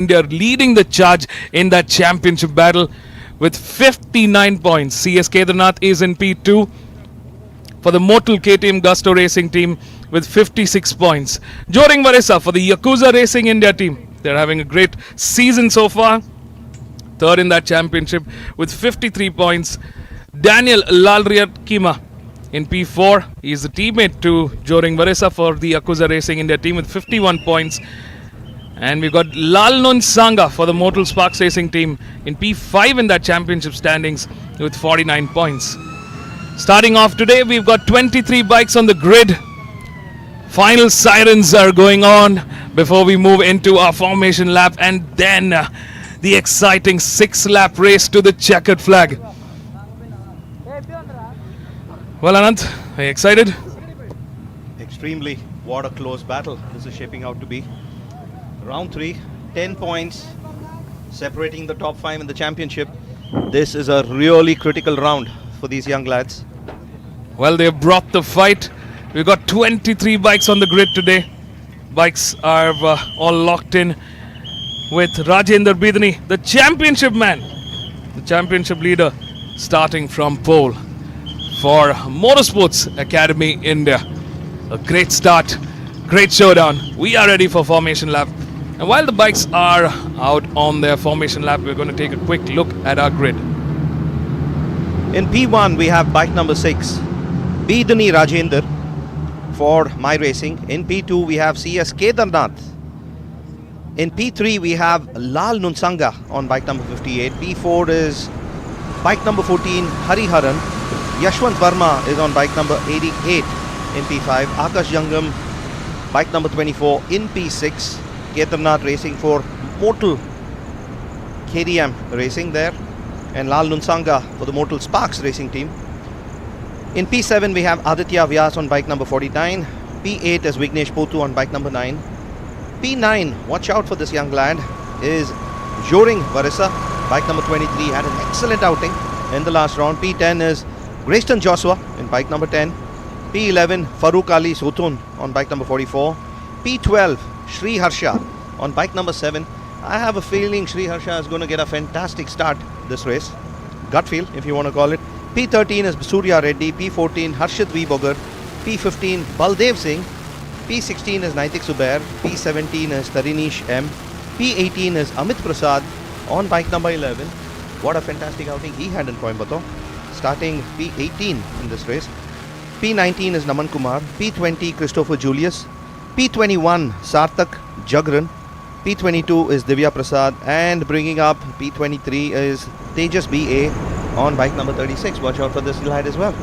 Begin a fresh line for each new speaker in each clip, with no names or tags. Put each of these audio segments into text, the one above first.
India leading the charge in that championship battle with 59 points. CS Kedarnath is in P2 for the Motul KTM Gusto Racing team with 56 points. Joring Varesa for the Yakuza Racing India team. They're having a great season so far. Third in that championship with 53 points. Daniel Lalriat Kima in P4. He's a teammate to Joring Varesa for the Yakuza Racing India team with 51 points. And we've got Lalnun Sanga for the Motul Sparks Racing team in P5 in that championship standings with 49 points. Starting off today, we've got 23 bikes on the grid. Final sirens are going on before we move into our formation lap, and then the exciting 6-lap race to the checkered flag. Well, Anant, are you excited?
Extremely. What a close battle this is shaping out to be. Round 3, 10 points separating the top 5 in the championship. This is a really critical round for these young lads.
Well, they've brought the fight. We've got 23 bikes on the grid today. Bikes are all locked in with Rajendra Bidani, the championship man, the championship leader, starting from pole for Motorsports Academy India. A great start, great showdown. We are ready for formation lap. And while the bikes are out on their formation lap, we're going to take a quick look at our grid.
In P1, we have bike number 6, Bidani Rajendra for My Racing. In P2, we have CS Kedarnath. In P3, we have Lal Nunsanga on bike number 58. P4 is bike number 14, Hariharan. Yashwant Verma is on bike number 88 in P5. Akash Jangam, bike number 24 in P6. Kedarnath racing for Motul KTM Racing there. And Lal Nunsanga for the Motul Sparks Racing team. In P7, we have Aditya Vyas on bike number 49. P8 is Vignesh Potu on bike number 9. P9, watch out for this young lad, is Joring Varesa, bike number 23, had an excellent outing in the last round. P10 is Grayston Joshua in bike number 10. P11, Farooq Ali Sotun on bike number 44. P12, Shri Harsha on bike number 7. I have a feeling Shri Harsha is going to get a fantastic start this race. Gut feel, if you want to call it. P13 is Surya Reddy. P14, Harshit V. Bogar. P15, Baldev Singh. P16 is Naitik Subair. P17 is Tarinish M. P18 is Amit Prasad on bike number 11. What a fantastic outing he had in Coimbatore. Starting P18 in this race. P19 is Naman Kumar. P20, Christopher Julius. P21, Sarthak Jagran. P22 is Divya Prasad. And bringing up P23 is Tejas B.A. on bike number 36. Watch out for this lad as well.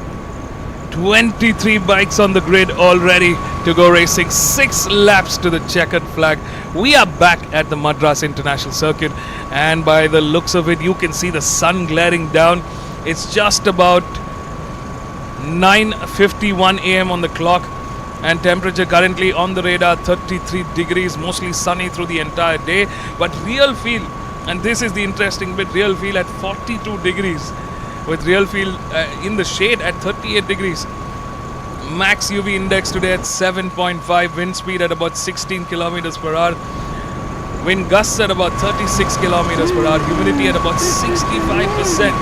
23 bikes on the grid all ready to go racing. 6 laps to the checkered flag. We are back at the Madras International Circuit, and by the looks of it, you can see the sun glaring down. It's just about 9:51 a.m. on the clock, and temperature currently on the radar 33 degrees, mostly sunny through the entire day. But real feel, and this is the interesting bit, real feel at 42 degrees. With real feel in the shade at 38 degrees. Max UV index today at 7.5. Wind speed at about 16 kilometers per hour. Wind gusts at about 36 kilometers per hour. Humidity at about 65%.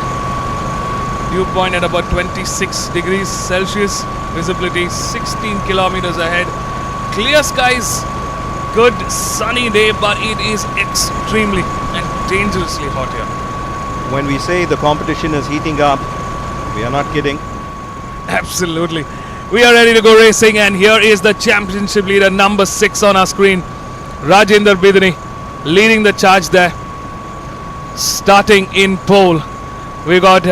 Dew point at about 26 degrees Celsius. Visibility 16 kilometers ahead. Clear skies. Good sunny day, but it is extremely and dangerously hot here.
When we say the competition is heating up, we are not kidding.
Absolutely. We are ready to go racing, and here is the championship leader, number 6 on our screen. Rajendra Bidani leading the charge there. Starting in pole, we got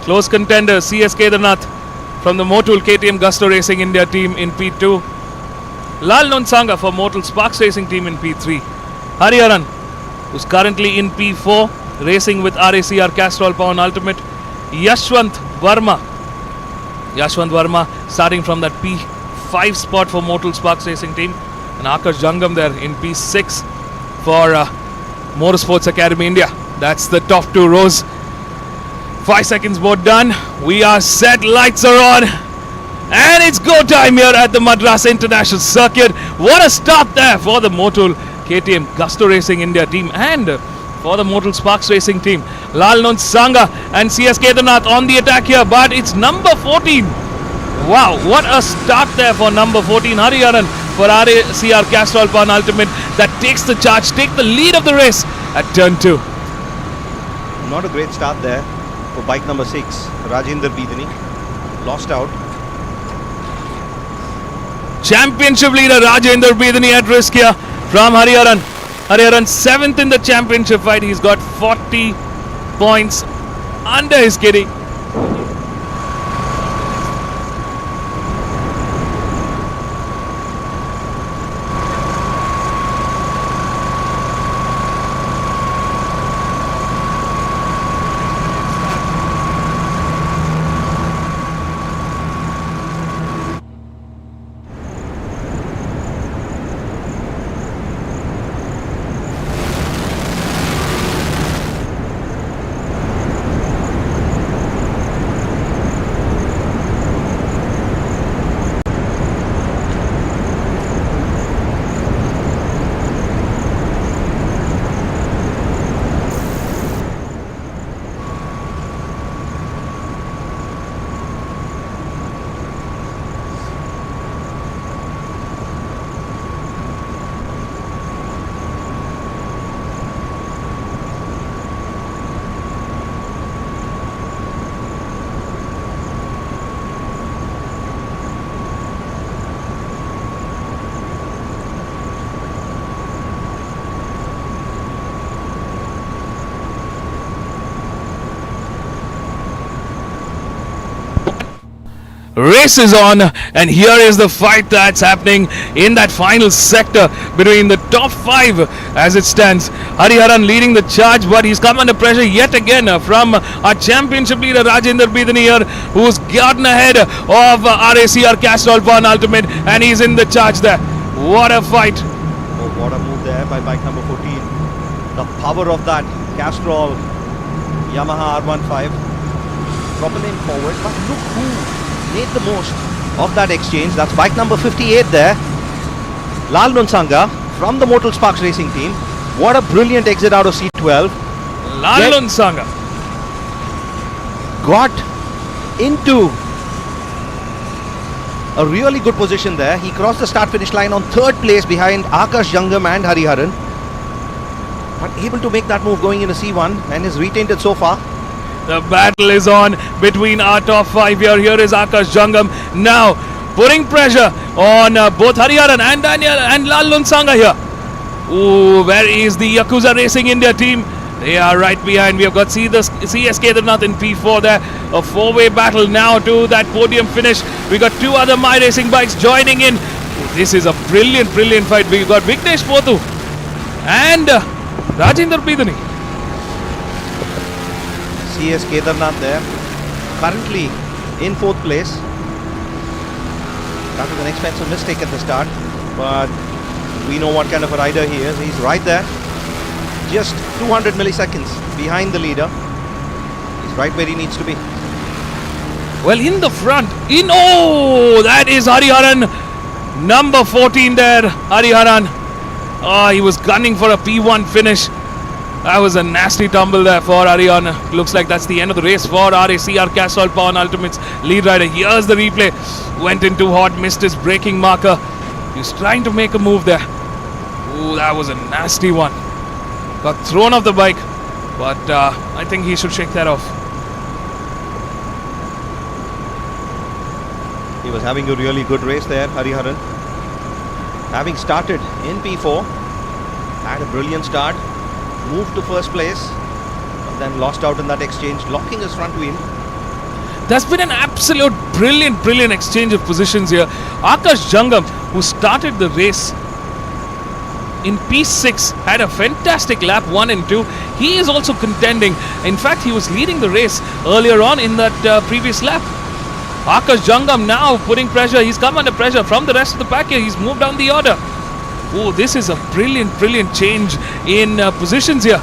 close contender CS Kedarnath from the Motul KTM Gusto Racing India team in P2. Lal Nunsanga for Motul Sparks Racing team in P3. Hariharan, who's currently in P4. Racing with RACR Castrol Power Ultimate. Yashwant Verma starting from that P5 spot for Motul Sparks Racing team. And Akash Jangam there in P6 for Motorsports Academy India. That's the top 2 rows. 5 seconds more done. We are set, lights are on. And it's go time here at the Madras International Circuit. What a start there for the Motul KTM Gusto Racing India team, and for the Mortal Sparks Racing team, Lal Sanga and CS Kedarnath on the attack here, but it's number 14. Wow, what a start there for number 14, Hariharan, for RACR Castrol Pan Ultimate, that takes the charge, take the lead of the race at turn 2.
Not a great start there for bike number 6, Rajendra Bidani. Lost out.
Championship leader Rajendra Bidani at risk here from Hariharan. Hariharan 7th in the championship fight. He's got 40 points under his kitty. Race is on, and here is the fight that's happening in that final sector between the top 5 as it stands. Hariharan leading the charge, but he's come under pressure yet again from our championship leader Rajendra Bidani here, who's gotten ahead of RACR Castrol Pan Ultimate, and he's in the charge there. What a fight!
Oh, what a move there by bike number 14. The power of that Castrol Yamaha R15 propelling forward, but look who made the most of that exchange. That's bike number 58 there, Lal Sanga from the Mortal Sparks Racing team. What a brilliant exit out of C12.
Lal Sanga
got into a really good position there. He crossed the start finish line on 3rd place behind Akash Jangam and Hariharan, but able to make that move going into C1 and has retained it so far.
The battle is on between our top 5 here. Here is Akash Jangam now putting pressure on both Hariharan and Daniel and Lal Sanga here. Ooh, where is the Yakuza Racing India team? They are right behind. We have got CS Kedarnath in P4 there. A 4-way battle now to that podium finish. We got 2 other My Racing bikes joining in. This is a brilliant fight. We got Vignesh Pothu and Rajendra Bidani.
CS Kedarnath there, currently in 4th place. That was an expensive mistake at the start, but we know what kind of a rider he is. He's right there, just 200 milliseconds behind the leader. He's right where he needs to be.
Well, in the front, that is Hariharan, number 14 there, Hariharan. He was gunning for a P1 finish. That was a nasty tumble there for Hariharan. Looks like that's the end of the race for RACR Castrol Pan Ultimate's lead rider. Here's the replay. Went in too hot, missed his braking marker. He's trying to make a move there. Ooh, that was a nasty one. Got thrown off the bike, but I think he should shake that off.
He was having a really good race there, Hariharan. Having started in P4, had a brilliant start. Moved to 1st place, and then lost out in that exchange, locking his front wheel.
There's been an absolute brilliant exchange of positions here. Akash Jangam, who started the race in P6, had a fantastic lap 1 and 2. He is also contending. In fact, he was leading the race earlier on in that previous lap. Akash Jangam now putting pressure. He's come under pressure from the rest of the pack here. He's moved down the order. Oh, this is a brilliant change in positions here.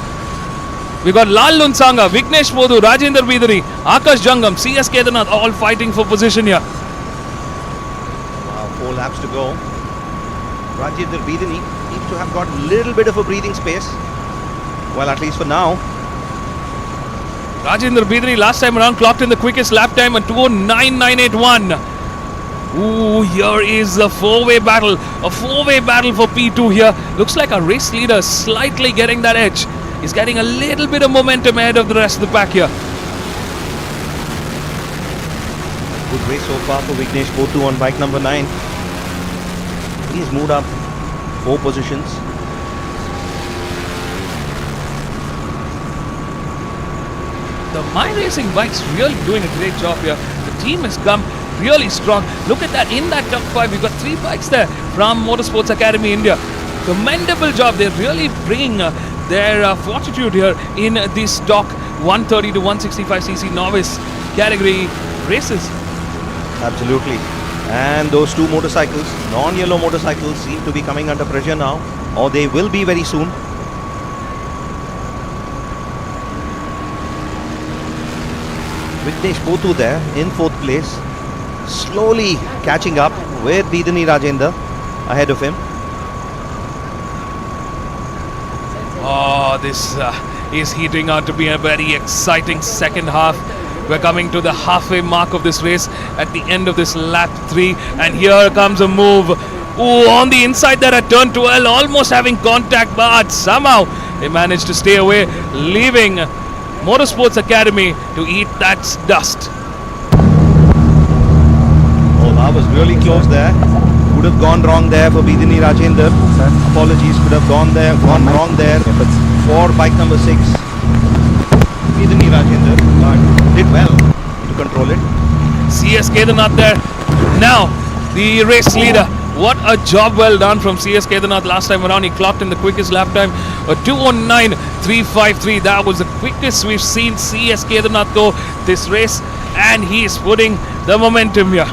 We got Lal Sanga, Vignesh Pothu, Rajendra Bidani, Akash Jangam, CS Kedarnath all fighting for position here.
Wow, 4 laps to go. Rajendra Bidani seems to have got a little bit of a breathing space. Well, at least for now.
Rajendra Bidri last time around clocked in the quickest lap time at 209.981. Ooh, here is a four-way battle. A four-way battle for P2 here. Looks like our race leader slightly getting that edge. He's getting a little bit of momentum ahead of the rest of the pack here.
Good race so far for Vignesh Pothu on bike number 9. He's moved up 4 positions.
The My Racing bike's really doing a great job here. The team has come really strong. Look at that, in that top 5, we've got 3 bikes there from Motorsports Academy India. Commendable job. They're really bringing their fortitude here in the stock 130 to 165cc novice category races.
Absolutely. And those 2 motorcycles, non-yellow motorcycles, seem to be coming under pressure now, or they will be very soon. Vignesh Pothu there in 4th place, slowly catching up with Bidani Rajendra ahead of him.
Oh, this is heating out to be a very exciting second half. We're coming to the halfway mark of this race at the end of this lap 3, and here comes a move. Ooh, on the inside there at turn 12, almost having contact, but somehow they managed to stay away, leaving Motorsports Academy to eat that dust.
Oh, that was really close there. Could have gone wrong there for Bidani Rajendra. Apologies, could have gone wrong there for bike number 6. Bidani Rajendra did well to control it.
CS Kedarnath there. Now, the race leader. What a job well done from CS Kedarnath last time around. He clocked in the quickest lap time, 209.353. That was the quickest we've seen CS Kedarnath go this race, and he is putting the momentum here.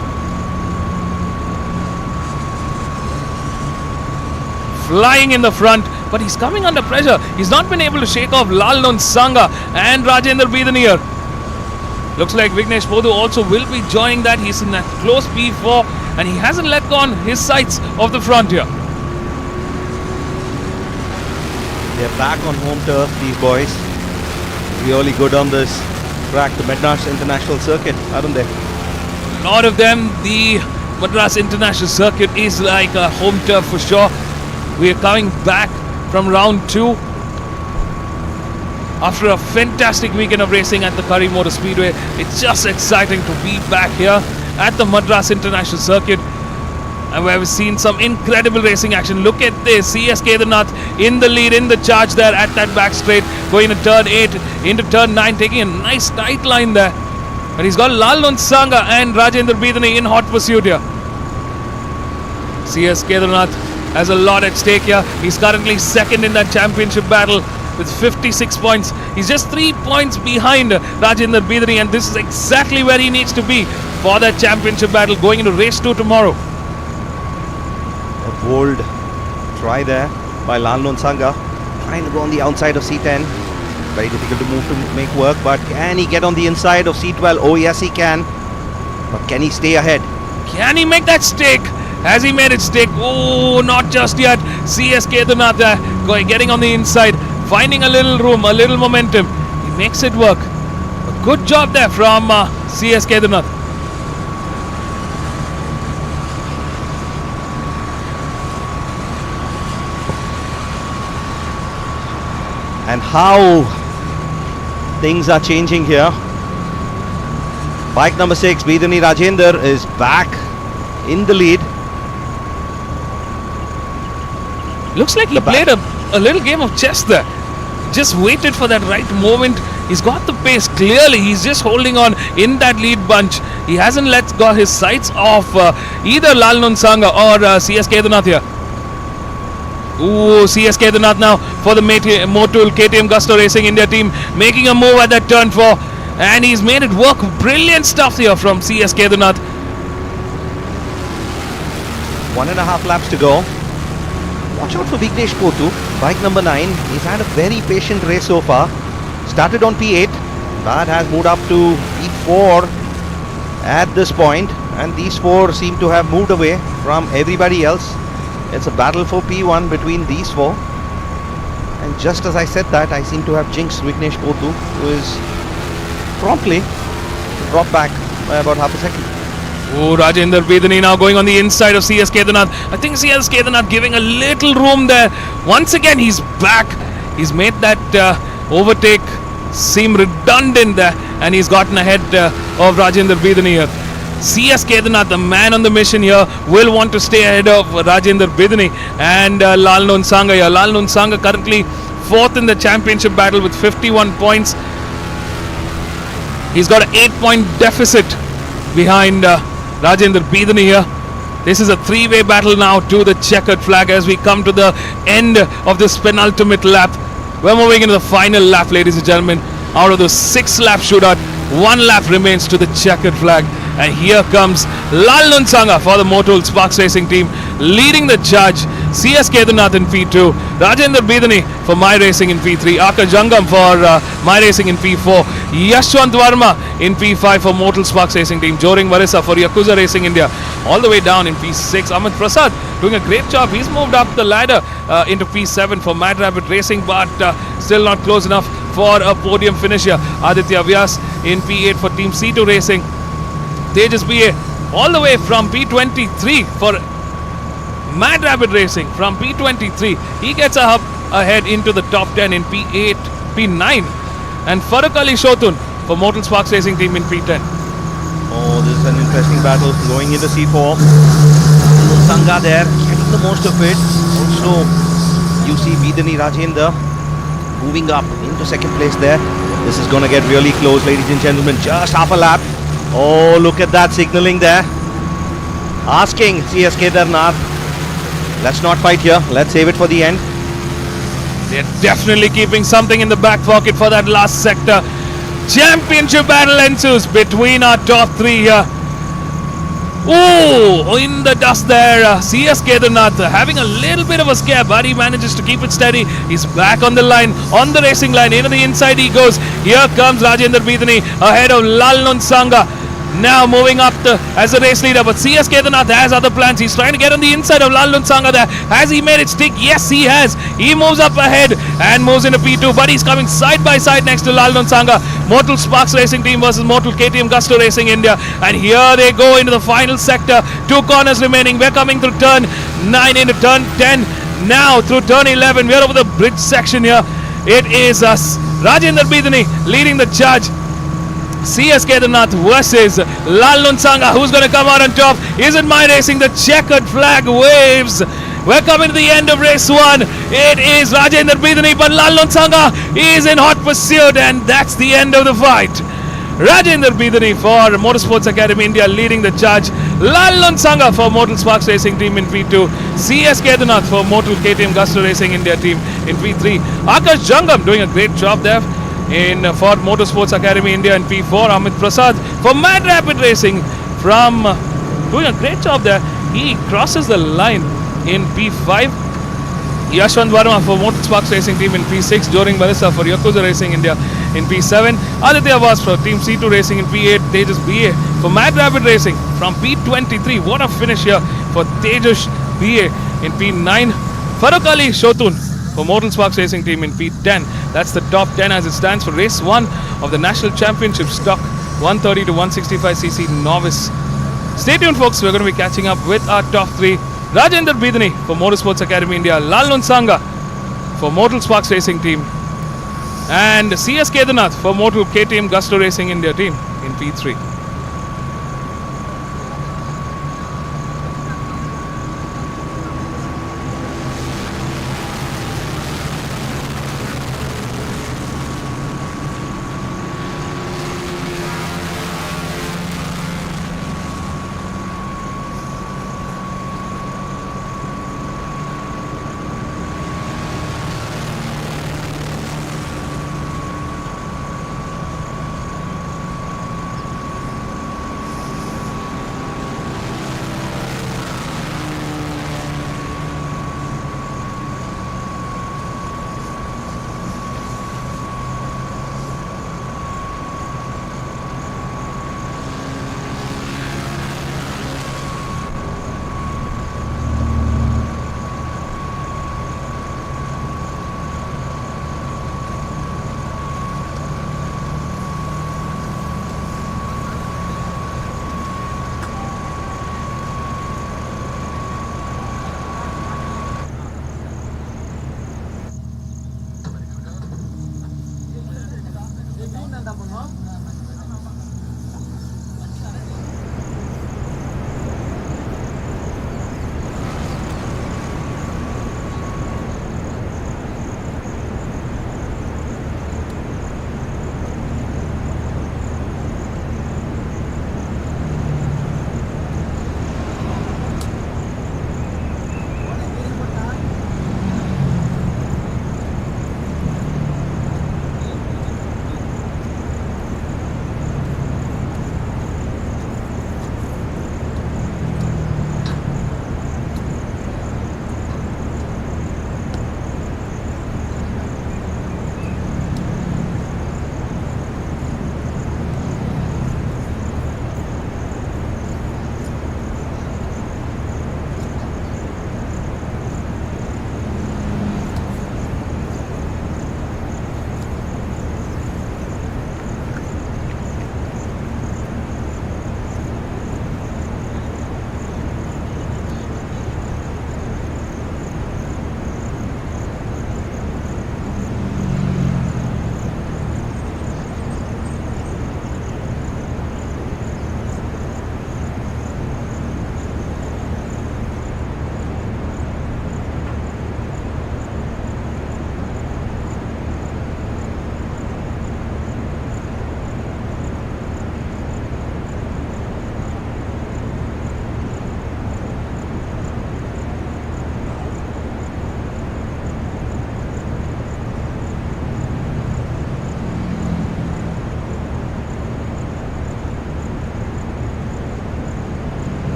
Flying in the front, but he's coming under pressure. He's not been able to shake off Lalnon Sangha and Rajendra Bidani here. Looks like Vignesh Pothu also will be joining that. He's in that close P4 and he hasn't let go on his sights of the front here.
They're back on home turf, these boys. Really good on this track, the Madras International Circuit, aren't they?
A lot of them, the Madras International Circuit is like a home turf for sure. We are coming back from round 2 after a fantastic weekend of racing at the Curry Motor Speedway. It's just exciting to be back here at the Madras International Circuit, and we have seen some incredible racing action. Look at this, CS Kedarnath in the lead, in the charge there at that back straight, going to turn 8 into turn 9, taking a nice tight line there. And he's got Lalnon Sangha and Rajendra Bidani in hot pursuit here. CS Kedarnath has a lot at stake here. He's currently second in that championship battle with 56 points. He's just 3 points behind Rajendra Bidani, and this is exactly where he needs to be for that championship battle going into race 2 tomorrow.
A bold try there by Lalnon Sangha, trying to go on the outside of C10. Very difficult to move to make work, but can he get on the inside of C12? Oh yes, he can. But can he stay ahead?
Can he make that stake? Has he made it stake? Oh, not just yet. CS Kedarnath getting on the inside, finding a little room, a little momentum. He makes it work. A good job there from CS Kedarnath.
And how things are changing here. Bike number 6, Bidani Rajendra, is back in the lead.
Looks like he played a little game of chess there. Just waited for that right moment. He's got the pace clearly. He's just holding on in that lead bunch. He hasn't let go his sights off either Lalnon Sangha or CS Kedarnath here. Ooh, CS Kedarnath now for the Motul KTM Gusto Racing India team, making a move at that turn 4, and he's made it work. Brilliant stuff here from CS Kedarnath.
1.5 laps to go. Watch out for Vignesh Pothu, bike number 9. He's had a very patient race so far. Started on P8, but has moved up to P4 at this point, and these 4 seem to have moved away from everybody else. It's a battle for P1 between these four. And just as I said that, I seem to have jinxed Vignesh Potu, who is promptly dropped back by about half a second.
Oh, Rajendra Bedani now going on the inside of CS Kedarnath. I think CS Kedarnath giving a little room there. Once again, he's back. He's made that overtake seem redundant there, and he's gotten ahead of Rajendra Bedani here. CS Kedarnath, the man on the mission here, will want to stay ahead of Rajendra Bedani and Lal Nunsanga here. Lal Nunsanga currently 4th in the championship battle with 51 points. He's got an 8-point deficit behind Rajendra Bedani here. This is a 3-way battle now to the checkered flag as we come to the end of this penultimate lap. We're moving into the final lap, ladies and gentlemen. Out of the 6-lap shootout, 1 lap remains to the checkered flag. And here comes Lal Nunsanga for the Motul Sparks Racing team, leading the charge. CS Kedarnath in P2, Rajendra Bedani for My Racing in P3, Akash Jangam for My Racing in P4, Yashwant Varma in P5 for Motul Sparks Racing team, Joring Varisa for Yakuza Racing India, all the way down in P6. Amit Prasad doing a great job. He's moved up the ladder into P7 for Mad Rabbit Racing, but still not close enough for a podium finish here. Aditya Vyas in P8 for Team C2 Racing. Tejas BA all the way from P23 for Mad Rabbit Racing. From P23 he gets up ahead into the top 10 in P8, P9, and Farooq Ali Shotun for Motul Sparks Racing team in P10.
Oh, this is an interesting battle going into C4. Sangha there getting the most of it. Also you see Bedani Rajendra moving up into second place there. This is going to get really close, ladies and gentlemen. Just half a lap. Oh, look at that signaling there. Asking CS Kedarnath, let's not fight here. Let's save it for the end.
They're definitely keeping something in the back pocket for that last sector. Championship battle ensues between our top 3 here. Oh, in the dust there. CS Kedarnath having a little bit of a scare, but he manages to keep it steady. He's back on the line, on the racing line. Into the inside he goes. Here comes Rajendra Bedani ahead of Lal Nunsanga. Now moving up as a race leader, but CS Kedarnath has other plans. He's trying to get on the inside of Lal Nunsanga there. Has he made it stick? Yes, he has. He moves up ahead and moves into P2, but he's coming side by side next to Lal Nunsanga. Motul Sparks Racing team versus Motul KTM Gusto Racing India. And here they go into the final sector. 2 corners remaining. We're coming through turn 9 into turn 10. Now through turn 11. We're over the bridge section here. It is us, Rajendra Bedani, leading the charge. CS Kedarnath versus Lal Nunsanga. Who's going to come out on top? Is it My Racing? The checkered flag waves. We're coming to the end of race 1. It is Rajendra Bedani, but Lal Nunsanga is in hot pursuit, and that's the end of the fight. Rajendra Bedani for Motorsports Academy India leading the charge. Lal Nunsanga for Motul Sparks Racing team in P2. CS Kedarnath for Motul KTM Gusto Racing India team in P3. Akash Jangam doing a great job there for Motorsports Academy India in P4. Amit Prasad for Mad Rapid Racing from doing a great job there. He crosses the line in P5. Yashwant Varma for Motor Sparks Racing team in P6. Joring Balisa for Yakuza Racing India in P7. Aditya Vyas for Team C2 Racing in P8. Tejas BA for Mad Rapid Racing from P23. What a finish here for Tejas BA in P9. Farooq Ali Shotun for Motul Sparks Racing team in P10. That's the top 10 as it stands for race 1 of the National Championship Stock 130 to 165cc Novice. Stay tuned, folks. We're going to be catching up with our top 3. Rajendra Bedani for Motorsports Academy India, Lal Nunsanga for Motul Sparks Racing team, and CS Kedarnath for Motul KTM Gusto Racing India team in P3.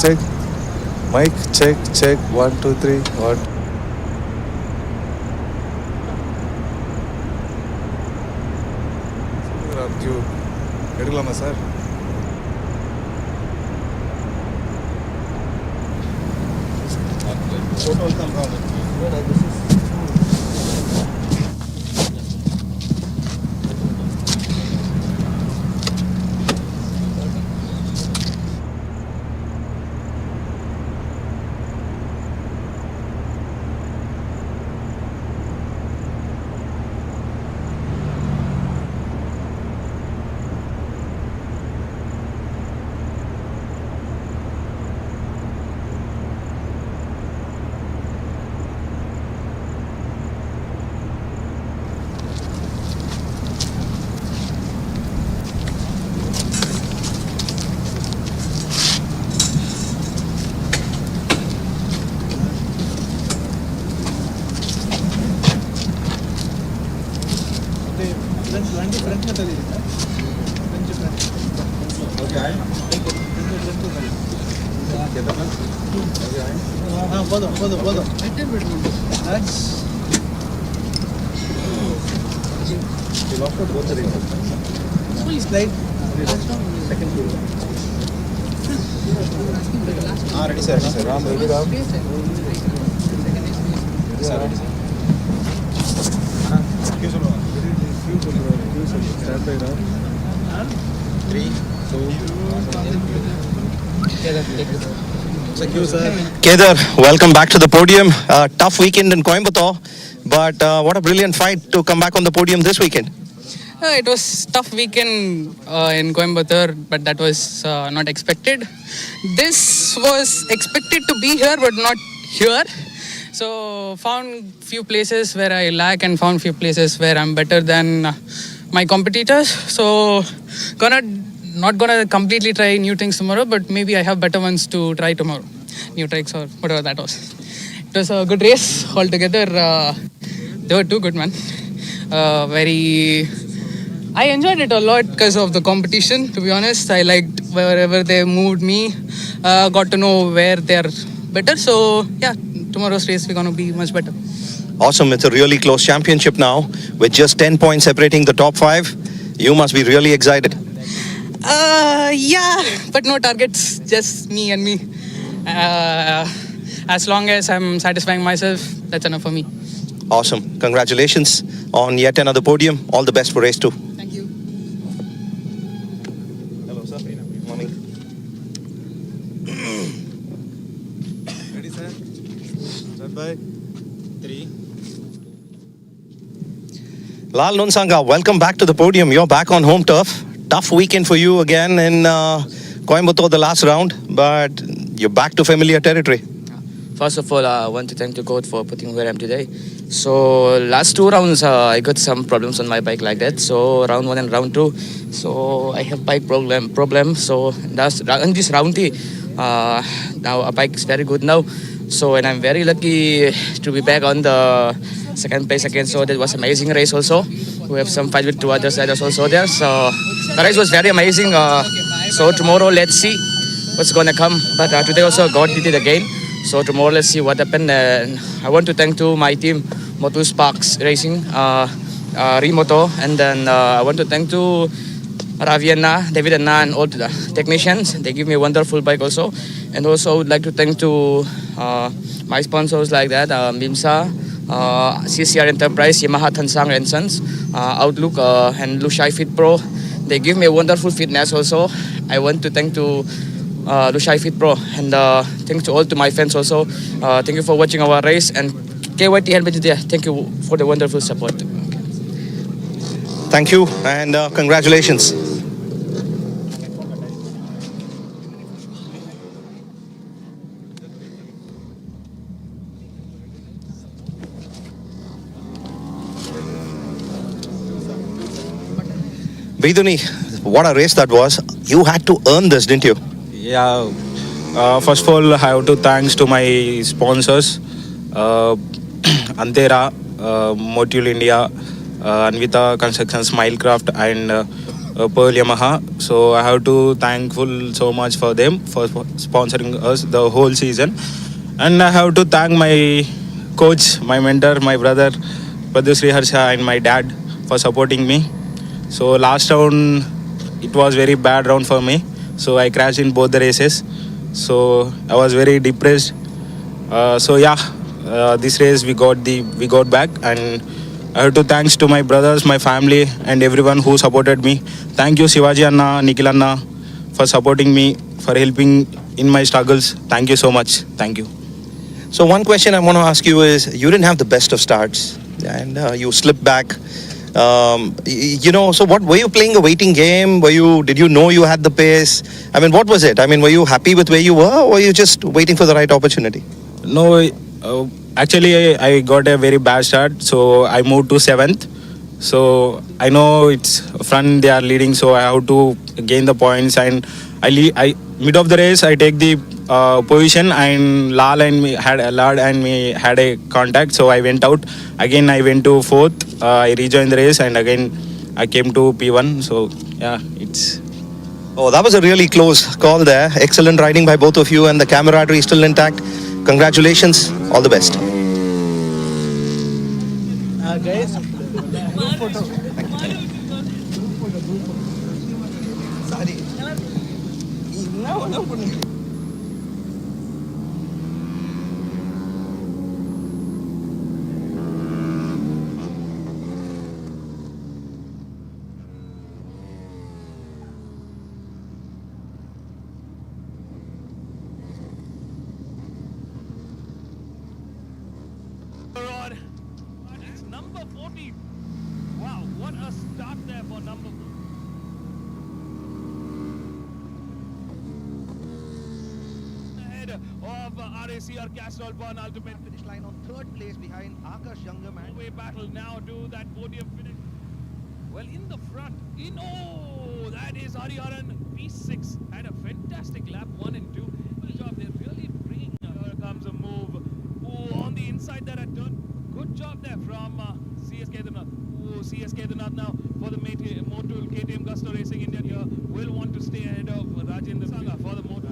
Check. Mic, check, check. 1, 2, 3. 1. எடுக்கலாமா sir? Ready, sir. Ram, ready, Ram. Sir, ready, sir. Stand by, Ram. 3, 2, 1.
Kedar, welcome back to the podium. Tough weekend in Coimbatore, but what a brilliant fight to come back on the podium this weekend.
It was tough weekend in Coimbatore, but that was not expected. This was expected to be here, but not here. So found few places where I lack and found few places where I'm better than my competitors. So not gonna completely try new things tomorrow, but maybe I have better ones to try tomorrow. New tricks or whatever that was. It was a good race altogether. They were too good, man. I enjoyed it a lot because of the competition, to be honest. I liked wherever they moved me. Got to know where they're better. So, yeah, tomorrow's race we're going to be much better.
Awesome. It's a really close championship now with just 10 points separating the top 5. You must be really excited.
Yeah, but no targets, just me and me. As long as I'm satisfying myself, that's enough for me.
Awesome. Congratulations on yet another podium. All the best for race 2.
Thank you.
Hello, sir. Good morning.
Ready, sir? Stand by. 3.
Lal Nunsanga, welcome back to the podium. You're back on home turf. Tough weekend for you again in Coimbatore, the last round, but you're back to familiar territory.
First of all, I want to thank the God for putting me where I am today. So last two rounds, I got some problems on my bike like that. So round one and round two, so I have bike problem. So that's in this round three. Now a bike is very good now. So and I'm very lucky to be back on the second place again. So that was amazing race also. We have some fight with two other riders also there. So the race was very amazing. So tomorrow let's see what's gonna come. But today also God did it again. So tomorrow let's see what happened. I want to thank to my team, Moto Sparks Racing, Remoto, and then I want to thank to Ravi Anna, David Anna, and all the technicians. They give me a wonderful bike also. And also I would like to thank to my sponsors like that, Mimsa, CCR Enterprise, Yamaha Tansang and Sons, Outlook, and Lushai Fit Pro. They give me a wonderful fitness also. I want to thank to Lushai Fit Pro, and thanks to all to my fans also. Thank you for watching our race, and KYT helmet is there. Thank you for the wonderful support.
Thank you and congratulations. Biduni, what a race that was. You had to earn this, didn't you?
Yeah. First of all, I have to thanks to my sponsors, Antera, Motul India, Anvita Construction, Smilecraft, and Pearl Yamaha. So I have to thankful so much for them for sponsoring us the whole season, and I have to thank my coach, my mentor, my brother, Padusri Harsha, and my dad for supporting me. So last round, it was very bad round for me. So I crashed in both the races. So I was very depressed. This race we got back, and I have to thanks to my brothers, my family, and everyone who supported me. Thank you Shivaji Anna, Nikhil Anna, for supporting me, for helping in my struggles. Thank you so much. Thank you.
So one question I want to ask you is, you didn't have the best of starts, and you slipped back. So what were you playing a waiting game? Did you know you had the pace? I mean, what was it? I mean, were you happy with where you were, or were you just waiting for the right opportunity?
No, actually I got a very bad start. So I moved to seventh. So I know it's front they are leading, so I have to gain the points, and I mid of the race I take the position, and Lal and me had a contact, so I went out again. I went to fourth. I rejoined the race, and again I came to P1. So yeah, it's.
Oh, that was a really close call there. Excellent riding by both of you, and the camaraderie is still intact. Congratulations. All the best.
It's number 40. Wow, what a start there for number. Ahead of RACR Castrol Born Ultimate.
Finish line on third place behind Akash Younger man.
Way battle now to that podium finish. Well, in the front, that is Hariharan. P6 had a fantastic lap 1 and 2. Good job, they're really bringing. Here comes a move. Oh, on the inside there at turn. Good job there from CS Kedarnath. Oh, CS Kedarnath now for the Motul KTM Gusto Racing India here will want to stay ahead of Rajendra Sangha for the Motul.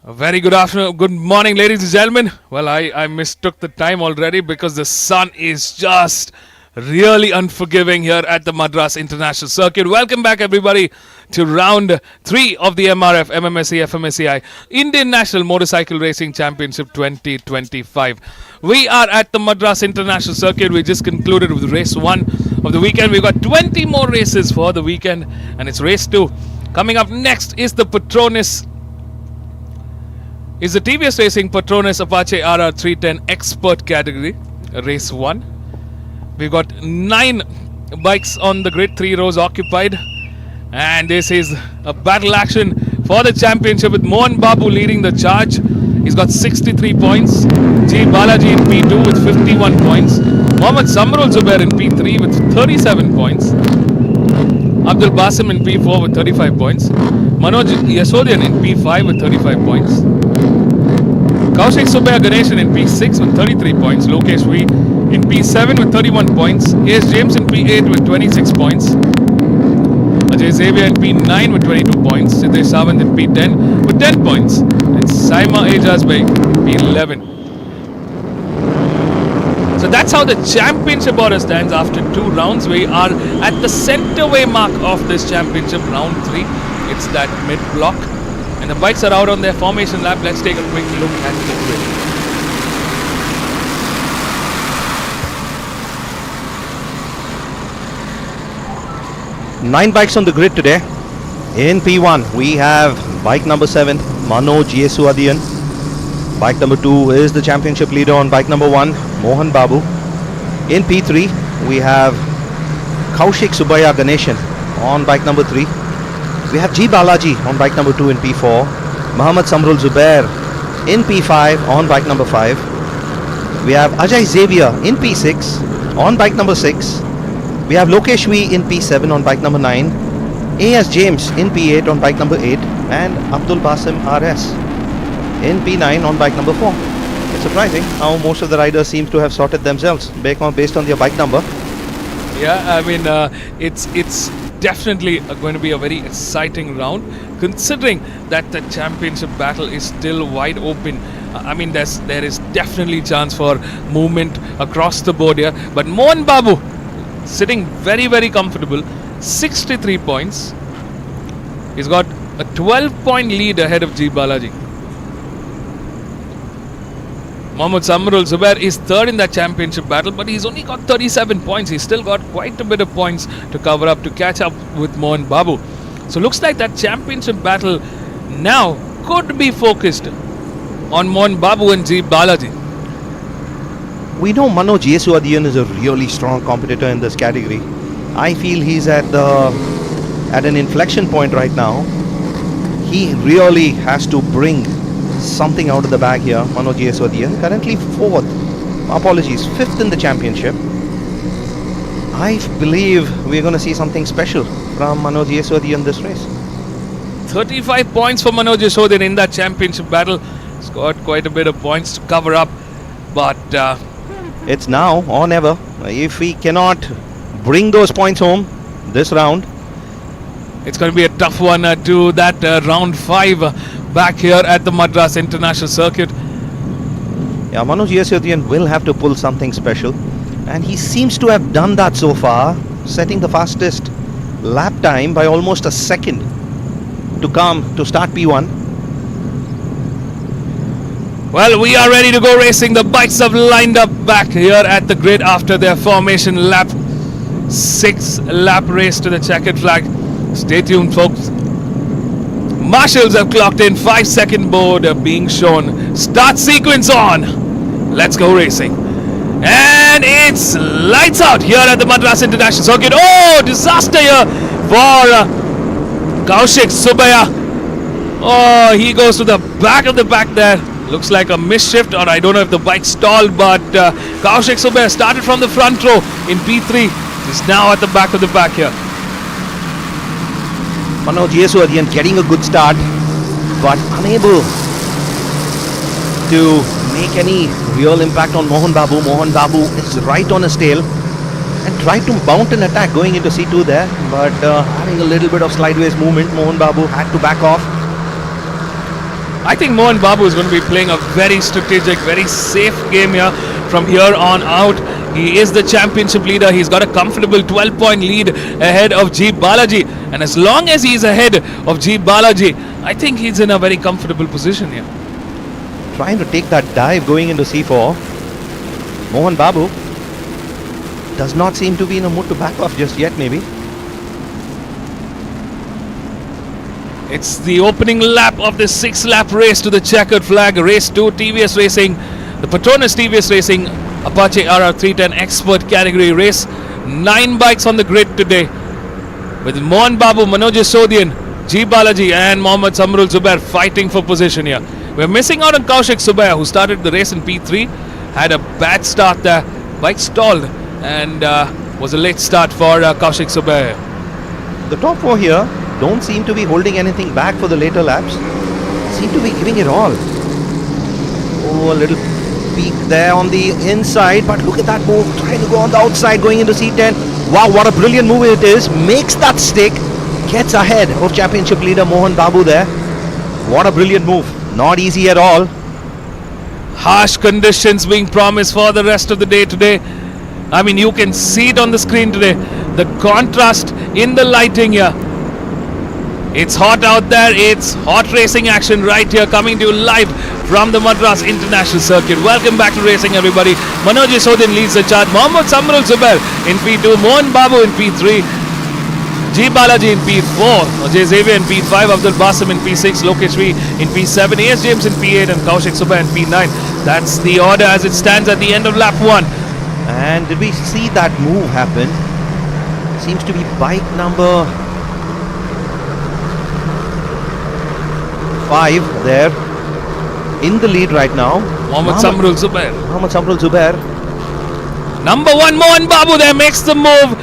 A very good afternoon, good morning, ladies and gentlemen. Well, I mistook the time already because the sun is just really unforgiving here at the Madras International Circuit. Welcome back, everybody, to round 3 of the MRF MMSC fmsci Indian National Motorcycle Racing Championship 2025. We are at the Madras International Circuit. We just concluded with race 1 of the weekend. We've got 20 more races for the weekend, and it's race 2. Coming up next is the TVS Racing Patronus Apache RR 310 Expert category, race 1. We've got 9 bikes on the grid, 3 rows occupied. And this is a battle action for the championship with Mohan Babu leading the charge. He's got 63 points. G. Balaji in P2 with 51 points. Mohammad Samrul Zubair in P3 with 37 points. Abdul Basim in P4 with 35 points. Manoj Yasodian in P5 with 35 points. Kaushik Subaya Ganeshan in P6 with 33 points. Lokesh V in P7 with 31 points. A.S. James in P8 with 26 points. Ajay Xavier in P9 with 22 points. Siddesh Sawant in P10 with 10 points. And Saima Ejaz Bey P11. So that's how the championship order stands after 2 rounds. We are at the centerway mark of this championship, round 3. It's that mid block. And the bikes are out on their formation lap. Let's take a quick look at the grid.
Nine bikes on the grid today. In P1, we have bike number 7, Manoj Yesuadian. Bike number 2 is the championship leader on bike number 1, Mohan Babu. In P3, we have Kaushik Subaya Ganeshan on bike number 3. We have G. Balaji on bike number 2 in P4. Mohammad Samrul Zubair in P5 on bike number 5. We have Ajay Xavier in P6 on bike number 6. We have Lokesh V in P7 on bike number 9. A.S. James in P8 on bike number 8. And Abdul Basim RS in P9 on bike number 4. It's surprising how most of the riders seem to have sorted themselves based on their bike number.
Yeah, I mean, it's definitely going to be a very exciting round, considering that the championship battle is still wide open. I mean, there is definitely chance for movement across the board here. But Mohan Babu sitting very, very comfortable, 63 points. He's got a 12-point lead ahead of G. Balaji. Mohammad Samrul Zubair is third in that championship battle, but he's only got 37 points. He's still got quite a bit of points to cover up to catch up with Mohan Babu. So looks like that championship battle now could be focused on Mohan Babu and G. Balaji.
We know Manoj Yesuadian is a really strong competitor in this category. I feel he's at an inflection point right now. He really has to bring something out of the bag here. Manoj Yesuadian currently 5th in the championship. I believe we're going to see something special from Manoj Yesuadian this race.
35 points for Manoj Yasodian in that championship battle. He's got quite a bit of points to cover up, but
it's now or never. If we cannot bring those points home this round,
it's going to be a tough one to that round 5 back here at the Madras International Circuit.
Yeah, Manoj Yesuadian will have to pull something special, and he seems to have done that so far, setting the fastest lap time by almost a second to start P1.
Well, we are ready to go racing. The bikes have lined up back here at the grid after their formation lap. 6-lap race to the checkered flag. Stay tuned, folks. Marshals have clocked in. 5-second board being shown. Start sequence on. Let's go racing. And it's lights out here at the Madras International Circuit. Oh, disaster here for Kaushik Subaya. Oh, he goes to the back of the pack there. Looks like a misshift, or I don't know if the bike stalled, but Kaushik Subaya started from the front row in P3. He's now at the back of the pack here.
Manoj Yesuadian getting a good start, but unable to make any real impact on Mohan Babu. Mohan Babu is right on his tail and tried to mount an attack going into C2 there, but having a little bit of sideways movement, Mohan Babu had to back off.
I think Mohan Babu is going to be playing a very strategic, very safe game here from here on out. He is the championship leader. He's got a comfortable 12-point lead ahead of G Balaji. And as long as he's ahead of G Balaji, I think he's in a very comfortable position here.
Trying to take that dive going into C4. Mohan Babu does not seem to be in a mood to back off just yet, maybe.
It's the opening lap of the 6-lap race to the checkered flag. Race 2, TVS Racing. The Patronus TVS Racing Apache RR310 Expert category race. 9 bikes on the grid today, with Mohan Babu, Manoj Sodian, G Balaji and Mohammad Samrul Zubair fighting for position here. We're missing out on Kaushik Subair, who started the race in P3. Had a bad start there. Bike stalled and was a late start for Kaushik Subair.
The top 4 here don't seem to be holding anything back for the later laps. Seem to be giving it all. Oh, a little peak there on the inside, but look at that move, trying to go on the outside, going into C10. Wow, what a brilliant move it is. Makes that stick, gets ahead of championship leader Mohan Babu there. What a brilliant move. Not easy at all.
Harsh conditions being promised for the rest of the day today. I mean, you can see it on the screen today. The contrast in the lighting here. It's hot out there. It's hot racing action right here, coming to you live from the Madras International Circuit. Welcome back to racing, everybody. Manoj Sodin leads the charge. Mohammad Samrul Zubair in P2. Mohan Babu in P3. G Balaji in P4. Ajay Xavier in P5. Abdul Basim in P6. Lokesh V in P7. AS James in P8 and Kaushik Subair in P9. That's the order as it stands at the end of lap 1.
And did we see that move happen? Seems to be bike number 5 there in the lead right now.
Mohammad Samrul Zubair.
Mohammad Samrul Zubair.
Number 1, Mohan Babu there makes the move.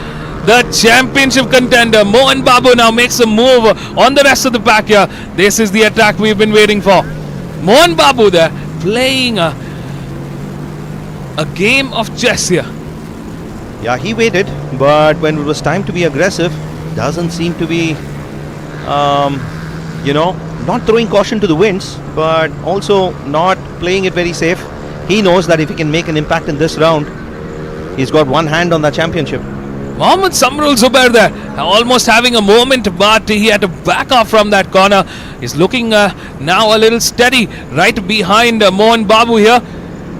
The championship contender, Mohan Babu, now makes a move on the rest of the pack here. This is the attack we've been waiting for. Mohan Babu there playing a game of chess here.
Yeah, he waited, but when it was time to be aggressive, doesn't seem to be, not throwing caution to the winds, but also not playing it very safe. He knows that if he can make an impact in this round, he's got one hand on the championship.
Mohammad Samrul Zubair there, almost having a moment, but he had to back off from that corner. He's looking now a little steady right behind Mohan Babu here.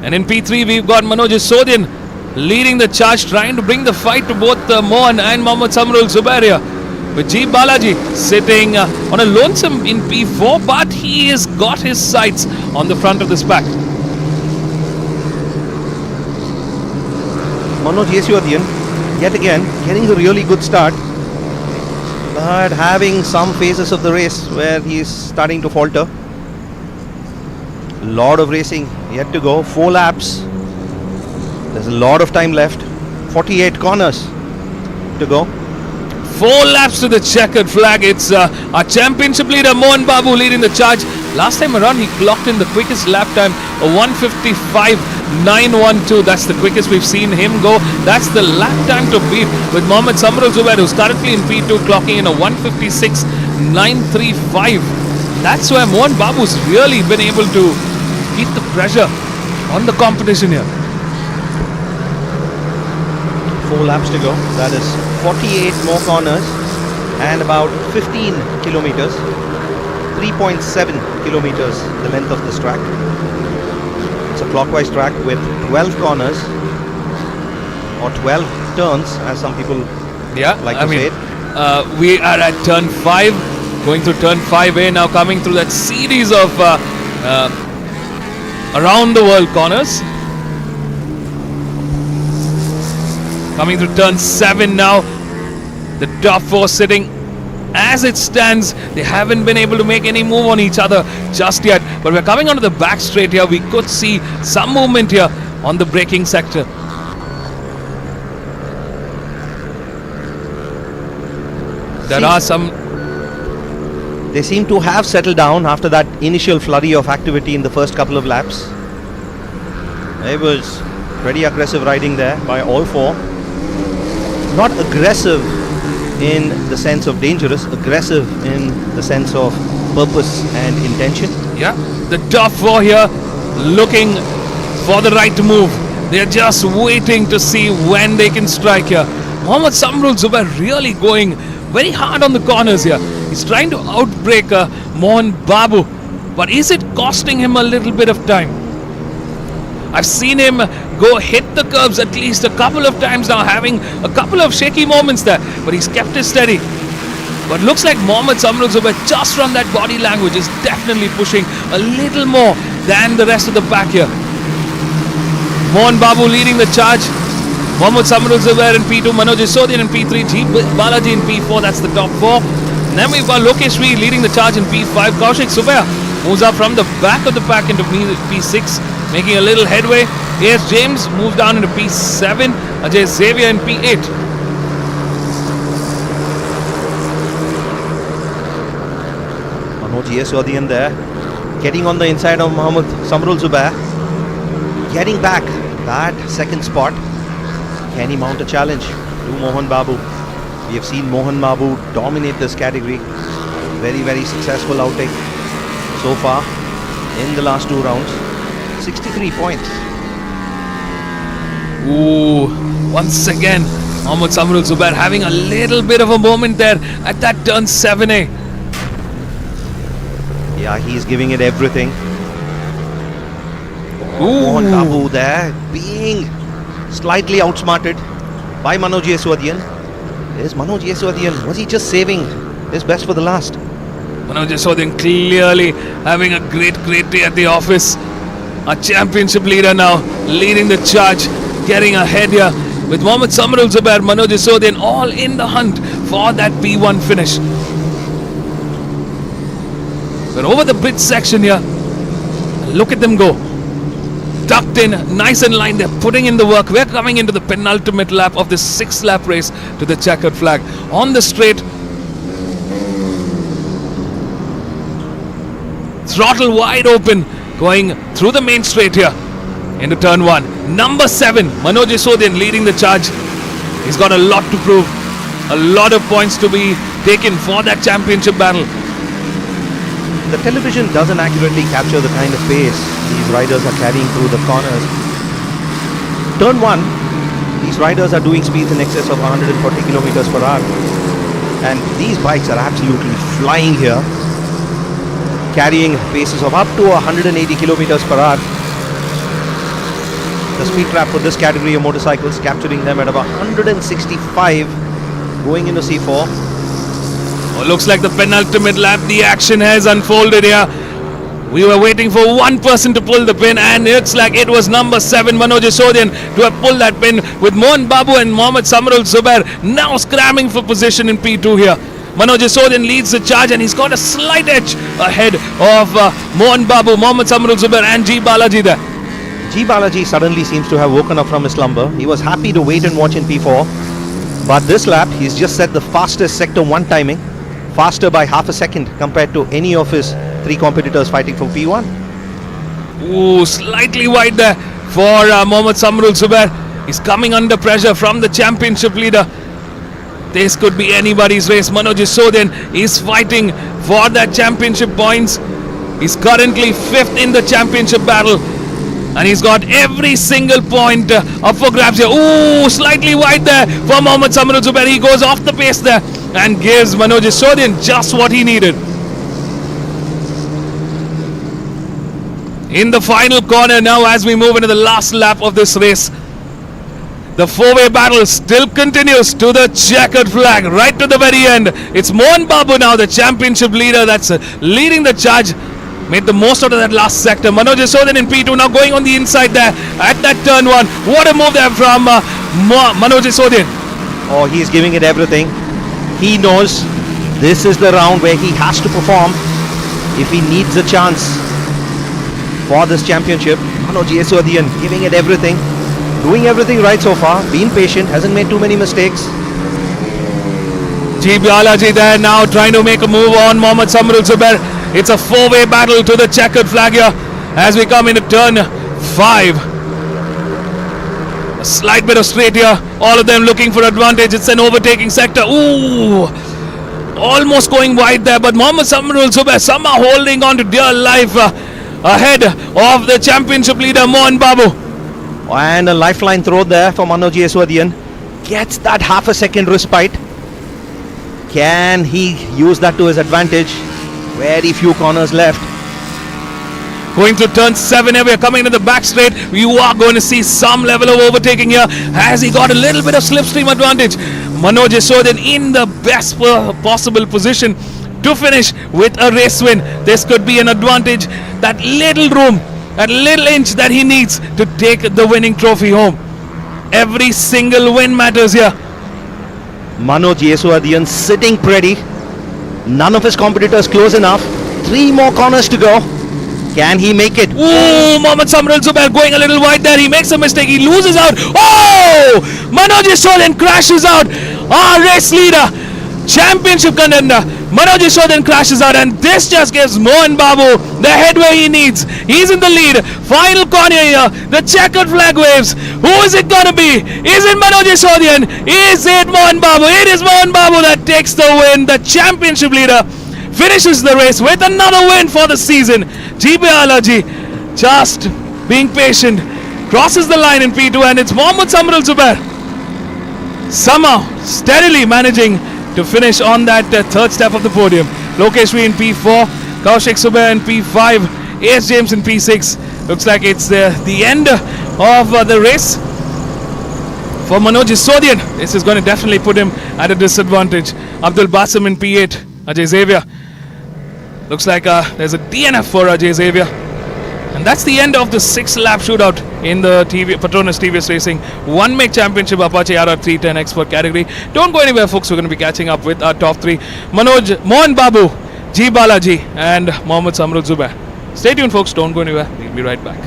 And in P3, we've got Manoj Sodian leading the charge, trying to bring the fight to both Mohan and Mohammad Samrul Zubair here. With G Balaji sitting on a lonesome in P4, but he has got his sights on the front of this pack.
Manoj Yeswadian, yet again, getting a really good start, but having some phases of the race where he's starting to falter. Lot of racing yet to go. 4 laps. There's a lot of time left. 48 corners to go.
4 laps to the checkered flag. It's our championship leader Mohan Babu leading the charge. Last time around he clocked in the quickest lap time, a 1:55.912. That's the quickest we've seen him go. That's the lap time to beat, with Mohammad Samrul Zubair, who's currently in P2, clocking in a 1:56.935. That's where Mohan Babu's really been able to keep the pressure on the competition here.
4 laps to go. That is 48 more corners and about 15 kilometers. 3.7 kilometers the length of this track. It's a clockwise track with 12 corners or 12 turns, as some people like to say it.
We are at turn 5, going through turn 5A now, coming through that series of around the world corners. Coming through turn 7 now. The top 4 sitting as it stands. They haven't been able to make any move on each other just yet. But we're coming onto the back straight here. We could see some movement here on the braking sector. There are some.
They seem to have settled down after that initial flurry of activity in the first couple of laps. It was pretty aggressive riding there by all 4. Not aggressive in the sense of dangerous, aggressive in the sense of purpose and intention.
Yeah, the top four here looking for the right move. They're just waiting to see when they can strike here. Mohammad Samrul Zubair really going very hard on the corners here. He's trying to outbreak Mohan Babu, but is it costing him a little bit of time? I've seen him go hit the curbs at least a couple of times now, having a couple of shaky moments there, but he's kept it steady. But looks like Mohammad Samrul Zubair, just from that body language, is definitely pushing a little more than the rest of the pack here. Mohan Babu leading the charge. Mohammad Samrul Zubair in P2, Manoj Sisodian in P3, G Balaji in P4, that's the top four. And then we've got Lokesh Sri leading the charge in P5. Kaushik Subaya moves up from the back of the pack into P6, making a little headway. A.S. James moves down into P7, Ajay Xavier in P8.
Manoj Sisodian there, getting on the inside of Mohammad Samrul Zubair, getting back that second spot. Can he mount a challenge to Mohan Babu? We have seen Mohan Babu dominate this category. Very, very successful outing so far in the last two rounds. 63 points.
Ooh, once again, Mohammad Samrul Zubair having a little bit of a moment there at that turn 7A.
Yeah, he's giving it everything.
Ooh.
Mohan Babu there being slightly outsmarted by Manoj Sisodian. There's Manoj Sisodian. Was he just saving his best for the last?
Manoj Sisodian clearly having a great day at the office. A championship leader now leading the charge, getting ahead here with Mohammad Samrul Zubair, Manoj Sisodian all in the hunt for that P1 finish. But over the bridge section here, look at them go. Tucked in, nice and lined, they're putting in the work. We're coming into the penultimate lap of this 6-lap race to the checkered flag. On the straight, throttle wide open, going through the main straight here into turn 1. Number 7, Manoj Sisodian leading the charge. He's got a lot to prove, a lot of points to be taken for that championship battle.
The television doesn't accurately capture the kind of pace these riders are carrying through the corners. Turn 1, these riders are doing speeds in excess of 140 kilometers per hour. And these bikes are absolutely flying here, carrying paces of up to 180 kilometers per hour. The speed trap for this category of motorcycles capturing them at about 165 going into C4.
Oh, looks like the penultimate lap, the action has unfolded here. We were waiting for one person to pull the pin, and it's like it was number 7, Manoj Sisodian, to have pulled that pin, with Mohan Babu and Mohammad Samrul Zubair now scramming for position in P2 here. Manoj Sisodian leads the charge, and he's got a slight edge ahead of Mohan Babu, Mohammad Samrul Zubair and G Balaji there.
G Balaji suddenly seems to have woken up from his slumber. He was happy to wait and watch in P4, but this lap he's just set the fastest sector 1 timing, faster by half a second compared to any of his 3 competitors fighting for P1.
Ooh, slightly wide there for Mohammad Samrul Zubair. He's coming under pressure from the championship leader. This could be anybody's race. Manoj Sisodian is fighting for that championship points. He's currently 5th in the championship battle, and he's got every single point up for grabs here. Ooh, slightly wide there for Mohammad Samrul Zubair. He goes off the pace there and gives Manoj Sisodian just what he needed. In the final corner now, as we move into the last lap of this race, the 4-way battle still continues to the checkered flag right to the very end. It's Mohan Babu now, the championship leader, that's leading the charge. Made the most out of that last sector. Manoj Sisodian in P2 now going on the inside there at that turn 1. What a move there from Manoj Sisodian.
Oh, he's giving it everything. He knows this is the round where he has to perform if he needs a chance for this championship. Manoj Sisodian giving it everything, doing everything right so far, being patient, hasn't made too many mistakes.
G Balaji there now trying to make a move on Mohammad Samrul Zubair. It's a 4-way battle to the checkered flag here as we come into turn 5. A slight bit of straight here. All of them looking for advantage. It's an overtaking sector. Ooh! almost going wide there, but Mohammad Samrul Zubair somehow holding on to dear life ahead of the championship leader Mohan Babu.
And a lifeline throw there for Manoj Yeswadian. Gets that half a second respite. Can he use that to his advantage? Very few corners left.
Going through turn 7 here, we are coming to the back straight. You are going to see some level of overtaking here. Has he got a little bit of slipstream advantage? Manoj Yashodhan in the best possible position to finish with a race win. This could be an advantage. That little room, that little inch that he needs to take the winning trophy home. Every single win matters here.
Manoj Yeswadian sitting pretty. None of his competitors close enough. 3 more corners to go. Can he make it?
Ooh, Mohammad Samrul Zubair going a little wide there. He makes a mistake. He loses out. Oh! Manoj Yashodhan crashes out. Our race leader, championship contender, Manoj Yashodhan crashes out, and this just gives Mohan Babu the headway he needs. He's in the lead. Final corner here. The checkered flag waves. Who is it going to be? Is it Manoj Yashodhan? Is it Mohan Babu? It is Mohan Babu that takes the win. The championship leader finishes the race with another win for the season. GB Alaji just being patient, crosses the line in P2, and it's Mohammad Samrul Zubair somehow steadily managing to finish on that third step of the podium. Lokeshri in P4, Kaushik Zubair in P5, AS James in P6. Looks like it's the end of the race for Manoj Yashodhan. This is going to definitely put him at a disadvantage. Abdul Basim in P8, Ajay Xavier. Looks like there's a DNF for Ajay Xavier. And that's the end of the 6-lap shootout in the Petronas TVS Racing 1-make championship Apache RR310 Expert category. Don't go anywhere, folks. We're going to be catching up with our top 3. Mohan Babu, G Balaji and Mohammad Samrul Zubair. Stay tuned, folks. Don't go anywhere. We'll be right back.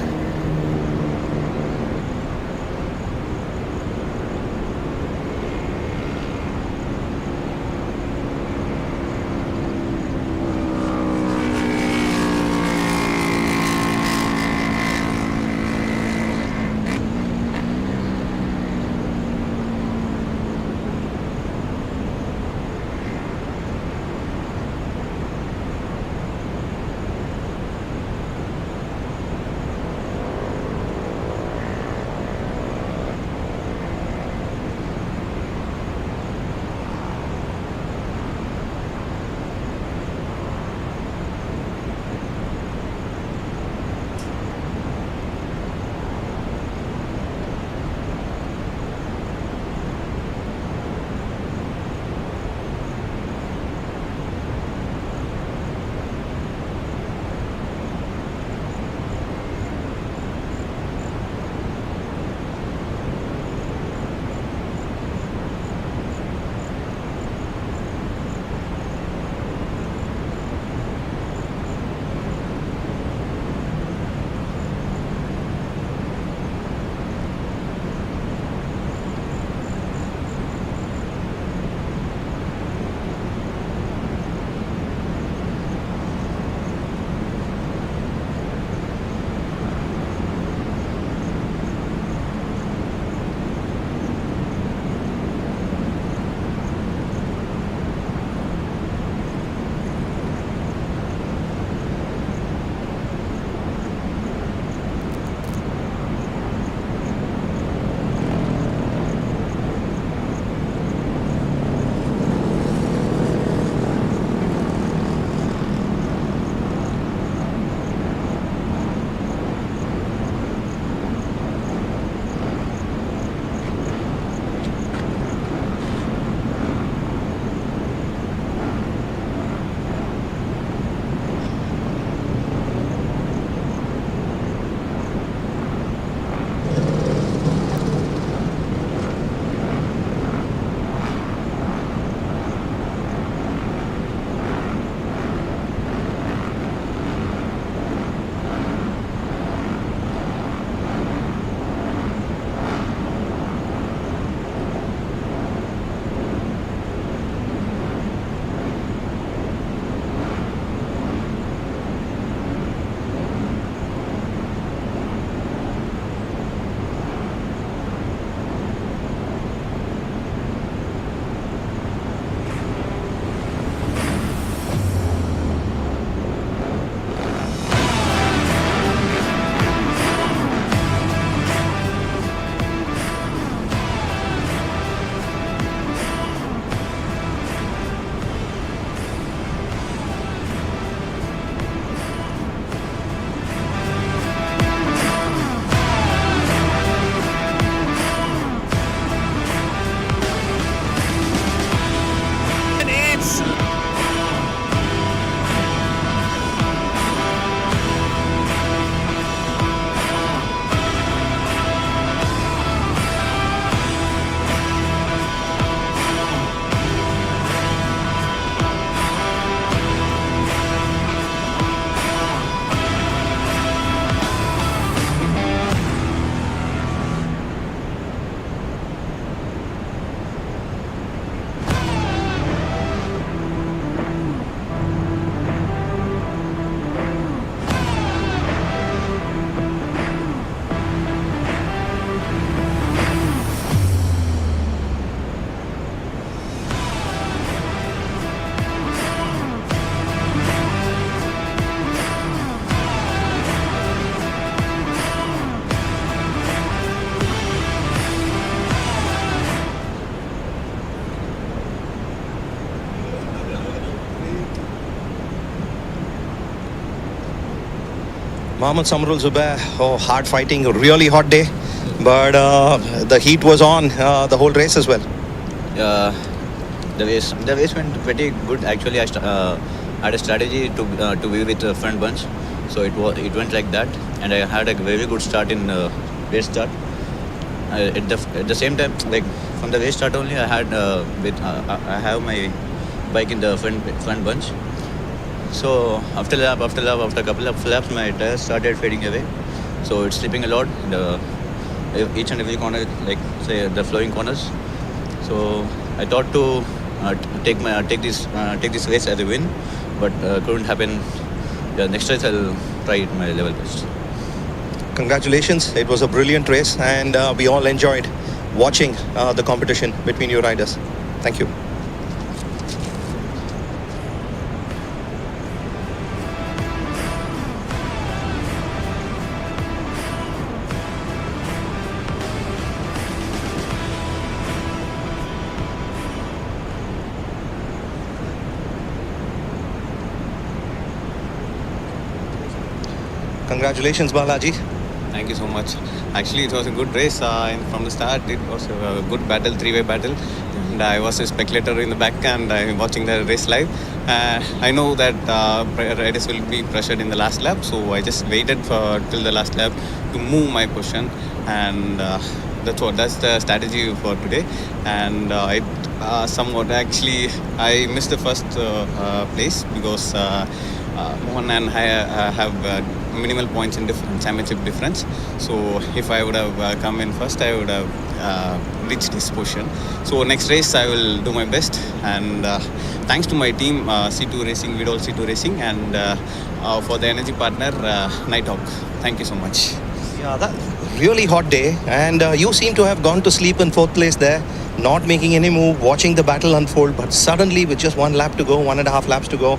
Mohammad Samrul Zubair, hard fighting, really hot day, but the heat was on the whole race as well.
Uh, the race went pretty good. Actually, I had a strategy to be with the front bunch, so it went like that, and I had a very good start in race start. At the same time, like from the race start only, I had I have my bike in the front bunch. So after a couple of laps, my tires started fading away. So it's slipping a lot. Each and every corner, like say the flowing corners. So I thought to take this race as a win, but couldn't happen. Yeah, next race I'll try it my level best.
Congratulations, it was a brilliant race, and we all enjoyed watching the competition between your riders. Thank you. Congratulations, Balaji.
Thank you so much. Actually, it was a good race. From the start, it was a good battle, three-way battle. And I was a spectator in the back, and I'm watching the race live. I know that riders will be pressured in the last lap, so I just waited till the last lap to move my position, and that's the strategy for today. And somewhat actually I missed the first place because Mohan and I have minimal points in championship difference. So if I would have come in first, I would have reached this position. So next race I will do my best, and thanks to my team C2 Racing, Vidal C2 Racing, and for the energy partner Nighthawk. Thank you so much.
Yeah, that really hot day, and you seem to have gone to sleep in fourth place there, not making any move, watching the battle unfold, but suddenly with just 1 lap to go, 1.5 laps to go,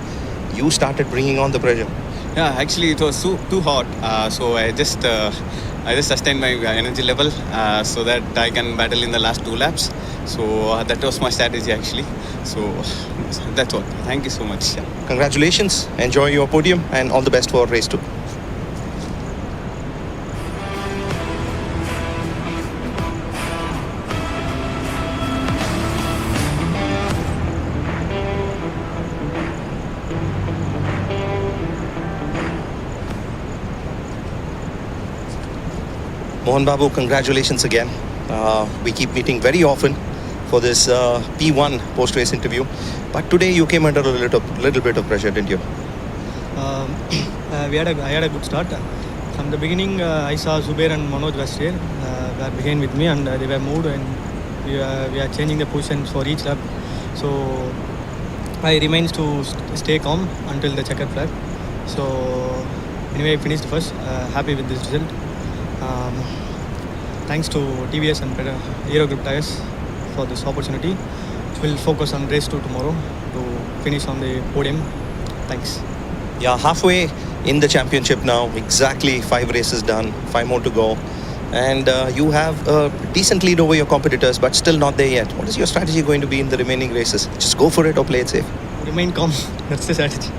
you started bringing on the pressure.
Yeah, actually it was too hot, so I just sustained my energy level so that I can battle in the last 2 laps. So that was my strategy actually. So that's all. Thank you so much. Yeah.
Congratulations, enjoy your podium, and all the best for race 2. Mohan Babu, congratulations again. We keep meeting very often for this P1 post-race interview, but today you came under a little bit of pressure, didn't you?
I had a good start. From the beginning, I saw Zubair and Manoj last year were behind with me, and they were moved, and we are changing the positions for each lap. So I remains to stay calm until the checkered flag. So anyway, I finished first. Happy with this result. Thanks to TVS and Aero Group Tires for this opportunity. We'll focus on race 2 tomorrow to finish on the podium. Thanks.
Yeah, halfway in the championship now, exactly 5 races done, 5 more to go, and you have a decent lead over your competitors, but still not there yet. What is your strategy going to be in the remaining races? Just go for it or play it safe?
Remain calm. That's the strategy.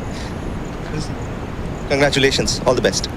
Congratulations, all the best.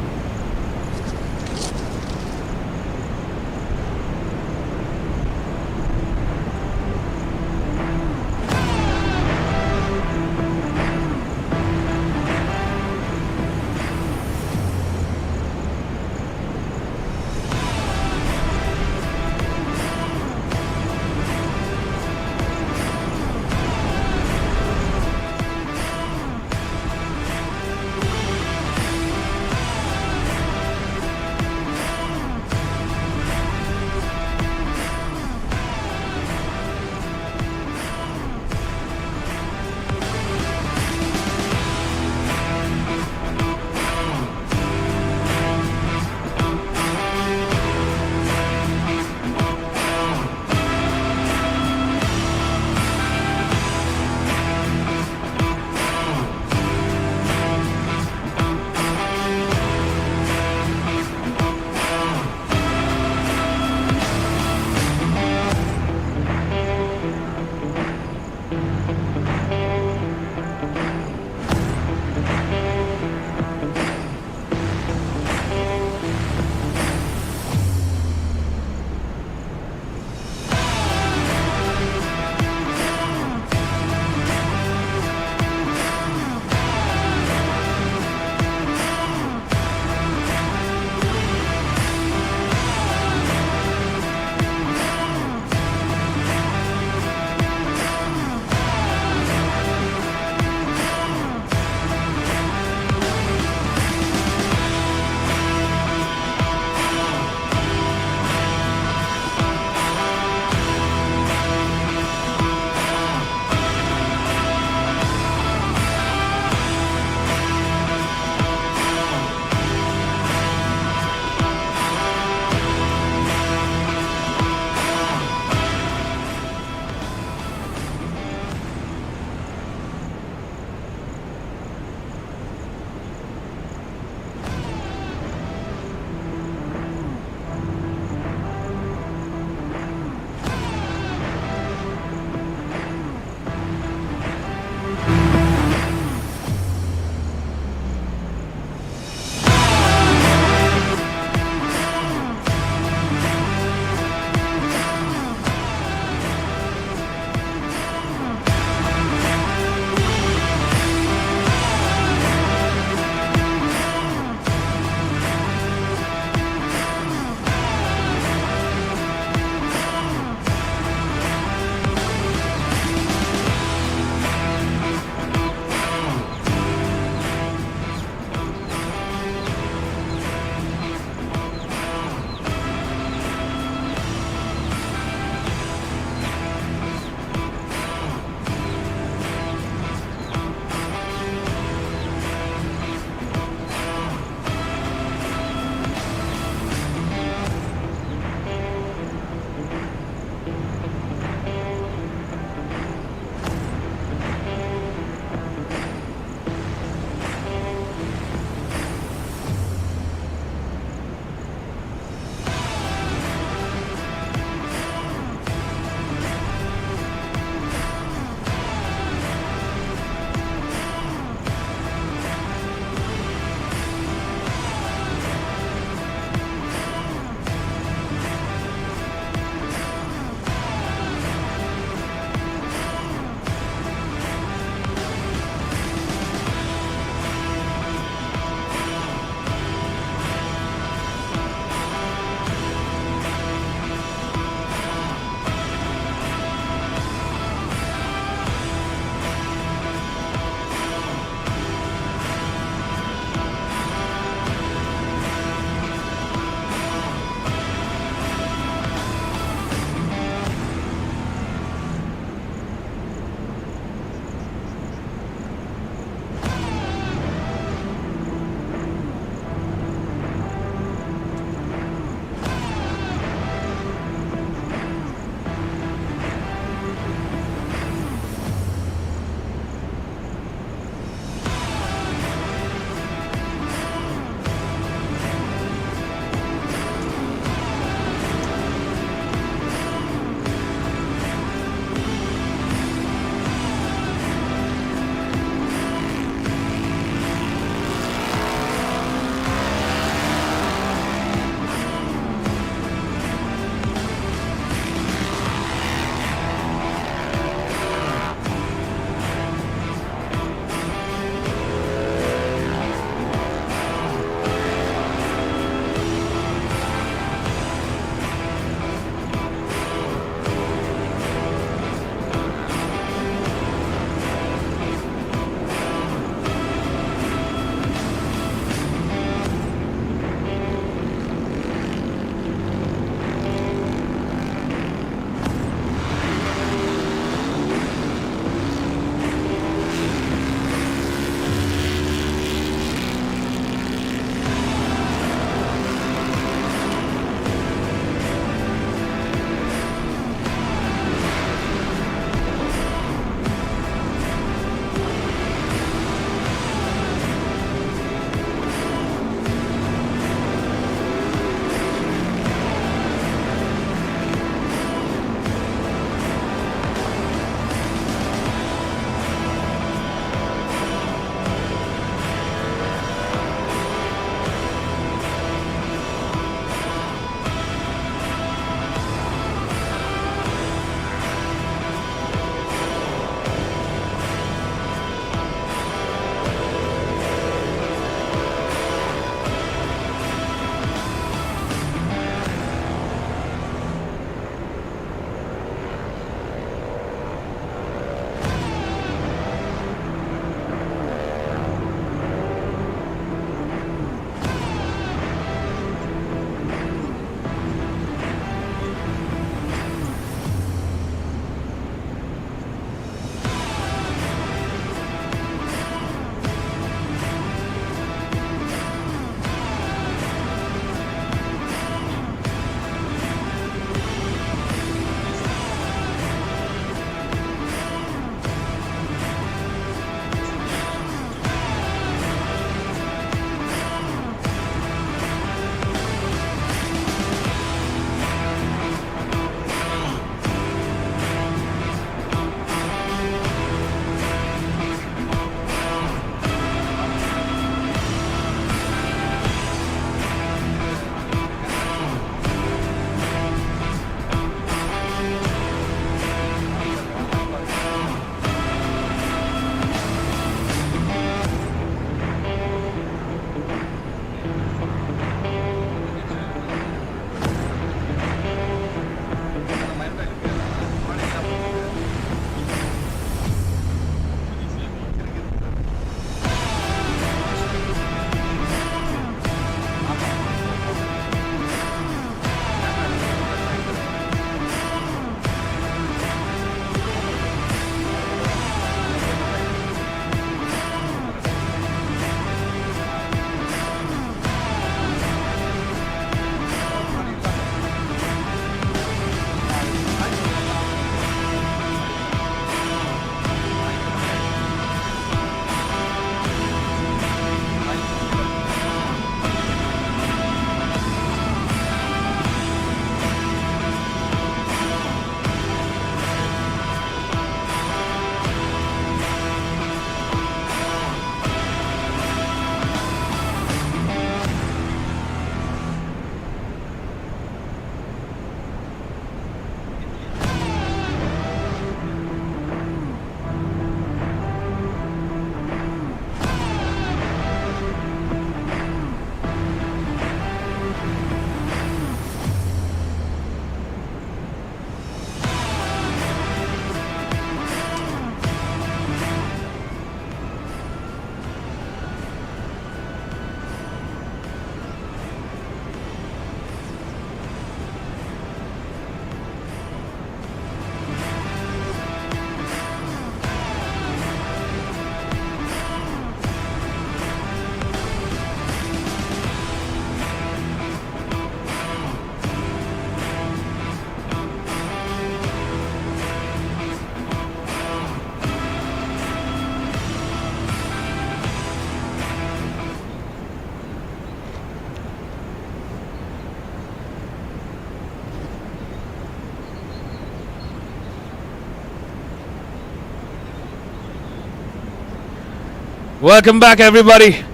Welcome back, everybody.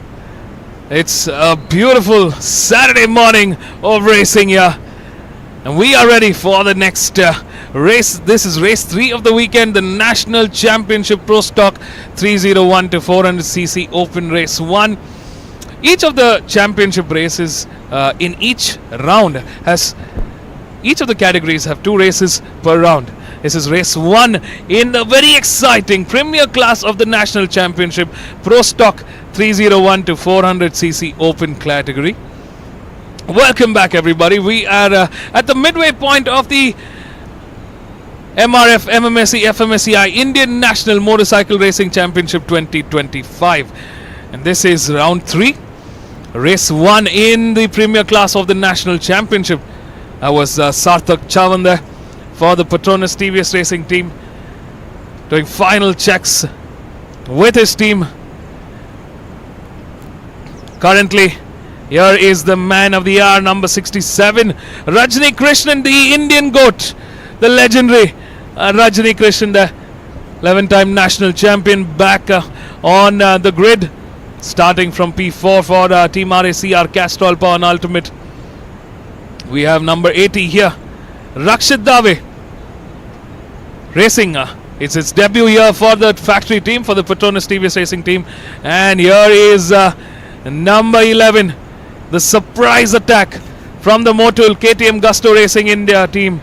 It's a beautiful Saturday morning of racing here, and we are ready for the next race. This is race 3 of the weekend, the National Championship Pro Stock 301 to 400cc Open Race 1. Each of the championship races in each round has, each of the categories have 2 races per round. This is race 1 in the very exciting premier class of the National Championship Pro Stock 301 to 400cc Open category. Welcome back, everybody. We are at the midway point of the MRF MMSC fmsci Indian National Motorcycle Racing Championship 2025. And this is round 3. Race 1 in the premier class of the National Championship. That was Sarthak Chavan there for the Patronus TVS Racing team, doing final checks with his team. Currently, here is the man of the hour, number 67, Rajni Krishnan, the Indian GOAT, the legendary Rajni Krishnan, the 11-time national champion, back on the grid, starting from P4 for Team RACR Castrol Power and Ultimate. We have number 80 here, Rakshit Dave, racing. It's its debut here for the factory team, for the Patronus TVS Racing team. And here is number 11, the surprise attack from the Motul KTM Gusto Racing India team,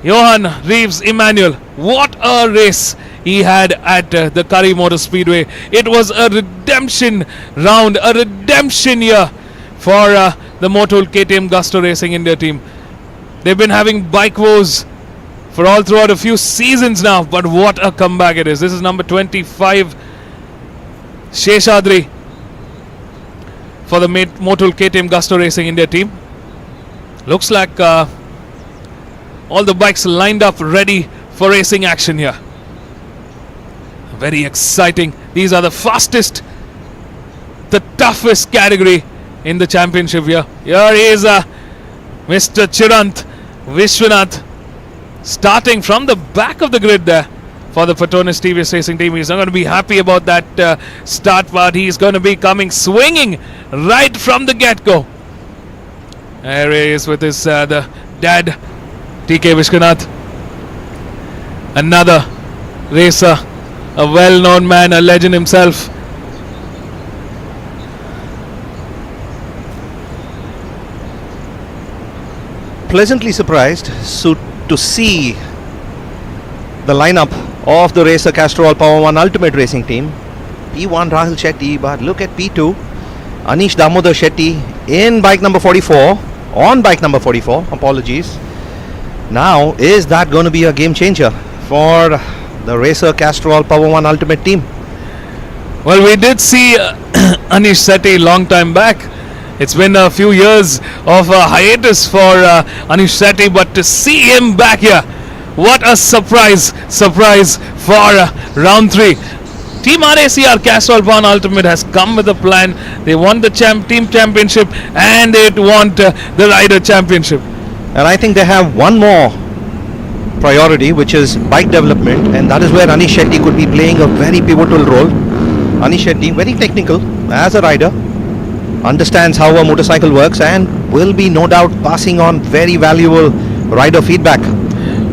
Johan Reeves Emmanuel. What a race he had at the Curry Motor Speedway. It was a redemption round, a redemption year for the Motul KTM Gusto Racing India team. They've been having bike woes for all throughout a few seasons now, but what a comeback it is. This is number 25, Sheshadri, for the Motul KTM Gusto Racing India team. Looks like all the bikes lined up ready for racing action here. Very exciting. These are the fastest, the toughest category in the championship here. Here is Mr. Chirant Vishwanath, starting from the back of the grid there for the Patronus TVS Racing team. He's not going to be happy about that start, but he's going to be coming swinging right from the get-go. There he is with his the dad, TK Vishwanath. Another racer, a well-known man, a legend himself.
Pleasantly surprised to see the lineup of the Racer Castrol Power 1 Ultimate Racing team. P1 Rahul Shetty, but look at P2 Anish Damodar Shetty in bike number 44, on bike number 44, apologies. Now, is that going to be a game changer for the Racer Castrol Power 1 Ultimate team?
Well, we did see Anish Shetty long time back. It's been a few years of hiatus for Anish Shetty, but to see him back here, what a surprise for round 3. Team RACR Castrol Power and Ultimate has come with a plan. They want the team championship and they want the rider championship.
And I think they have one more priority, which is bike development, and that is where Anish Shetty could be playing a very pivotal role. Anish Shetty, very technical as a rider, understands how a motorcycle works, and will be no doubt passing on very valuable rider feedback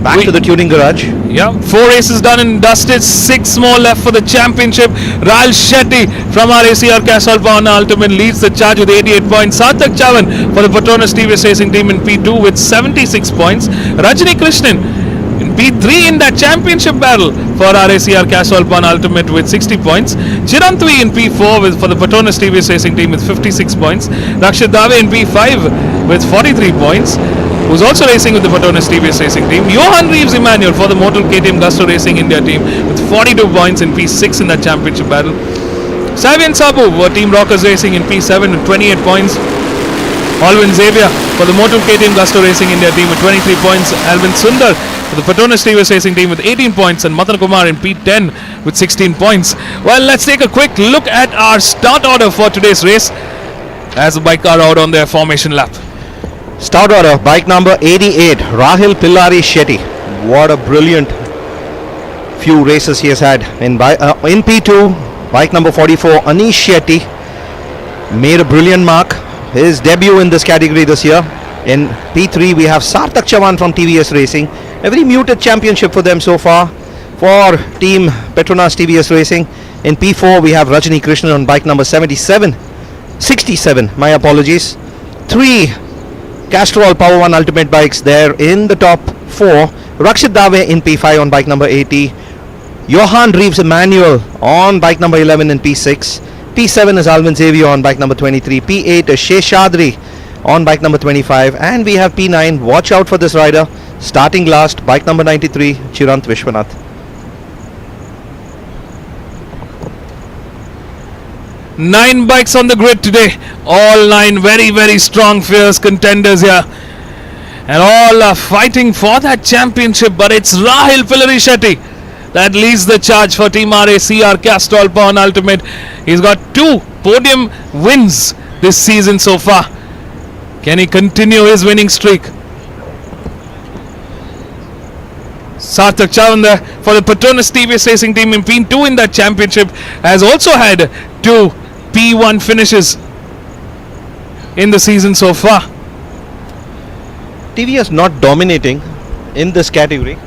back to the tuning garage.
Yeah, 4 races done and dusted, 6 more left for the championship. Rahul Shetty from RACR Castrol Power and Ultimate leads the charge with 88 points. Sarthak Chavan for the Patronus TVS Racing team in P2 with 76 points. Rajni Krishnan in P3 in that championship battle for RACR Castrol Power and Ultimate with 60 points. Chirantvi in P4 for the Patronus TVS Racing team with 56 points. Rakshit Dave in P5 with 43 points, who's also racing with the Patronus TVS Racing team. Johan Reeves Emmanuel for the Motul KTM Gusto Racing India team with 42 points in P6 in that championship battle. Savian Sabu for Team Rockers Racing in P7 with 28 points. Alvin Xavier for the Motul KTM Gusto Racing India team with 23 points. Alvin Sundar for the Patronus TVS Racing team with 18 points. And Matan Kumar in P10 with 16 points. Well, let's take a quick look at our start order for today's race as the bike are out on their formation lap.
Start order, bike number 88, Rahul Pillari Shetty. What a brilliant few races he has had. In P2, Bike number 44, Anish Shetty, made a brilliant mark. His debut in this category this year. In P3, we have Sarthak Chavan from TVS Racing. A very muted championship for them so far for Team Petronas TVS Racing. In P4, we have Rajani Krishnan on bike number 67, my apologies. 3 Castrol Power One Ultimate bikes there in the top 4. Rakshit Dave in P5 on bike number 80. Johan Reeves Emmanuel on bike number 11 in P6. P7 is Alvin Xavier on bike number 23. P8 is Sheshadri on bike number 25. And we have P9. Watch out for this rider. Starting last, bike number 93, Chirant Vishwanath.
Nine bikes on the grid today. All 9 very, very strong, fierce contenders here. And all are fighting for that championship. But it's Rahil Pilari Shetty that leads the charge for Team RACR Castrol Power Ultimate. He's got 2 podium wins this season so far. Can he continue his winning streak? Sarthak Chavan there for the Petronas TVS Racing team in P2 in that championship has also had 2 P1 finishes in the season so far.
TVS not dominating in this category.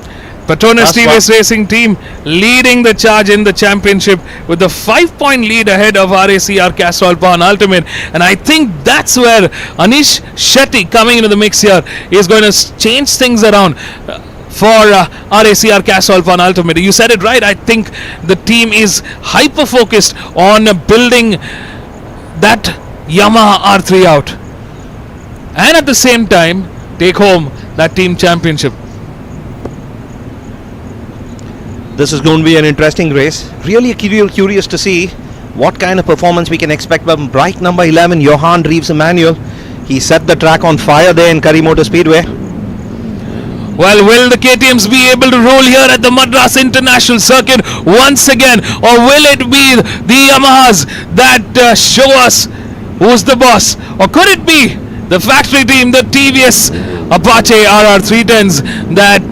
Petronas TVS Racing team leading the charge in the championship with a 5-point lead ahead of RACR Castrol Power Ultimate, and I think that's where Anish Shetty coming into the mix here is going to change things around for RACR Castrol Power Ultimate. You said it right. I think the team is hyper focused on building that Yamaha R3 out and at the same time take home that team championship.
This is going to be an interesting race. Really curious to see what kind of performance we can expect from bike number 11, Johan Reeves Emmanuel. He set the track on fire there in Curry Motor Speedway.
Well, will the KTMs be able to roll here at the Madras International Circuit once again, or will it be the Yamahas that show us who's the boss, or could it be the factory team, the TVS Apache RR 310s that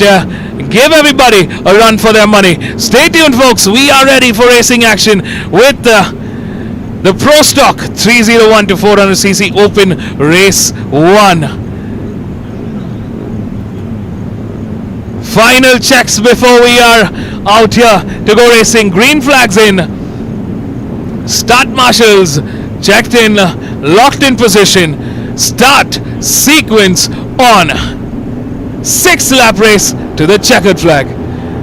give everybody a run for their money? Stay tuned, folks. We are ready for racing action with the Pro Stock 301 to 400cc Open Race 1. Final checks before we are out here to go racing. Green flags in. Start marshals checked in, locked in position. Start sequence on. 6th lap race to the checkered flag.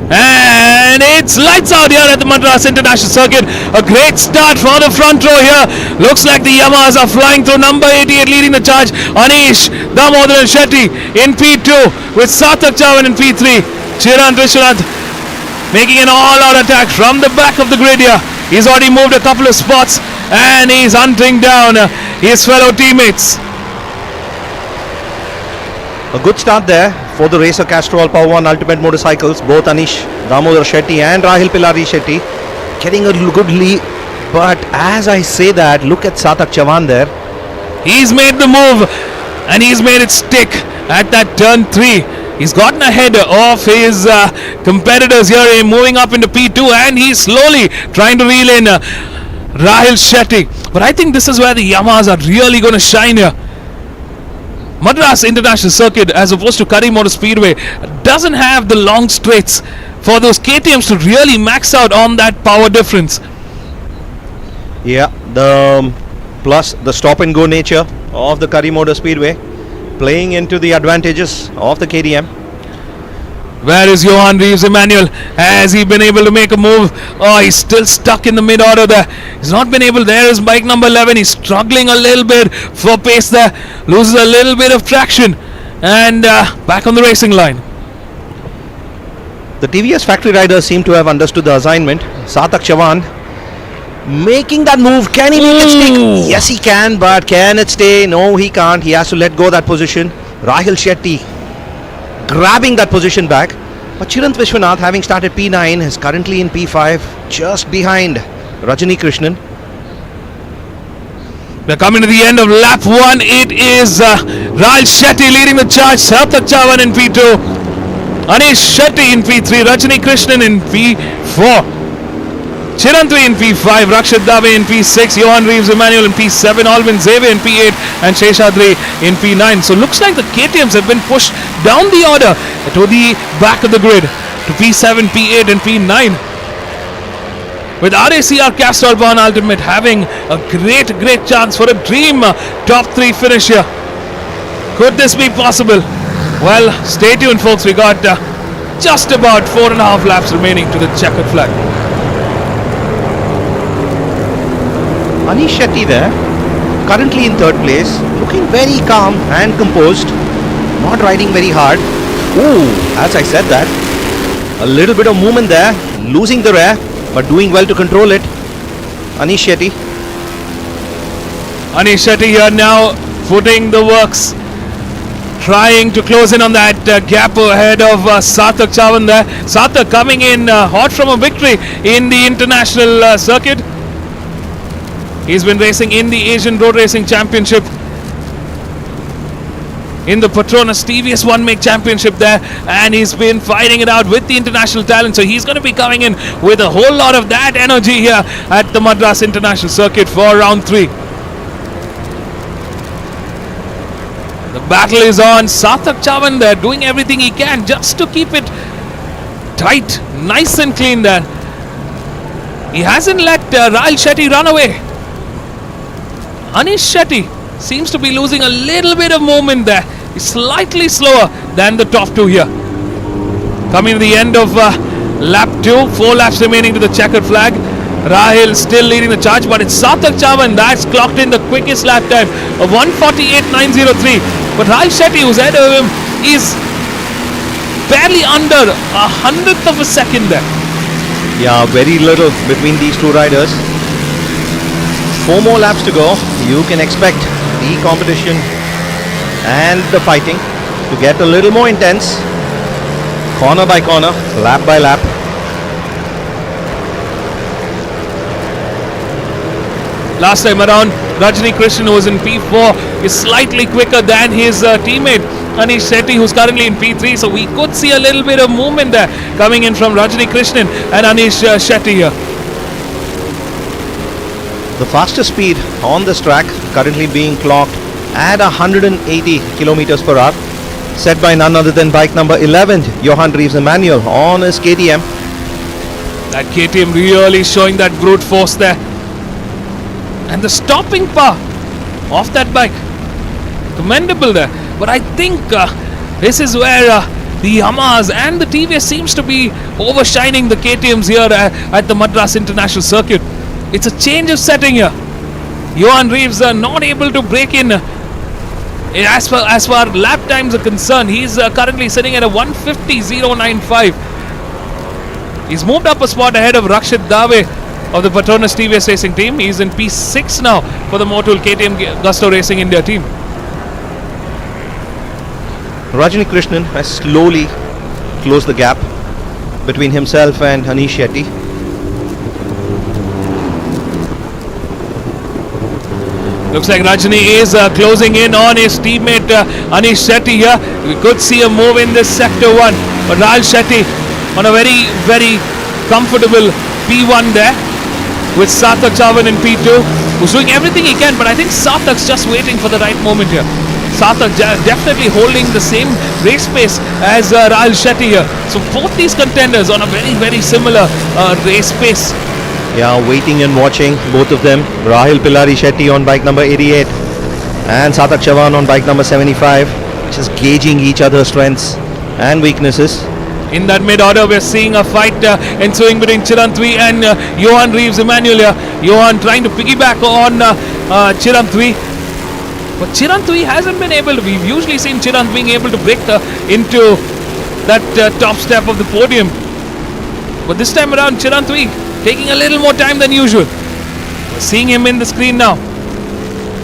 And it's lights out here at the Madras International Circuit. A great start for the front row here. Looks like the Yamahas are flying through. Number 88 leading the charge. Anish Damodaran Shetty in P2 with Sarthak Chavan in P3. Chirant Vishwanath making an all-out attack from the back of the grid here. He's already moved a couple of spots and he's hunting down his fellow teammates.
A good start there for the Racer Castrol Power One Ultimate Motorcycles. Both Anish Damodar Shetty and Rahil Pilari Shetty getting a good lead. But as I say that, look at Sarthak Chavan there.
He's made the move and he's made it stick at that turn 3. He's gotten ahead of his competitors here, moving up into P2, and he's slowly trying to reel in Rahil Shetty. But I think this is where the Yamahas are really going to shine here. Madras International Circuit, as opposed to Curry Motor Speedway, doesn't have the long straights for those KTMs to really max out on that power difference.
Yeah, plus the stop and go nature of the Curry Motor Speedway playing into the advantages of the KTM.
Where is Johan Reeves Emmanuel? Has he been able to make a move? Oh, he's still stuck in the mid-order there. He's not been able. There is bike number 11. He's struggling a little bit for pace there. Loses a little bit of traction. And back on the racing line.
The TVS factory riders seem to have understood the assignment. Sarthak Chavan making that move. Can he make it stick? Yes, he can, but can it stay? No, he can't. He has to let go that position. Rahil Shetty grabbing that position back. But Chirant Vishwanath, having started P9, is currently in P5, just behind Rajani Krishnan.
We're coming to the end of lap 1. It is Rahil Shetty leading the charge. Sarthak Chavan in P2. Anish Shetty in P3. Rajani Krishnan in P4. Chirantwi in P5, Rakshit Dave in P6, Johan Reeves Emmanuel in P7, Alvin Xavier in P8 and Sheshadri in P9. So looks like the KTMs have been pushed down the order to the back of the grid to P7, P8 and P9. With RACR Castrol Born Ultimate having a great chance for a dream top 3 finish here. Could this be possible? Well, stay tuned folks, we got just about 4.5 laps remaining to the checkered flag.
Anish Shetty there, currently in third place, looking very calm and composed, not riding very hard. Ooh, as I said that, a little bit of movement there, losing the rear, but doing well to control it. Anish Shetty.
Anish Shetty here now footing the works, trying to close in on that gap ahead of Sarthak Chavan there. Sarthak coming in hot from a victory in the international circuit. He's been racing in the Asian Road Racing Championship, in the Petronas TVS One Make Championship there, and he's been fighting it out with the international talent. So he's going to be coming in with a whole lot of that energy here at the Madras International Circuit for round 3. The battle is on. Sarthak Chavan there doing everything he can just to keep it tight, nice and clean there. He hasn't let Rahul Shetty run away. Anish Shetty seems to be losing a little bit of movement there. He's slightly slower than the top 2 here. Coming to the end of lap 2, 4 laps remaining to the checkered flag. Rahil still leading the charge, but it's Sarthak Chavan that's clocked in the quickest lap time of 1:48.903. But Rahul Shetty, who's ahead of him, is barely under 100th of a second there.
Yeah, very little between these two riders. 4 more laps to go. You can expect the competition and the fighting to get a little more intense, corner by corner, lap by lap.
Last time around, Rajni Krishnan, who was in P4, is slightly quicker than his teammate Anish Shetty, who's currently in P3. So we could see a little bit of movement there coming in from Rajni Krishnan and Anish Shetty here.
The fastest speed on this track currently being clocked at 180 kilometers per hour, set by none other than bike number 11, Johan Reeves Emmanuel on his KTM.
That KTM really showing that brute force there. And the stopping power of that bike, commendable there. But I think this is where the Yamahas and the TVS seems to be overshining the KTMs here at the Madras International Circuit. It's a change of setting here. Johan Reeves not able to break in as far lap times are concerned. He's currently sitting at a 1:50.095. He's moved up a spot ahead of Rakshit Dave of the Petronas TVS Racing team. He's in P6 now for the Motul KTM Gusto Racing India team.
Rajni Krishnan has slowly closed the gap between himself and Anish Shetty.
Looks like Rajni is closing in on his teammate Anish Shetty here. We could see a move in this sector 1, but Rahul Shetty on a very comfortable P1 there, with Sarthak Chavan in P2, who's doing everything he can, but I think Sarthak's just waiting for the right moment here. Sarthak definitely holding the same race pace as Rahul Shetty here. So both these contenders on a very similar race pace.
Yeah, waiting and watching both of them. Rahil Pilari Shetty on bike number 88 and Sarthak Chavan on bike number 75, just gauging each other's strengths and weaknesses.
In that mid-order, we're seeing a fight ensuing between Chirantwi and Johan Reeves Emmanuel here. Johan trying to piggyback on Chirantwi, but Chirantwi hasn't been able to. We've usually seen Chirant being able to break into that top step of the podium, but this time around Chirantwi taking a little more time than usual. We're seeing him in the screen now.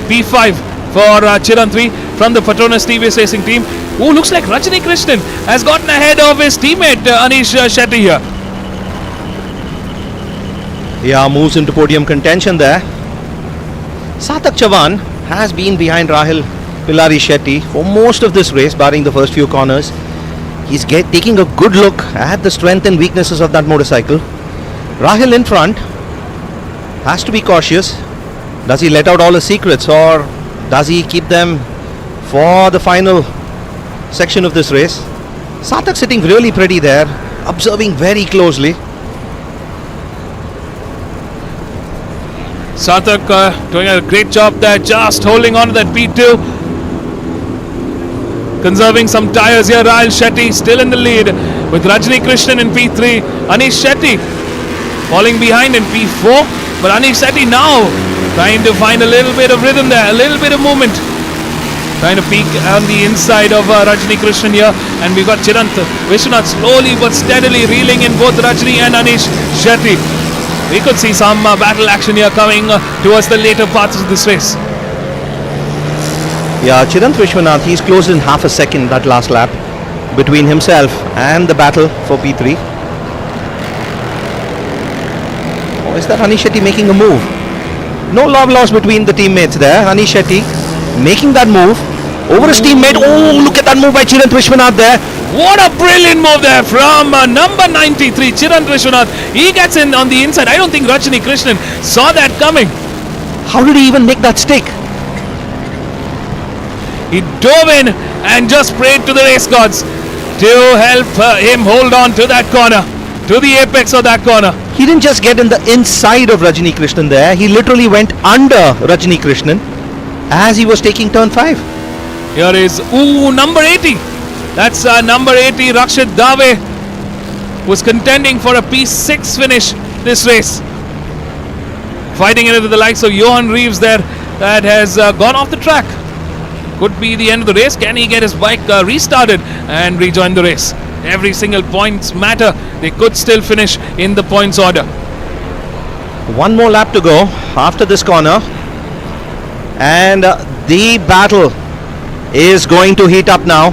P5 for Chirantwi from the Petronas TVS Racing team. Oh, looks like Rajni Krishnan has gotten ahead of his teammate Anish Shetty here.
Yeah, moves into podium contention there. Sarthak Chavan has been behind Rahil Pilari Shetty for most of this race, barring the first few corners. He's taking a good look at the strength and weaknesses of that motorcycle. Rahil in front, has to be cautious. Does he let out all his secrets, or does he keep them for the final section of this race? Sarthak sitting really pretty there, observing very closely.
Sarthak doing a great job there, just holding on to that P2. Conserving some tyres here. Rahul Shetty still in the lead with Rajni Krishnan in P3. Anish Shetty falling behind in P4. But Anish Shetty now trying to find a little bit of rhythm there, a little bit of movement. Trying to peek on the inside of Rajni Krishnan here. And we've got Chirant Vishwanath slowly but steadily reeling in both Rajni and Anish Shetty. We could see some battle action here coming towards the later parts of this race.
Yeah, Chirant Vishwanath, he's closed in half a second that last lap between himself and the battle for P3. Oh, is that Anish Shetty making a move? No love lost between the teammates there. Anish Shetty making that move over his teammate. Oh, look at that move by Chirant Vishwanath there.
What a brilliant move there from number 93, Chirant Vishwanath. He gets in on the inside. I don't think Rajni Krishnan saw that coming.
How did he even make that stick?
He dove in and just prayed to the race gods to help him hold on to that corner, to the apex of that corner.
He didn't just get in the inside of Rajni Krishnan there. He literally went under Rajni Krishnan as he was taking turn 5.
Here is number 80. That's number 80, Rakshit Dave, was contending for a P6 finish this race. Fighting into the likes of Johan Reeves there, that has gone off the track. Could be the end of the race. Can he get his bike restarted and rejoin the race? Every single points matter. They could still finish in the points order.
One more lap to go after this corner, and the battle is going to heat up now.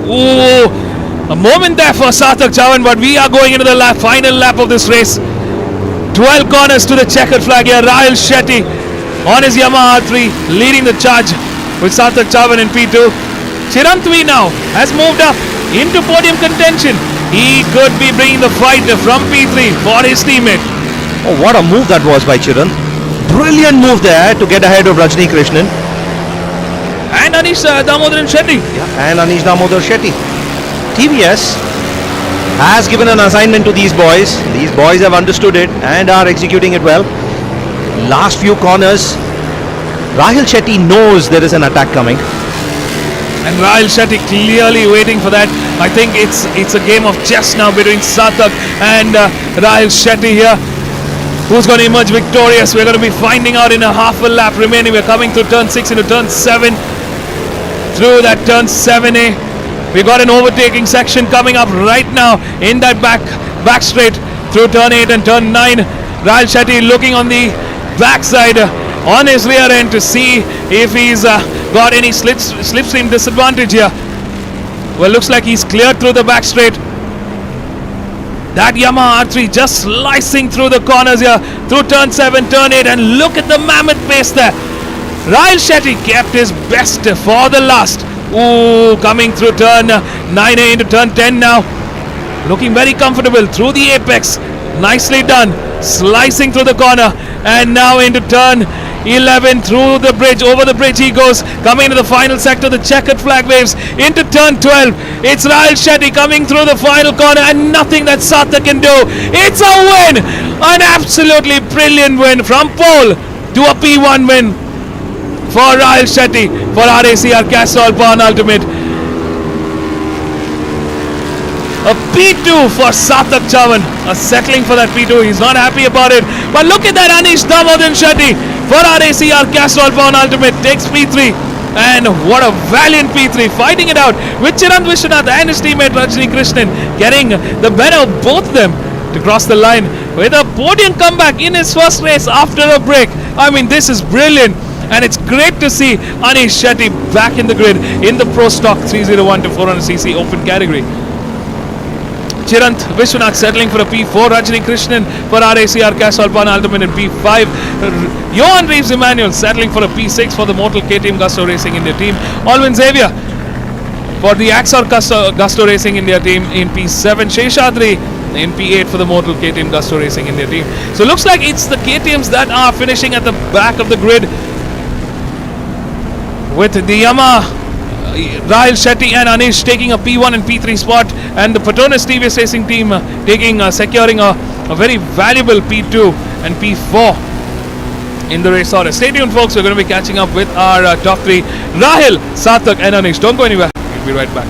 Ooh, a moment there for Sarthak Chavan, but we are going into the final lap of this race. 12 corners to the checkered flag here. Rahul Shetty on his Yamaha R3 leading the charge with Sarthak Chavan in P2. Chirant now has moved up into podium contention. He could be bringing the fight from P3 for his teammate.
Oh, what a move that was by Chirant. Brilliant move there to get ahead of Rajni Krishnan.
And Anish Damodaran Shetty.
And Anish Damodar Shetty. TVS has given an assignment to these boys. These boys have understood it and are executing it well. Last few corners, Rahul Shetty knows there is an attack coming.
And Rahul Shetty clearly waiting for that. I think it's a game of chess now between Sarthak and Rahul Shetty here. Who's going to emerge victorious? We're going to be finding out in a half a lap remaining. We're coming through turn 6 into turn 7. Through that turn 7A. We've got an overtaking section coming up right now in that back straight through turn 8 and turn 9. Rahul Shetty looking on the backside on his rear end to see if he's got any slipstream disadvantage here. Well, looks like he's cleared through the back straight. That Yamaha R3 just slicing through the corners here through turn 7, turn 8, and look at the mammoth pace there. Rahul Shetty kept his best for the last. Ooh, coming through turn 9A into turn 10 now. Looking very comfortable through the apex. Nicely done. Slicing through the corner. And now into turn 11 through the bridge. Over the bridge he goes. Coming into the final sector. The checkered flag waves. Into turn 12. It's Rahul Shetty coming through the final corner. And nothing that Sarthak can do. It's a win. An absolutely brilliant win from pole to a P1 win for Rahul Shetty for RACR Castrol Power Ultimate. A P2 for Sarthak Chavan. Settling for that P2. He's not happy about it. But look at that Anish Damodaran Shetty for RACR Castrol Power Ultimate. Takes P3. And what a valiant P3. Fighting it out with Chirant Vishwanath and his teammate Rajni Krishnan. Getting the better of both of them to cross the line with a podium comeback in his first race after a break. I mean, this is brilliant. And it's great to see Anish Shetty back in the grid in the Pro Stock 301 to 400cc open category. Chirant Vishwanath settling for a P4. Rajni Krishnan for RACR Castrol Power Ultimate in P5. Johan Reeves Emmanuel settling for a P6 for the Mortal KTM Gusto Racing India team. Alvin Xavier for the Axor Gusto Racing India team in P7. Sheshadri in P8 for the Mortal KTM Gusto Racing India team. So looks like it's the KTMs that are finishing at the back of the grid, with the Yamaha, Rahil Shetty and Anish taking a P1 and P3 spot, and the Patonis TVS Racing team securing a very valuable P2 and P4 in the race order. Stay tuned, folks. We're going to be catching up with our top three, Rahil, Sarthak and Anish. Don't go anywhere. We'll be right back.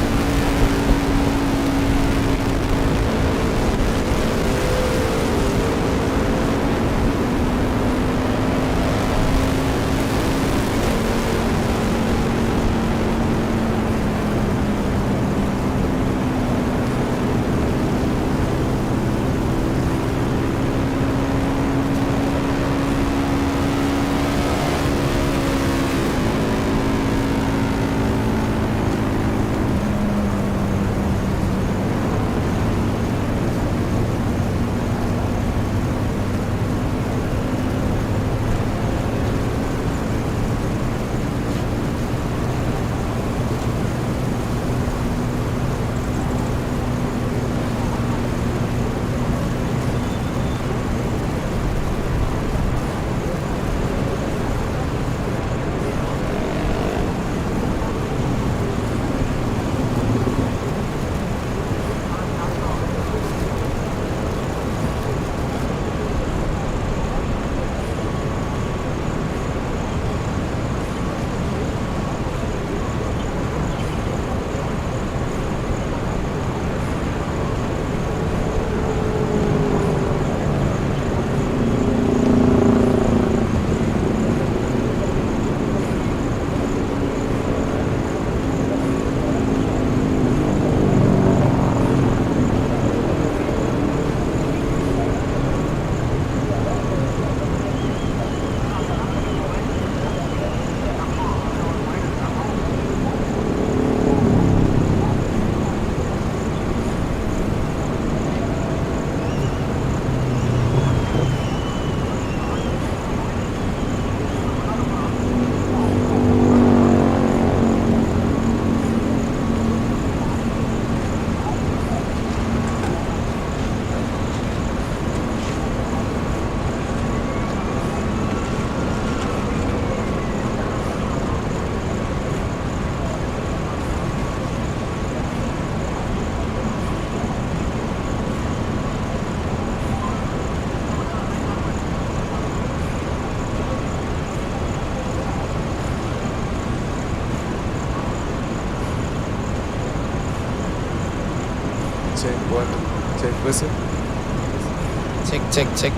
Check, one, check, listen.
Check.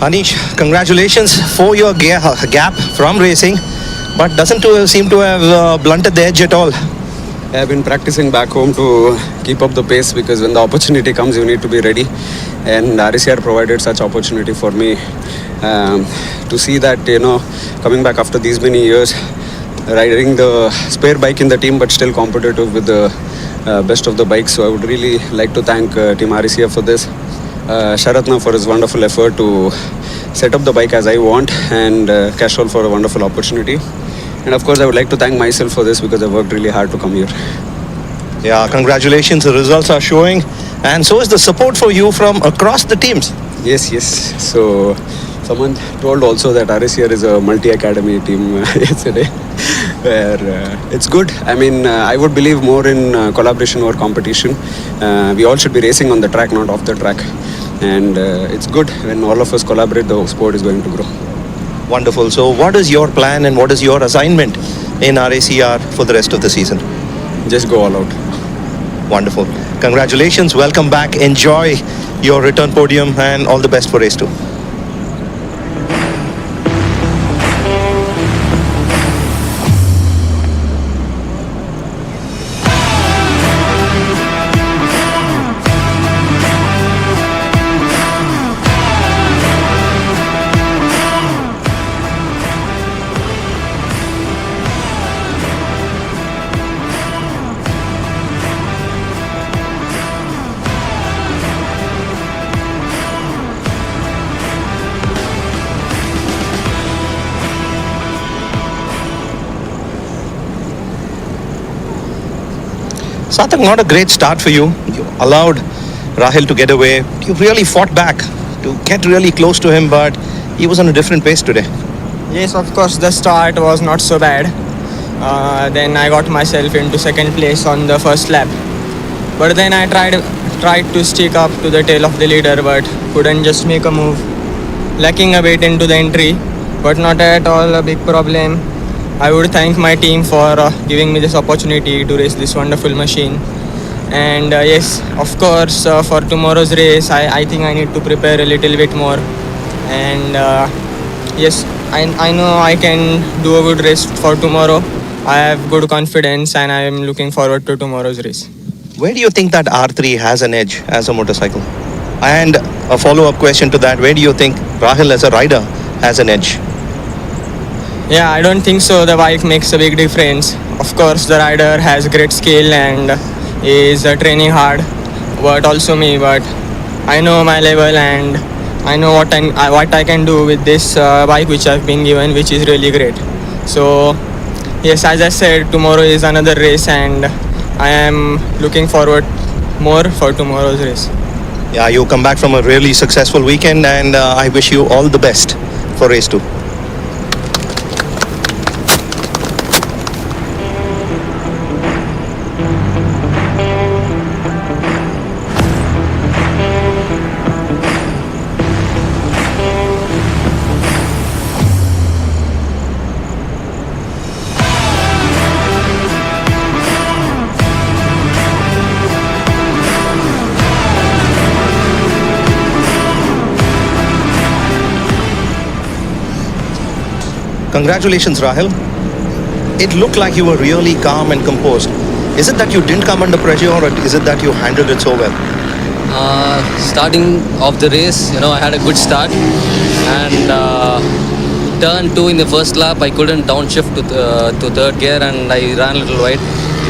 Anish, congratulations for your gap from racing, but doesn't seem to have blunted the edge at all.
I've been practicing back home to keep up the pace, because when the opportunity comes, you need to be ready. And RCR provided such opportunity for me to see that, coming back after these many years, riding the spare bike in the team, but still competitive with the best of the bikes. So I would really like to thank Team RCR for this. Sharatna for his wonderful effort to set up the bike as I want, and Castrol for a wonderful opportunity. And of course, I would like to thank myself for this, because I worked really hard to come here.
Yeah, congratulations. The results are showing, and so is the support for you from across the teams.
Yes. So someone told also that RSCR is a multi-academy team yesterday, where it's good. I mean, I would believe more in collaboration over competition. We all should be racing on the track, not off the track. And it's good when all of us collaborate, the sport is going to grow.
Wonderful. So what is your plan and what is your assignment in RACR for the rest of the season?
Just go all out.
Wonderful. Congratulations. Welcome back. Enjoy your return podium and all the best for race 2. Sarthak, not a great start for you. You allowed Rahil to get away. You really fought back to get really close to him, but he was on a different pace today.
Yes, of course, the start was not so bad. Then I got myself into second place on the first lap. But then I tried to stick up to the tail of the leader, but couldn't just make a move. Lacking a bit into the entry, but not at all a big problem. I would thank my team for giving me this opportunity to race this wonderful machine. And yes, of course, for tomorrow's race, I think I need to prepare a little bit more. And yes, I know I can do a good race for tomorrow. I have good confidence and I am looking forward to tomorrow's race.
Where do you think that R3 has an edge as a motorcycle? And a follow-up question to that, where do you think Rahil as a rider has an edge?
Yeah, I don't think so. The bike makes a big difference. Of course, the rider has great skill and is training hard, but also me. But I know my level and I know what I can do with this bike which I've been given, which is really great. So yes, as I said, tomorrow is another race and I am looking forward more for tomorrow's race.
Yeah, you come back from a really successful weekend and I wish you all the best for race 2. Congratulations, Rahil. It looked like you were really calm and composed. Is it that you didn't come under pressure or is it that you handled it so well?
Starting off the race, I had a good start and turn 2 in the first lap, I couldn't downshift to third gear and I ran a little wide.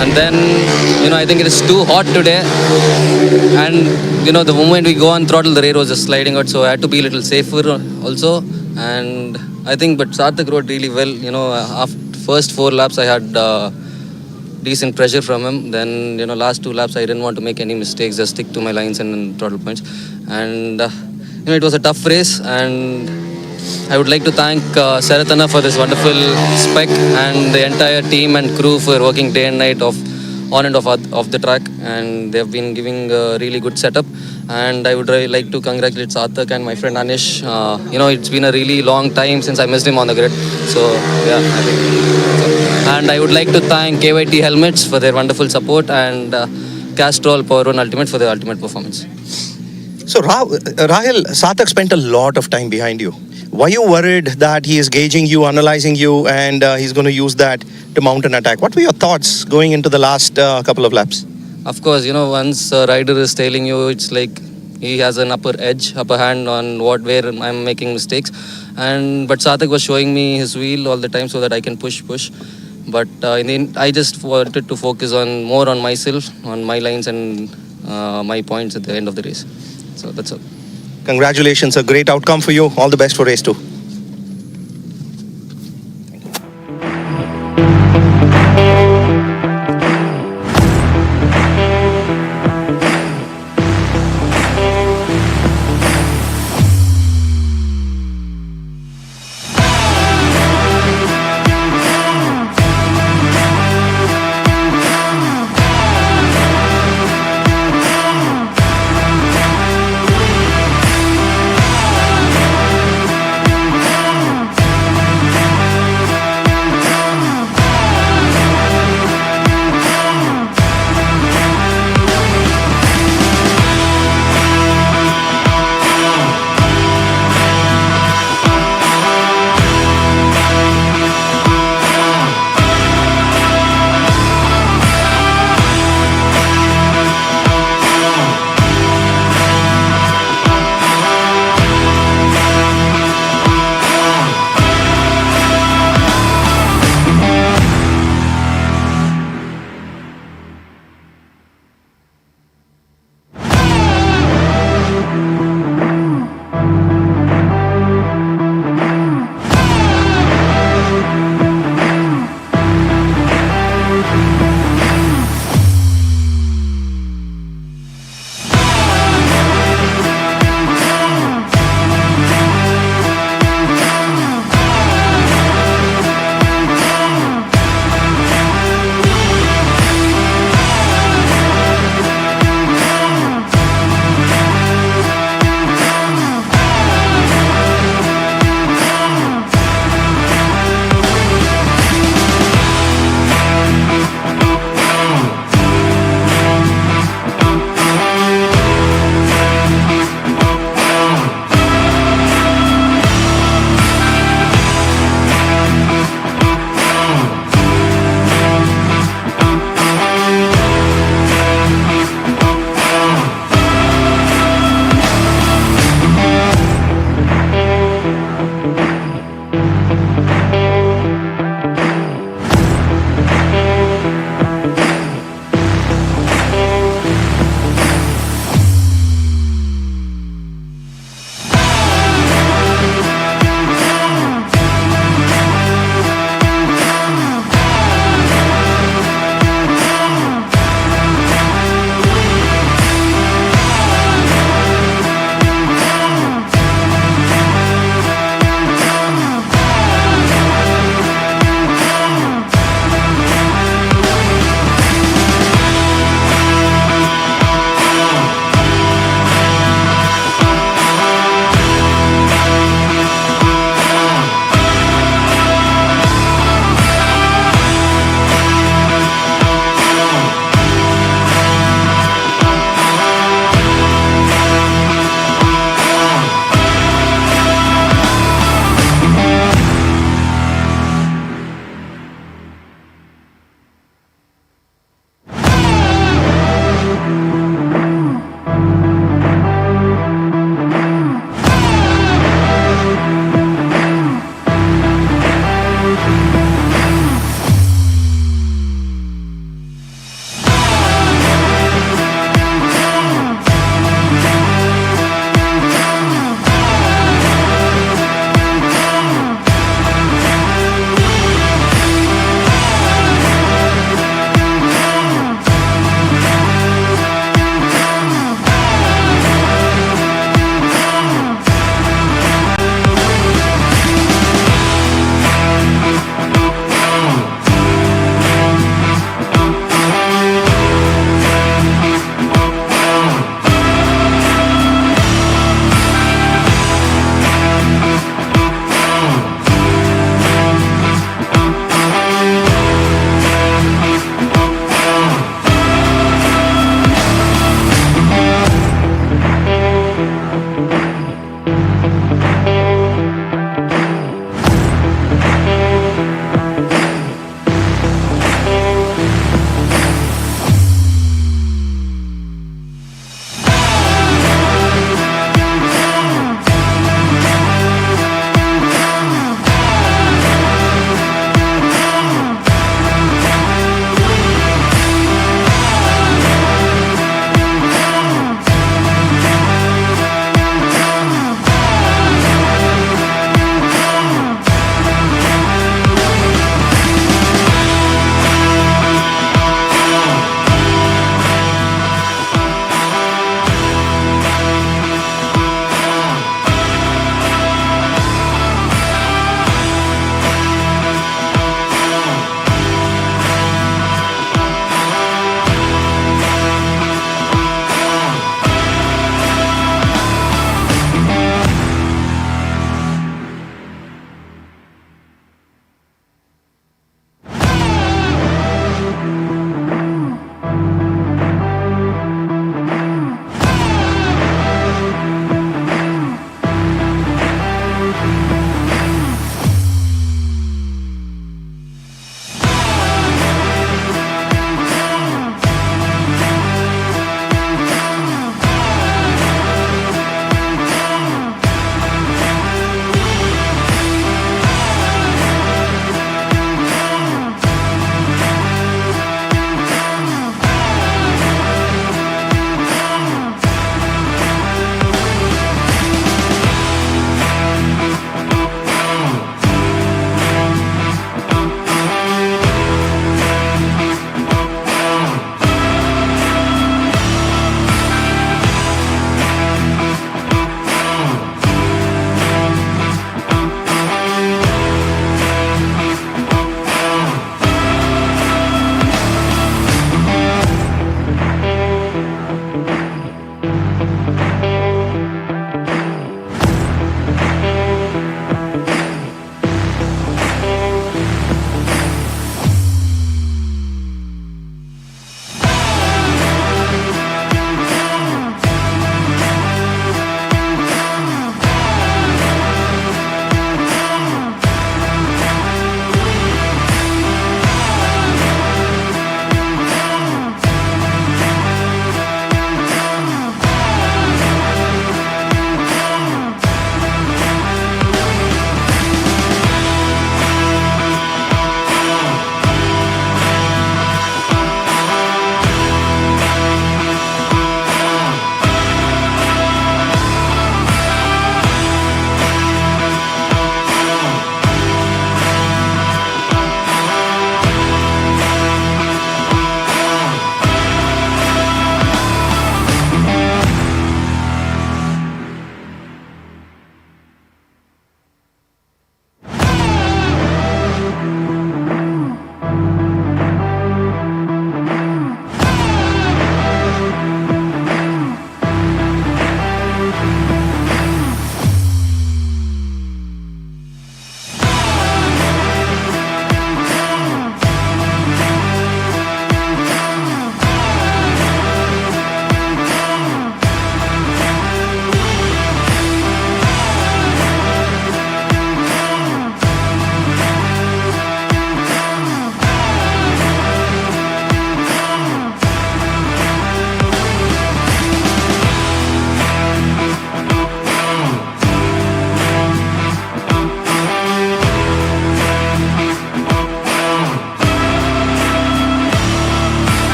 And then, I think it is too hot today. And, the moment we go on throttle, the rear was just sliding out. So I had to be a little safer also. And I think, but Sarthak rode really well. After first 4 laps, I had decent pressure from him. Then, last 2 laps, I didn't want to make any mistakes, just stick to my lines and throttle points. And, it was a tough race. And I would like to thank Saratana for this wonderful spec and the entire team and crew for working day and night on and off the track. And they have been giving a really good setup. And I would really like to congratulate Sarthak and my friend Anish. It's been a really long time since I missed him on the grid. So, yeah, I think so. And I would like to thank KYT Helmets for their wonderful support and Castrol Power One Ultimate for their ultimate performance.
So, Rahil, Satak spent a lot of time behind you. Were you worried that he is gauging you, analyzing you, and he's going to use that to mount an attack? What were your thoughts going into the last couple of laps?
Of course, once a rider is tailing you, it's like he has an upper hand on where I'm making mistakes. But Satak was showing me his wheel all the time so that I can push. But in the end, I just wanted to focus more on myself, on my lines and my points at the end of the race. So that's all.
Congratulations, a great outcome for you. All the best for race 2.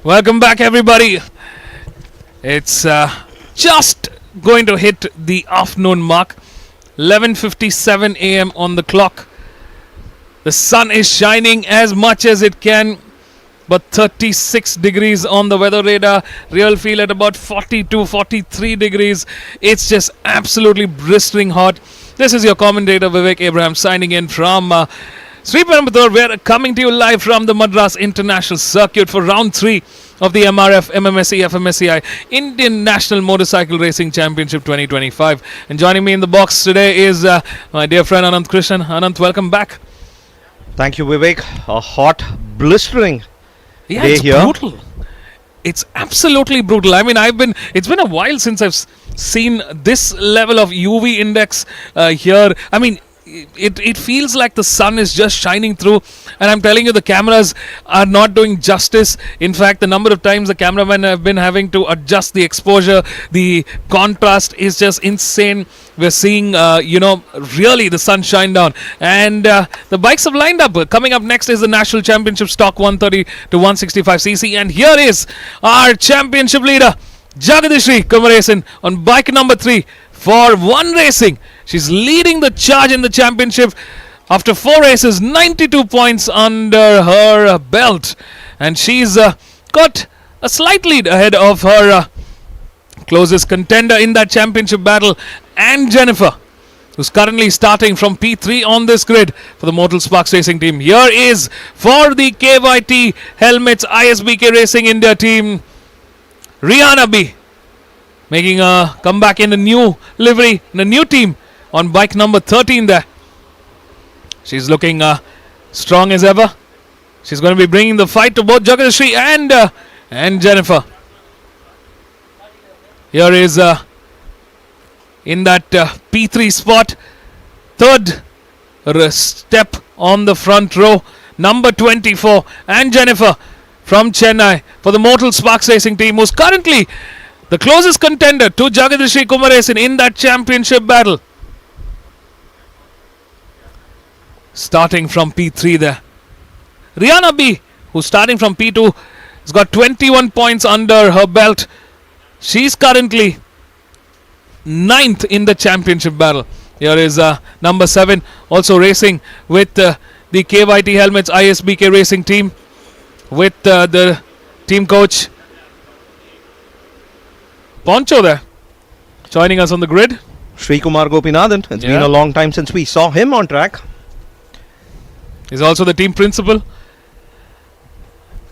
Welcome back, everybody. It's just going to hit the afternoon mark. 11:57 a.m. on the clock. The sun is shining as much as it can, but 36 degrees on the weather radar. Real feel at about 42, 43 degrees. It's just absolutely blistering hot. This is your commentator Vivek Abraham signing in from Sri Perumbudur. We're coming to you live from the Madras International Circuit for round 3 of the MRF MMSC fmsci Indian National Motorcycle Racing Championship 2025. And joining me in the box today is my dear friend Anant Krishnan. Anant, welcome back.
Thank you, Vivek. A hot, blistering day
It's
here.
brutal. It's absolutely brutal. I mean, it's been a while since I've seen this level of UV index here. I mean, it feels like the sun is just shining through, and I'm telling you, the cameras are not doing justice. In fact, the number of times the cameramen have been having to adjust the exposure, the contrast is just insane. We're seeing, really the sun shine down, and the bikes have lined up. Coming up next is the National Championship Stock 130 to 165cc, and here is our championship leader, Jagadishri Kumaresan, on bike number 3 for One Racing. She's leading the charge in the championship after 4 races, 92 points under her belt, and she's got a slight lead ahead of her closest contender in that championship battle, and Jennifer, who's currently starting from P3 on this grid for the Mortal Sparks Racing team. Here is for the KYT Helmets ISBK Racing India team, Rihanna B, making a comeback in a new livery, in a new team on bike number 13 there. She's looking strong as ever. She's going to be bringing the fight to both Jagadishri and Jennifer. Here is in that P3 spot, third step on the front row, number 24, and Jennifer from Chennai for the Mortal Sparks Racing team, who's currently the closest contender to Jagadishri Kumaresan in that championship battle. Starting from P3 there. Rihanna B, who's starting from P2, has got 21 points under her belt. She's currently 9th in the championship battle. Here is number 7, also racing with the KYT Helmets ISBK Racing team, with the team coach Poncho there, joining us on the grid.
Sri Kumar Gopinathan. It's been a long time since we saw him on track.
He's also the team principal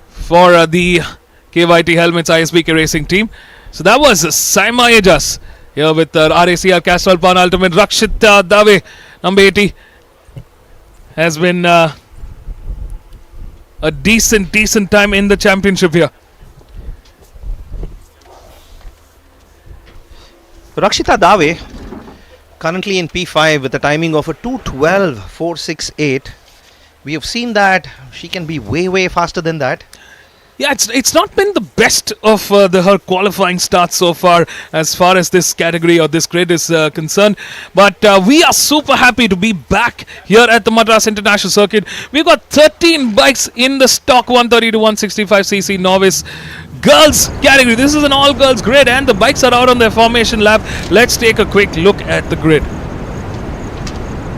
for the KYT Helmets ISBK Racing team. So that was Saima Ejas here with RACR Castrol Pan Ultimate. Rakshita Dave, number 80, has been a decent time in the championship here.
Rakshita Dave, currently in P5 with a timing of a 2:12.468. We have seen that she can be way faster than that.
Yeah, it's not been the best of her qualifying start so far as this category or this grid is concerned. But we are super happy to be back here at the Madras International Circuit. We've got 13 bikes in the stock 130 to 165cc novice girls category. This is an all-girls grid, and the bikes are out on their formation lap. Let's take a quick look at the grid.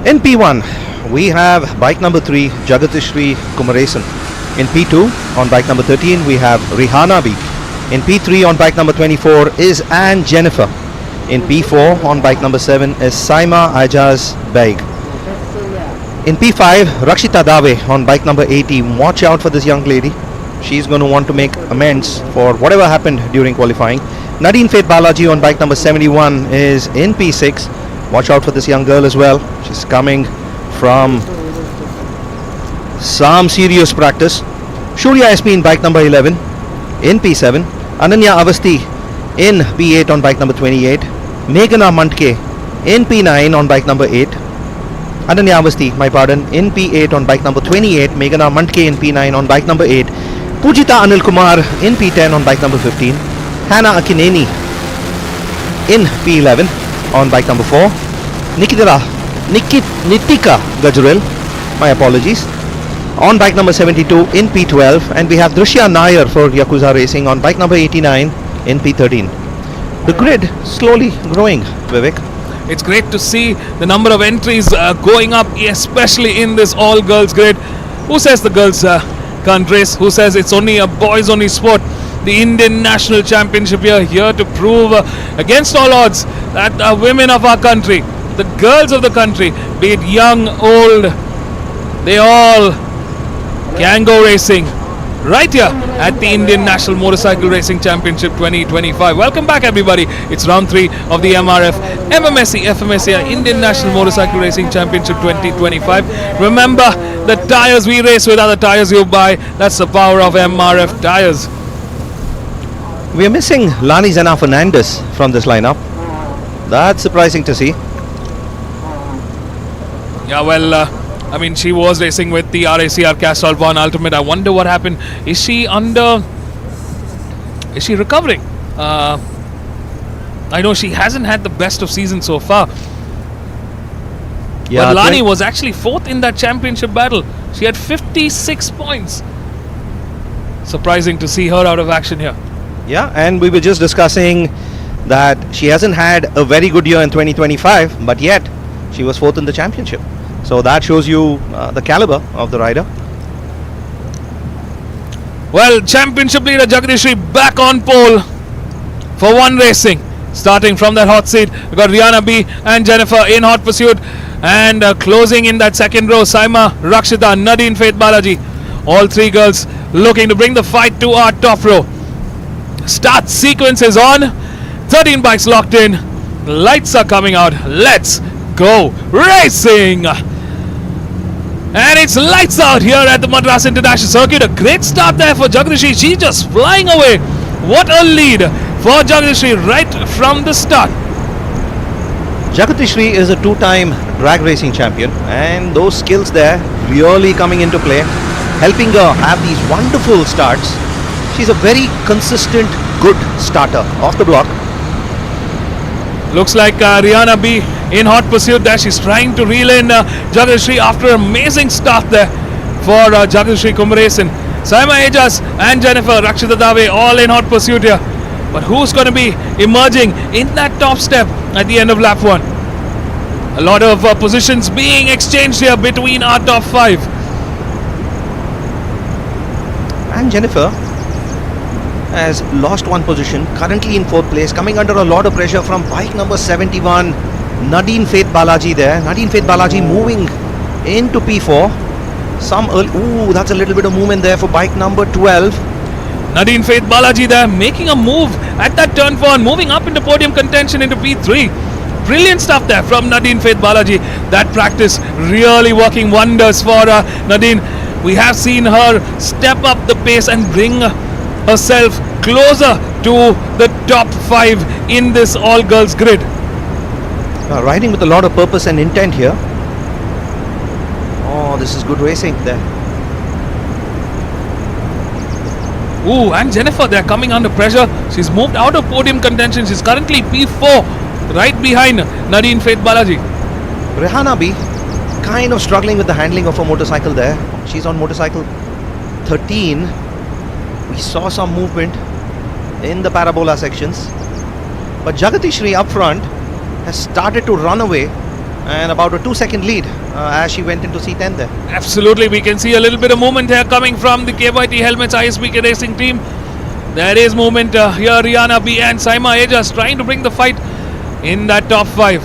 In P1, we have bike number 3, Jagadishri Kumaresan. In P2, on bike number 13, we have Rihanna B. In P3, on bike number 24, is Anne Jennifer. In P4, on bike number 7, is Saima Ajaz Baig. In P5, Rakshita Dave on bike number 80. Watch out for this young lady. She's going to want to make amends for whatever happened during qualifying. Nadine Faith Balaji on bike number 71 is in P6. Watch out for this young girl as well. She's coming from some serious practice. Shurya SP in bike number 11 in P7. Ananya Avasti in P8 on bike number 28. Meghana Mantke in P9 on bike number 8. Ananya Avasti, my pardon, in P8 on bike number 28. Meghana Mantke in P9 on bike number 8. Pujita Anil Kumar in P10 on bike number 15. Hannah Akineni in P11 on bike number 4. Nitika Gajurel, my apologies, on bike number 72 in P12, and we have Drishya Nair for Yakuza Racing on bike number 89 in P13. The grid slowly growing, Vivek.
It's great to see the number of entries going up, especially in this all-girls grid. Who says the girls can't race? Who says it's only a boys-only sport? The Indian National Championship here to prove against all odds that the women of our country, the girls of the country, be it young, old, they all can go racing right here at the Indian National Motorcycle Racing Championship 2025. Welcome back, everybody. It's round 3 of the MRF MMSC fmsci Indian National Motorcycle Racing Championship 2025. Remember, the tires we race with are the tires you buy. That's the power of MRF tires.
We are missing Lani Zena Fernandez from this lineup. That's surprising to see.
Yeah, well, I mean, she was racing with the RACR Castrol 1 Ultimate. I wonder what happened. Is she recovering? I know she hasn't had the best of seasons so far.
Yeah,
but Lani was actually 4th in that championship battle. She had 56 points. Surprising to see her out of action here.
Yeah, and we were just discussing that she hasn't had a very good year in 2025, but yet she was 4th in the championship. So that shows you the caliber of the rider.
Well, championship leader Jagadishri back on pole for one racing. Starting from that hot seat, we got Rihanna B and Jennifer in hot pursuit. And closing in that second row, Saima, Rakshita, Nadine, Faith Balaji. All 3 girls looking to bring the fight to our top row. Start sequence is on. 13 bikes locked in. Lights are coming out. Let's go racing. And it's lights out here at the Madras International Circuit. A great start there for Jagadishri. She's just flying away. What a lead for Jagadishri right from the start.
Jagadishri is a 2-time drag racing champion, and those skills there really coming into play, helping her have these wonderful starts. She's a very consistent, good starter off the block.
Looks like Rihanna B in hot pursuit there. She's trying to reel in Jagadishri after an amazing start there for Jagadishri Kumaresan. Saima Ajas and Jennifer, Rakshita Dave all in hot pursuit here. But who's going to be emerging in that top step at the end of lap 1? A lot of positions being exchanged here between our top 5.
And Jennifer has lost 1 position, currently in 4th place, coming under a lot of pressure from bike number 71, Nadine Faith Balaji there. Nadine Faith Balaji moving into P4. That's a little bit of movement there for bike number 12.
Nadine Faith Balaji there making a move at that turn 4 and moving up into podium contention into P3. Brilliant stuff there from Nadine Faith Balaji. That practice really working wonders for Nadine. We have seen her step up the pace and bring herself closer to the top 5 in this all-girls grid.
Riding with a lot of purpose and intent here. Oh, this is good racing there.
Ooh, and Jennifer, they're coming under pressure. She's moved out of podium contention. She's currently P4, right behind Nadine Faith Balaji.
Rihanna B kind of struggling with the handling of her motorcycle there. She's on motorcycle 13. We saw some movement in the parabola sections. But Jagadishri up front has started to run away, and about a 2-second lead as she went into C10 there.
Absolutely, we can see a little bit of movement here coming from the KYT Helmets ISBK Racing team. There is movement here. Rihanna B and Saima Ajas trying to bring the fight in that top 5.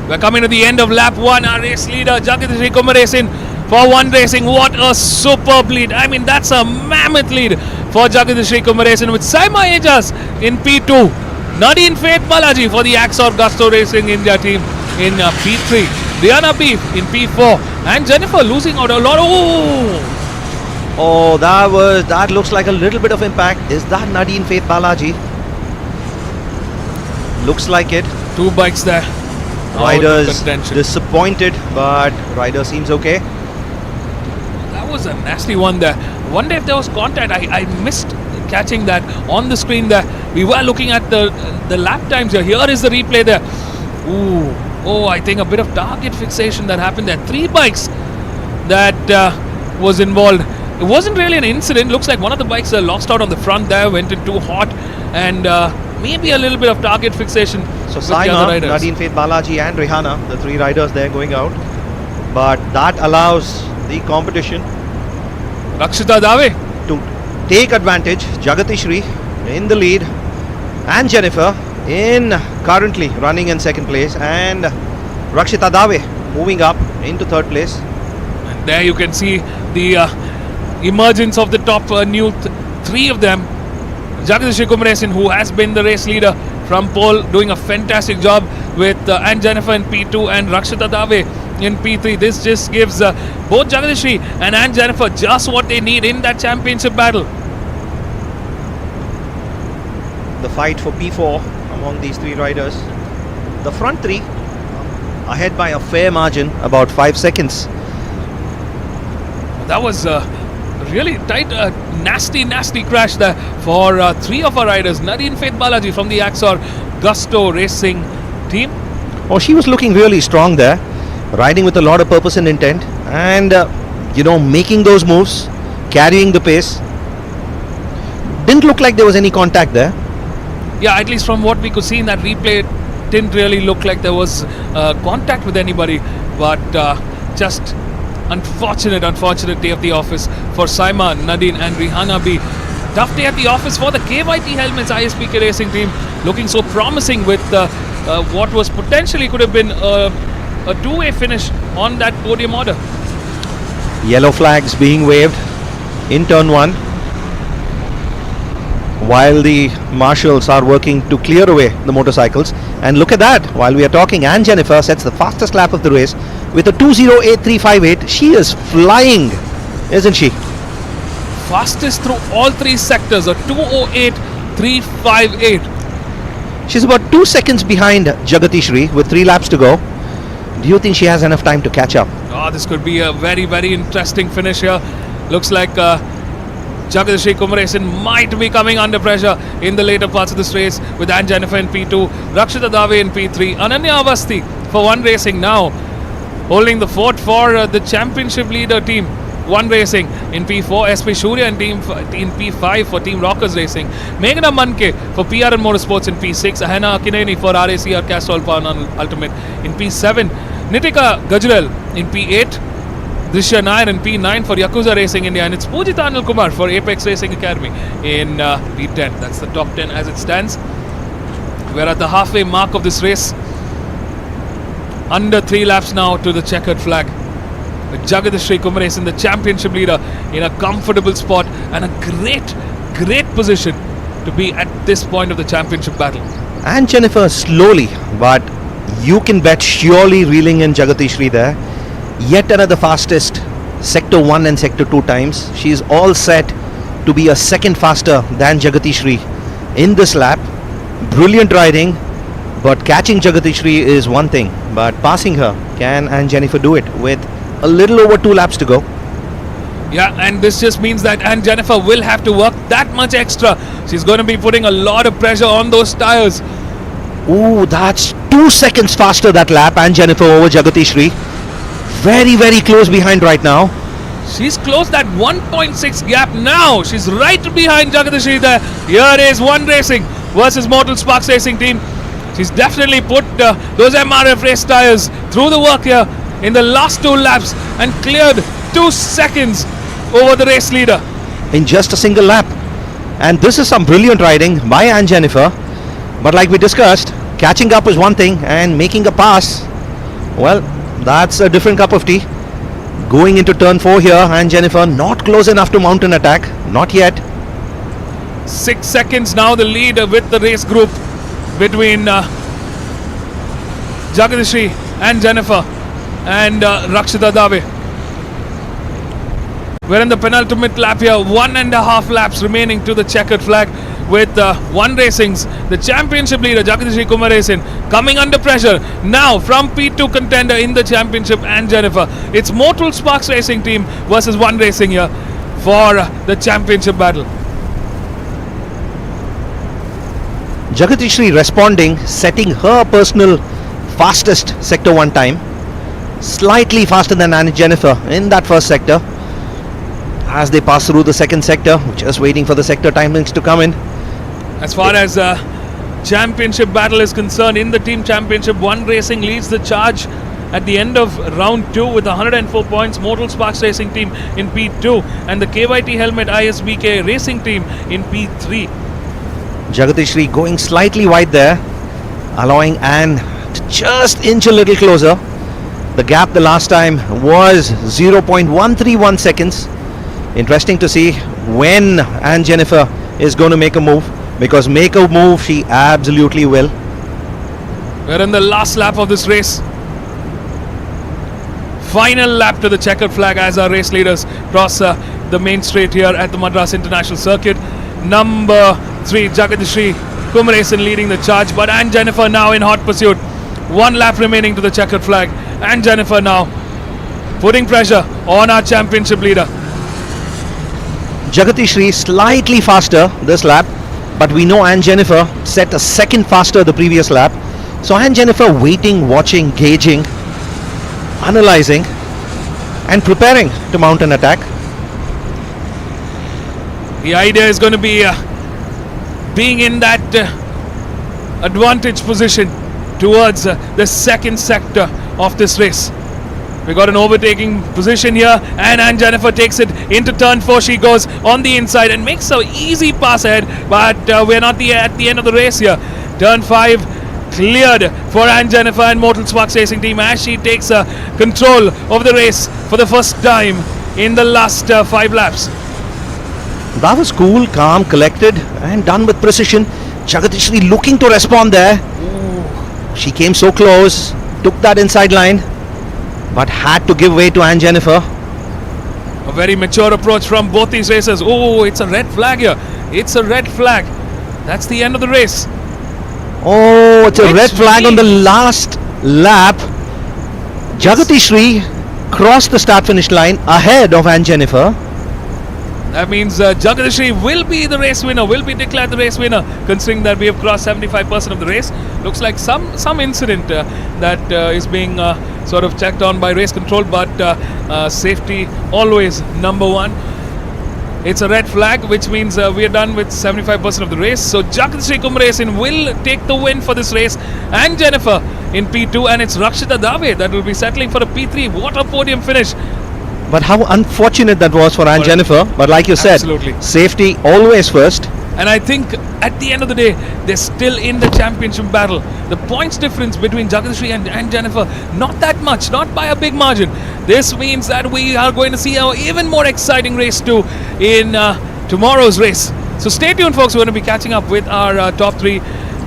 We're coming to the end of lap 1. Our race leader Jagadishri Kumaresan for one racing. What a superb lead. I mean, that's a mammoth lead for Jagadishri Kumaresan with Saima Ajas in P2. Nadine Faith Balaji for the Axor Gusto Racing India team in P3. Rihanna B in P4. And Jennifer losing out a lot.
Oh, that looks like a little bit of impact. Is that Nadine Faith Balaji? Looks like it.
2 bikes there.
Riders disappointed, but rider seems okay.
That was a nasty one there. Wonder if there was contact. I missed catching that on the screen there. We were looking at the lap times here. Here is the replay there. Ooh. Oh, I think a bit of target fixation that happened there. 3 bikes that was involved. It wasn't really an incident. Looks like one of the bikes lost out on the front there, went in too hot, and maybe a little bit of target fixation.
So
with the
Saima,
other riders.
Nadine Faith Balaji and Rihanna, the three riders there going out. But that allows the competition
Rakshita Dave
to take advantage. Jagati Shri in the lead and Jennifer in currently running in second place, and Rakshita Dave moving up into third place.
And there you can see the emergence of the top new three of them. Jagadish Kumaresan, who has been the race leader from pole, doing a fantastic job with and Jennifer in P2 and Rakshita Dave in P3. This just gives both Jagadish and Jennifer just what they need in that championship battle.
The fight for P4 among these three riders. The front three ahead by a fair margin, about 5 seconds.
That was really tight, nasty crash there for three of our riders. Nadine Faith Balaji from the Axor Gusto Racing team.
Oh, she was looking really strong there, riding with a lot of purpose and intent, and making those moves, carrying the pace. Didn't look like there was any contact there.
Yeah, at least from what we could see in that replay, it didn't really look like there was contact with anybody, but just unfortunate day of the office for Saima, Nadine and Rihanna B. Tough day at the office for the KYT Helmets ISPK Racing team, looking so promising with what was potentially could have been a two-way finish on that podium order.
Yellow flags being waved in turn 1, while the marshals are working to clear away the motorcycles. And look at that, while we are talking, Anne Jennifer sets the fastest lap of the race with a 2:08.358. She is flying, isn't she?
Fastest through all three sectors, a 2:08.358.
She's about 2 seconds behind Jagati Shri with 3 laps to go. Do you think she has enough time to catch up?
Oh, this could be a very interesting finish here. Looks like Jagadish Kumaresan might be coming under pressure in the later parts of this race with Anne Jennifer in P2, Rakshita Dave in P3, Ananya Avasti for One Racing now holding the fort for the championship leader team. One Racing in P4, SP Shurya in P5 for Team Rockers Racing, Meghna Manke for PRN Motorsports in P6, Ahena Akineni for RACR Castrol Power Ultimate in P7, Nitika Gajral in P8, Drishya Nair in P9 for Yakuza Racing India, and it's Pujita Anil Kumar for Apex Racing Academy in P10. That's the top 10 as it stands. We're at the halfway mark of this race. Under 3 laps now to the checkered flag. With Jagadish Kumaresan, the championship leader, in a comfortable spot and a great position to be at this point of the championship battle.
And Jennifer slowly, but you can bet surely reeling in Jagati Shri there. Yet another fastest sector 1 and sector 2 times. She is all set to be a second faster than Jagati Shri in this lap. Brilliant riding, but catching Jagati Shri is one thing, but passing her, can Anne Jennifer do it with a little over 2 laps to go?
Yeah, and this just means that Anne Jennifer will have to work that much extra. She's going to be putting a lot of pressure on those tires.
Ooh, that's 2 seconds faster that lap, Anne Jennifer over Jagati Shri. Very close behind right now.
She's closed that 1.6 gap now. She's right behind Jagadish there. Here is One Racing versus Mortal Sparks Racing team. She's definitely put those MRF race tires through the work here in the last 2 laps and cleared 2 seconds over the race leader
in just a single lap. And this is some brilliant riding by Anne Jennifer. But like we discussed, catching up is one thing and making a pass, well, that's a different cup of tea. Going into turn 4 here, Anne Jennifer not close enough to mount an attack. Not yet.
6 seconds now the lead with the race group between Jagadish and Jennifer and Rakshita Dave. We're in the penultimate lap here, 1.5 laps remaining to the checkered flag with One Racing's, the championship leader Jagadish Kumaresan, coming under pressure now from P2 contender in the championship and Jennifer. It's Mortal Sparks Racing team versus One Racing here for the championship battle.
Jagati Shri responding, setting her personal fastest sector 1 time. slightly faster than Anne Jennifer in that first sector. As they pass through the second sector, just waiting for the sector timings to come in.
As far as championship battle is concerned, in the team championship, One Racing leads the charge at the end of round 2 with 104 points. Mortal Sparks Racing Team in P2 and the KYT Helmet ISBK Racing Team in P3.
Jagatishri going slightly wide there, allowing Anne to just inch a little closer. The gap the last time was 0.131 seconds. Interesting to see when Anne Jennifer is going to make a move, because make a move she absolutely will.
We're in the last lap of this race. Final lap to the checkered flag as our race leaders cross the main straight here at the Madras International Circuit. Number 3 Jagadishri Kumaresan leading the charge, but Anne Jennifer now in hot pursuit. 1 lap remaining to the checkered flag. Anne Jennifer now putting pressure on our championship leader.
Jagatishri slightly faster this lap, but we know Anne Jennifer set a second faster the previous lap. So Anne Jennifer waiting, watching, gauging, analyzing and preparing to mount an attack.
The idea is going to be being in that advantage position towards the second sector of this race. We got an overtaking position here, and Anne Jennifer takes it into turn 4. She goes on the inside and makes an easy pass ahead, but we're not at the end of the race here. Turn 5 cleared for Anne Jennifer and Mortal Sparks Racing Team as she takes control of the race for the first time in the last 5 laps.
That was cool, calm, collected and done with precision. Jagatishri looking to respond there. She came so close, took that inside line, but had to give way to Anne Jennifer.
A very mature approach from both these racers. Oh, it's a red flag here. It's a red flag. That's the end of the race.
Oh, it's a red flag on the last lap. Jagatishri crossed the start finish line ahead of Anne Jennifer.
That means Jagadishri will be the race winner, will be declared the race winner, considering that we have crossed 75% of the race. Looks like some incident that is being sort of checked on by race control, but safety always number 1. It's a red flag, which means we are done with 75% of the race. So Jagadishri Kumaresan will take the win for this race, and Jennifer in P2, and it's Rakshita Dave that will be settling for a P3. What a podium finish!
But how unfortunate that was for Anne Jennifer. But like you said,
absolutely,
safety always first.
And I think at the end of the day, they're still in the championship battle. The points difference between Jagadishri and Anne Jennifer, not that much, not by a big margin. This means that we are going to see an even more exciting race too in tomorrow's race. So stay tuned, folks. We're going to be catching up with our top 3.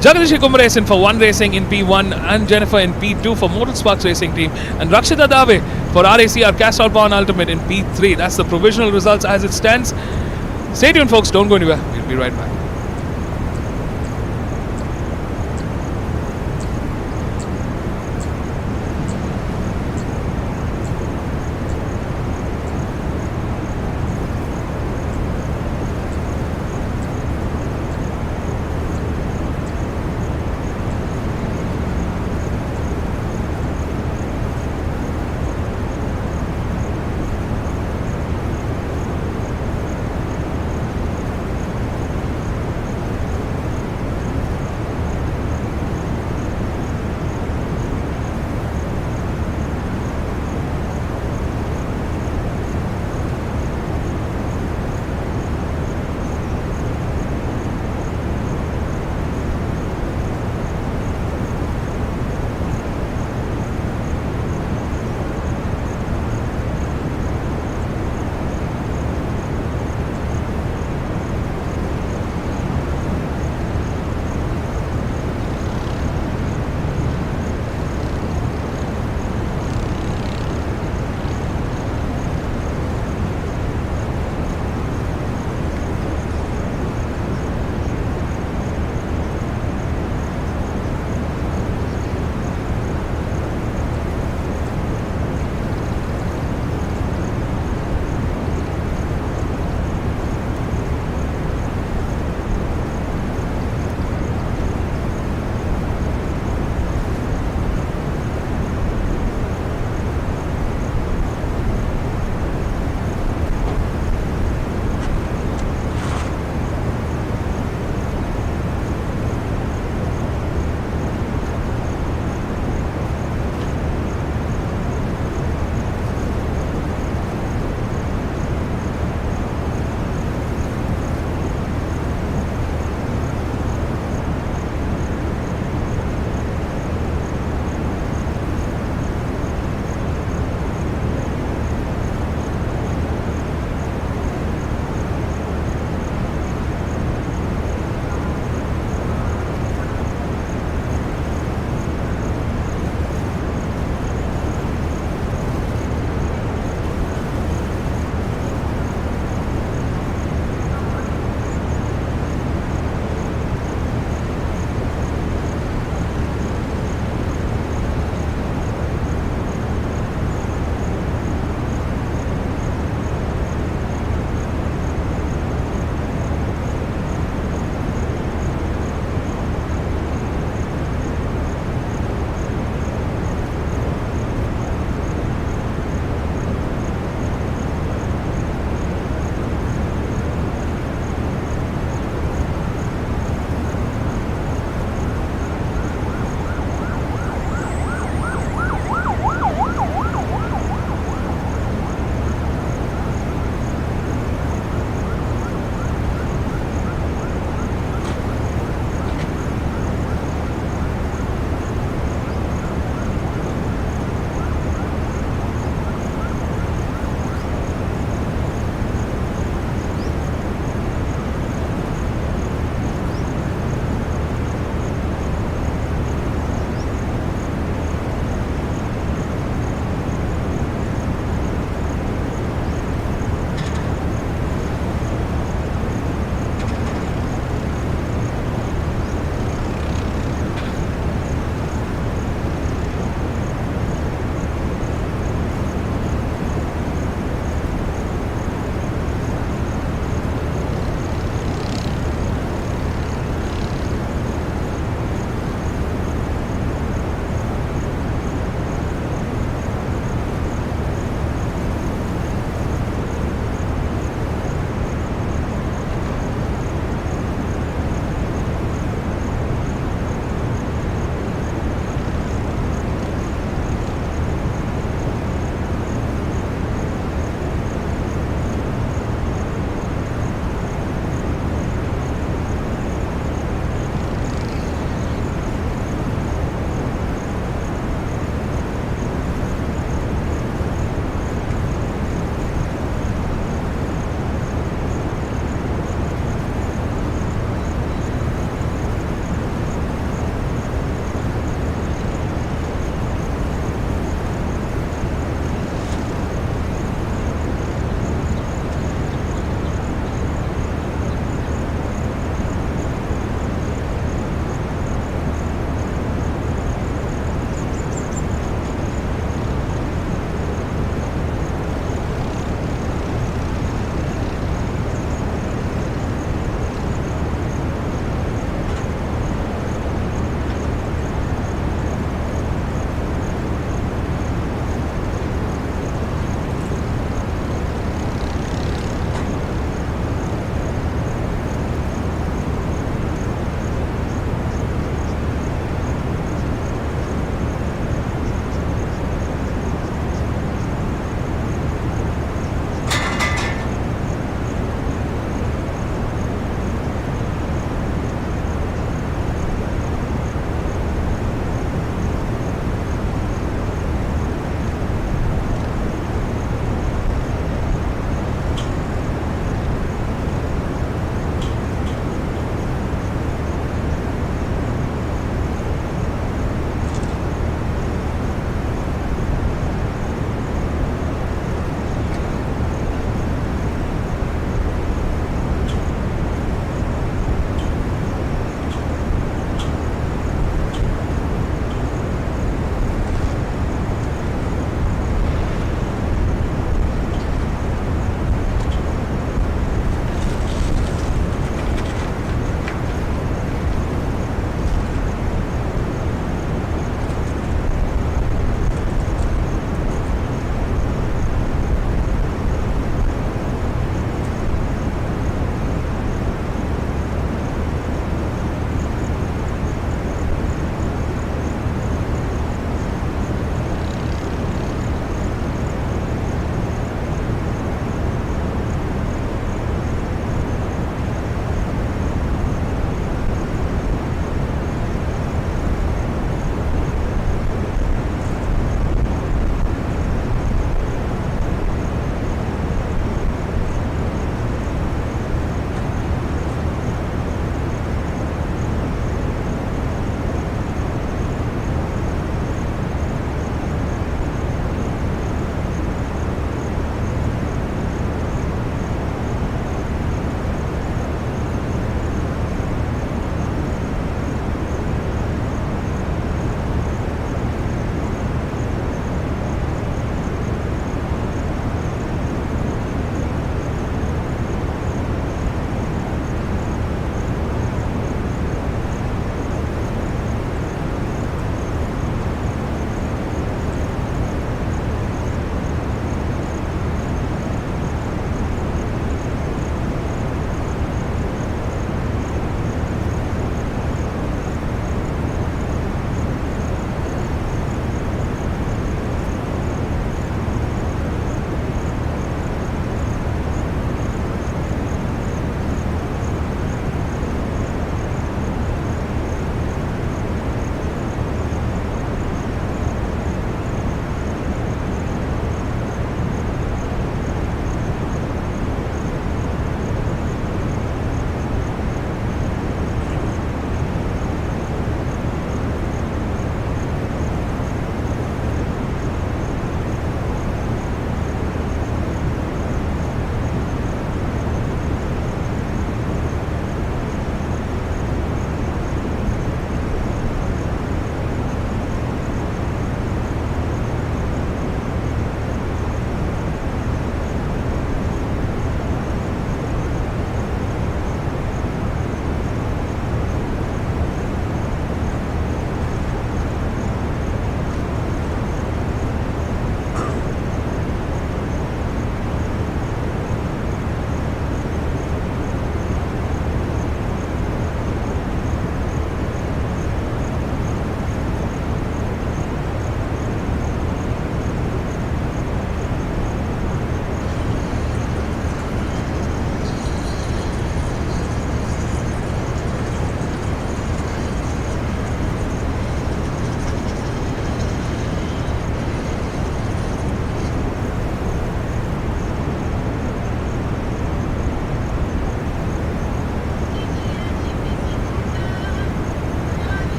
Jagadishri Kumaresan for One Racing in P1, and Jennifer in P2 for Mortal Sparks Racing Team, and Rakshita Dave for RACR Castrol Power Ultimate in P3. That's the provisional results as it stands. Stay tuned, folks. Don't go anywhere. We'll be right back.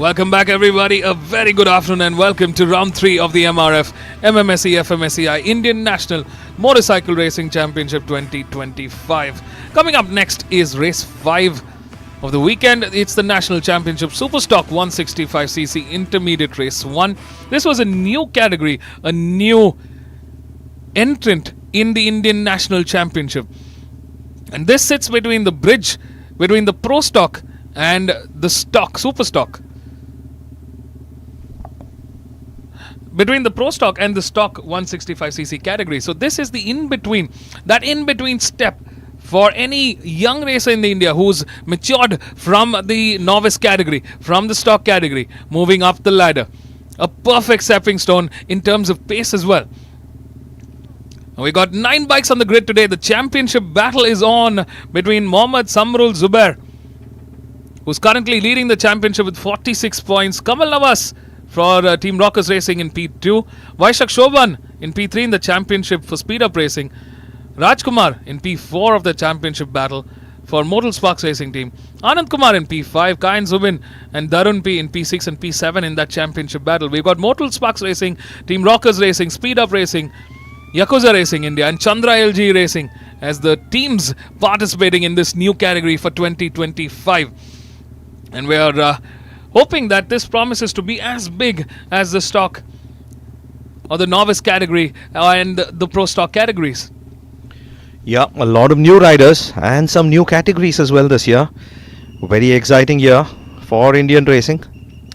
Welcome back, everybody. A very good afternoon and welcome to round 3 of the MRF MMSC fmsci Indian National Motorcycle Racing Championship 2025. Coming up next is race 5 of the weekend. It's the National Championship Superstock 165cc Intermediate Race 1. This was a new category, a new entrant in the Indian National Championship. And this sits between the bridge, between the Pro Stock and the Stock, Superstock. Between the Pro Stock and the Stock 165cc category. So this is the in-between, that in-between step for any young racer in India who's matured from the novice category, from the stock category, moving up the ladder. A perfect stepping stone in terms of pace as well. We got 9 bikes on the grid today. The championship battle is on between Mohammad Samrul Zubair, who's currently leading the championship with 46 points. Kamal Nawas for Team Rockers Racing in P2. Vaishak Shoban in P3 in the championship for Speed Up Racing. Rajkumar in P4 of the championship battle for Modal Sparks Racing team. Anand Kumar in P5. Kayan Zubin and Darun P in P6 and P7 in that championship battle. We've got Modal Sparks Racing, Team Rockers Racing, Speed Up Racing, Yakuza Racing India and Chandra LG Racing as the teams participating in this new category for 2025. And we are hoping that this promises to be as big as the stock or the novice category and the pro stock categories.
Yeah, a lot of new riders and some new categories as well this year. Very exciting year for Indian racing.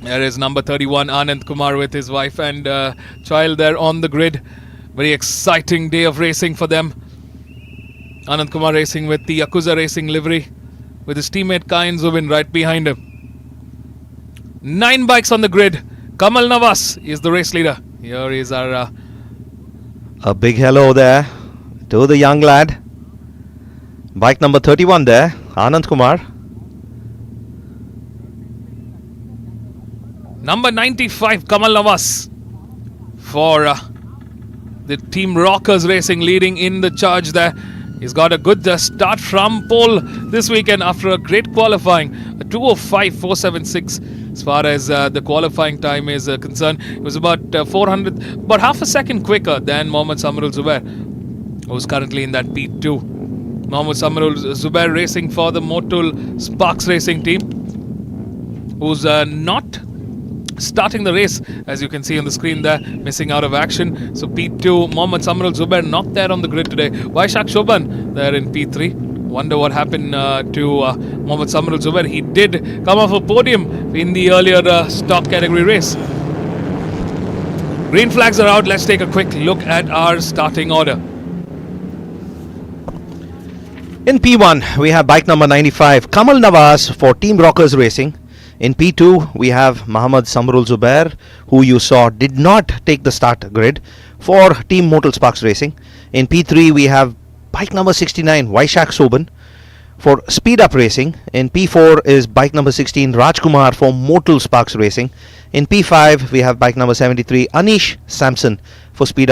There is number 31 Anand Kumar with his wife and child there on the grid. Very exciting day of racing for them. Anand Kumar racing with the Yakuza Racing livery with his teammate Kayan Zubin right behind him. 9 bikes on the grid. Kamal Nawas is the race leader. Here is our...
A big hello there to the young lad. Bike number 31 there, Anand Kumar.
Number 95, Kamal Nawas for the Team Rockers Racing leading in the charge there. He's got a good start from pole this weekend after a great qualifying. A 2:05.476 as far as the qualifying time is concerned. It was about about half a second quicker than Mohammad Samrul Zubair, who's currently in that P2. Mohammad Samrul Zubair racing for the Motul Sparks Racing team, who's not starting the race, as you can see on the screen there, missing out of action. So P2, Mohammad Samrul Zubair not there on the grid today. Vaishak Shoban there in P3. Wonder what happened to Mohammad Samrul Zubair. He did come off a podium in the earlier stock category race. Green flags are out. Let's take a quick look at our starting order.
In P1, we have bike number 95, Kamal Nawas for Team Rockers Racing. In P2, we have Mohammad Samrul Zubair, who you saw did not take the start grid, for Team Motul Sparks Racing. In P3, we have bike number 69, Vaishak Soban, for Speed Up Racing. In P4 is bike number 16, Rajkumar for Motul Sparks Racing. In P5, we have bike number 73, Anish Sampson for Speed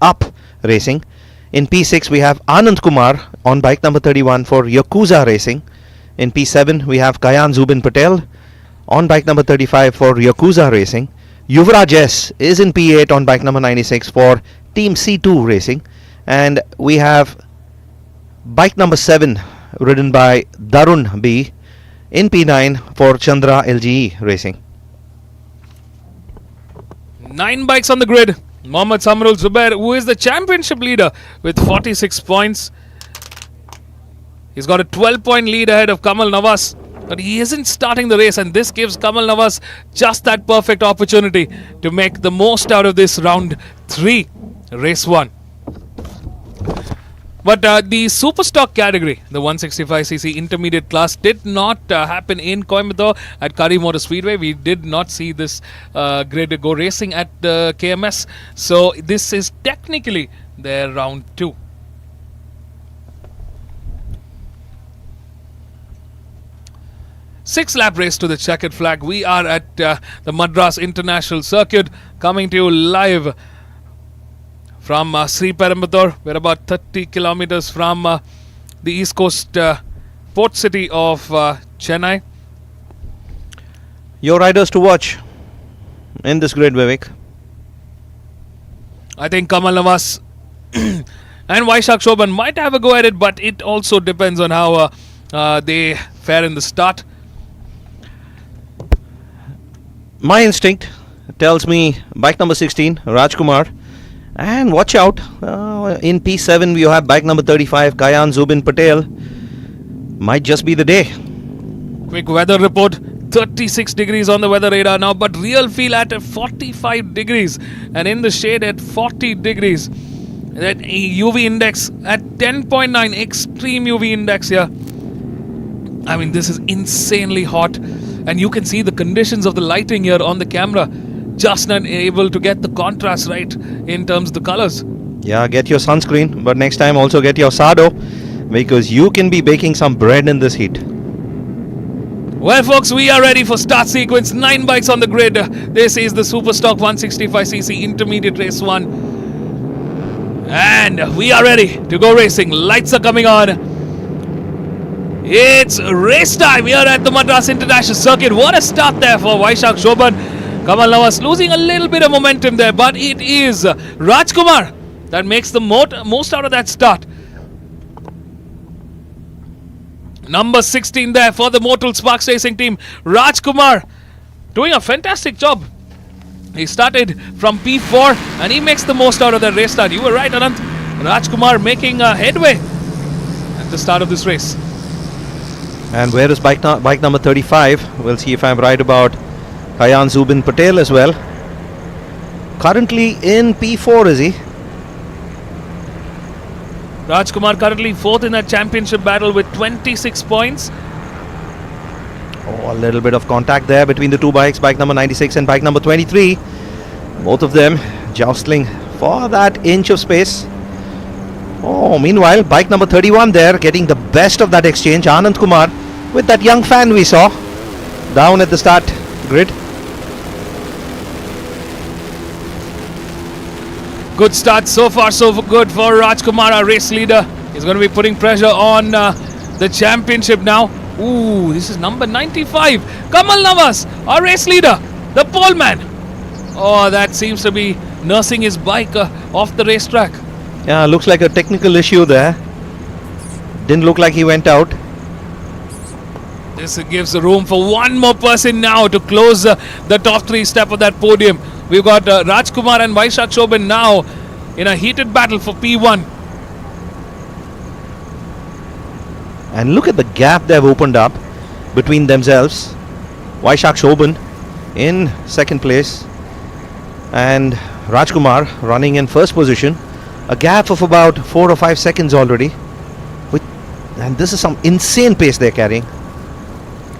Up Racing. In P6, we have Anand Kumar on bike number 31 for Yakuza Racing. In P7, we have Kayan Zubin Patel on bike number 35 for Yakuza Racing. Yuvraj S is in P8 on bike number 96 for Team C2 Racing. And we have bike number 7 ridden by Darun B in P9 for Chandra LGE Racing.
9 bikes on the grid. Mohammad Samrul Zubair, who is the championship leader with 46 points. He's got a 12-point lead ahead of Kamal Nawas, but he isn't starting the race, and this gives Kamal Nawas just that perfect opportunity to make the most out of this round 3, race 1. But the super stock category, the 165cc intermediate class, did not happen in Coimbatore at Kari Motor Speedway. We did not see this grid go racing at the KMS. So this is technically their round 2. Six-lap race to the checkered flag. We are at the Madras International Circuit, coming to you live from Sri Perambatoor. We're about 30 kilometers from the east coast port city of Chennai.
Your riders to watch in this grid, Vivek?
I think Kamal Navas and Vaishak Shoban might have a go at it, but it also depends on how they fare in the start.
My instinct tells me bike number 16, Rajkumar. And watch out, in P7 we have bike number 35, Kayan Zubin Patel. Might just be the day.
Quick weather report. 36 degrees on the weather radar now, but real feel at 45 degrees and in the shade at 40 degrees. That UV index at 10.9, extreme UV index here. I mean, this is insanely hot, and you can see the conditions of the lighting here on the camera. Just not able to get the contrast right in terms of the colors.
Yeah, get your sunscreen, but next time also get your sado, because you can be baking some bread in this heat.
Well, folks, we are ready for start sequence. 9 bikes on the grid. This is the Superstock 165cc Intermediate Race 1. And we are ready to go racing. Lights are coming on. It's race time here at the Madras International Circuit. What a start there for Vaishak Shoban. Kamal Navas losing a little bit of momentum there, but it is Rajkumar that makes the most out of that start. Number 16 there for the Mortal Sparks Racing team. Rajkumar doing a fantastic job. He started from P4 and he makes the most out of that race start. You were right, Anant. Rajkumar making a headway at the start of this race.
And where is bike number 35? We'll see if I'm right about Kayan Zubin Patel as well. Currently in P4, is he?
Rajkumar currently 4th in that championship battle with 26 points.
Oh, a little bit of contact there between the two bikes, bike number 96 and bike number 23. Both of them jostling for that inch of space. Oh, meanwhile, bike number 31 there getting the best of that exchange. Anand Kumar with that young fan we saw down at the start grid.
Good start so far, so good for Rajkumar, our race leader. He's going to be putting pressure on the championship now. Ooh, this is number 95. Kamal Navas, our race leader, the pole man. Oh, that seems to be nursing his bike off the racetrack.
Yeah, looks like a technical issue there. Didn't look like he went out.
This gives room for one more person now to close the top 3 step of that podium. We've got Rajkumar and Vaishak Shoban now in a heated battle for P1.
And look at the gap they've opened up between themselves. Vaishak Shoban in second place and Rajkumar running in first position. A gap of about 4 or 5 seconds already. And this is some insane pace they're carrying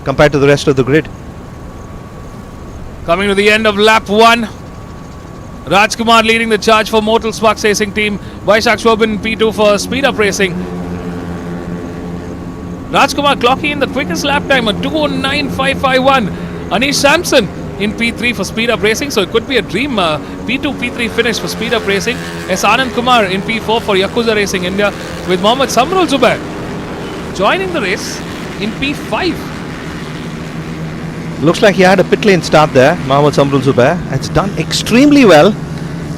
compared to the rest of the grid.
Coming to the end of lap 1. Rajkumar leading the charge for Mortal Sparks Racing team. Vaishak Shoban P2 for Speed Up Racing. Rajkumar clocking in the quickest lap time at 2:09.551. Anish Sampson in P3 for Speed Up Racing. So it could be a dream P2, P3 finish for Speed Up Racing. S. Anand Kumar in P4 for Yakuza Racing India, with Mohammad Samrul Zubair joining the race in P5.
Looks like he had a pit lane start there, Mohammad Samrul Zubair. It's done extremely well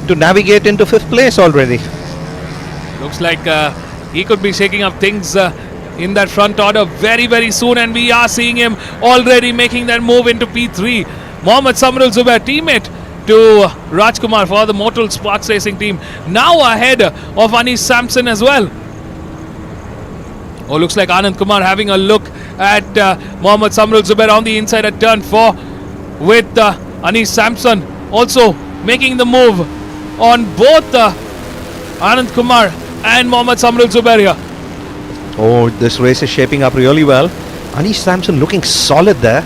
to navigate into 5th place already.
Looks like he could be shaking up things in that front order very, very soon, and we are seeing him already making that move into P3. Mohammad Samrul Zubair, teammate to Rajkumar for the Mortal Sparks Racing team, now ahead of Anish Sampson as well. Oh, looks like Anand Kumar having a look at Mohammad Samrul Zubair on the inside at turn 4, with Anish Sampson also making the move on both Anand Kumar and Mohammad Samrul Zubair here.
Oh, this race is shaping up really well. Anish Sampson looking solid there.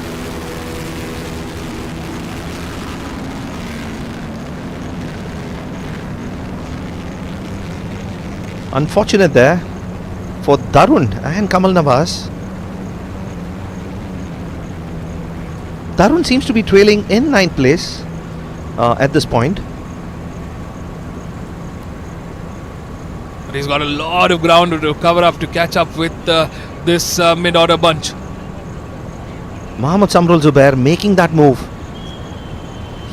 Unfortunate there for Darun and Kamal Navas. Darun seems to be trailing in 9th place at this point.
But he's got a lot of ground to cover up to catch up with this mid-order bunch.
Mohammad Samrul Zubair making that move.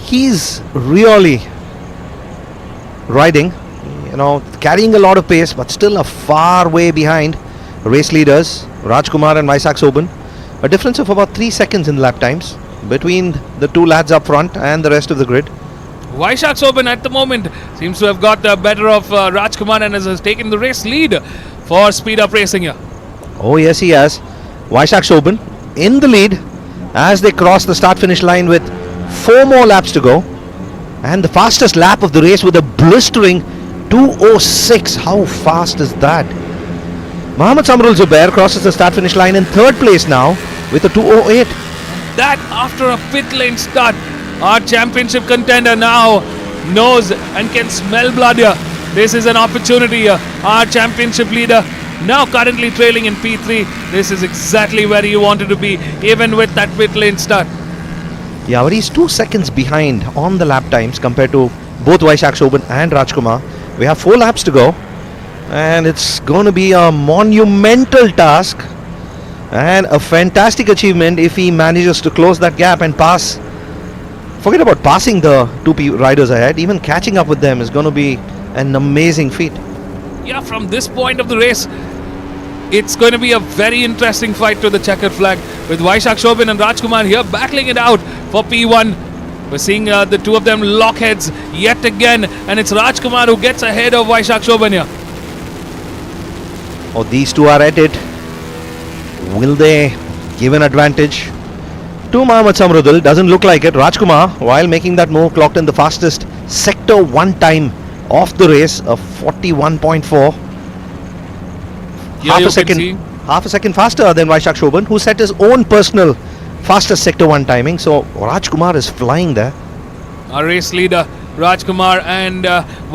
He's really riding, carrying a lot of pace, but still a far way behind race leaders Rajkumar and Vaisak Soban. A difference of about 3 seconds in lap times between the two lads up front and the rest of the grid.
Vaisak Soban at the moment seems to have got the better of Rajkumar and has taken the race lead for Speed Up Racing here.
Oh yes, he has. Vaisak Soban in the lead as they cross the start-finish line with 4 more laps to go. And the fastest lap of the race with a blistering 2:06. How fast is that? Mohammad Samrul Zubair crosses the start-finish line in 3rd place now with a 2:08.
That after a pit lane start, our championship contender now knows and can smell blood here. This is an opportunity here. Our championship leader now currently trailing in P3. This is exactly where he wanted to be, even with that pit lane start.
Yeah, but he's 2 seconds behind on the lap times compared to both Vaisak Soban and Rajkumar. We have 4 laps to go, and it's going to be a monumental task and a fantastic achievement if he manages to close that gap and pass. Forget about passing the 2 riders ahead. Even catching up with them is going to be an amazing feat.
Yeah, from this point of the race, it's going to be a very interesting fight to the checkered flag with Vaisak Soban and Rajkumar here battling it out for P1. We're seeing the two of them lock heads yet again, and it's Rajkumar who gets ahead of Vaisak Soban here.
Oh, these two are at it. Will they give an advantage to Mohammad Samrudul? Doesn't look like it. Rajkumar, while making that move, clocked in the fastest Sector 1 time of the race of 41.4. Half a second faster than Vaisak Soban, who set his own personal fastest Sector 1 timing. So Rajkumar is flying there.
Our race leader Rajkumar and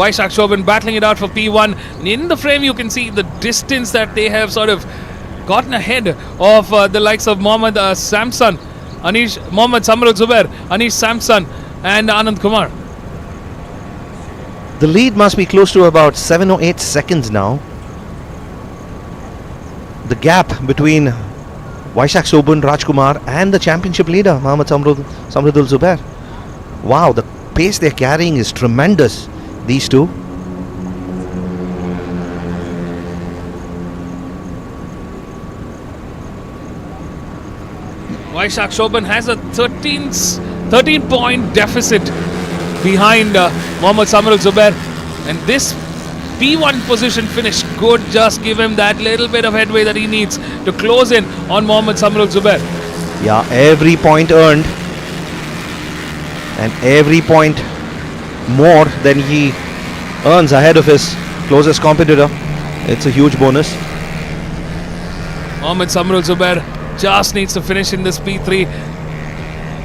Vaisak Soban battling it out for P1. In the frame you can see the distance that they have sort of gotten ahead of the likes of Mohammad Samson, Mohammad Samrul Zubair, Anish Samson and Anand Kumar.
The lead must be close to about 7 or 8 seconds now. The gap between Vaisak Soban, Rajkumar and the championship leader Mohammad Samrudul Zubair. Wow, the pace they're carrying is tremendous, these two.
Vaisak Soban has a 13-point deficit behind Mohammad Samrul Zubair, and this P1 position finish could just give him that little bit of headway that he needs to close in on Mohammad Samrul Zubair.
Yeah, every point earned and every point more than he earns ahead of his closest competitor, it's a huge bonus.
Mohammad Samrul Zubair just needs to finish in this P3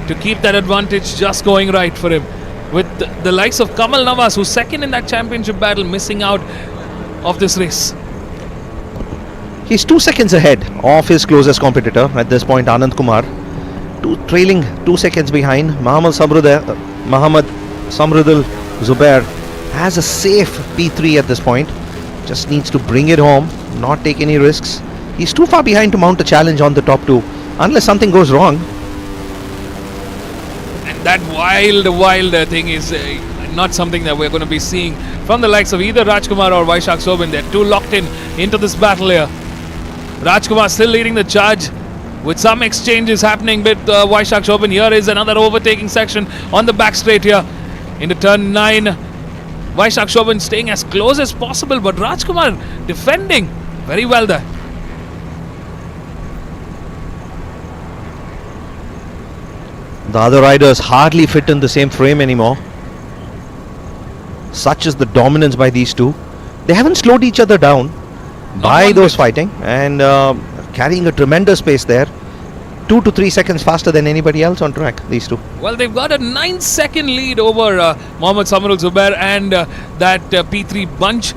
to keep that advantage just going right for him. With the likes of Kamal Nawaz, who's second in that championship battle, missing out of this race.
He's 2 seconds ahead of his closest competitor at this point, Anand Kumar. Trailing 2 seconds behind. Mohammad Samrudul Zubair has a safe P3 at this point. Just needs to bring it home, not take any risks. He's too far behind to mount a challenge on the top 2, unless something goes wrong.
And that wild thing is not something that we're going to be seeing from the likes of either Rajkumar or Vaisak Soban. They're too locked into this battle here. Rajkumar still leading the charge with some exchanges happening with Vaisak Soban. Here is another overtaking section on the back straight here into turn 9. Vaisak Soban staying as close as possible, but Rajkumar defending very well there.
The other riders hardly fit in the same frame anymore. Such is the dominance by these two. They haven't slowed each other down by those fighting, and carrying a tremendous pace there. 2 to 3 seconds faster than anybody else on track, these two.
Well, they've got a 9-second lead over Mohammad Samrul Zubair and that P3 bunch.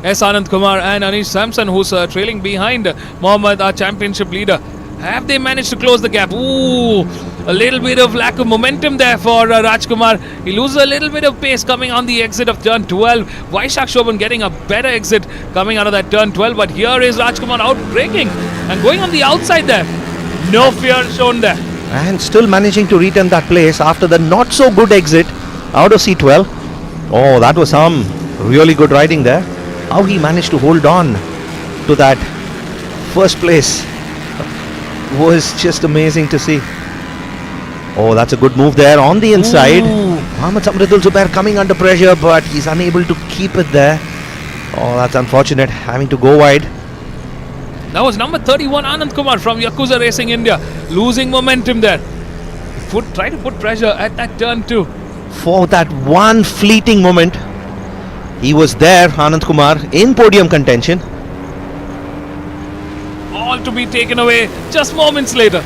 S. Anand Kumar and Anish Samson, who's trailing behind Mohammad, our championship leader. Have they managed to close the gap? Ooh, a little bit of lack of momentum there for Rajkumar. He loses a little bit of pace coming on the exit of turn 12. Vaisak Soban getting a better exit coming out of that turn 12. But here is Rajkumar out braking and going on the outside there. No fear shown there.
and still managing to retain that place after the not so good exit out of C12. Oh, that was some really good riding there. How he managed to hold on to that first place was just amazing to see. Oh, that's a good move there on the inside. Mohammad Samridul Zubair coming under pressure, but he's unable to keep it there. Oh, that's unfortunate, having to go wide.
That was number 31 Anand Kumar from Yakuza Racing India, losing momentum there. Try to put pressure at that turn too.
For that one fleeting moment, he was there, Anand Kumar, in podium contention.
All to be taken away just moments later.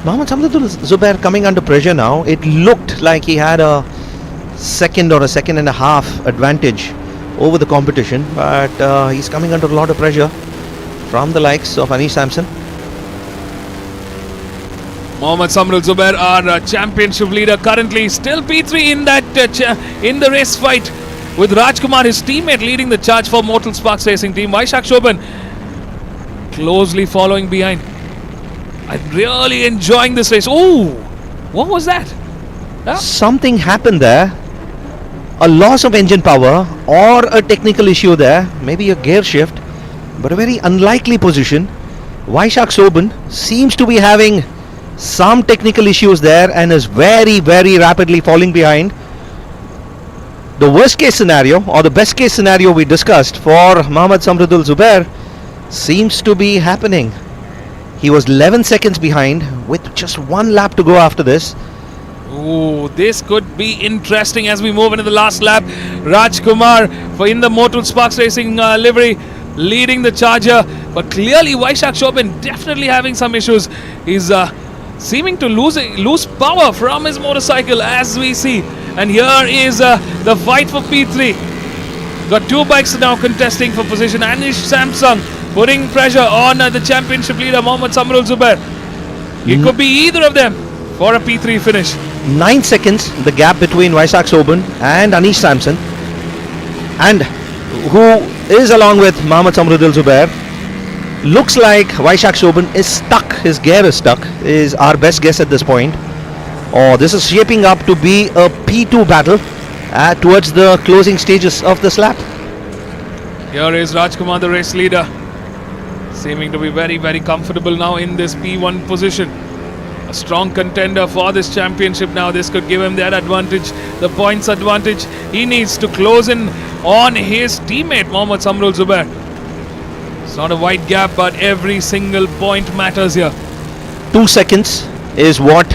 Mohammad Samridul Zubair coming under pressure now. It looked like he had a second or a second and a half advantage over the competition, but he's coming under a lot of pressure from the likes of Anish Samson.
Mohammad Samridul Zubair, our championship leader, currently still P3 in that in the race fight, with Rajkumar, his teammate, leading the charge for Mortal Sparks Racing team. Vaishak Shobhan closely following behind. I'm really enjoying this race. Oh, what was that?
Something happened there. A loss of engine power or a technical issue there. Maybe a gear shift, but a very unlikely position. Vaishak Shobhan seems to be having some technical issues there and is very, very rapidly falling behind. The worst case scenario or the best case scenario we discussed for Mohammad Samridul Zubair seems to be happening. He was 11 seconds behind with just one lap to go after this.
Oh, this could be interesting as we move into the last lap. Rajkumar for in the Mortal Sparks Racing livery, leading the charger, but clearly Vaishak Shobhan definitely having some issues. He's seeming to lose power from his motorcycle, as we see. And here is the fight for P3. Got two bikes now contesting for position. Anish Samsung putting pressure on the championship leader Mohammad Samridul Zubair. It could be either of them for a P3 finish.
9 seconds the gap between Vaishak Shobhan and Anish Samson, and who is along with Mohammad Samridul Zubair. Looks like Vaishak Shobhan is stuck. His gear is stuck, is our best guess at this point. Oh, this is shaping up to be a P2 battle towards the closing stages of this lap.
Here is Rajkumar, the race leader, seeming to be very, very comfortable now in this P1 position. A strong contender for this championship now. This could give him that advantage, the points advantage. He needs to close in on his teammate Mohammad Samridul Zubair. It's not a wide gap, but every single point matters here.
2 seconds is what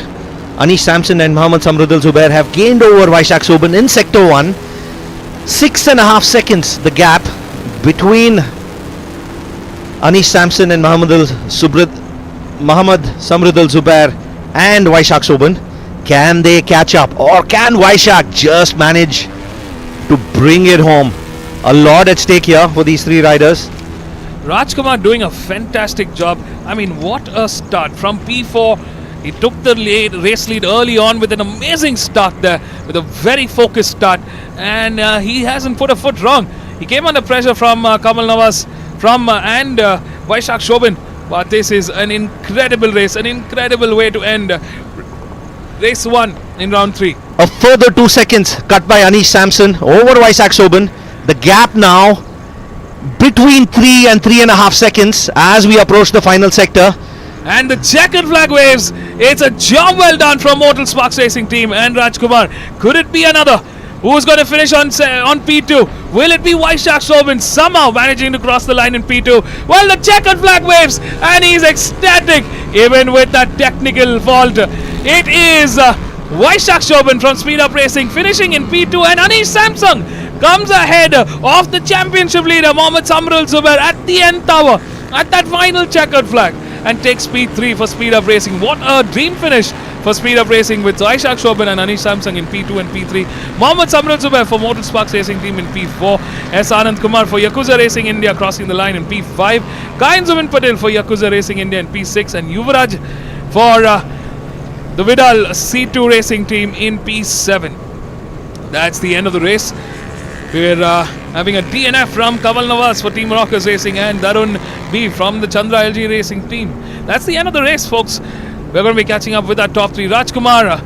Anish Samson and Mohammad Samridul Zubair have gained over Vaishak Shobhan in Sector 1. 6.5 seconds the gap between Anish Samson and Mohammad Samridul Zubair and Vaishak Shobhan. Can they catch up, or can Vaishak just manage to bring it home? A lot at stake here for these three riders.
Rajkumar doing a fantastic job. I mean, what a start from P4. He took the race lead early on with an amazing start there, with a very focused start, and he hasn't put a foot wrong. He came under pressure from Kamal Nawaz and Vaishak Shobhan, but this is an incredible race, an incredible way to end race 1 in round 3.
A further 2 seconds cut by Anish Samson over Vaishak Shobhan. The gap now between 3 and 3.5 seconds as we approach the final sector.
And the checkered flag waves. It's a job well done from Mortal Sparks Racing team and Rajkumar. Could it be another? Who's going to finish on P2? Will it be Vaishak Shobhan somehow managing to cross the line in P2? Well, the checkered flag waves, and he's ecstatic even with that technical fault. It is Vaishak Shobhan from Speed Up Racing finishing in P2, and Anish Samsung comes ahead of the championship leader Mohammad Samridul Zubair at the end tower at that final checkered flag, and takes P3 for Speed Up Racing. What a dream finish for Speed Up Racing with Vaishak Shobhan and Anish Samsung in P2 and P3. Mohammad Samridul Zubair for Mortal Sparks Racing team in P4. S. Anand Kumar for Yakuza Racing India crossing the line in P5. Kayan Zumin Patel for Yakuza Racing India in P6. And Yuvraj for the Vidal C2 Racing team in P7. That's the end of the race. We're having a DNF from Kaval Nawaz for Team Rockers Racing and Darun B from the Chandra LG Racing team. That's the end of the race, folks. We're going to be catching up with our top three. Rajkumar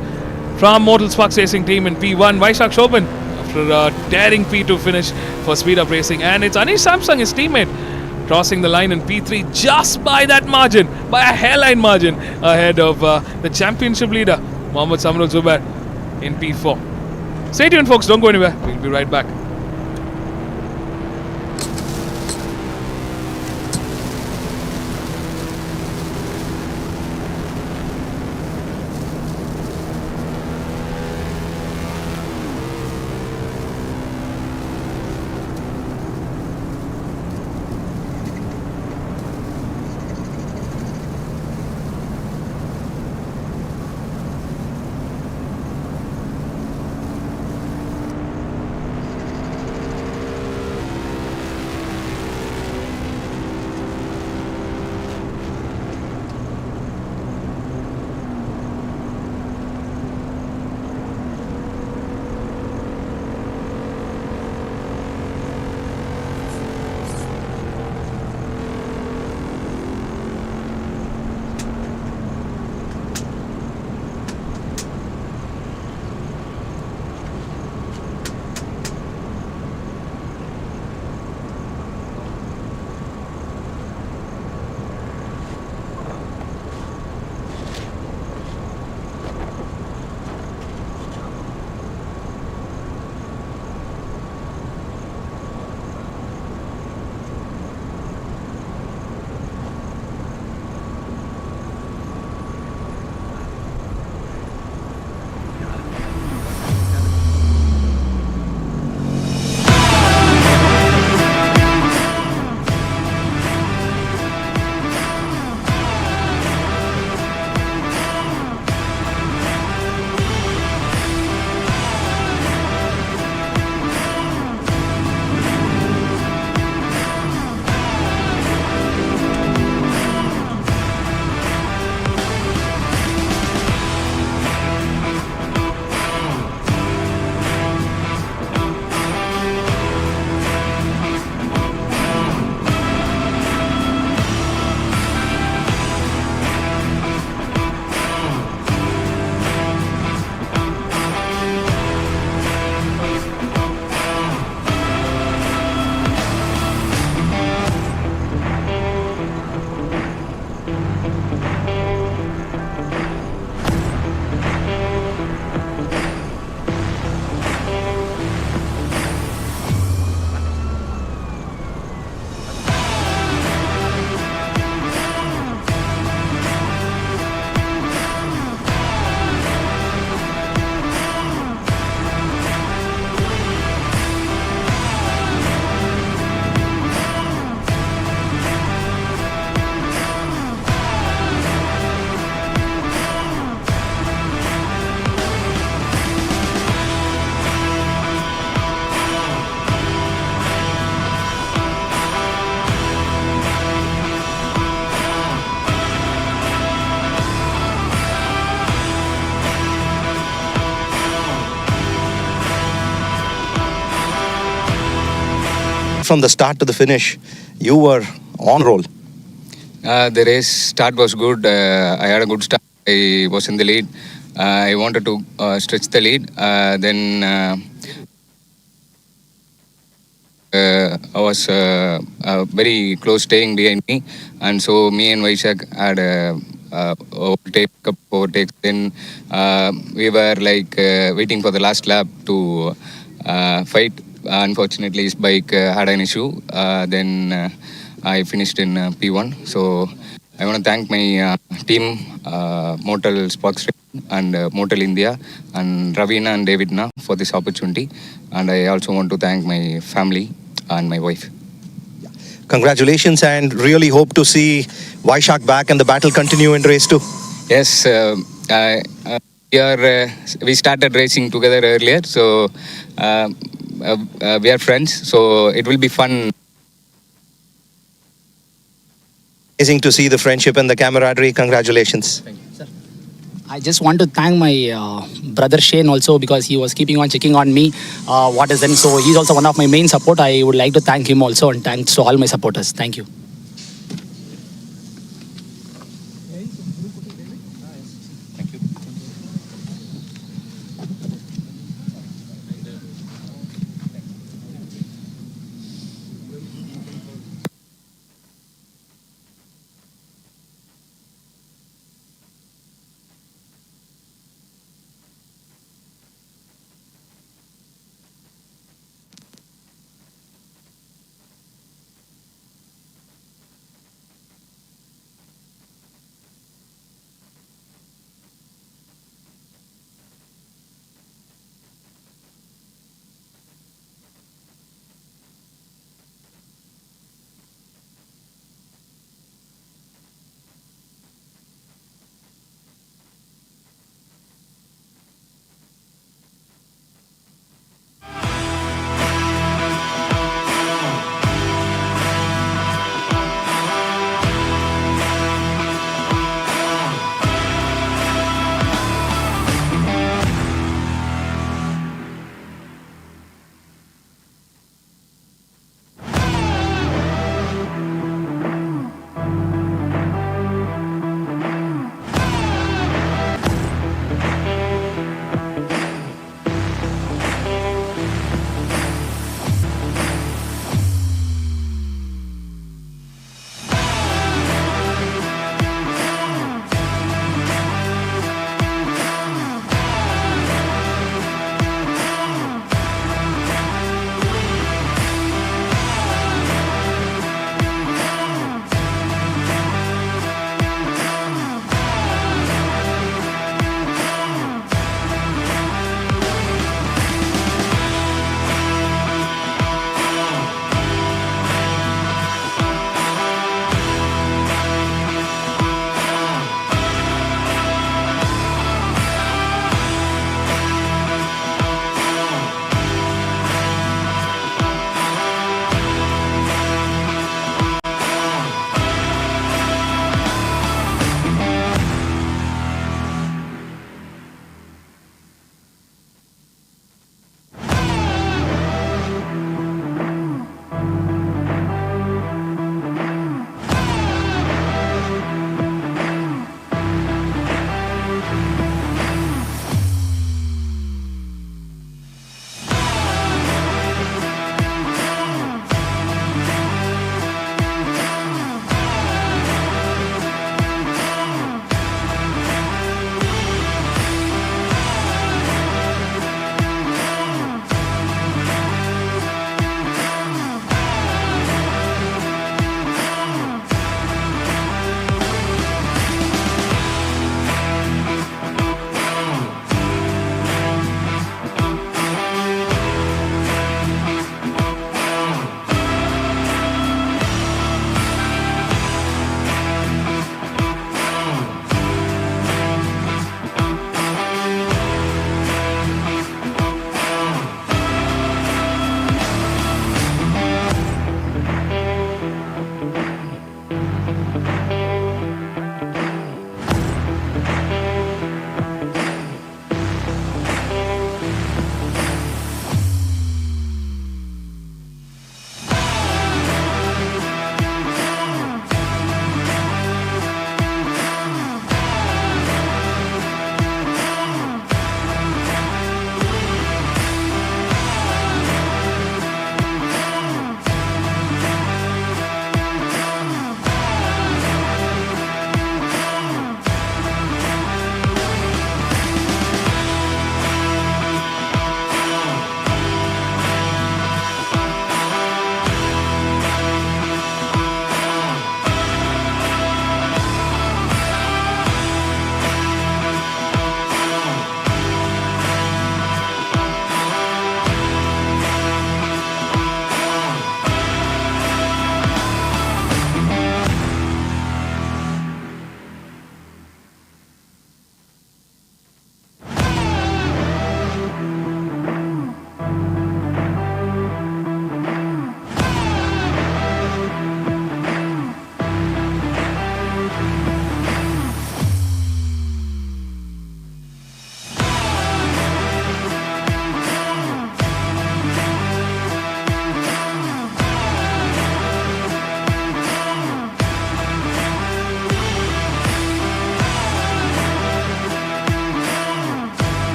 from Mortal Sparks Racing team in P1. Vaishak Shobhan after a daring P2 finish for Speed Up Racing. And it's Anish Samsung, his teammate, crossing the line in P3 just by that margin, by a hairline margin, ahead of the championship leader, Mohammad Samrul Zubair, in P4. Stay tuned, folks. Don't go anywhere. We'll be right back.
From the start to the finish, you were on roll.
The race start was good. I had a good start. I was in the lead. I wanted to stretch the lead. Then I was very close, staying behind me, and so me and Vaishak had overtakes. Then we were like waiting for the last lap to fight. Unfortunately, his bike had an issue. Then I finished in P1. So I want to thank my team, Mortal Sparks and Mortal India, and Ravina and Davidna for this opportunity. And I also want to thank my family and my wife.
Congratulations, and really hope to see Vaishak back and the battle continue in race 2.
Yes, we started racing together earlier, so we are friends, so it will be fun.
Amazing to see the friendship and the camaraderie. Congratulations.
Thank you, sir. I just want to thank my brother Shane also because he was keeping on checking on me. What is then? So he's also one of my main support. I would like to thank him also and thanks to all my supporters. Thank you.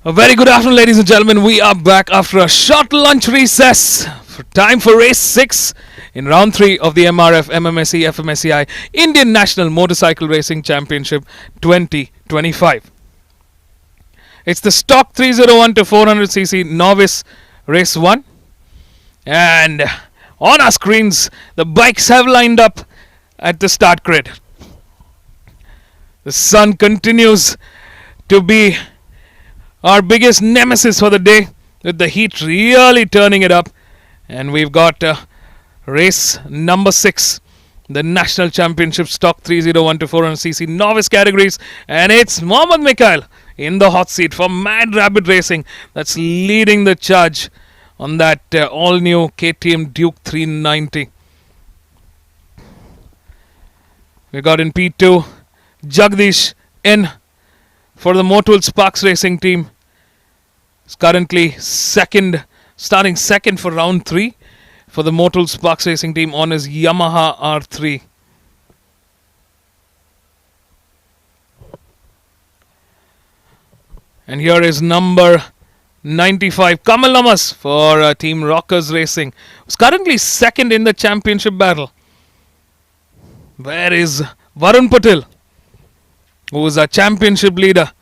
A very good afternoon, ladies and gentlemen. We are back after a short lunch recess. Time for race 6 in round 3 of the MRF MMSC fmsci Indian National Motorcycle Racing Championship 2025. It's the stock 301 to 400cc novice race 1. And on our screens, the bikes have lined up at the start grid. The sun continues to be our biggest nemesis for the day, with the heat really turning it up. And we've got race number 6, the National Championship Stock 301 to 400cc novice categories. And it's Mohammad Mikhail in the hot seat for Mad Rabbit Racing that's leading the charge on that all-new KTM Duke 390. We got in P2 Jagdish in for the Motul Sparks Racing team. It's currently starting second for round 3 for the Motul Sparks Racing team on his Yamaha R3. And here is number 95, Kamal Namas for Team Rockers Racing. It's currently second in the championship battle. Where is Varun Patel, who is a championship leader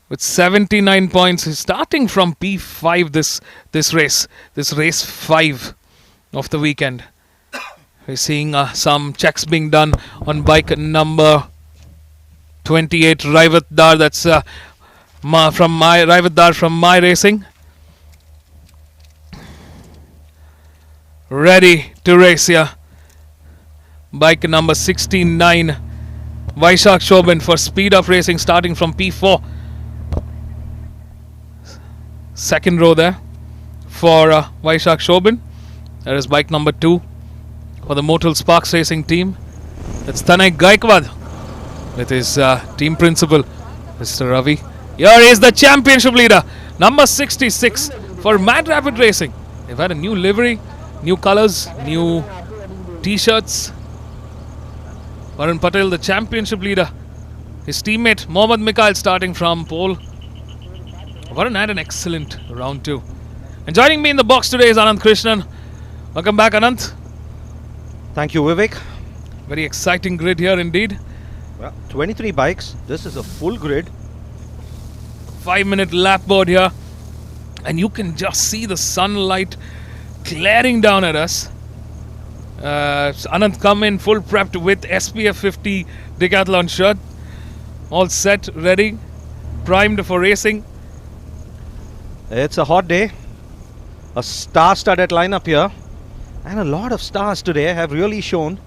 with 79 points? He's starting from P5 this race 5 of the weekend. We're seeing some checks being done on bike number 28, Raivat Dar. That's from Raivat Dar from My Racing. Ready to race here. Bike number 69, Vaishak Shobin for Speed Up Racing, starting from P4. Second row there for Vaishak Shobin. There is bike number 2 for the Motul Sparks Racing team. That's Tanay Gaikwad with his team principal, Mr. Ravi. Here is the championship leader, number 66 for Mad Rabbit Racing. They've had a new livery, new colors, new t-shirts. Varun Patel, the championship leader. His teammate Mohammad Mikhail starting from pole. Varun had an excellent round 2. And joining me in the box today is Anant Krishnan. Welcome back, Anant.
Thank you, Vivek.
Very exciting grid here indeed.
Well, 23 bikes. This is a full grid.
5-minute lap board here. And you can just see the sunlight glaring down at us. Anant come in full prepped with SPF 50 Decathlon shirt. All set, ready, primed for racing.
It's a hot day. A star-studded lineup here. And a lot of stars today have really shown.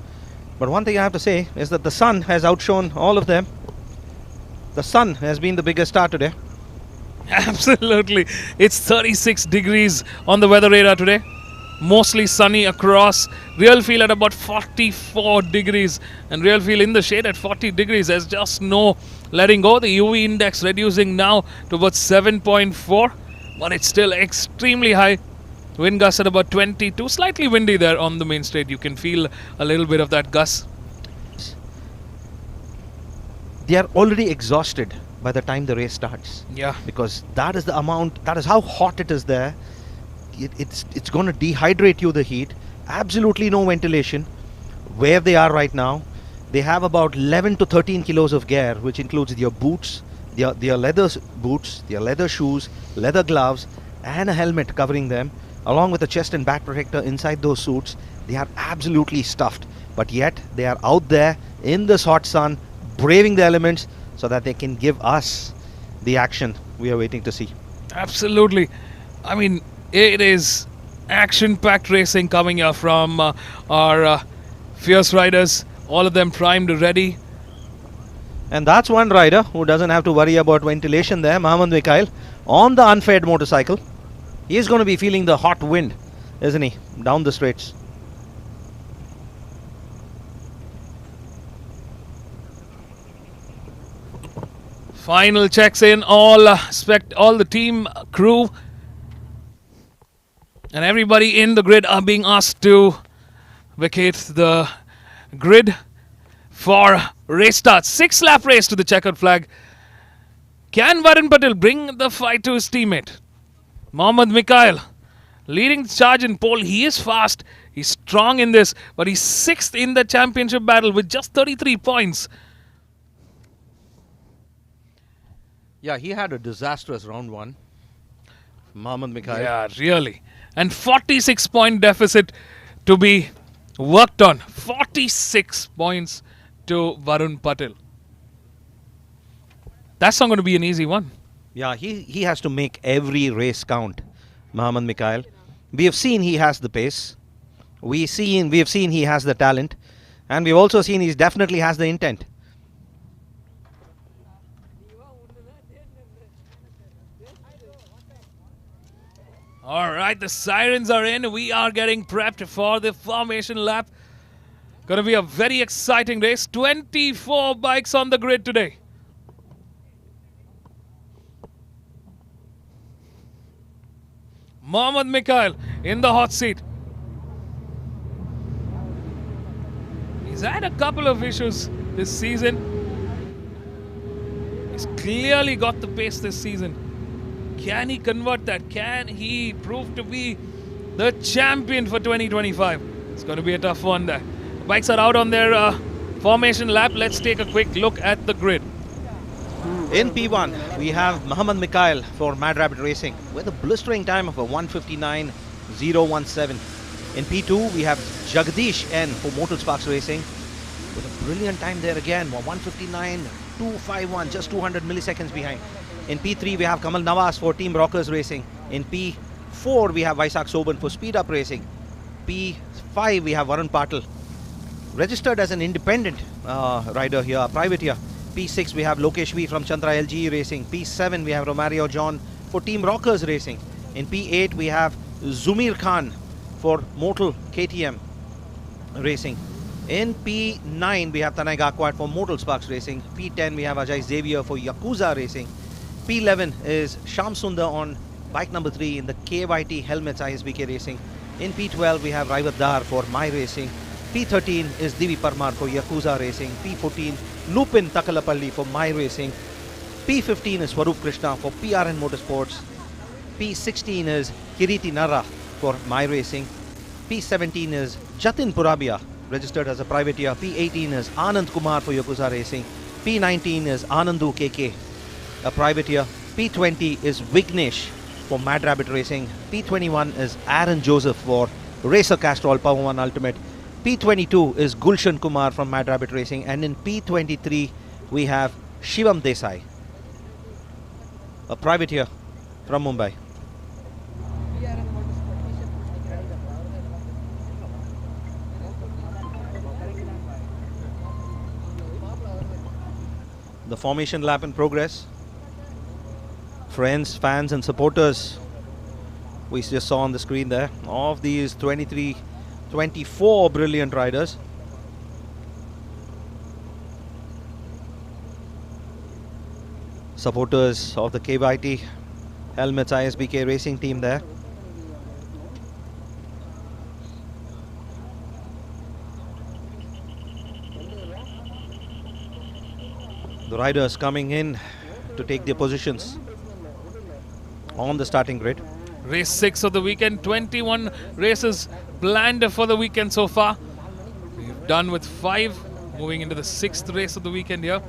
But one thing I have to say is that the sun has outshone all of them. The sun has been the biggest star today.
Absolutely. It's 36 degrees on the weather radar today. Mostly sunny across. Real feel at about 44 degrees. And real feel in the shade at 40 degrees. There's just no letting go. The UV index reducing now to about 7.4. But it's still extremely high. Wind gusts at about 22. Slightly windy there on the main straight. You can feel a little bit of that gust.
They are already exhausted by the time the race starts.
Yeah.
Because that is the amount, that is how hot it is there. It's going to dehydrate you, the heat. Absolutely no ventilation. Where they are right now, they have about 11 to 13 kilos of gear, which includes their boots, their leather boots, their leather shoes, leather gloves, and a helmet covering them, along with a chest and back protector inside those suits. They are absolutely stuffed. But yet, they are out there in this hot sun, braving the elements, so that they can give us the action we are waiting to see.
Absolutely. I mean, it is action-packed racing coming here from our fierce riders. All of them primed, ready.
And that's one rider who doesn't have to worry about ventilation there, Mohammad Mikhail, on the unfaired motorcycle. He is going to be feeling the hot wind, isn't he, down the straights.
Final checks in, all the team crew and everybody in the grid are being asked to vacate the grid for race start. 6-lap race to the checkered flag. Can Varun Patel bring the fight to his teammate? Mohammad Mikhail leading the charge in pole. He is fast. He's strong in this, but he's 6th in the championship battle with just 33 points.
Yeah, he had a disastrous round 1. Mohammad Mikhail.
Yeah, really. And 46-point deficit to be worked on. 46 points to Varun Patel. That's not going to be an easy one.
Yeah, he has to make every race count, Mohammad Mikhail. We have seen he has the pace. We have seen he has the talent. And we've also seen he definitely has the intent.
All right, the sirens are in. We are getting prepped for the formation lap. Going to be a very exciting race. 24 bikes on the grid today. Mohammad Mikhail in the hot seat. He's had a couple of issues this season. He's clearly got the pace this season. Can he convert that? Can he prove to be the champion for 2025? It's going to be a tough one there. The bikes are out on their formation lap. Let's take a quick look at the grid.
In P1, we have Mohammad Mikhail for Mad Rabbit Racing with a blistering time of a 1:59.017. In P2, we have Jagdish N for Motor Sparks Racing with a brilliant time there again, 1:59.251, just 200 milliseconds behind. In P3, we have Kamal Nawaz for Team Rockers Racing. In P4, we have Vaisak Soban for Speed Up Racing. P5, we have Varun Patel, registered as an independent rider here, privateer. P6, we have Lokesh V from Chandra LGE Racing. P7, we have Romario John for Team Rockers Racing. In P8, we have Zumir Khan for Motul KTM Racing. In P9, we have Tanay Gakwat for Motul Sparks Racing. P10, we have Ajay Xavier for Yakuza Racing. P11 is Sham Sundar on bike number 3 in the KYT Helmets ISBK Racing. In P12, we have Raivat Dar for My Racing. P13 is Divi Parmar for Yakuza Racing. P14, Lupin Takalapalli for My Racing. P15 is Swaroop Krishna for PRN Motorsports. P16 is Kiriti Nara for My Racing. P17 is Jatin Purabia, registered as a privateer. P18 is Anand Kumar for Yakuza Racing. P19 is Anandu KK, a privateer. P20 is Vignesh for Mad Rabbit Racing. P21 is Aaron Joseph for Racer Castrol Power One Ultimate. P22 is Gulshan Kumar from Mad Rabbit Racing. And in P23, we have Shivam Desai, a privateer from Mumbai. The formation lap in progress. Friends, fans and supporters we just saw on the screen there of these 24 brilliant riders. Supporters of the KYT Helmets ISBK Racing team there. The riders coming in to take their positions on the starting grid.
Race 6 of the weekend, 21 races planned for the weekend so far. We've done with 5, moving into the 6th race of the weekend here.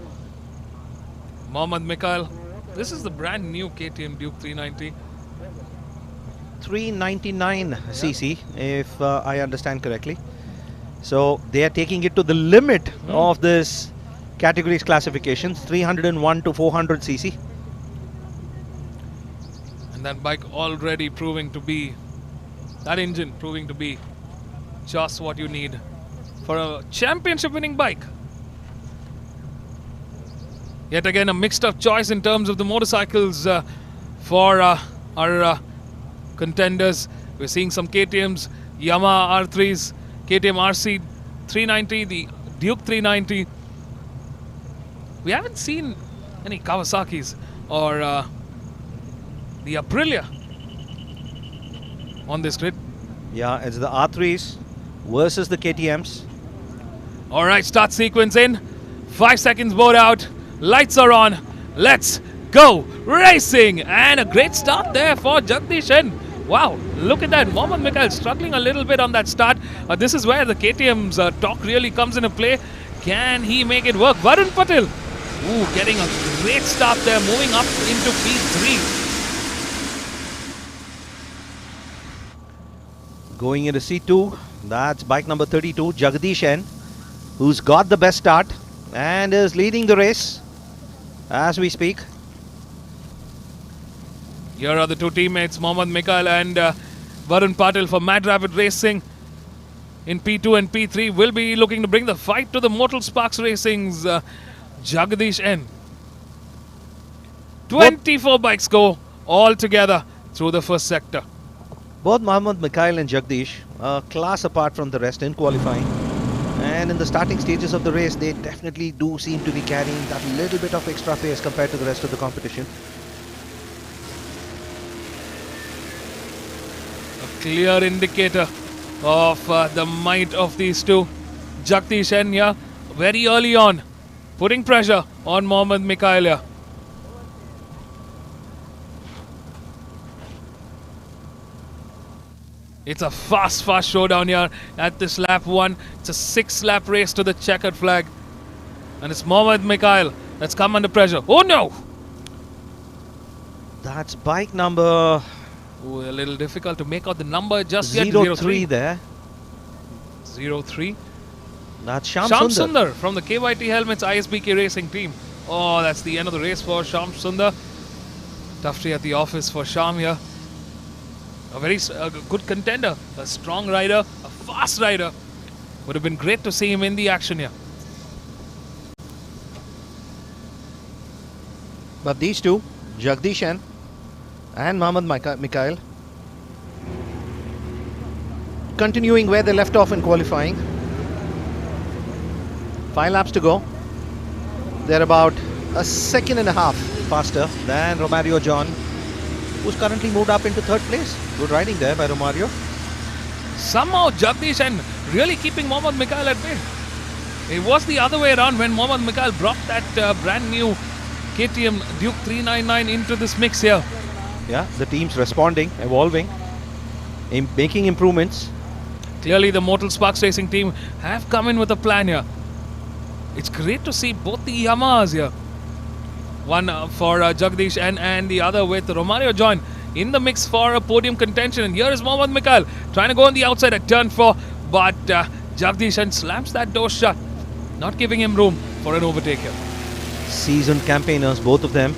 Mohammad Mikhail, this is the brand new KTM Duke 390.
399cc, if I understand correctly. So they are taking it to the limit of this categories classification, 301 to 400cc.
And that bike already proving to be, that engine proving to be just what you need for a championship winning bike. Yet again, a mixed up choice in terms of the motorcycles for our contenders. We're seeing some KTMs, Yamaha R3s, KTM RC 390, the Duke 390. We haven't seen any Kawasaki's or the Aprilia on this grid.
Yeah, it's the R3s versus the KTMs.
All right, start sequence in. 5 seconds board out. Lights are on. Let's go racing, and a great start there for Jagdish N. Wow, look at that. Mohammad Mikhail struggling a little bit on that start. This is where the KTM's talk really comes into play. Can he make it work? Varun Patel, getting a great start there, moving up into P3.
Going into C2, that's bike number 32, Jagdish N, who's got the best start and is leading the race as we speak.
Here are the two teammates, Mohammad Mikhail and Varun Patel for Mad Rabbit Racing in P2 and P3. Will be looking to bring the fight to the Mortal Sparks Racing's Jagdish N. 24 bikes go all together through the first sector.
Both Mohammad Mikhail and Jagdish are class apart from the rest in qualifying. And in the starting stages of the race, they definitely do seem to be carrying that little bit of extra pace compared to the rest of the competition.
Clear indicator of the might of these two. Jagdish N here, very early on, putting pressure on Mohammad Mikhail here. It's a fast showdown here at this lap 1. It's a 6-lap race to the checkered flag. And it's Mohammad Mikhail that's come under pressure. Oh no!
That's bike number...
Ooh, a little difficult to make out the number just yet.
03 there.
03.
That's Sham
Sundar from the KYT Helmets ISBK Racing team. Oh, that's the end of the race for Sham Sundar. Tough day at the office for Sham here. A very good contender, a strong rider, a fast rider. Would have been great to see him in the action here.
But these two, Jagdish N and Mohammad Mikhail, continuing where they left off in qualifying. 5 laps to go. They're about a second and a half faster than Romario John, who's currently moved up into 3rd place. Good riding there by Romario.
Somehow Jagdish N really keeping Mohammad Mikhail at bay. It was the other way around when Mohammad Mikhail brought that brand new KTM Duke 399 into this mix here.
Yeah, the team's responding, evolving, making improvements.
Clearly the Mortal Sparks Racing team have come in with a plan here. It's great to see both the Yamahas here. One for Jagdish N and the other with Romario John in the mix for a podium contention. And here is Mohammad Mikhail trying to go on the outside at turn 4. But Jagdish N slams that door shut, not giving him room for an overtake here.
Seasoned campaigners, both of them.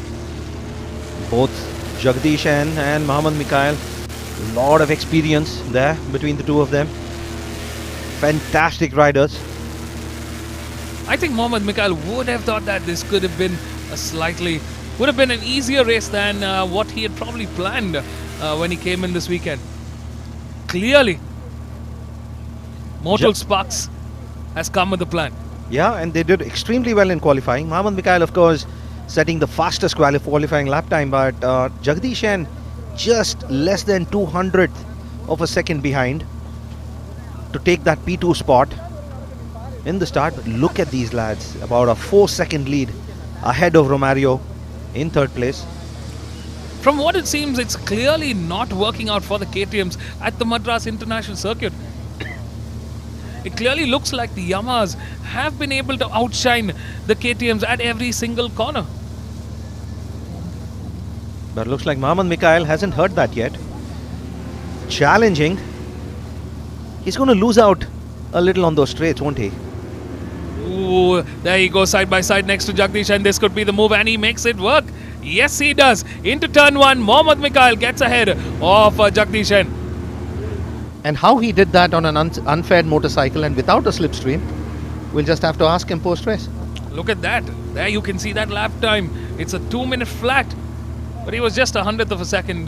Both Jagdish N and Mohammad Mikhail. A lot of experience there between the two of them. Fantastic riders.
I think Mohammad Mikhail would have thought that this could have been would have been an easier race than what he had probably planned when he came in this weekend. Clearly, Mortal Sparks has come with a plan.
Yeah, and they did extremely well in qualifying. Mohammad Mikhail, of course, setting the fastest qualifying lap time, but Jagdish N just less than 200th of a second behind to take that P2 spot in the start. But look at these lads, about a 4-second lead ahead of Romario in 3rd place.
From what it seems, it's clearly not working out for the KTMs at the Madras International Circuit. It clearly looks like the Yamahas have been able to outshine the KTMs at every single corner.
But looks like Mohammad Mikhail hasn't heard that yet. Challenging. He's going to lose out a little on those straights, won't he?
Ooh, there he goes side by side next to Jagdish, and this could be the move, and he makes it work. Yes, he does. Into turn 1, Mohammad Mikhail gets ahead of Jagdish N.
And how he did that on an unfair motorcycle and without a slipstream, we'll just have to ask him post-race.
Look at that. There you can see that lap time. It's a 2-minute flat. But he was just 100th of a second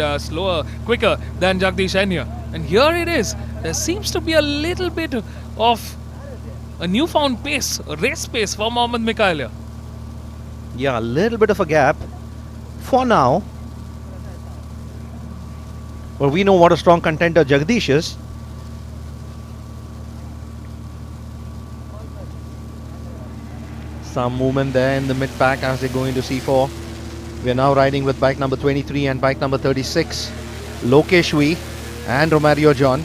quicker than Jagdish N here. And here it is. There seems to be a little bit of a newfound pace, a race pace for Mohammad Mikhail here.
Yeah, a little bit of a gap for now. But we know what a strong contender Jagdish is. Some movement there in the mid-pack as they go into C4. We are now riding with bike number 23 and bike number 36. Lokesh V and Romario John.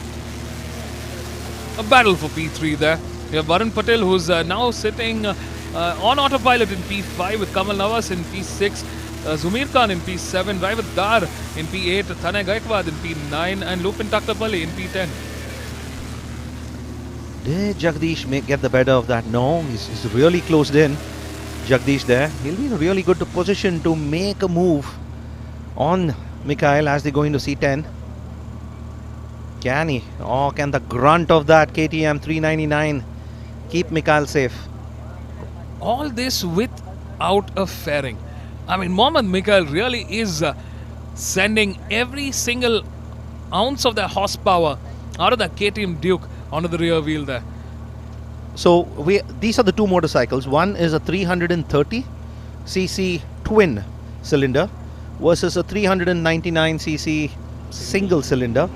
A battle for P3 there. We have Varun Patel, who's now sitting on autopilot in P5 with Kamal Navas in P6, Zumeer Khan in P7, Raivat Dar in P8, Tanay Gaikwad in P9 and Lupin Taktapalli in P10.
Did Jagdish get the better of that? No, he's really closed in. Jagdish there. He'll be in a really good position to make a move on Mikhail as they go into C10. Can he? Oh, can the grunt of that KTM 399 keep Mikhail safe?
All this without a fairing. I mean, Mohammad Mikhail really is sending every single ounce of their horsepower out of that KTM Duke onto the rear wheel there.
So these are the two motorcycles. One is a 330cc twin cylinder versus a 399cc single cylinder.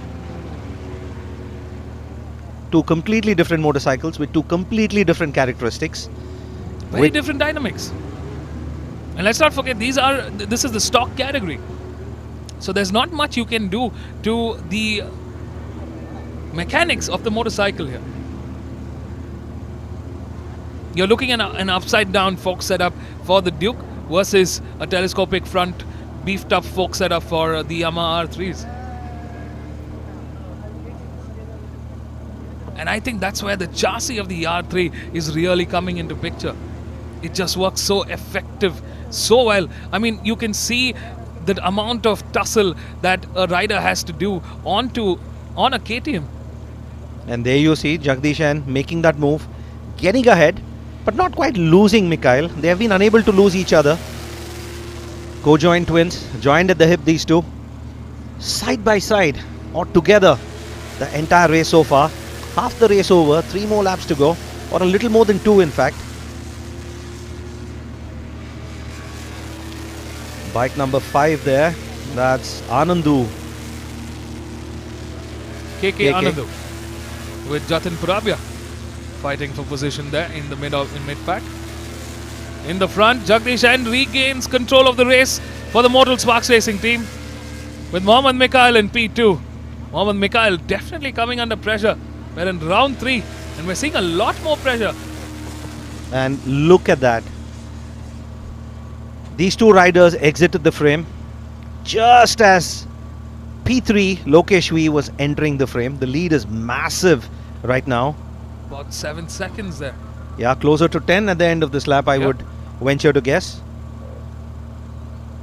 Two completely different motorcycles with two completely different characteristics.
Very different dynamics. And let's not forget, this is the stock category. So there's not much you can do to the mechanics of the motorcycle here. You're looking at an upside down fork setup for the Duke versus a telescopic front beefed up fork setup for the Yamaha R3s. And I think that's where the chassis of the R3 is really coming into picture. It just works so effective, so well. I mean, you can see the amount of tussle that a rider has to do on a KTM. And
there you see Jagdishan making that move, getting ahead, but not quite losing Mikhail. They have been unable to lose each other. Co-joined twins, joined at the hip, these two. Side by side or together the entire race so far. Half the race over, 3 more laps to go, or a little more than 2 in fact. Bike number 5 there, that's Anandu.
KK Anandu with Jatin Purabia fighting for position there in the mid-pack. In the front, Jagdish N regains control of the race for the Mortal Sparks Racing team with Mohammad Mikhail in P2. Mohammad Mikhail definitely coming under pressure. We're in round 3 and we're seeing a lot more pressure.
And look at that. These two riders exited the frame just as P3 Lokesh V was entering the frame. The lead is massive right now.
About 7 seconds there.
Yeah, closer to 10 at the end of this lap, I would venture to guess.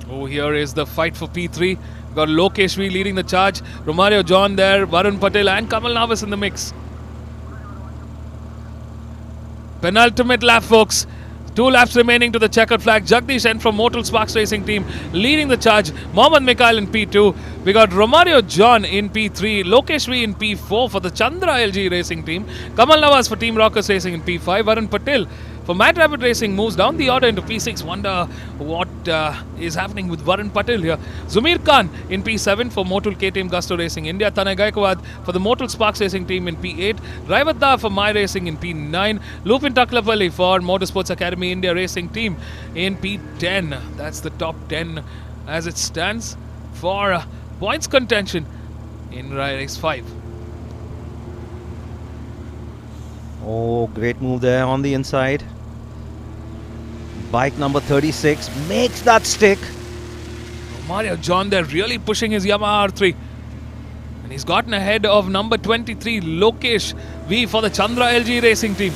Oh, here is the fight for P3. Got Lokesh V leading the charge. Romario John there, Varun Patel and Kamal Navas in the mix. Penultimate lap, folks. 2 laps remaining to the checkered flag. Jagdish N from Mortal Sparks Racing team leading the charge. Mohammad Mikhail in P2. We got Romario John in P3. Lokesh V in P4 for the Chandra LG Racing team. Kamal Navas for Team Rockers Racing in P5. Varun Patel for Mad Rabbit Racing moves down the order into P6. Wonder what is happening with Varun Patel here. Zumeer Khan in P7 for Motul KTM Gusto Racing India. Tanay Gaikwad for the Motul Sparks Racing team in P8. Raivat Dar for My Racing in P9. Lupin Taklapalli for Motorsports Academy India Racing team in P10. That's the top 10 as it stands for points contention in race 5.
Oh, great move there on the inside. Bike number 36 makes that stick.
Mario John there really pushing his Yamaha R3. And he's gotten ahead of number 23 Lokesh V for the Chandra LG Racing team.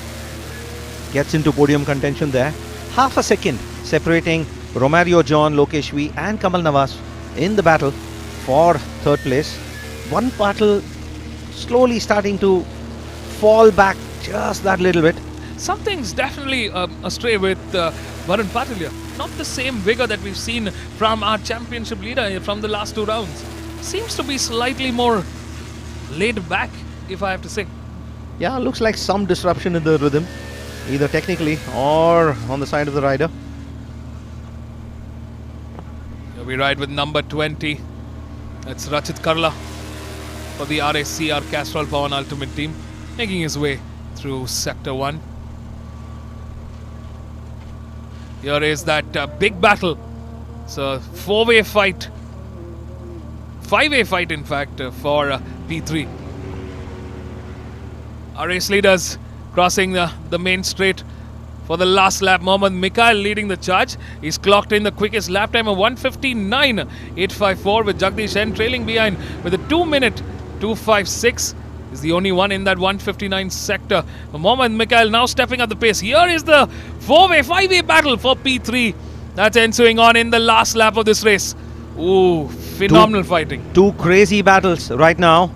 Gets into podium contention there. Half a second separating Romario John, Lokesh V and Kamal Navas in the battle for 3rd place. One battle slowly starting to fall back just that little bit.
Something's definitely astray with Varun Patel here. Not the same vigor that we've seen from our championship leader from the last 2 rounds. Seems to be slightly more laid back, if I have to say.
Yeah, looks like some disruption in the rhythm, either technically or on the side of the rider.
Here we ride with number 20. That's Rachit Karla for the RSCR Castrol Pawan Ultimate team, making his way through Sector 1. Here is that big battle It's a four-way fight. Five-way fight, in fact, for P3. Our race leaders crossing the main straight for the last lap. Mohammad Mikhail leading the charge. He's clocked in the quickest lap time of 1:59.854 with Jagdish N trailing behind with a 2-minute 2:56. He's the only one in that 1:59 sector. Mohammad Mikhail now stepping up the pace. Here is the five-way battle for P3 that's ensuing on in the last lap of this race. Ooh, phenomenal fighting.
Two crazy battles right now.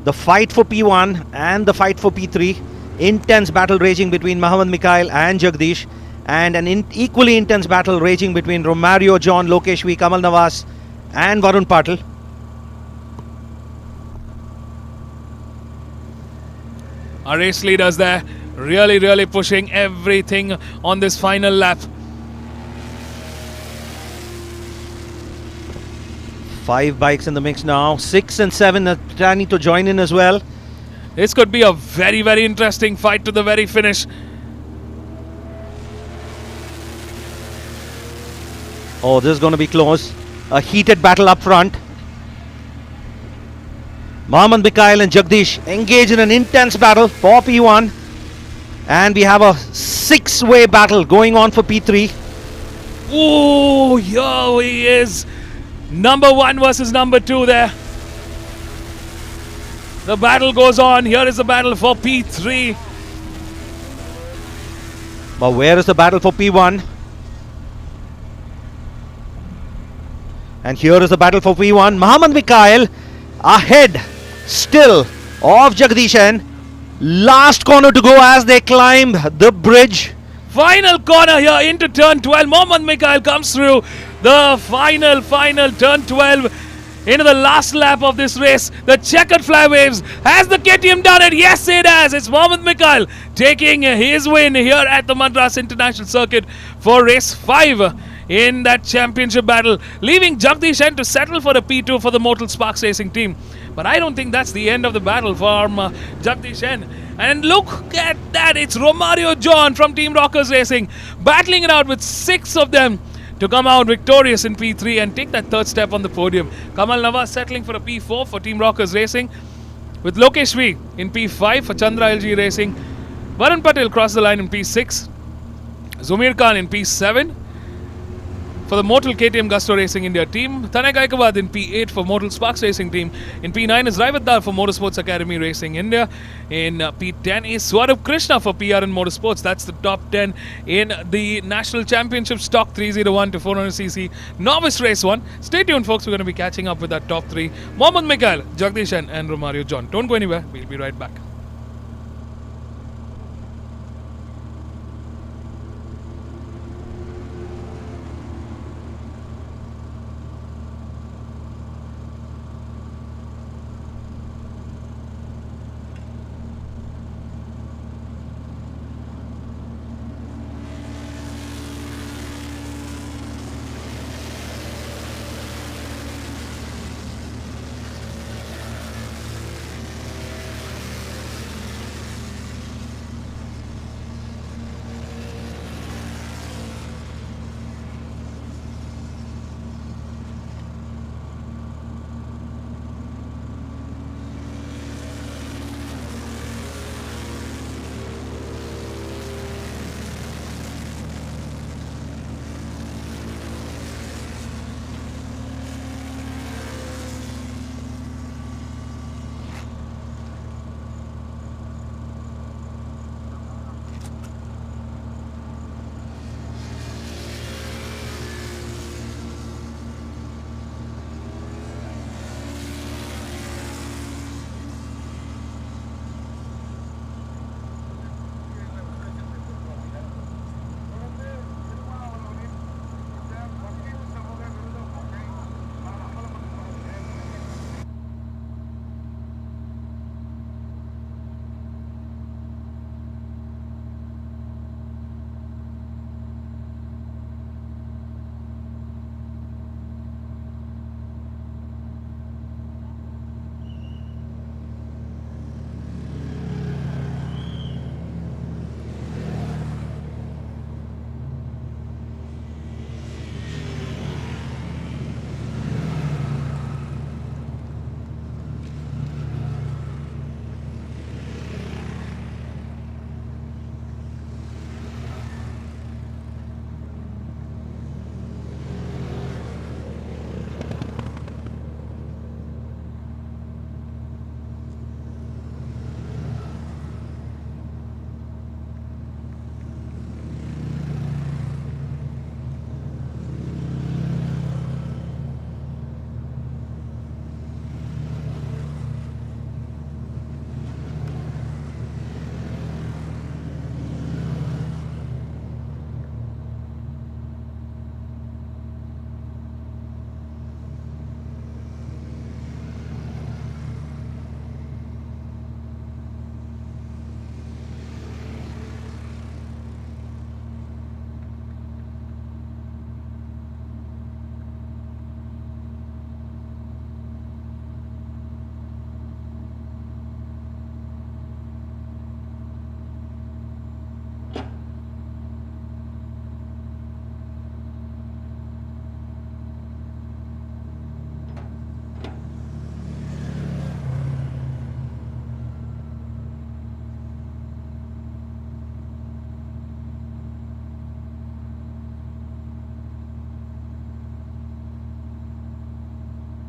The fight for P1 and the fight for P3. Intense battle raging between Mohammad Mikhail and Jagdish, and an equally intense battle raging between Romario John, Lokesh V, Kamal Nawaz and Varun Patil.
Our race leaders there really pushing everything on this final lap.
5 bikes in the mix now. 6 and 7 are planning to join in as well.
This could be a very interesting fight to the very finish.
Oh, this is going to be close. A heated battle up front. Mohammad Mikhail and Jagdish engage in an intense battle for P1. And we have a 6-way battle going on for P3.
Oh, here he is. Number 1 versus number 2 there. The battle goes on. Here is the battle for P3.
But where is the battle for P1? And here is the battle for P1. Mohammad Mikhail ahead still of Jagdish N. Last corner to go as they climb the bridge.
Final corner here into turn 12. Mohammad Mikhail comes through the final turn 12 into the last lap of this race. The checkered flag waves. Has the KTM done it? Yes, it has. It's Mohammad Mikhail taking his win here at the Madras International Circuit for race 5 in that championship battle, leaving Jagdish N to settle for a P2 for the Mortal Sparks Racing team. But I don't think that's the end of the battle for Jagdish N. And look at that. It's Romario John from Team Rockers Racing battling it out with 6 of them to come out victorious in P3 and take that third step on the podium. Kamal Nawaz settling for a P4 for Team Rockers Racing, with Lokesh V in P5 for Chandra LG Racing. Varun Patil crossed the line in P6. Zumir Khan in P7 for the Mortal KTM Gusto Racing India team. Tanay Gaikawad in P8 for Mortal Sparks Racing team. In P9 is Raivaddar for Motorsports Academy Racing India. In P10 is Swarab Krishna for PR and Motorsports. That's the top 10 in the National Championship Stock 301 to 400cc Novice Race 1. Stay tuned, folks. We're going to be catching up with that top 3. Mohammad Mikhail, Jagdish N and Romario John. Don't go anywhere. We'll be right back.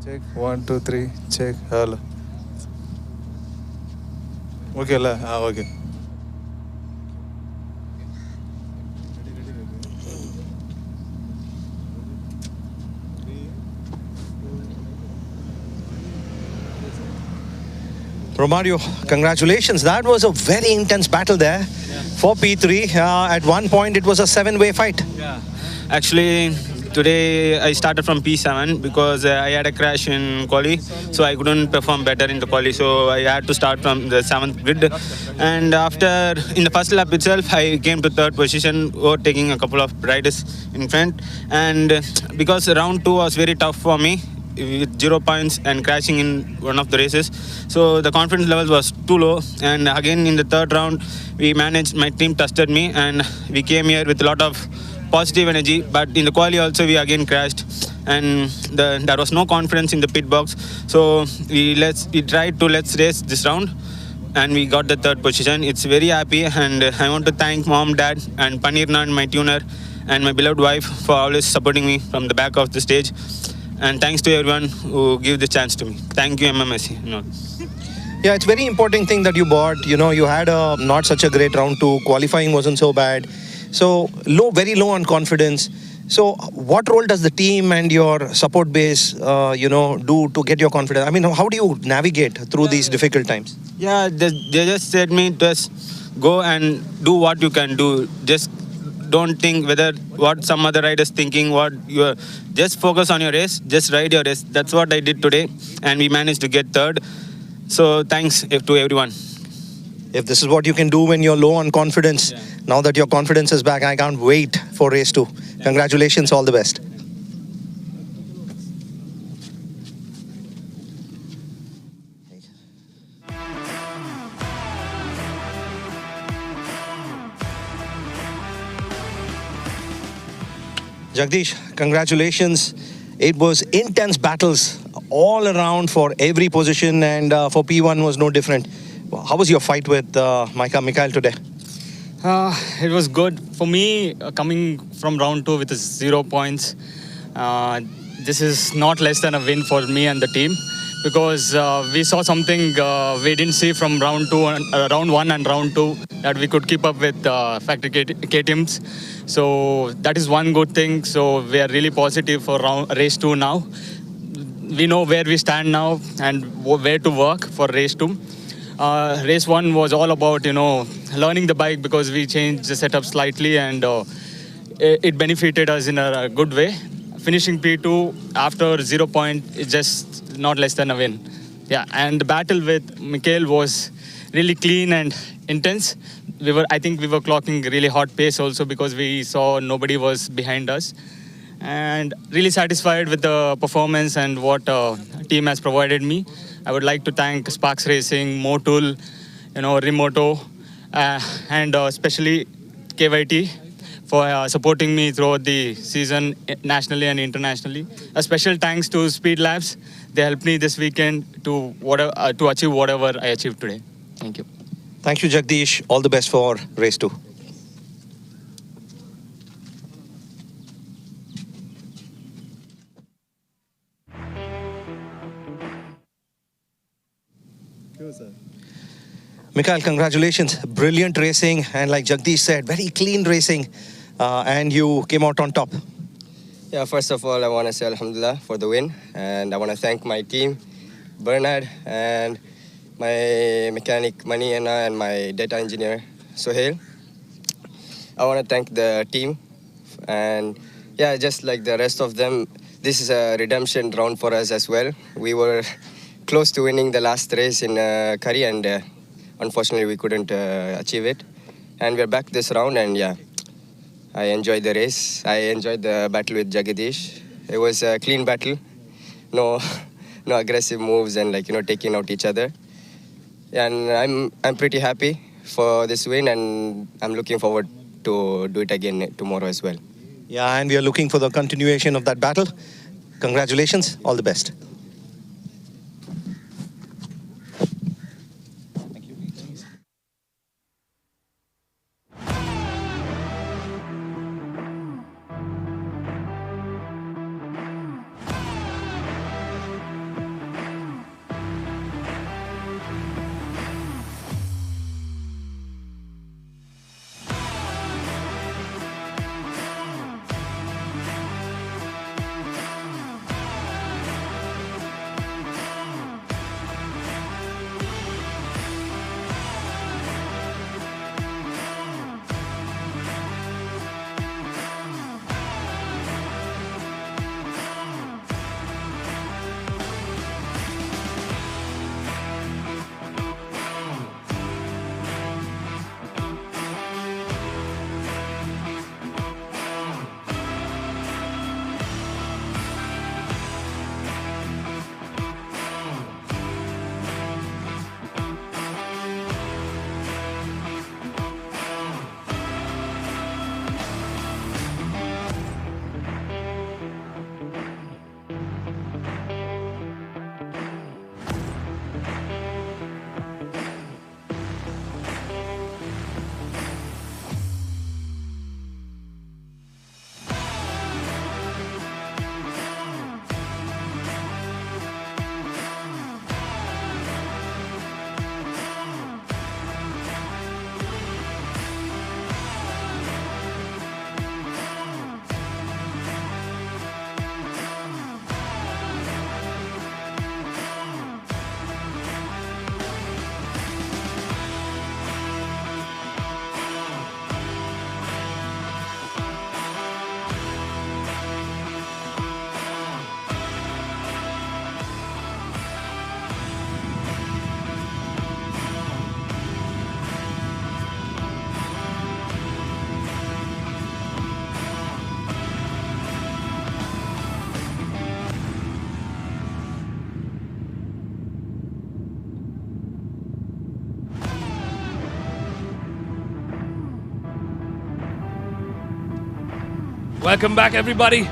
Check 1 2 3. Check. Hello. Okay, la. Okay.
Romario, congratulations. That was a very intense battle there for P3. At one point, it was a 7-way fight.
Actually, today I started from P7 because I had a crash in quali, so I couldn't perform better in the quali. So I had to start from the 7th grid. And after, in the first lap itself, I came to 3rd position, overtaking a couple of riders in front. And because round 2 was very tough for me, with 0 points and crashing in one of the races, so the confidence level was too low. And again in the 3rd round, we managed. My team trusted me, and we came here with a lot of positive energy. But in the quali also, we again crashed, and there was no confidence in the pit box. So we tried to let's race this round, and we got the 3rd position. It's very happy, and I want to thank mom, dad, and Panirna, my tuner, and my beloved wife for always supporting me from the back of the stage. And thanks to everyone who gave the chance to me. Thank you, MMSC.
Yeah, it's very important thing that you bought. You know, you had a not such a great round 2. Qualifying wasn't so bad. So very low on confidence. So what role does the team and your support base, do to get your confidence? I mean, how do you navigate through these difficult times?
Yeah, they just said me, just go and do what you can do. Just don't think whether what some other rider is thinking, just focus on your race, just ride your race. That's what I did today, and we managed to get 3rd. So thanks to everyone.
If this is what you can do when you're low on confidence, now that your confidence is back, I can't wait for race 2. Congratulations, all the best. Jagdish, congratulations. It was intense battles all around for every position, and for P1 was no different. How was your fight with Mikhail today?
It was good. For me, coming from round 2 with 0 points, this is not less than a win for me and the team, because we saw something we didn't see from round 1 and round 2, that we could keep up with factory KTMs. So that is one good thing. So we are really positive for race 2 now. We know where we stand now and where to work for race 2. Race 1 was all about, learning the bike, because we changed the setup slightly, and it benefited us in a good way. Finishing P2 after 0 point is just not less than a win. Yeah, and the battle with Mikhail was really clean and intense. I think we were clocking really hot pace also, because we saw nobody was behind us. And really satisfied with the performance and what team has provided me. I would like to thank Sparks Racing, Motul, Remoto, and especially KYT for supporting me throughout the season, nationally and internationally. A special thanks to Speed Labs. They helped me this weekend to achieve whatever I achieved today. Thank you.
Thank you, Jagdish. All the best for race 2. Mikhail, congratulations. Brilliant racing, and like Jagdish said, very clean racing, and you came out on top.
Yeah, first of all, I want to say Alhamdulillah for the win, and I want to thank my team, Bernard, and my mechanic Maniana, and my data engineer Sohail. I want to thank the team, and yeah, just like the rest of them, this is a redemption round for us as well. We were close to winning the last race in Curry, and unfortunately we couldn't achieve it. And we're back this round, and yeah, I enjoyed the race. I enjoyed the battle with Jagadish. It was a clean battle, no aggressive moves, and taking out each other. And I'm pretty happy for this win, and I'm looking forward to do it again tomorrow as well.
Yeah, and we are looking for the continuation of that battle. Congratulations, all the best.
Welcome back, everybody.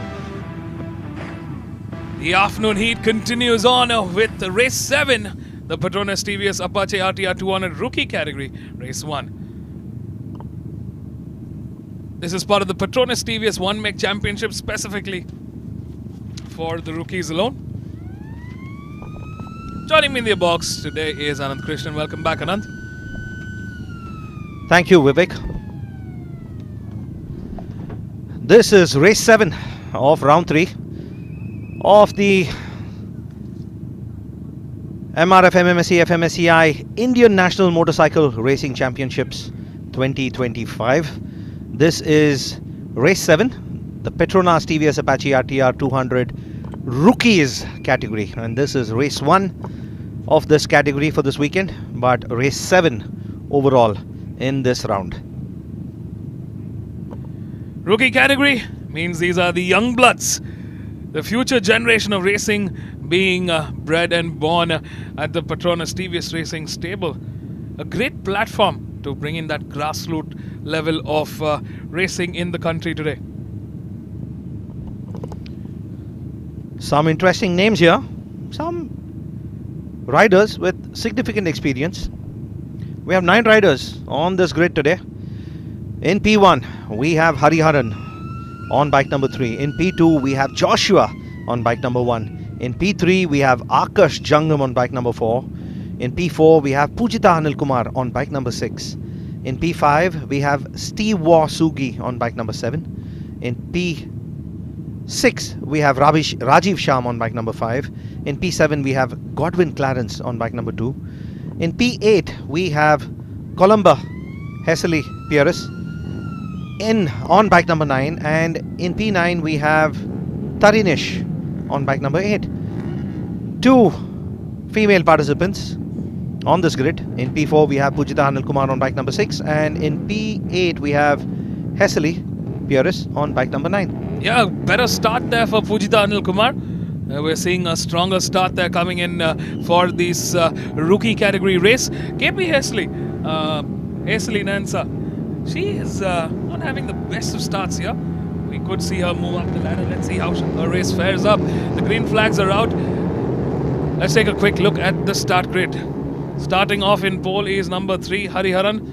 The afternoon heat continues on with race 7, the Petronas TVS Apache RTR 200 rookie category, race 1. This is part of the Petronas TVS 1 Mech Championship specifically for the rookies alone. Joining me in the box today is Anand Krishnan. Welcome back, Anand.
Thank you, Vivek. This is race 7 of round 3 of the MRF MMSC fmsci Indian National Motorcycle Racing Championships 2025. This is race 7, the Petronas TVS Apache RTR 200 rookies category, and this is race 1 of this category for this weekend, but race 7 overall in this round.
Rookie category means these are the young bloods, the future generation of racing being bred and born at the Petronas TVS Racing stable. A great platform to bring in that grassroots level of racing in the country today.
Some interesting names here, some riders with significant experience. We have 9 riders on this grid today. In P1 we have Hariharan on bike number 3. In P2 we have Joshua on bike number 1. In P3 we have Akash Jangam on bike number 4. In P4 we have Pujita Anil Kumar on bike number 6. In P5 we have Steve Sugi on bike number 7. In P6 we have Rajiv Sham on bike number 5. In P7 we have Godwin Clarence on bike number 2. In P8 we have Columba Hessely Pieris on bike number 9, and in P9 we have Tarinish on bike number 8. 2 female participants on this grid. In P4 we have Pujita Anil Kumar on bike number 6, and in P8 we have Hessely Pieris on bike number 9.
Yeah, better start there for Pujita Anil Kumar. We're seeing a stronger start there coming in for this rookie category race. KP Hessely Nansa, she is not having the best of starts here. We could see her move up the ladder. Let's see how her race fares up. The green flags are out. Let's take a quick look at the start grid. Starting off in pole is number 3, Hariharan.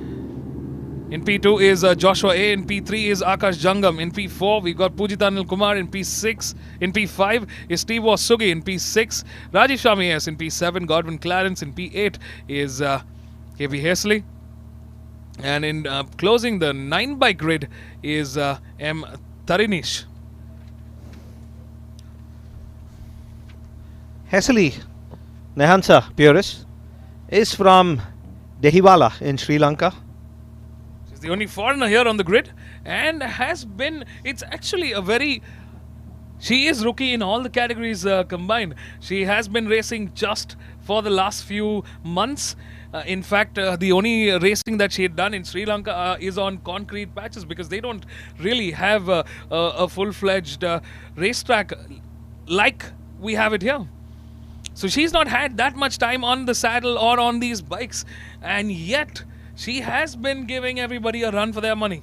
In P2 is Joshua A. In P3 is Akash Jangam. In P4 we got Pujita Anil Kumar. In P5 is Steve Sugi. In P6 Rajiv Shami S. In P7 Godwin Clarence. In P8 is KV Hessely. And in closing the 9-bike grid is M. Tarinish.
Hessely Nehansa Pieris is from Dehiwala in Sri Lanka.
She's the only foreigner here on the grid and has been, it's actually a very, she is rookie in all the categories combined. She has been racing just for the last few months. In fact, the only racing that she had done in Sri Lanka is on concrete patches, because they don't really have a full-fledged racetrack like we have it here. So she's not had that much time on the saddle or on these bikes, and yet she has been giving everybody a run for their money.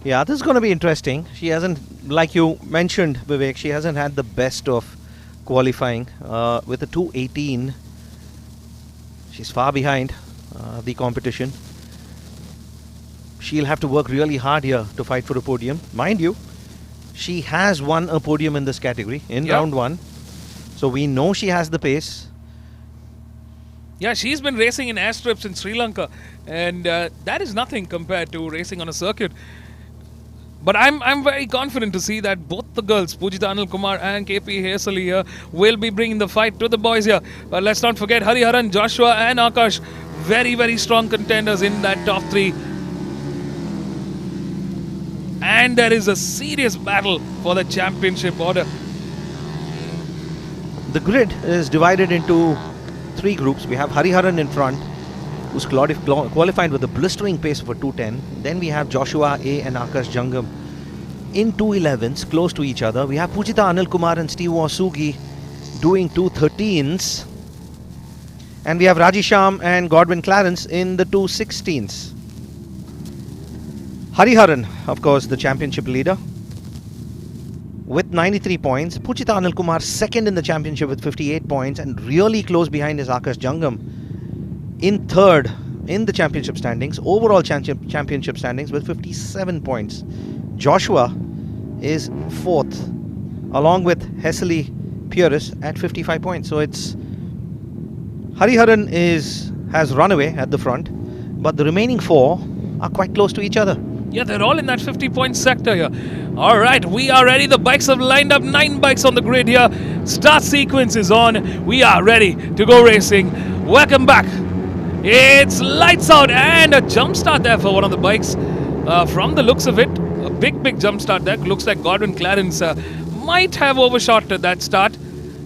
Yeah, this is going to be interesting. She hasn't, like you mentioned, Vivek, she hasn't had the best of qualifying with a 2:18. She's far behind the competition. She'll have to work really hard here to fight for a podium. Mind you, she has won a podium in this category in round 1. So we know she has the pace.
Yeah, she's been racing in airstrips in Sri Lanka, and that is nothing compared to racing on a circuit. But I'm very confident to see that both the girls, Pujita Anil Kumar and KP Hessely here, will be bringing the fight to the boys here. But let's not forget Hariharan, Joshua and Akash, very, very strong contenders in that top 3. And there is a serious battle for the championship order.
The grid is divided into 3 groups. We have Hariharan in front, who's qualified with a blistering pace of a 2:10. Then we have Joshua A and Akash Jangam in 2:11s, close to each other. We have Pujita Anil Kumar and Steve Sugi doing 2:13s. And we have Raji Sham and Godwin Clarence in the 2:16s. Hariharan, of course, the championship leader with 93 points. Pujita Anil Kumar second in the championship with 58 points and really close behind is Akash Jangam in third in the championship standings, overall championship standings with 57 points. Joshua is fourth along with Hesely Pieris at 55 points. So it's Hariharan has run away at the front, but the remaining four are quite close to each other.
Yeah, they're all in that 50-point sector here. All right, we are ready. The bikes have lined up. 9 bikes on the grid here. Start sequence is on. We are ready to go racing. Welcome back. It's lights out and a jump start there for one of the bikes. From the looks of it, a big jump start there. Looks like Godwin Clarence might have overshot that start.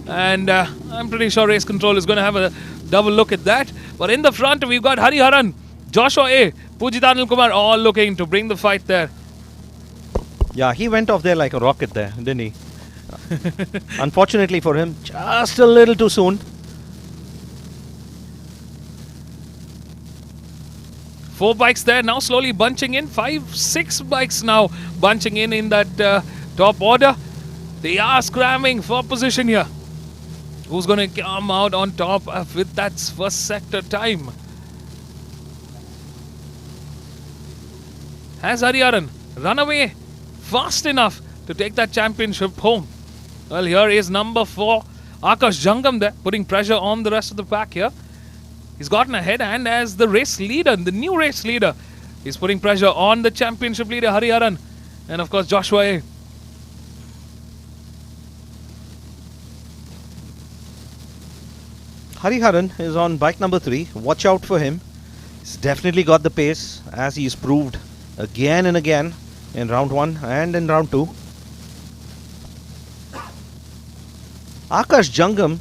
And I'm pretty sure race control is going to have a double look at that. But in the front, we've got Hariharan, Joshua A, Pujita Anil Kumar all looking to bring the fight there.
Yeah, he went off there like a rocket there, didn't he? Unfortunately for him, just a little too soon.
4 bikes there, now slowly bunching in. 5, 6 bikes now bunching in that top order. They are scrambling for position here. Who's going to come out on top with that first sector time? Has Hariharan run away fast enough to take that championship home? Well, here is number 4, Akash Jangam there, putting pressure on the rest of the pack here. He's gotten ahead, and as the race leader, the new race leader, he's putting pressure on the championship leader, Hariharan, and of course Joshua A.
Hariharan is on bike number 3. Watch out for him. He's definitely got the pace, as he's proved again and again in round 1 and in round 2. Akash Jangam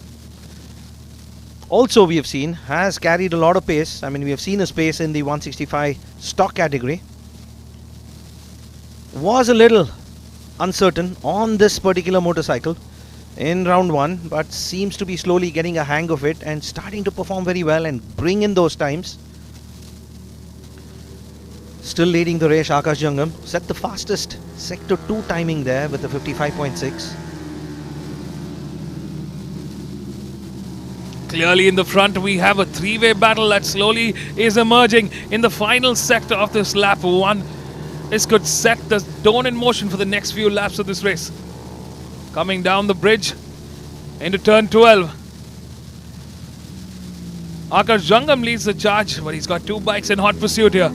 also, we have seen, has carried a lot of pace. I mean, we have seen his pace in the 165 stock category. Was a little uncertain on this particular motorcycle in round 1, but seems to be slowly getting a hang of it and starting to perform very well and bring in those times. Still leading the race, Akash Jangam set the fastest sector 2 timing there with a 55.6.
Clearly in the front, we have a 3-way battle that slowly is emerging in the final sector of this lap 1. This could set the tone in motion for the next few laps of this race. Coming down the bridge into turn 12. Akash Jangam leads the charge, but he's got 2 bikes in hot pursuit here.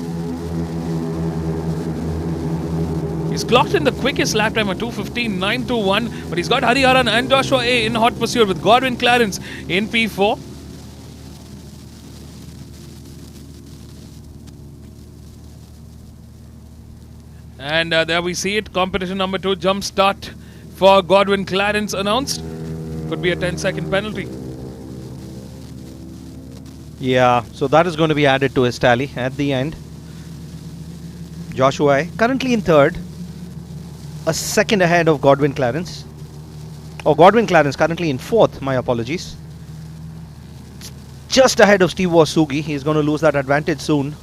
He's clocked in the quickest lap time at 2:15.921, but he's got Hariharan and Joshua A in hot pursuit with Godwin Clarence in P4. And there we see it, competition number 2, jump start for Godwin Clarence announced. Could be a 10-second penalty.
Yeah, so that is going to be added to his tally at the end. Joshua A currently in third, a second ahead of Godwin Clarence. Or Godwin Clarence currently in fourth, my apologies. Just ahead of Steve Wasugi. He's going to lose that advantage soon.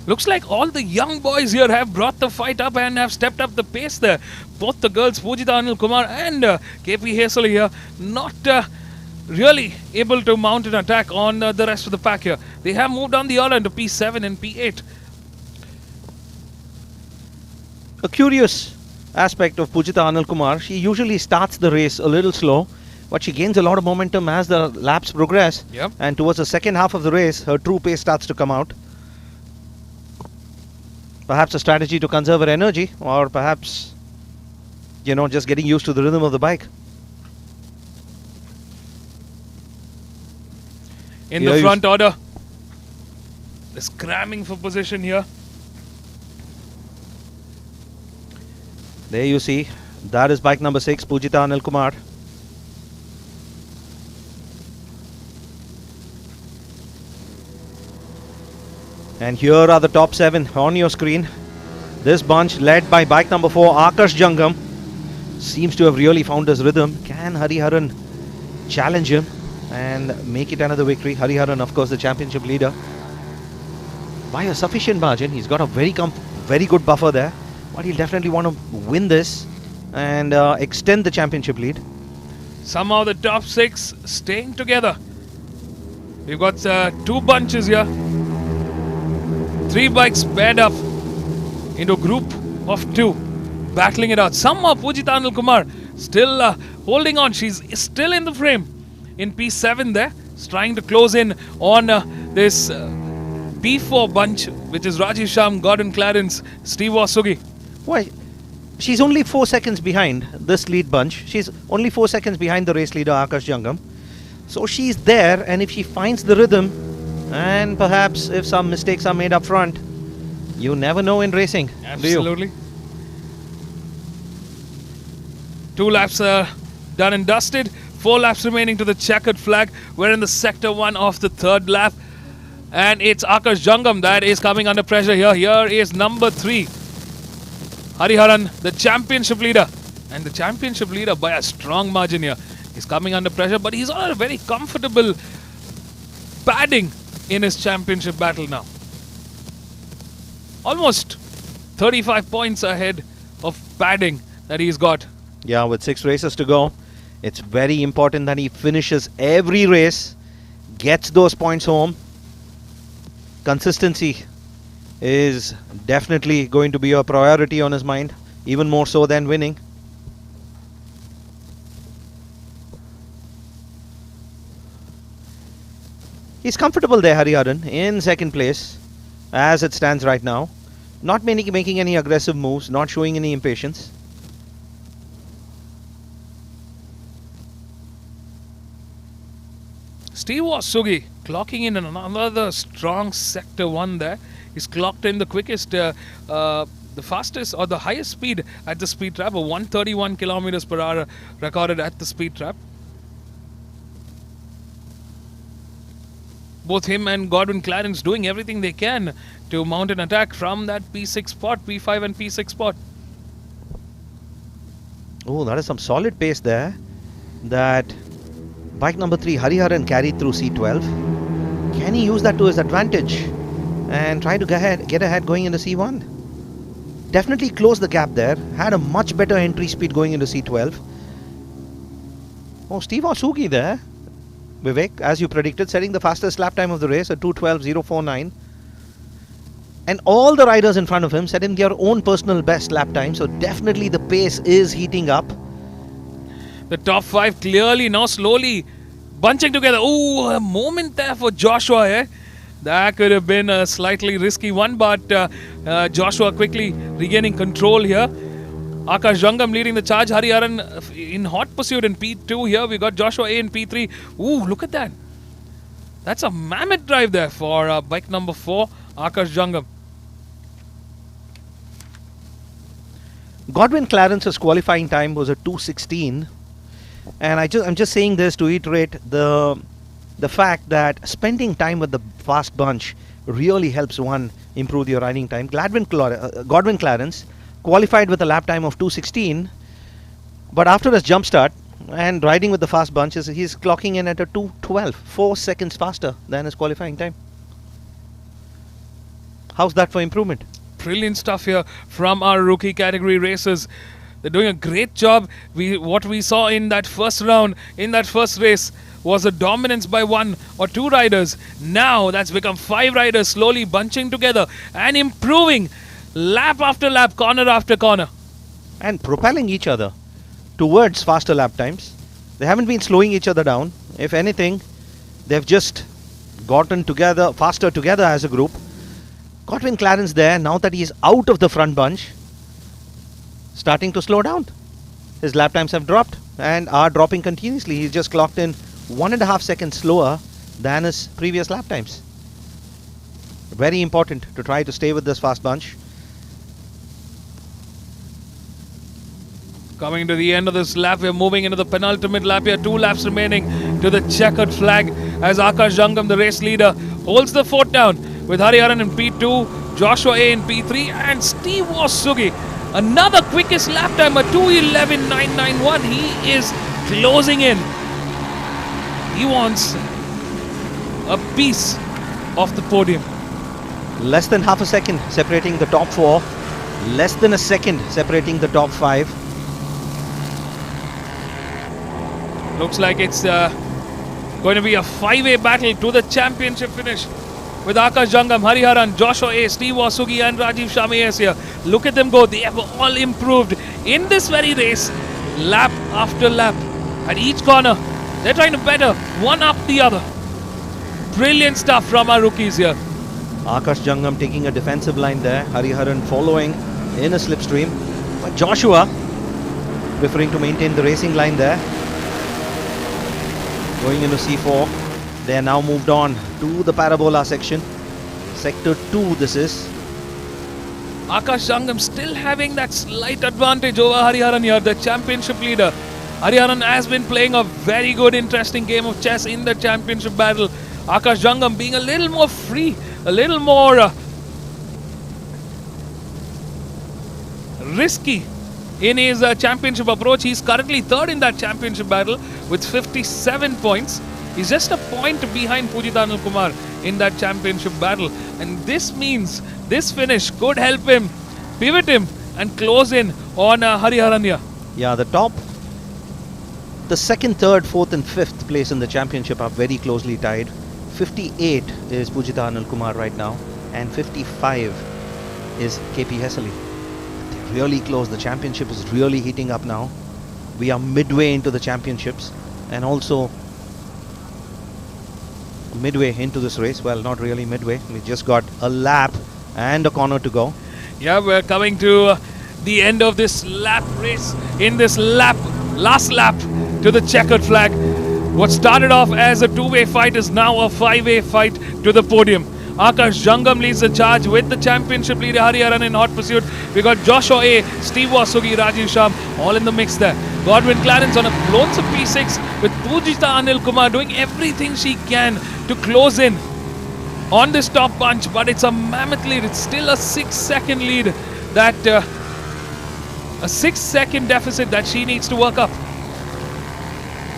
Looks like all the young boys here have brought the fight up and have stepped up the pace there. Both the girls, Pujita Anil Kumar and KP Hesely here, not really able to mount an attack on the rest of the pack here. They have moved on the order into P7 and P8.
A curious aspect of Pujita Anil Kumar, she usually starts the race a little slow, but she gains a lot of momentum as the laps progress.
Yep.
And towards the second half of the race, her true pace starts to come out. Perhaps a strategy to conserve her energy, or perhaps, you know, just getting used to the rhythm of the bike.
In the front order, they're scramming for position here.
There you see, that is bike number 6, Pujita Anil Kumar. And here are the top 7 on your screen. This bunch led by bike number 4, Akash Jangam, seems to have really found his rhythm. Can Hariharan challenge him and make it another victory? Hariharan, of course, the championship leader. by a sufficient margin. He's got a very good buffer there, but he'll definitely want to win this and extend the championship lead.
Somehow the top 6 staying together. We've got 2 bunches here. 3 bikes paired up into a group of 2, battling it out. Somehow Pujita Anil Kumar still holding on. She's still in the frame in P7 there, trying to close in on this P4 bunch, which is Rajiv Sham, Gordon Clarence, Steve Wasugi.
Why? She's only 4 seconds behind this lead bunch. She's only 4 seconds behind the race leader Akash Jangam. So she's there, and if she finds the rhythm, and perhaps if some mistakes are made up front, you never know in racing.
Absolutely. 2 laps done and dusted. 4 laps remaining to the checkered flag. We're in the sector 1 of the 3rd lap. And it's Akash Jangam that is coming under pressure here. Here is number 3. Hariharan, the championship leader. And the championship leader by a strong margin here. He's coming under pressure, but he's on a very comfortable padding in his championship battle now. Almost 35 points ahead of padding that he's got.
Yeah, with 6 races to go, it's very important that he finishes every race, gets those points home. Consistency is definitely going to be a priority on his mind, even more so than winning. He's comfortable there, Hariharan, in 2nd place as it stands right now. Not making any aggressive moves, not showing any impatience.
Steve Wasugi clocking in another strong sector 1 there. He's clocked in the quickest, the fastest or the highest speed at the speed trap, 131 kilometers per hour recorded at the speed trap. Both him and Godwin Clarence doing everything they can to mount an attack from that P6 spot, P5 and P6 spot.
Oh, that is some solid pace there. That bike number 3, Hariharan, carried through C12. Can he use that to his advantage and try to get ahead going into C1? Definitely closed the gap there. Had a much better entry speed going into C12. Oh, Steve Wasugi there. Vivek, as you predicted, setting the fastest lap time of the race at 2:12.049. And all the riders in front of him setting their own personal best lap time. So definitely the pace is heating up.
The top 5 clearly now slowly bunching together. Oh, a moment there for Joshua here. That could have been a slightly risky one, but Joshua quickly regaining control here. Akash Jangam leading the charge. Hariharan in hot pursuit in P2 here. We got Joshua A in P3. Ooh, look at that. That's a mammoth drive there for bike number 4, Akash Jangam.
Godwin Clarence's qualifying time was a 2:16. And I'm just saying this to reiterate the fact that spending time with the fast bunch really helps one improve your riding time. Godwin Clarence qualified with a lap time of 2:16, but after his jump start and riding with the fast bunches, he's clocking in at a 2:12, 4 seconds faster than his qualifying time. How's that for improvement?
Brilliant stuff here from our rookie category racers. They're doing a great job. What we saw in that first round, in that first race, was a dominance by 1 or 2 riders. Now that's become 5 riders slowly bunching together and improving lap after lap, corner after corner.
And propelling each other towards faster lap times. They haven't been slowing each other down. If anything, they've just gotten together, faster together as a group. Godwin Clarence there, now that he's out of the front bunch, starting to slow down. His lap times have dropped and are dropping continuously. He's just clocked in 1.5 seconds slower than his previous lap times. Very important to try to stay with this fast bunch.
Coming to the end of this lap, we're moving into the penultimate lap here. 2 laps remaining to the checkered flag as Akash Jangam, the race leader, holds the fort down with Hariharan in P2, Joshua A in P3, and Steve Wasugi, another quickest lap time, a 2:11.991. He is closing in. He wants a piece of the podium.
Less than half a second separating the top 4. Less than a second separating the top 5.
Looks like it's going to be a 5-way battle to the championship finish with Akash Jangam, Hariharan, Joshua A, Steve Wasugi and Rajiv Shami here. Look at them go. They have all improved in this very race, lap after lap. At each corner, they're trying to better one up the other. Brilliant stuff from our rookies here.
Akash Jangam taking a defensive line there. Hariharan following in a slipstream. But Joshua preferring to maintain the racing line there. Going into C4. They are now moved on to the parabola section. Sector 2 this is.
Akash Jangam still having that slight advantage over Hariharan here, the championship leader. Hariharan has been playing a very good, interesting game of chess in the championship battle. Akash Jangam being a little more free, a little more risky in his championship approach. He's currently third in that championship battle with 57 points. He's just a point behind Pujita Anil Kumar in that championship battle. And this means this finish could help him, pivot him and close in on Hariharan here.
Yeah, the top, the second, third, fourth and fifth place in the championship are very closely tied. 58 is Pujita Anil Kumar right now and 55 is KP Hessely. They're really close. The championship is really heating up now. We are midway into the championships and also midway into this race. Well, not really midway. We just got a lap and a corner to go.
Yeah, we're coming to the end of this lap race. In this lap, last lap to the checkered flag. What started off as a 2-way fight is now a 5-way fight to the podium. Akash Jangam leads the charge with the championship leader Hariharan in hot pursuit. We got Joshua A, Steve Wasugi, Rajiv Sham all in the mix there. Godwin Clarence on a lonesome P6 with Pujita Anil Kumar doing everything she can to close in on this top bunch, but it's a mammoth lead. It's still a 6-second lead, that a 6-second deficit that she needs to work up.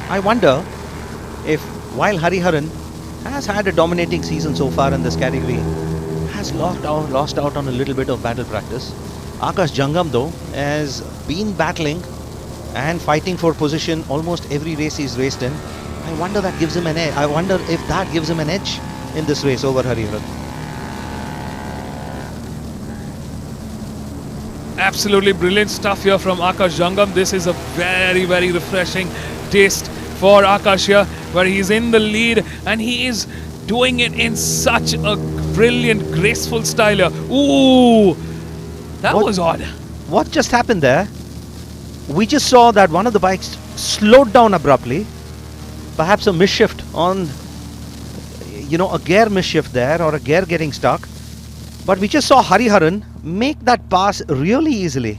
I wonder if while Hariharan has had a dominating season so far in this category, has lost out on a little bit of battle practice. Akash Jangam though has been battling and fighting for position almost every race he's raced in. I wonder that gives him an edge. I wonder if that gives him an edge in this race over Hariharan.
Absolutely brilliant stuff here from Akash Jangam. This is a very, very refreshing taste for Akash here, where he's in the lead and he is doing it in such a brilliant, graceful style here. Ooh, that was odd.
What just happened there? We just saw that one of the bikes slowed down abruptly. Perhaps a misshift on, a gear misshift there or a gear getting stuck. But we just saw Hariharan make that pass really easily.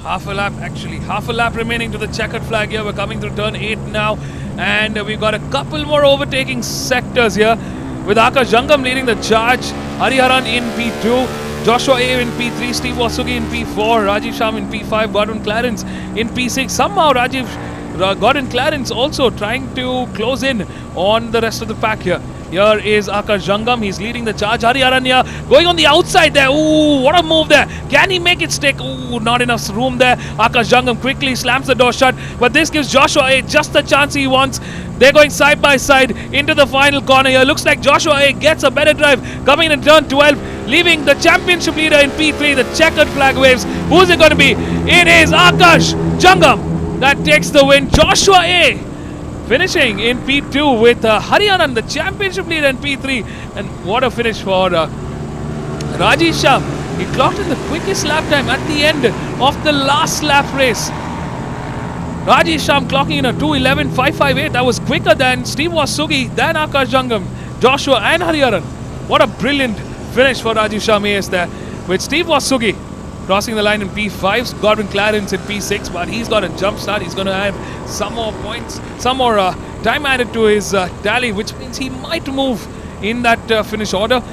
Half a lap remaining to the checkered flag here. We're coming through turn 8 now, and we've got a couple more overtaking sectors here with Akash Jangam leading the charge. Hariharan in P2, Joshua A in P3, Steve Wasugi in P4, Rajiv Sham in P5, Godwin Clarence in P6. Somehow Godwin Clarence also trying to close in on the rest of the pack here. Here is Akash Jangam. He's leading the charge. Hariharan here going on the outside there. Ooh, what a move there. Can he make it stick? Ooh, not enough room there. Akash Jangam quickly slams the door shut. But this gives Joshua A just the chance he wants. They're going side by side into the final corner here. Looks like Joshua A gets a better drive coming in turn 12, leaving the championship leader in P3. The checkered flag waves. Who's it going to be? It is Akash Jangam that takes the win. Joshua A finishing in P2 with Hariharan, the championship leader in P3. And what a finish for Rajiv Shah. He clocked in the quickest lap time at the end of the last lap race. Rajiv Shah clocking in a 2:11.558. That was quicker than Steve Wasugi, than Akash Jangam, Joshua and Hariharan. What a brilliant finish for Rajiv Shah there with Steve Wasugi crossing the line in P5, Godwin Clarence in P6, but he's got a jump start. He's going to have some more points, some more time added to his tally, which means he might move in that finish order.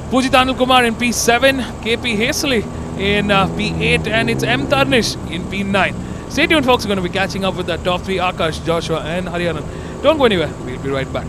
Pujita Anil Kumar in P7, KP Hessely in P8, and it's M. Tarnish in P9. Stay tuned, folks. We're going to be catching up with the top 3, Akash, Joshua and Hariharan. Don't go anywhere. We'll be right back.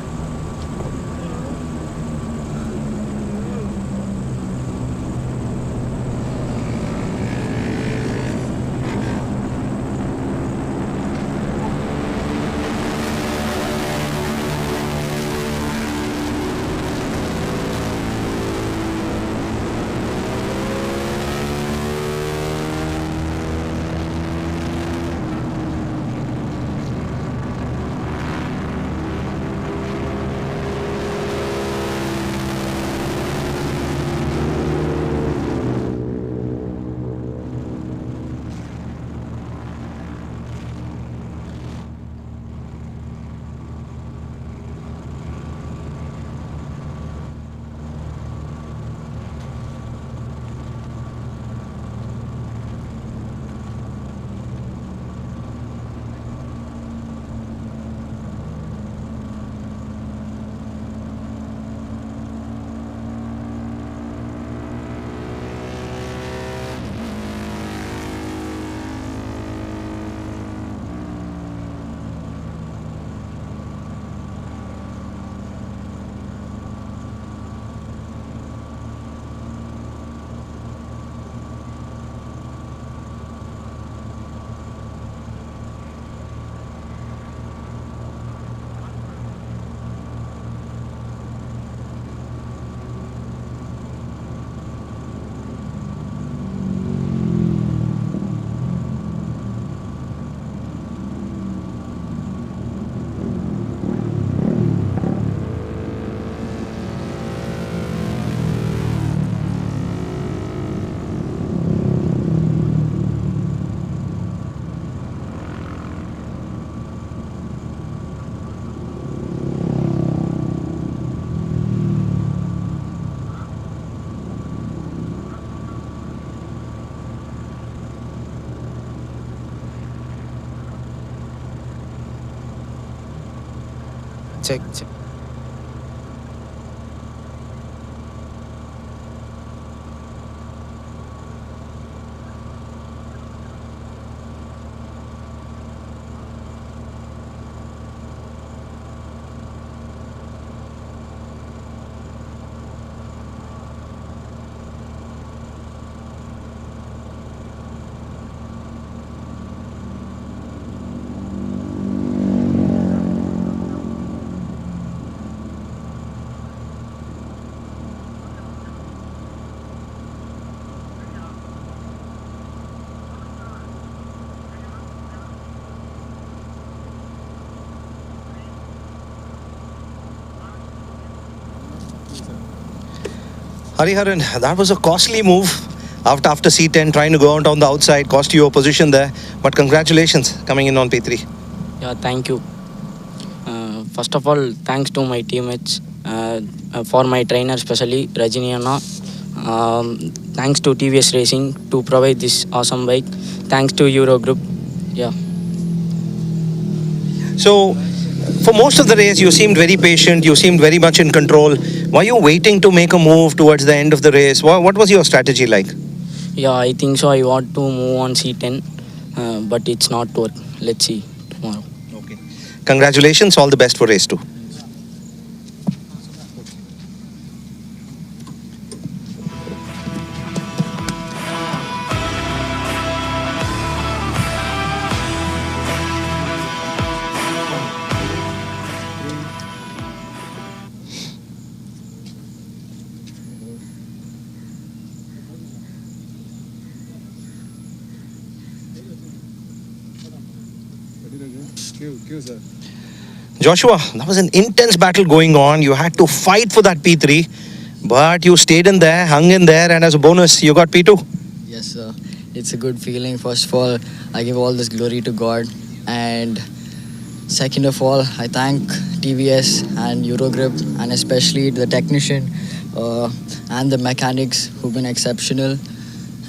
Check, check.
Hariharan, that was a costly move after C10, trying to go out on the outside, cost you a position there. But congratulations coming in on P3.
Yeah, thank you. First of all, thanks to my teammates, for my trainer, especially Rajini Anna. Thanks to TVS Racing to provide this awesome bike. Thanks to Euro Group. Yeah.
So, for most of the race, you seemed very patient, you seemed very much in control. Were you waiting to make a move towards the end of the race? What was your strategy like?
Yeah, I think so. I want to move on C10, but it's not work. Let's see tomorrow.
Okay. Congratulations, all the best for race 2.
Cue, sir.
Joshua, that was an intense battle going on. You had to fight for that P3, but you stayed in there, hung in there, and as a bonus, you got P2.
Yes, sir. It's a good feeling. First of all, I give all this glory to God. And second of all, I thank TVS and Eurogrip, and especially the technician and the mechanics who've been exceptional.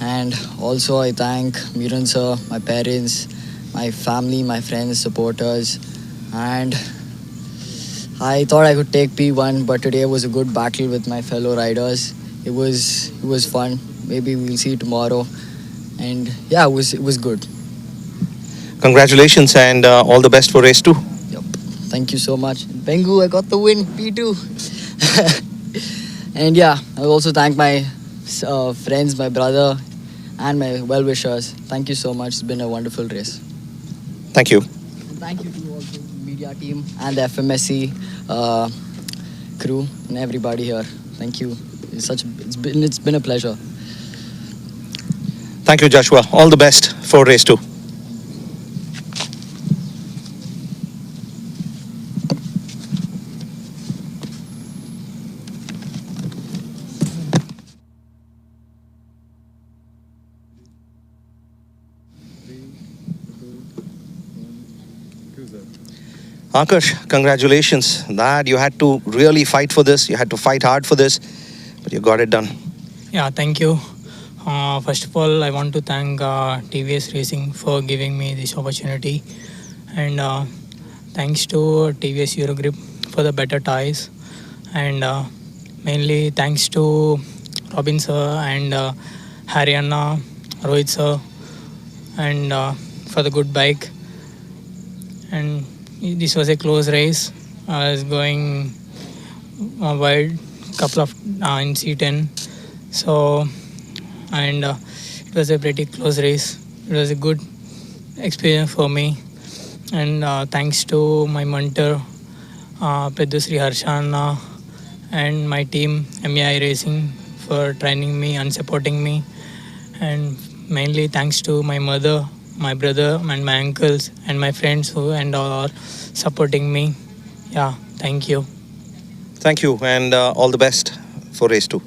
And also I thank Miran sir, my parents, my family, my friends, supporters. And I thought I could take P1, but today was a good battle with my fellow riders. It was fun. Maybe we'll see tomorrow. And yeah, it was good.
Congratulations and all the best for race 2.
Yep. Thank you so much. Bengu, I got the win, P2. And yeah, I also thank my friends, my brother, and my well-wishers. Thank you so much. It's been a wonderful race.
Thank you.
Thank you to also the media team and the FMSC crew and everybody here. Thank you. It's been a pleasure.
Thank you, Joshua. All the best for race 2. Akash, congratulations. That you had to really fight for this. You had to fight hard for this, but you got it done.
Yeah, thank you. First of all, I want to thank TVS Racing for giving me this opportunity, and thanks to TVS Eurogrip for the better ties, and mainly thanks to Robin sir and Haryana, Rohit sir, and for the good bike. And this was a close race. I was going wide, couple of in C10. So, and it was a pretty close race. It was a good experience for me. And thanks to my mentor, Pedusri Harshana, and my team, MEI Racing, for training me and supporting me. And mainly thanks to my mother, my brother, and my uncles, and my friends who and all are supporting me. Yeah, thank you.
Thank you, and all the best for race 2.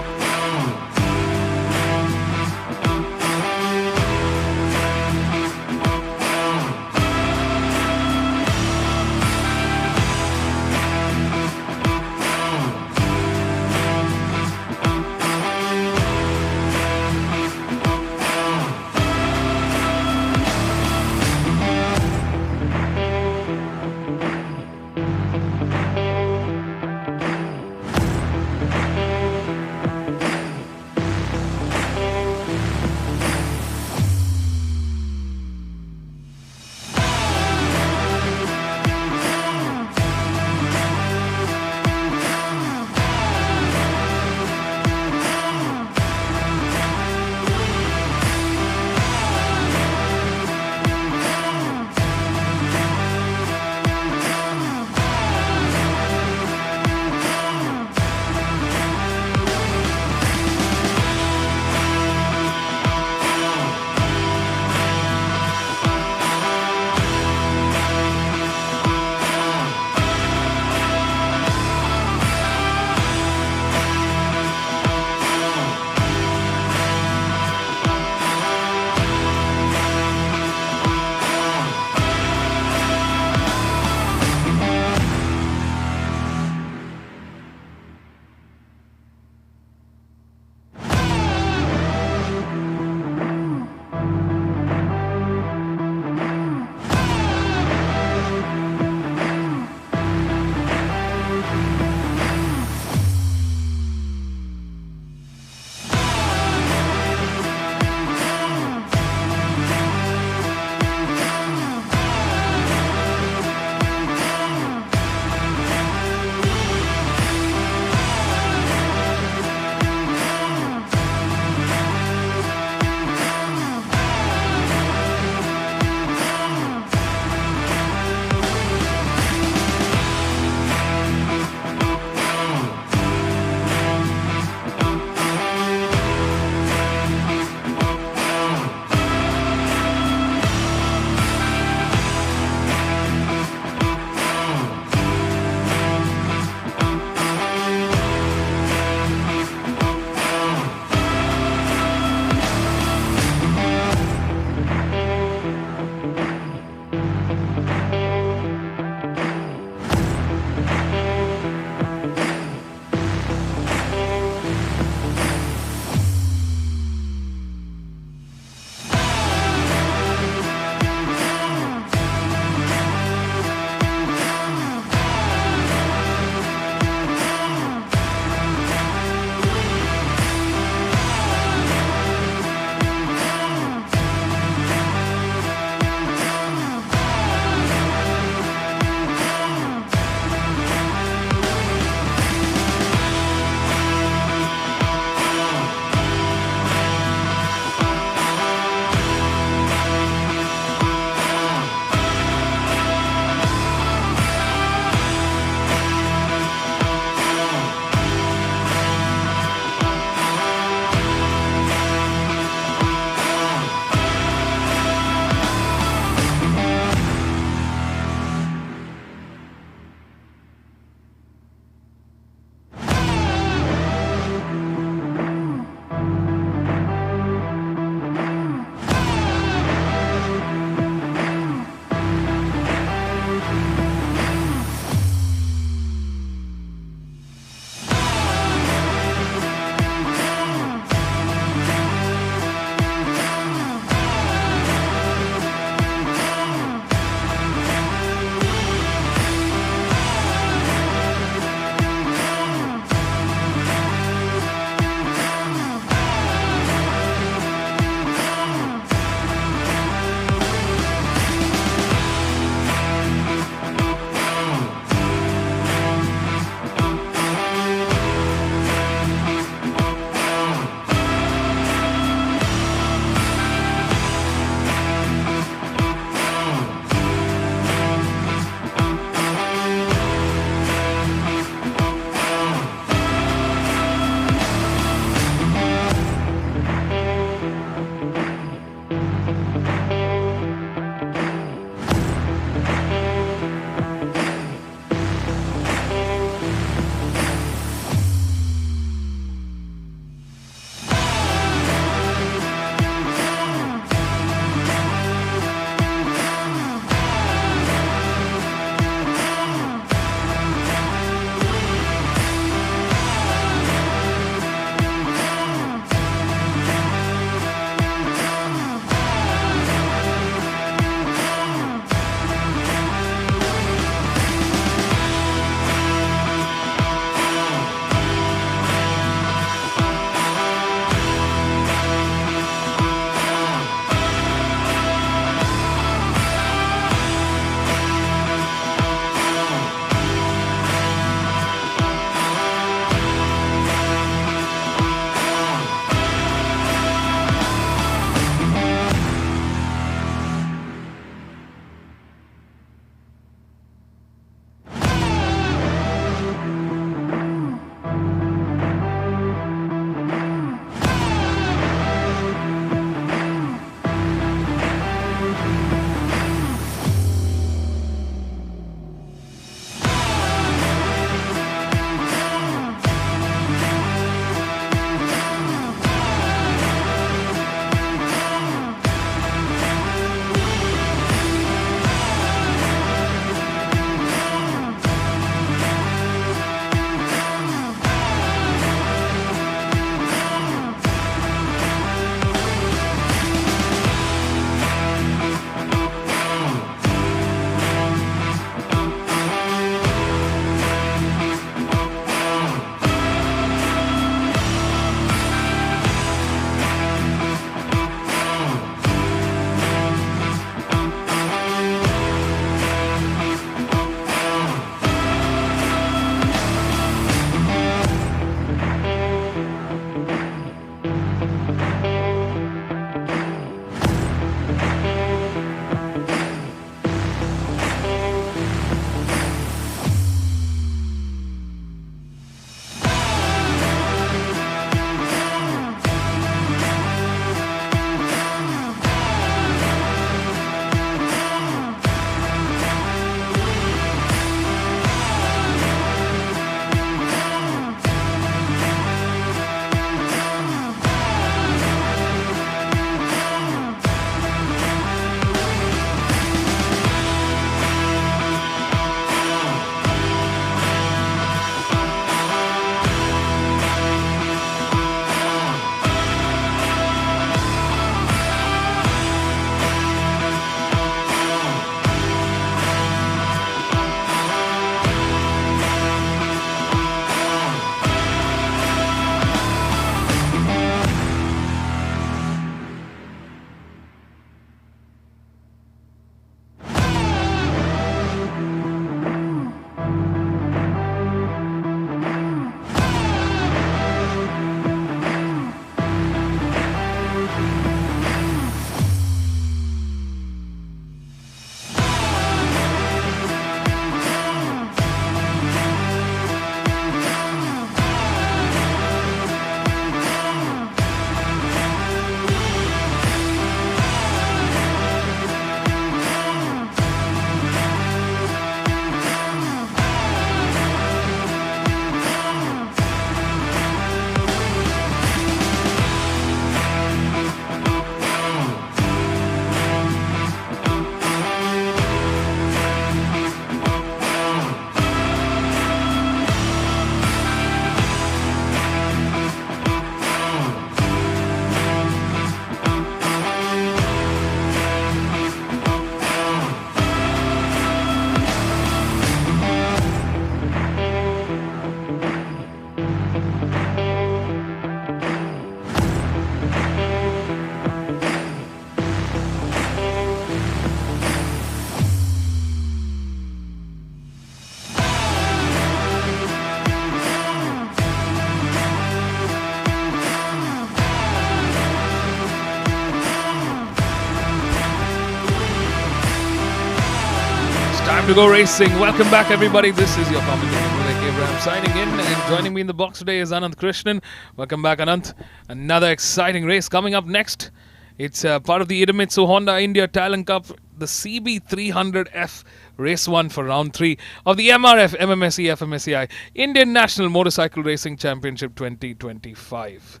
Time to go racing. Welcome back, everybody. This is your commentator, Vivek Abraham, signing in. And joining me in the box today is Anant Krishnan. Welcome back, Anant. Another exciting race coming up next. It's part of the Idemitsu Honda India Talent Cup, the CB300F Race 1 for round 3 of the MRF MMSC fmsci Indian National Motorcycle Racing Championship 2025.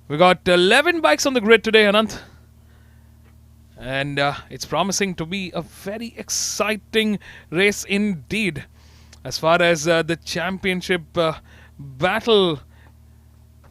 We got 11 bikes on the grid today, Anant. And it's promising to be a very exciting race indeed. As far as the championship battle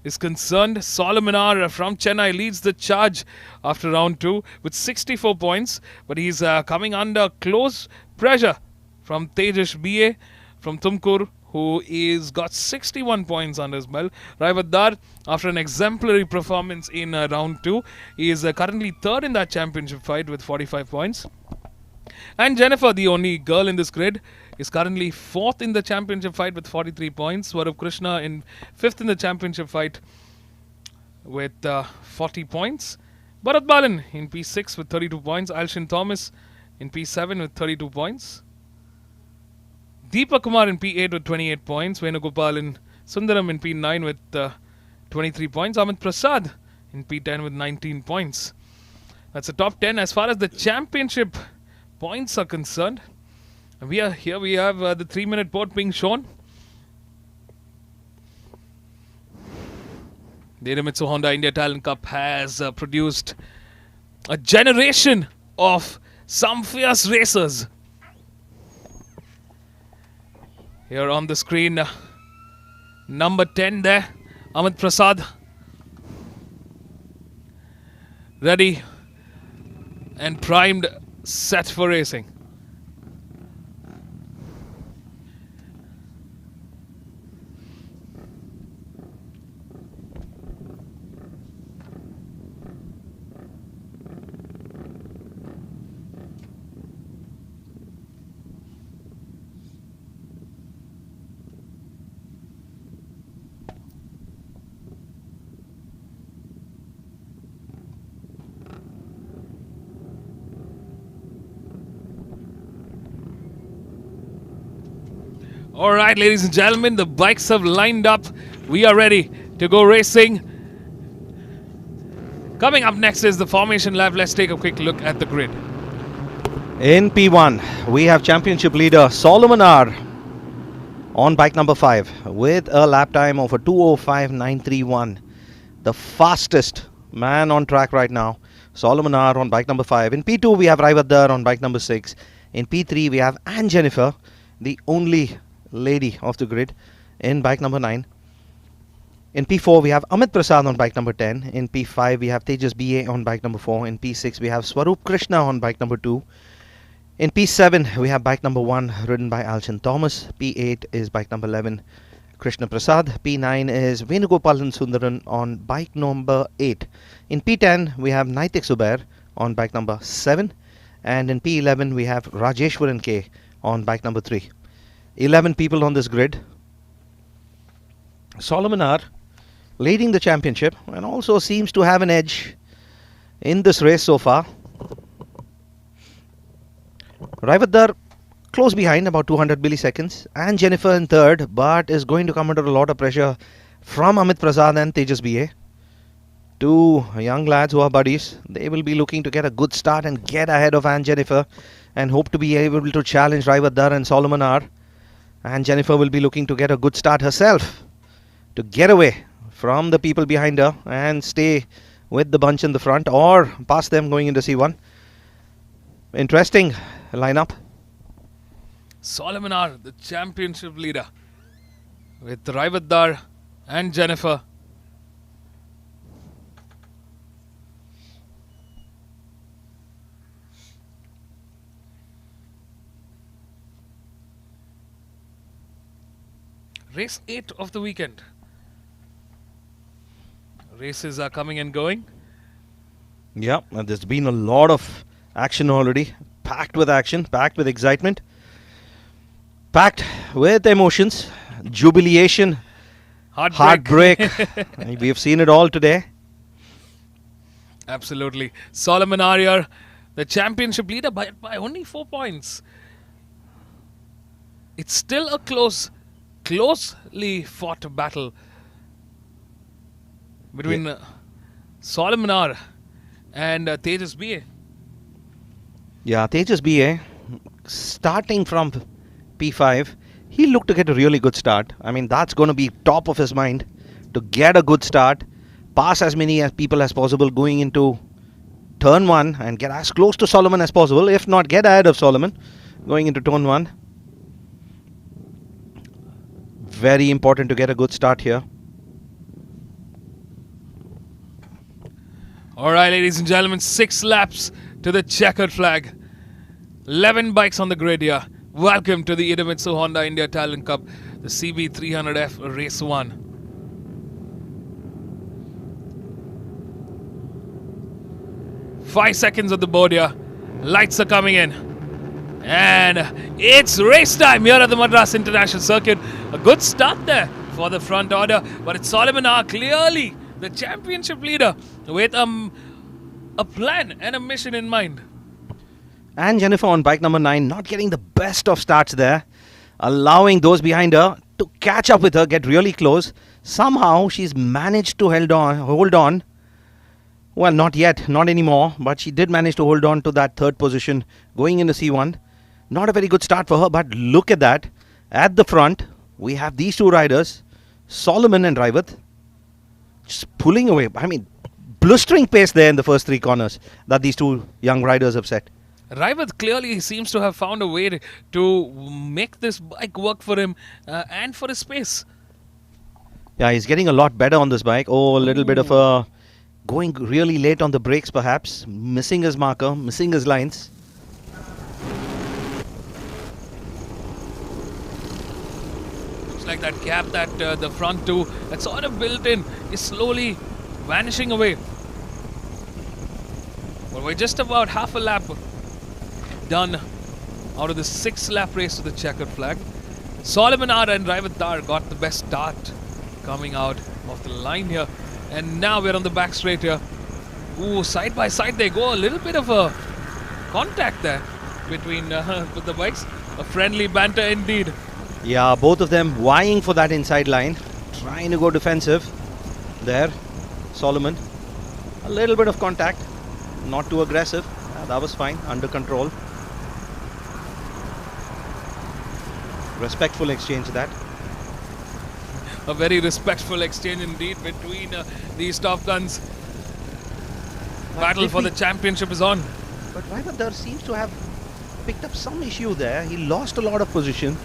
is concerned, Solomon R from Chennai leads the charge after round 2 with 64 points. But he's coming under close pressure from Tejas BA from Tumkur, who is got 61 points under his belt. Raivat Dar, after an exemplary performance in round 2, he is currently third in that championship fight with 45 points. And Jennifer, the only girl in this grid, is currently fourth in the championship fight with 43 points. Swarup Krishna in fifth in the championship fight with 40 points. Bharat Balan in P6 with 32 points. Alshin Thomas in P7 with 32 points. Deepak Kumar in P8 with 28 points. Venugopal in Sundaram in P9 with 23 points. Amit Prasad in P10 with 19 points. That's the top 10 as far as the championship points are concerned. We have the 3-minute board being shown. The Idemitsu Honda India Talent Cup has produced a generation of some fierce racers. Here on the screen, number 10 there, Amit Prasad. Ready and primed, set for racing. Alright, ladies and gentlemen, the bikes have lined up. We are ready to go racing. Coming up next is the formation lap. Let's take a quick look at the grid.
In P1, we have championship leader Solomon R on bike number 5 with a lap time of a 2:05.931. The fastest man on track right now, Solomon R on bike number 5. In P2, we have Raivat Dar on bike number 6. In P3, we have Anne Jennifer, the only lady of the grid, in bike number 9. In P4, we have Amit Prasad on bike number 10. In P5, we have Tejas BA on bike number 4. In P6, we have Swarup Krishna on bike number 2. In P7, we have bike number 1 ridden by Alshin Thomas. P8 is bike number 11, Krishna Prasad. P9 is Venugopalan Sundaran on bike number 8. In P10, we have Naitik Subair on bike number 7. And in P11, we have Rajeshwaran K on bike number 3. 11 people on this grid. Solomon R leading the championship and also seems to have an edge in this race so far. Raivat Dar close behind, about 200 milliseconds, and Jennifer in third, but is going to come under a lot of pressure from Amit Prasad and Tejas BA. Two young lads who are buddies. They will be looking to get a good start and get ahead of Anne Jennifer and hope to be able to challenge Raivat Dar and Solomon R. And Jennifer will be looking to get a good start herself, to get away from the people behind her and stay with the bunch in the front or pass them going into C1. Interesting lineup.
Solomon R, the championship leader, with Raivat Dar and Jennifer. Race 8 of the weekend. Races are coming and going.
Yeah, and there's been a lot of action already. Packed with action, packed with excitement, packed with emotions, jubilation, heartbreak. We have seen it all today.
Absolutely. Solomon Arya the championship leader by only 4 points. It's still a closely fought battle between Solomon R and Tejas BA.
Yeah, Tejas BA, starting from P5, he looked to get a really good start. I mean, that's going to be top of his mind, to get a good start, pass as many people as possible going into turn 1 and get as close to Solomon as possible, if not get ahead of Solomon going into turn 1. Very important to get a good start here.
Alright, ladies and gentlemen, 6 laps to the checkered flag. 11 bikes on the grid here. Welcome to the Idemitsu Honda India Talent Cup, the CB300F Race 1. Five seconds on the board here. Lights are coming in. And it's race time here at the Madras International Circuit. A good start there for the front order. But it's Solomon R, clearly the championship leader, with a plan and a mission in mind.
And Jennifer on bike number 9, not getting the best of starts there, allowing those behind her to catch up with her, get really close. Somehow she's managed to hold on. Well, not yet, not anymore, but she did manage to hold on to that third position going into C1. Not a very good start for her, but look at that. At the front, we have these two riders, Solomon and Raivat, just pulling away. I mean, blistering pace there in the first 3 corners that these two young riders have set.
Raivat clearly seems to have found a way to make this bike work for him and for his pace.
Yeah, he's getting a lot better on this bike. Oh, a little bit of a going really late on the brakes perhaps, missing his marker, missing his lines.
Looks like that gap that the front two that's sort of built in is slowly vanishing away. Well, we're just about half a lap done out of the 6 lap race to the checkered flag. Solomon R and Raivat Dar got the best start coming out of the line here. And now we're on the back straight here. Ooh, side by side they go. A little bit of a contact there between the bikes. A friendly banter indeed.
Yeah, both of them vying for that inside line. Trying to go defensive. There, Solomon. A little bit of contact. Not too aggressive. That was fine. Under control. Respectful exchange that.
A very respectful exchange indeed between these top guns. Battle for the championship is on.
But Raivat seems to have picked up some issue there. He lost a lot of position.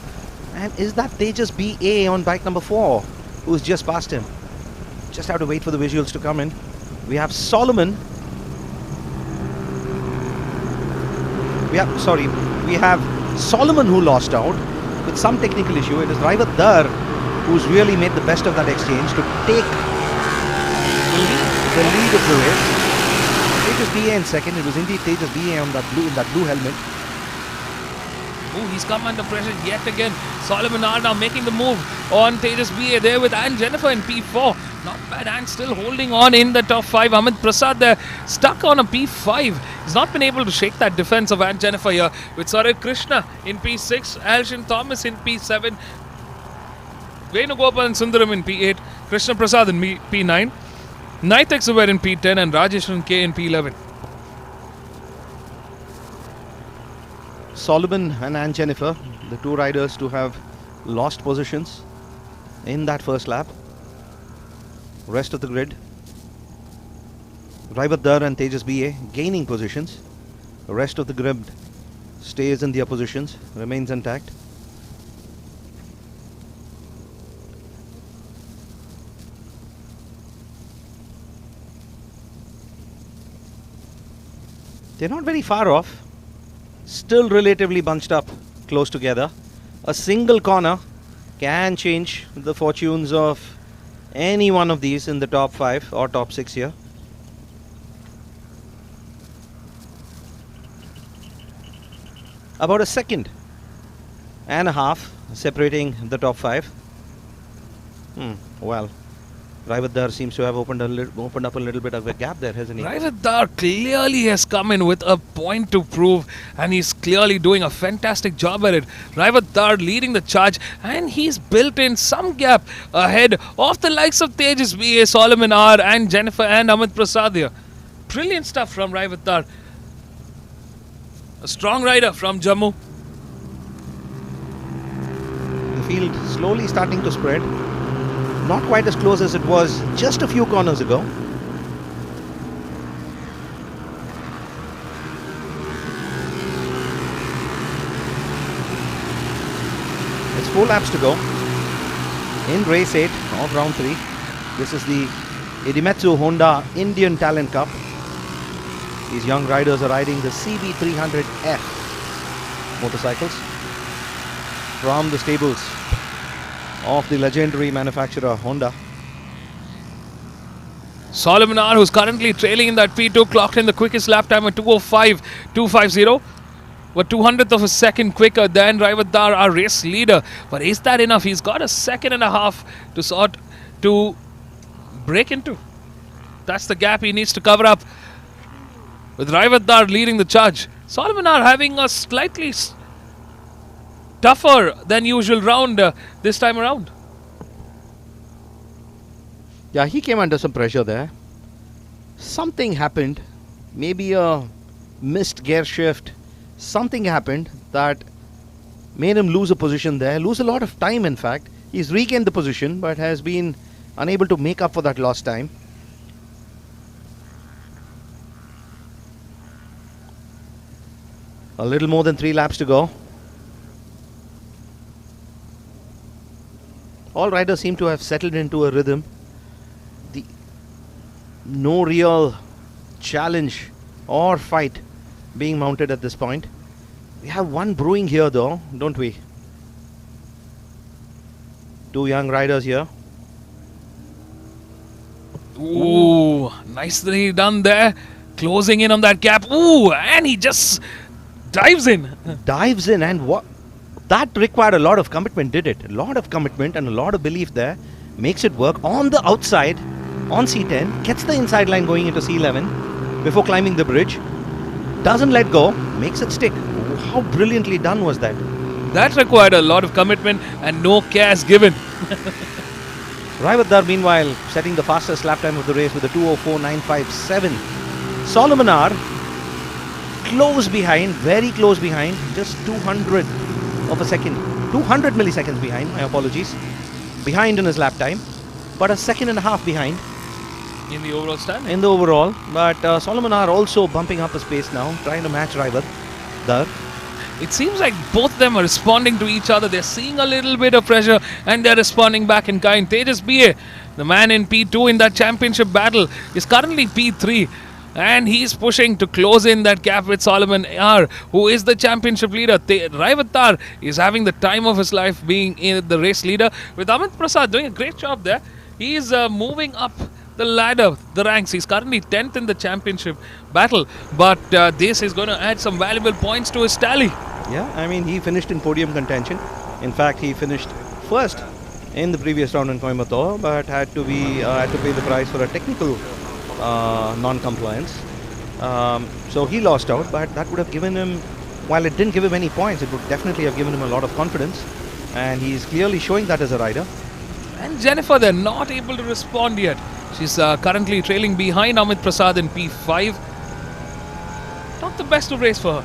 And is that Tejas BA on bike number 4 who's just passed him? Just have to wait for the visuals to come in. We have Solomon. We have Solomon who lost out with some technical issue. It is Raivat Dar who's really made the best of that exchange to take the lead of the race. Tejas BA in second. It was indeed Tejas BA on that blue helmet.
Oh, he's come under pressure yet again. Solomon R now making the move on Tejas BA there with Anne Jennifer in P4. Not bad, Anne still holding on in the top 5. Amit Prasad there stuck on a P5. He's not been able to shake that defense of Anne Jennifer here with Sarit Krishna in P6, Alshin Thomas in P7, Venugopal and Sundaram in P8, Krishna Prasad in P9, Naithak Zubair in P10 and Rajeshwaran K in P11.
Solomon and Anne Jennifer, the two riders to have lost positions in that first lap. Rest of the grid, Raivat Dar and Tejas BA gaining positions. The rest of the grid stays in their positions, remains intact. They're not very far off. Still relatively bunched up close together. A single corner can change the fortunes of any one of these in the top 5 or top 6 here. About a second and a half separating the top 5. Well, Raivadar seems to have opened up a little bit of a gap there, hasn't he?
Raivadar clearly has come in with a point to prove, and he's clearly doing a fantastic job at it. Raivadar leading the charge, and he's built in some gap ahead of the likes of Tejas B.A., Solomon R, and Jennifer and Amit Prasad here. Brilliant stuff from Raivadar. A strong rider from Jammu.
The field slowly starting to spread. Not quite as close as it was just a few corners ago. It's 4 laps to go in race 8 of round 3. This is the Idemitsu Honda Indian Talent Cup. These young riders are riding the CB300F motorcycles from the stables of the legendary manufacturer Honda.
Solomon R, who's currently trailing in that P2, clocked in the quickest lap time at 2:05.250. Were 200th of a second quicker than Raivadar, our race leader. But is that enough? He's got a second and a half to break into. That's the gap he needs to cover up. With Raivadar leading the charge. Solomon R having a slightly tougher than usual round this time around.
Yeah, he came under some pressure there. Something happened. Maybe a missed gear shift. Something happened that made him lose a position there. Lose a lot of time, in fact. He's regained the position but has been unable to make up for that lost time. A little more than 3 laps to go. All riders seem to have settled into a rhythm. No real challenge or fight being mounted at this point. We have one brewing here though, don't we? 2 young riders here.
Ooh, nicely done there. Closing in on that gap. Ooh, and he just dives in.
Dives in, and what? That required a lot of commitment, did it? A lot of commitment and a lot of belief there. Makes it work on the outside, on C10. Gets the inside line going into C11 before climbing the bridge. Doesn't let go. Makes it stick. How brilliantly done was that?
That required a lot of commitment and no cash given.
Raivadar, meanwhile, setting the fastest lap time of the race with a 2:04.957. Solomon R, close behind, very close behind, just 200 of a second, 200 milliseconds behind, my apologies, behind in his lap time, but a second and a half behind.
In the overall standing.
In the overall, but Solomon R also bumping up his pace now, trying to match Raivadar.
It seems like both of them are responding to each other. They're seeing a little bit of pressure and they're responding back in kind. Tejas B.A., the man in P2 in that championship battle, is currently P3. And he's pushing to close in that gap with Solomon R, who is the championship leader. Raivadar is having the time of his life being in the race leader, with Amit Prasad doing a great job there. He's moving up the ladder, the ranks. He's currently 10th in the championship battle, but this is going to add some valuable points to his tally.
Yeah, I mean, he finished in podium contention. In fact, he finished first in the previous round in Coimbatore, but had to pay the price for a technical non-compliance. So he lost out, but that would have given him, while it didn't give him any points, it would definitely have given him a lot of confidence, and he's clearly showing that as a rider.
And Jennifer, they're not able to respond yet. She's currently trailing behind Amit Prasad in P5. Not the best of race for her.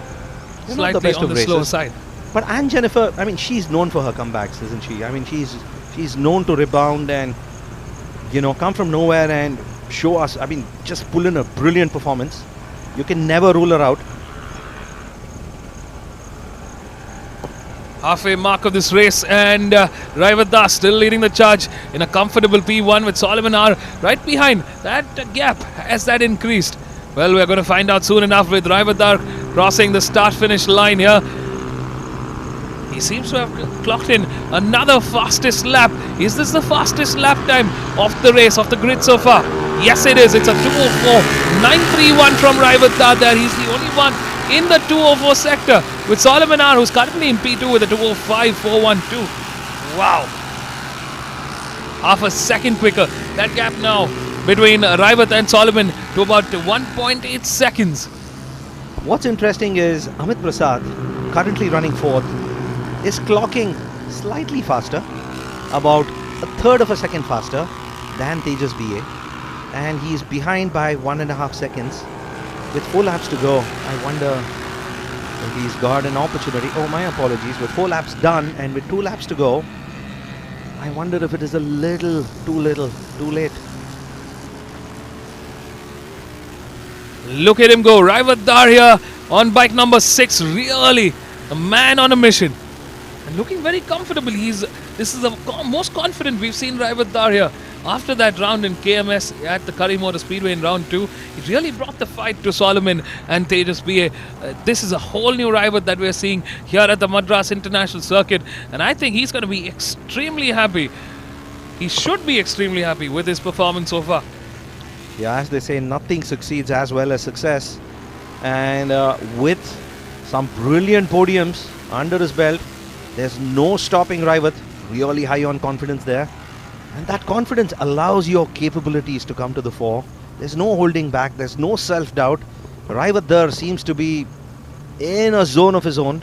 Slightly on the slower side.
But Anne Jennifer, I mean, she's known for her comebacks, isn't she? I mean, she's known to rebound and, you know, come from nowhere and show us, I mean, just pull in a brilliant performance. You can never rule her out.
Halfway mark of this race, and Raivadar still leading the charge in a comfortable P1 with Solomon R right behind. That gap, has that increased? Well, we're going to find out soon enough with Raivadar crossing the start-finish line here. He seems to have clocked in another fastest lap. Is this the fastest lap time of the race, of the grid so far? Yes, it is. It's a 2:04.931 from Raivadar there. He's the only one in the 2:04 sector, with Solomon R, who's currently in P2 with a 2:05.412. Wow. half a second quicker. That gap now between Raivat and Solomon to about 1.8 seconds.
What's interesting is Amit Prasad, currently running fourth, is clocking slightly faster, about a third of a second faster than Tejas BA, and he's behind by 1.5 seconds with 4 laps to go. I wonder if he's got an opportunity. Oh, my apologies. With 4 laps done and with 2 laps to go, I wonder if it is a little, too late.
Look at him go. Raivat Dar here on bike number 6. Really a man on a mission. And looking very comfortable. This is the most confident we've seen Raivat Dar here. After that round in KMS at the Curry Motor Speedway in round 2, he really brought the fight to Solomon and Tejas BA. This is a whole new Raivat that we're seeing here at the Madras International Circuit. And I think he's going to be extremely happy. He should be extremely happy with his performance so far.
Yeah, as they say, nothing succeeds as well as success. And with some brilliant podiums under his belt, there's no stopping Raivat. Really high on confidence there. And that confidence allows your capabilities to come to the fore. There's no holding back. There's no self-doubt. Raivat Dar seems to be in a zone of his own.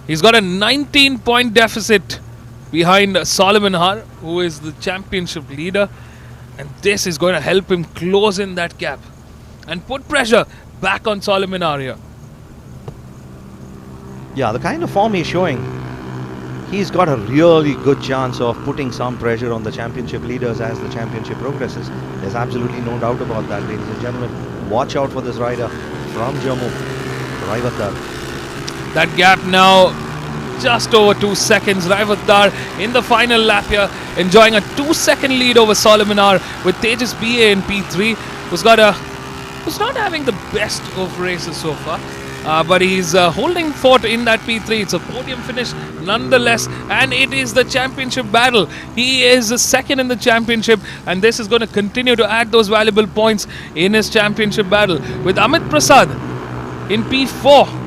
He's got a 19-point deficit behind Solomon Har, who is the championship leader. And this is going to help him close in that gap and put pressure back on Solomon Har here.
Yeah, the kind of form he's showing, he's got a really good chance of putting some pressure on the championship leaders as the championship progresses. There's absolutely no doubt about that, ladies and gentlemen. Watch out for this rider from Jammu, Raivat Dar.
That gap now just over 2 seconds. Raivat Dar in the final lap here, enjoying a 2-second lead over Solomon Har, with Tejas BA in P3, who's not having the best of races so far. But he's holding fort in that P3. It's a podium finish nonetheless, and it is the championship battle. He is second in the championship, and this is going to continue to add those valuable points in his championship battle. With Amit Prasad in P4,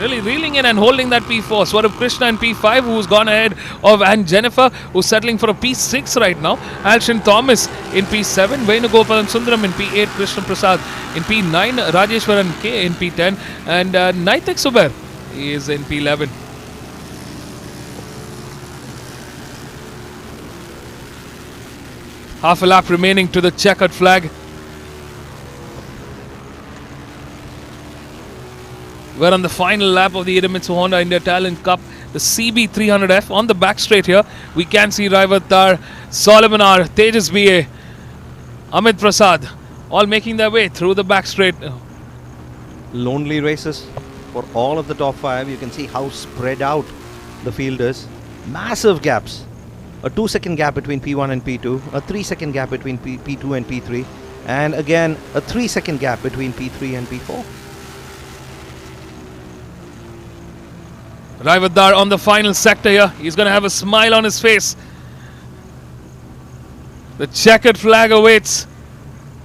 really reeling in and holding that P4. Swarab Krishna in P5, who's gone ahead of Anne Jennifer, who's settling for a P6 right now. Alshin Thomas in P7. Venugopalan Sundaram in P8. Krishna Prasad in P9. Rajeshwaran K in P10. And Naitik Suber is in P11. Half a lap remaining to the checkered flag. We're on the final lap of the Idemitsu Honda India Talent Cup, the CB300F. On the back straight here, we can see Raivat Dar, Solomon Har, Tejas BA, Amit Prasad, all making their way through the back straight.
Lonely races for all of the top 5. You can see how spread out the field is. Massive gaps. A 2-second gap between P1 and P2, a 3-second gap between P2 and P3, and again a 3-second gap between P3 and P4.
Raivat Dar on the final sector here. He's going to have a smile on his face. The checkered flag awaits.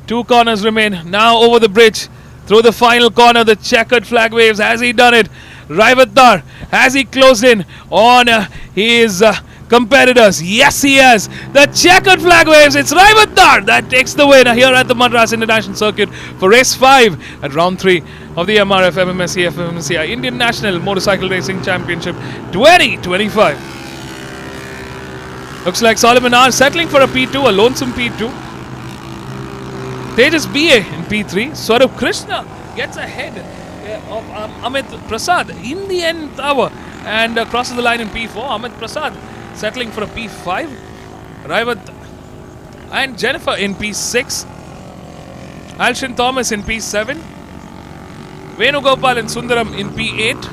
2 corners remain. Now over the bridge. Through the final corner, the checkered flag waves. Has he done it? Raivat Dar, has he closed in on his competitors? Yes, he has. The checkered flag waves. It's Raivat Dar that takes the win here at the Madras International Circuit for race 5 at round 3 of the MRF MMSC fmsci Indian National Motorcycle Racing Championship 2025. Looks like Solomon Har settling for a P2, a lonesome P2. Tejas BA in P3. Swarup Krishna gets ahead of Amit Prasad in the end hour and crosses the line in P4. Amit Prasad settling for a P5. Raivat and Jennifer in P6. Alshin Thomas in P7. Venugopal and Sundaram in P8.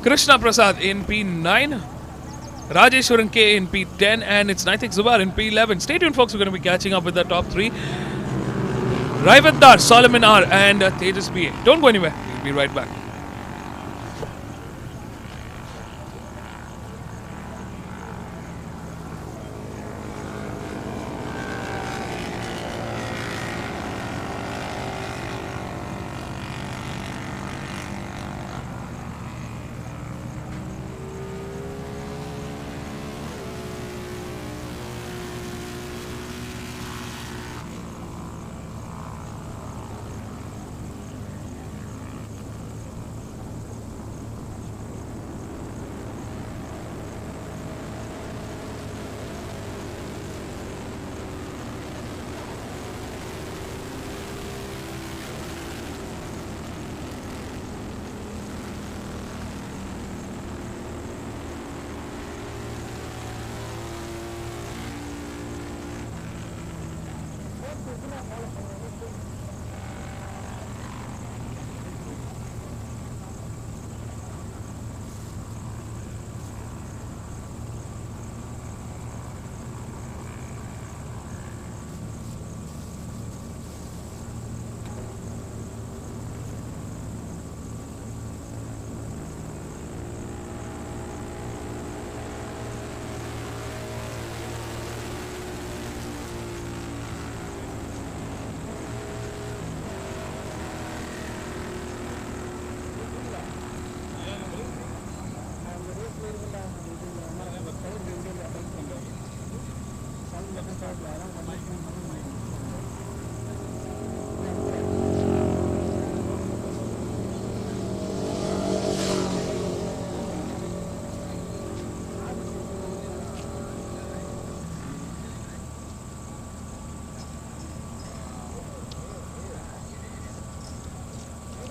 Krishna Prasad in P9. Rajeshwaran K in P10. And it's Naitik Zubar in P11. Stay tuned, folks. We're going to be catching up with the top 3. Raivat Dar, Solomon Har and Tejas BA. Don't go anywhere. We'll be right back.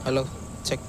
Hello, check.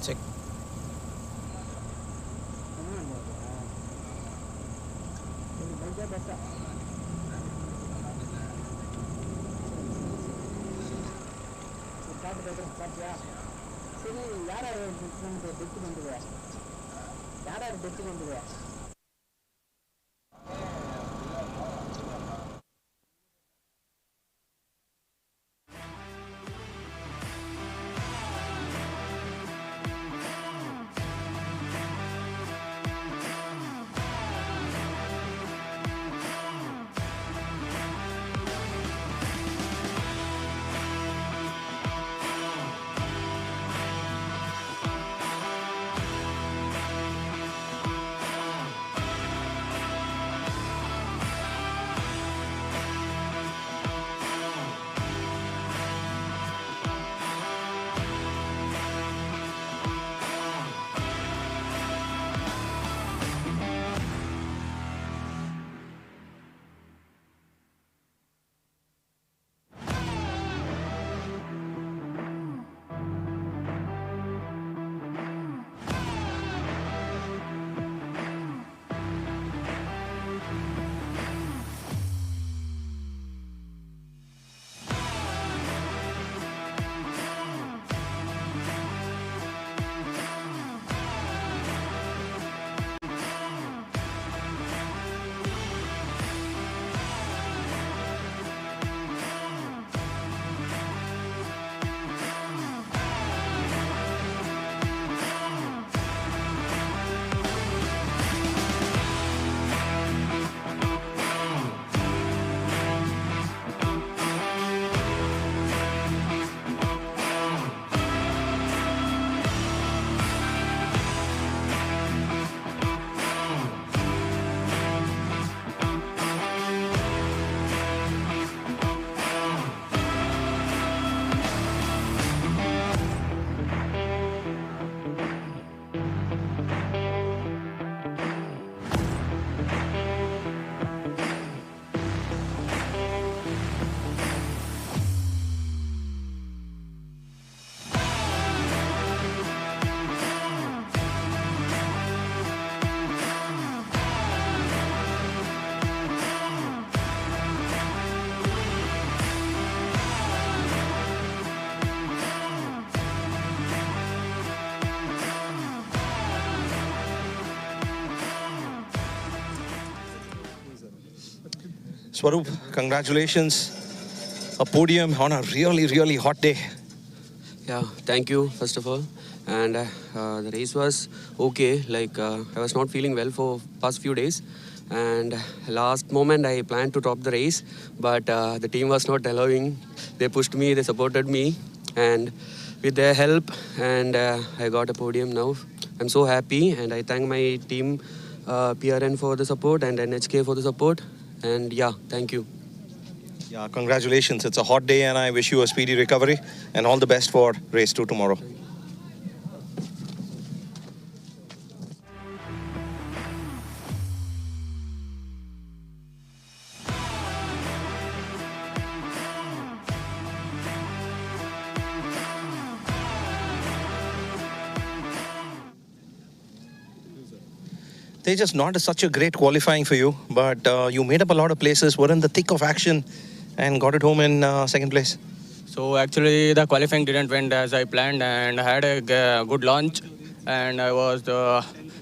Swaroop, congratulations. A podium on a really hot day.
Yeah, thank you, first of all. And the race was okay. Like, I was not feeling well for past few days. And last moment, I planned to drop the race. But the team was not allowing. They pushed me, they supported me. And with their help, and I got a podium now. I'm so happy. And I thank my team, PRN for the support and NHK for the support. And yeah, thank you.
Yeah, congratulations. It's a hot day and I wish you a speedy recovery and all the best for race 2 tomorrow. They just not such a great qualifying for you, but you made up a lot of places, were in the thick of action and got it home in second place.
So actually, the qualifying didn't went as I planned, and I had a good launch, and I was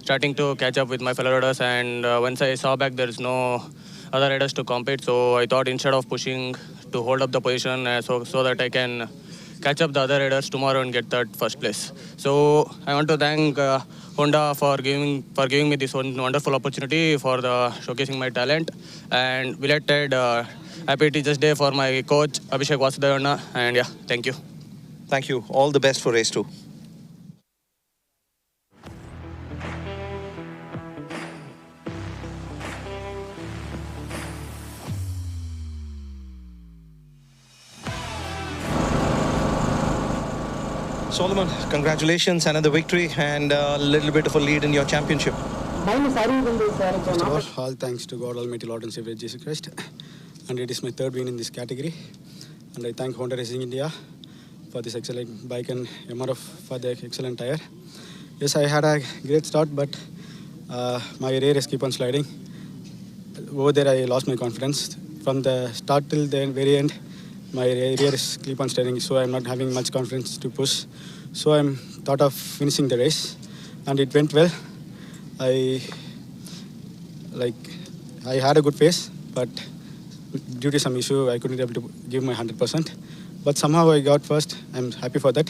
starting to catch up with my fellow riders. And once I saw back, there's no other riders to compete, so I thought instead of pushing to hold up the position, so that I can catch up the other riders tomorrow and get that first place. So I want to thank Honda for giving me this wonderful opportunity for the showcasing my talent, and belated happy Teachers Day for my coach Abhishek Vasudevana, and yeah, thank you.
Thank you. All the best for race 2. Solomon, congratulations, another victory and a little bit of a lead in your championship.
First of all thanks to God Almighty, Lord and Savior Jesus Christ. And it is my third win in this category. And I thank Honda Racing India for this excellent bike and MRF for the excellent tire. Yes, I had a great start, but my rear is keep on sliding. Over there, I lost my confidence. From the start till the very end, my rear is keep on sliding, so I'm not having much confidence to push. So I'm thought of finishing the race, and it went well. I had a good pace, but due to some issue, I couldn't able to give my 100%. But somehow I got first. I'm happy for that,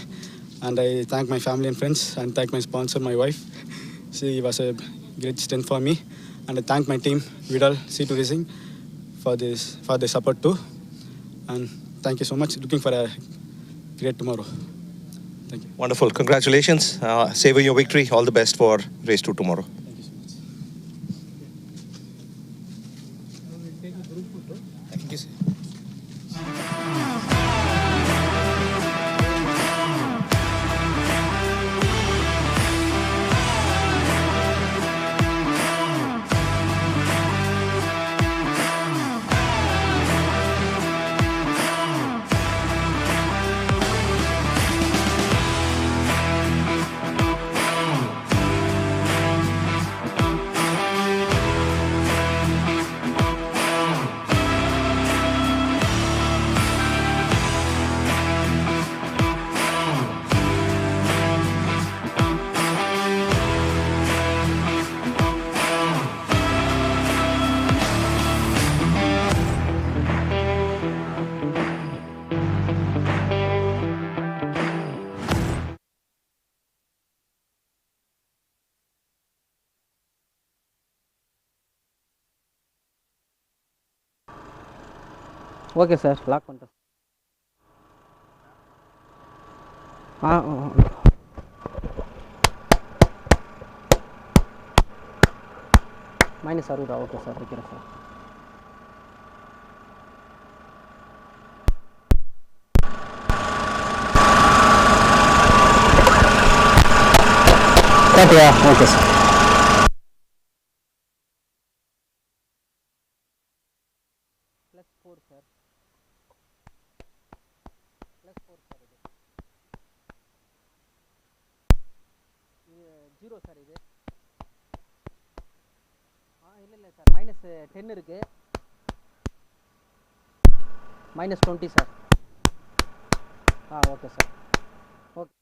and I thank my family and friends, and thank my sponsor, my wife. She was a great strength for me, and I thank my team, Vidal C2 Racing, for the support too. And thank you so much. Looking for a great tomorrow. Thank you.
Wonderful. Congratulations. Savor your victory. All the best for race 2 tomorrow.
Thank you, sir.
Okay sir lock பண்ணிட்டேன். -60 okay sir, வைக்கிறேன் sir. Okay sir. +4 sir. +4 sir. இது 0 sir. இது இல்லை sir, -10 இருக்கு. -20 sir. Okay sir. Okay.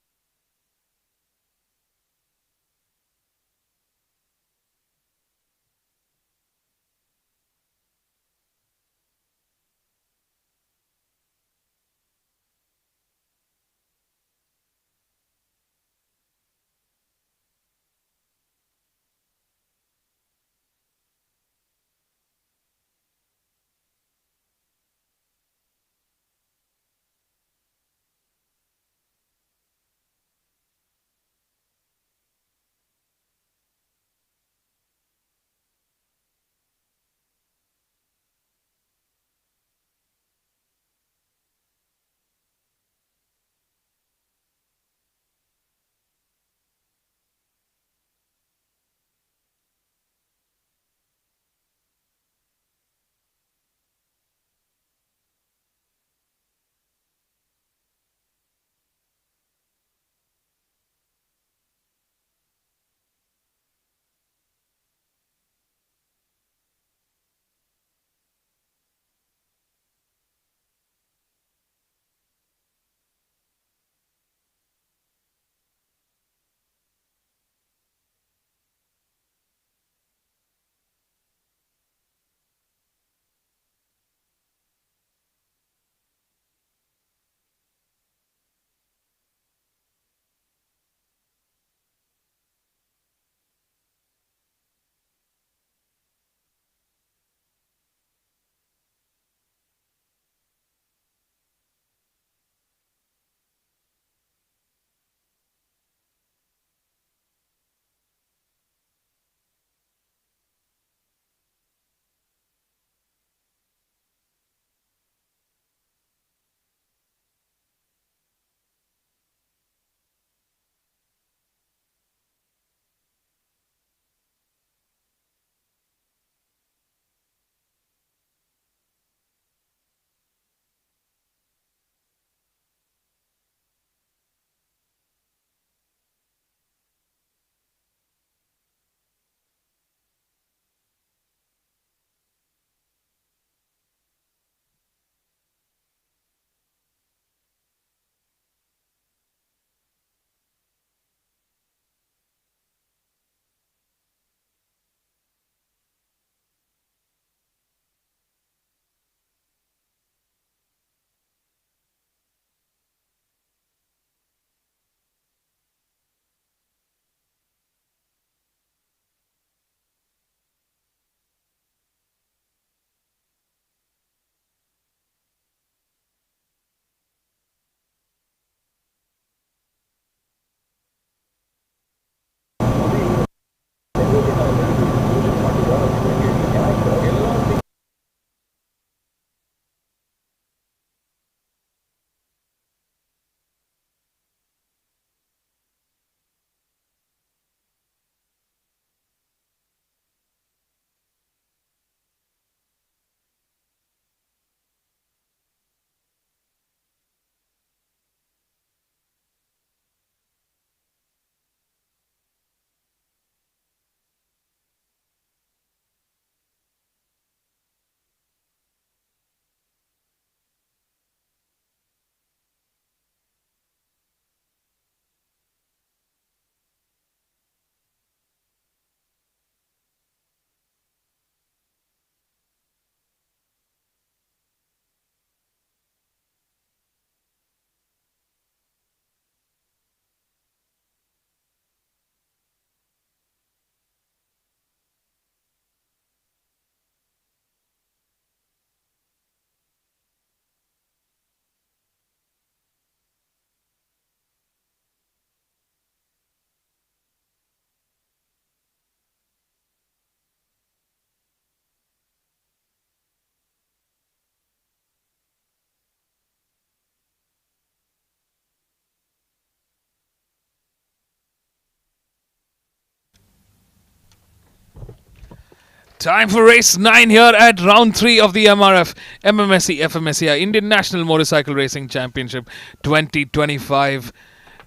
Time for race 9 here at round 3 of the MRF MMSC fmsci Indian National Motorcycle Racing Championship 2025.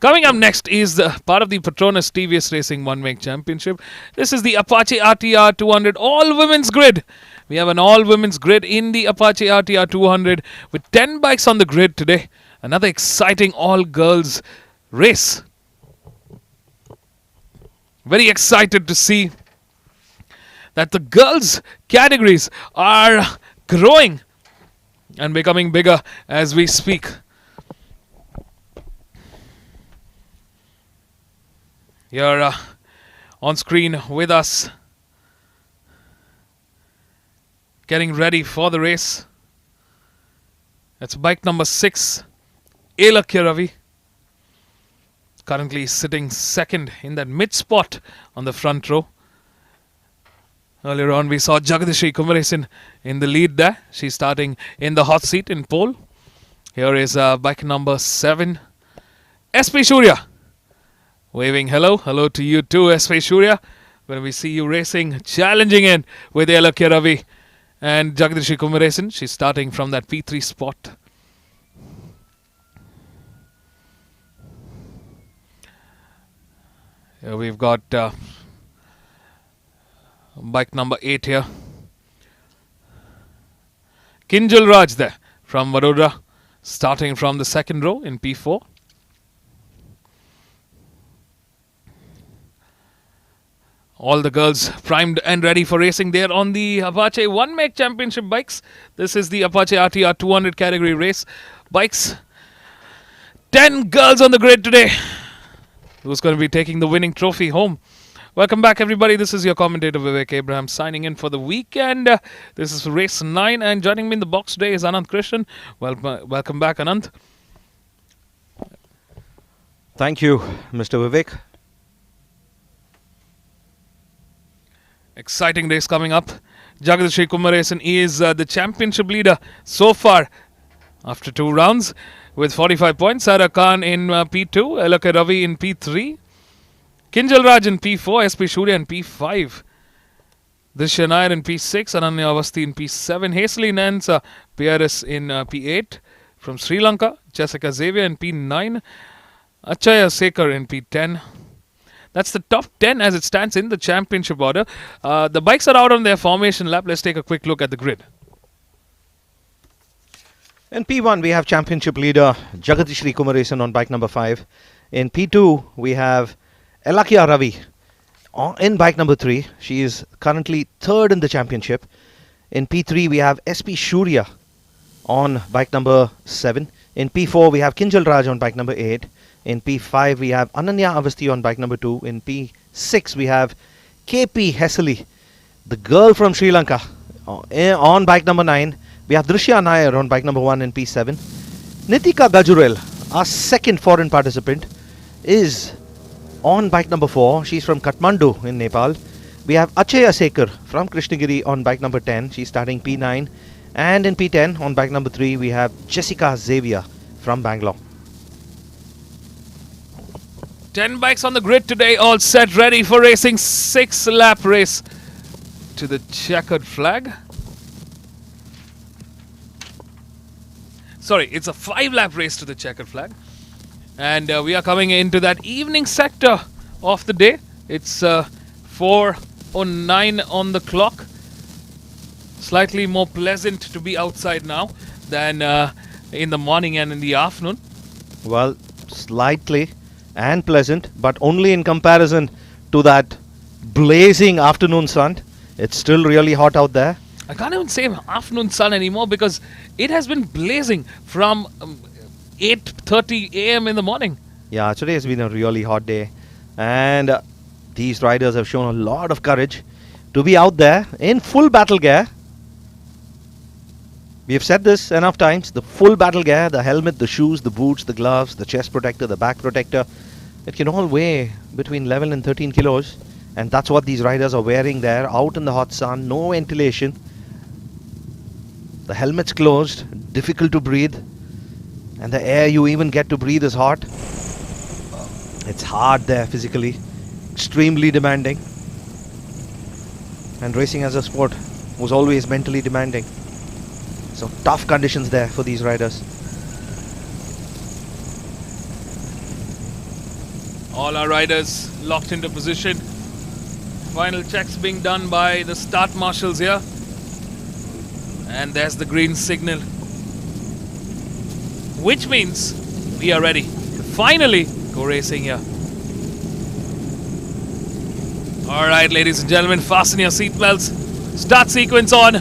Coming up next is the part of the Patronus TVS Racing One Make Championship. This is the Apache RTR 200 all-women's grid. We have an all-women's grid in the Apache RTR 200 with 10 bikes on the grid today. Another exciting all-girls race. Very excited to see that the girls categories are growing and becoming bigger as we speak. Here on screen with us, getting ready for the race. That's bike number 6, Elakya Ravi. Currently sitting second in that mid spot on the front row. Earlier on, we saw Jagadishri Kumaresan in the lead there. She's starting in the hot seat in pole. Here is bike number 7, SP Shurya. Waving hello. Hello to you too, SP Shurya. When we see you racing, challenging in with Elakya Ravi and Jagadishri Kumaresan. She's starting from that P3 spot. Here we've got bike number 8 here. Kinjal Raj there from Vadodara, starting from the second row in P4. All the girls primed and ready for racing there on the Apache One Make Championship bikes. This is the Apache RTR 200 category race bikes. 10 girls on the grid today. Who's going to be taking the winning trophy home? Welcome back, everybody. This is your commentator Vivek Abraham signing in for the weekend. This is race 9, and joining me in the box today is Anant Krishnan. Welcome back, Anant.
Thank you, Mr. Vivek.
Exciting race coming up. Jagadishri Kumaresan is the championship leader so far after 2 rounds with 45 points. Sarah Khan in P2, Elakya Ravi in P3. Kinjal Raj in P4, SP Shurya in P5. Drisha Nair in P6, Ananya Avasti in P7, Hazeli Nansa PRS in P8. From Sri Lanka, Jessica Xavier in P9, Achaya Sekar in P10. That's the top 10 as it stands in the championship order. The bikes are out on their formation lap. Let's take a quick look at the grid.
In P1, we have championship leader Jagadishri Kumaresan on bike number 5. In P2, we have Elakya Ravi in bike number 3. She is currently 3rd in the championship. In P3, we have SP Shurya on bike number 7. In P4, we have Kinjal Raj on bike number 8. In P5, we have Ananya Avasti on bike number 2. In P6, we have KP Hazeli, the girl from Sri Lanka, on bike number 9. We have Drisha Nair on bike number 1 in P7. Nitika Gajurel, our second foreign participant, is on bike number 4. She's from Kathmandu in Nepal. We have Achaya Sekar from Krishnagiri on bike number 10. She's starting P9. And in P10 on bike number 3, we have Jessica Xavier from Bangalore.
10 bikes on the grid today, all set, ready for racing. 6-lap race to the checkered flag. Sorry, it's a 5-lap race to the checkered flag. And we are coming into that evening sector of the day. It's 4:09 on the clock. Slightly more pleasant to be outside now than in the morning and in the afternoon.
Well, slightly and pleasant, but only in comparison to that blazing afternoon sun. It's still really hot out there.
I can't even say afternoon sun anymore because it has been blazing from 8:30 a.m. in the morning.
Yeah, today has been a really hot day. And these riders have shown a lot of courage to be out there in full battle gear. We have said this enough times. The full battle gear, the helmet, the shoes, the boots, the gloves, the chest protector, the back protector. It can all weigh between 11 and 13 kilos. And that's what these riders are wearing there, out in the hot sun, no ventilation. The helmet's closed, difficult to breathe. And the air you even get to breathe is hot. It's hard there physically, extremely demanding. And racing as a sport was always mentally demanding. So tough conditions there for these riders.
All our riders locked into position. Final checks being done by the start marshals here. And there's the green signal. Which means we are ready to finally go racing here. Alright, ladies and gentlemen, fasten your seatbelts. Start sequence on.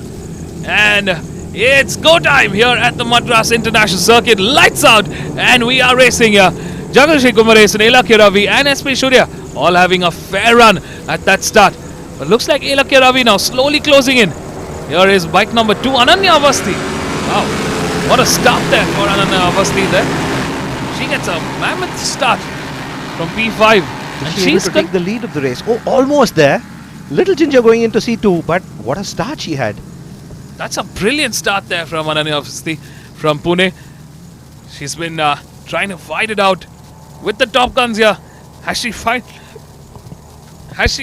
And it's go time here at the Madras International Circuit. Lights out. And we are racing here. Jagadish Kumaresan, Elakya Ravi and SP Surya all having a fair run at that start. But looks like Elakya Ravi now slowly closing in. Here is bike number 2, Ananya Avasti. Wow, what a start there for Ananya Avasti there. She gets a mammoth start from P5.
And she's able to take the lead of the race. Oh, almost there. Little Ginger going into C2, but what a start she had.
That's a brilliant start there from Ananya Avasti from Pune. She's been trying to fight it out with the top guns here. Has she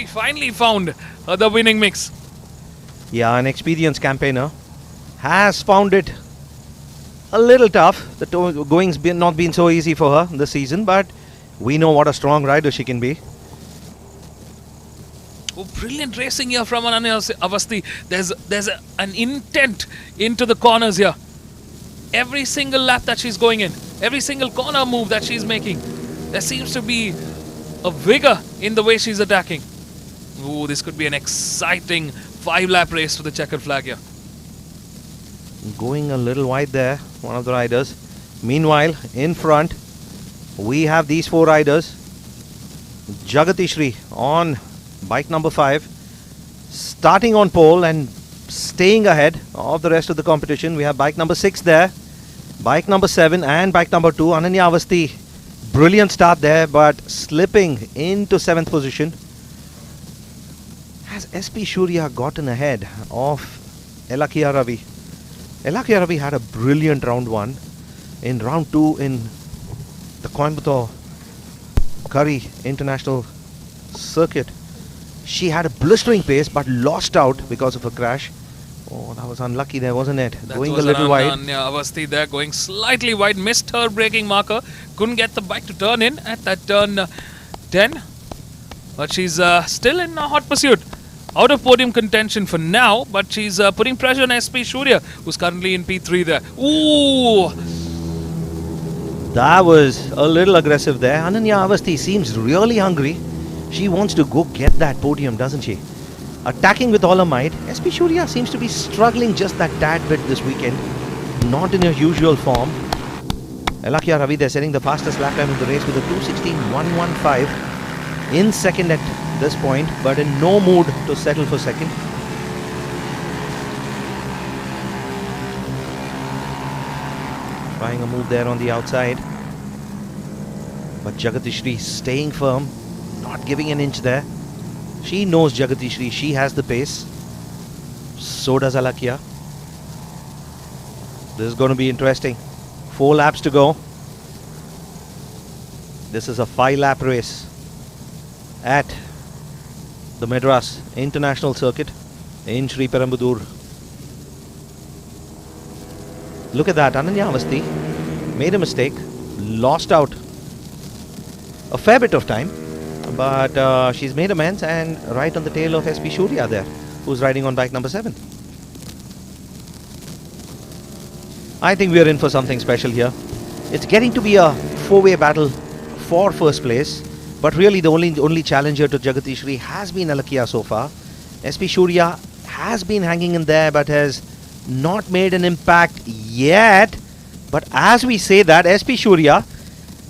finally found the winning mix?
Yeah, an experienced campaigner has found it a little tough. The going's not been so easy for her this season, but we know what a strong rider she can be.
Oh, brilliant racing here from Ananya Avasti. There's an intent into the corners here. Every single lap that she's going in, every single corner move that she's making, there seems to be a vigor in the way she's attacking. Ooh, this could be an exciting 5-lap race for the checkered flag here.
Going a little wide there, one of the riders. Meanwhile, in front, we have these 4 riders. Jagatishri on bike number 5, starting on pole and staying ahead of the rest of the competition. We have bike number 6 there, bike number 7 and bike number 2, Ananya Avasti. Brilliant start there, but slipping into 7th position. Has SP Surya gotten ahead of Elakya Ravi? Elakya Ravi had a brilliant round 1. In round 2 in the Coimbatore Curry International Circuit, she had a blistering pace but lost out because of a crash. Oh, that was unlucky there, wasn't it?
That
going
was
a little wide.
Ananya Avasti there, going slightly wide, missed her braking marker, couldn't get the bike to turn in at that turn 10. But she's still in hot pursuit. Out of podium contention for now, but she's putting pressure on SP Surya, who's currently in P3 there. Ooh!
That was a little aggressive there. Ananya Avasti seems really hungry. She wants to go get that podium, doesn't she? Attacking with all her might. SP Surya seems to be struggling just that tad bit this weekend. Not in her usual form. Elakya Ravi, they're setting the fastest lap time of the race with a 2:16.115 in second at this point, but in no mood to settle for second. Trying a move there on the outside. But Jagatishri staying firm, not giving an inch there. She knows Jagatishri, she has the pace. So does Elakya. This is going to be interesting. 4 laps to go. This is a 5-lap race at the Madras International Circuit in Sri Perambudur. Look at that, Ananya Avasti made a mistake, lost out a fair bit of time, but she's made amends and right on the tail of SP Surya there, who's riding on bike number 7. I think we are in for something special here. It's getting to be a 4-way battle for first place, but really the only challenger to Jagatishri has been Elakya so far. SP Surya has been hanging in there but has not made an impact yet. But as we say that, SP Surya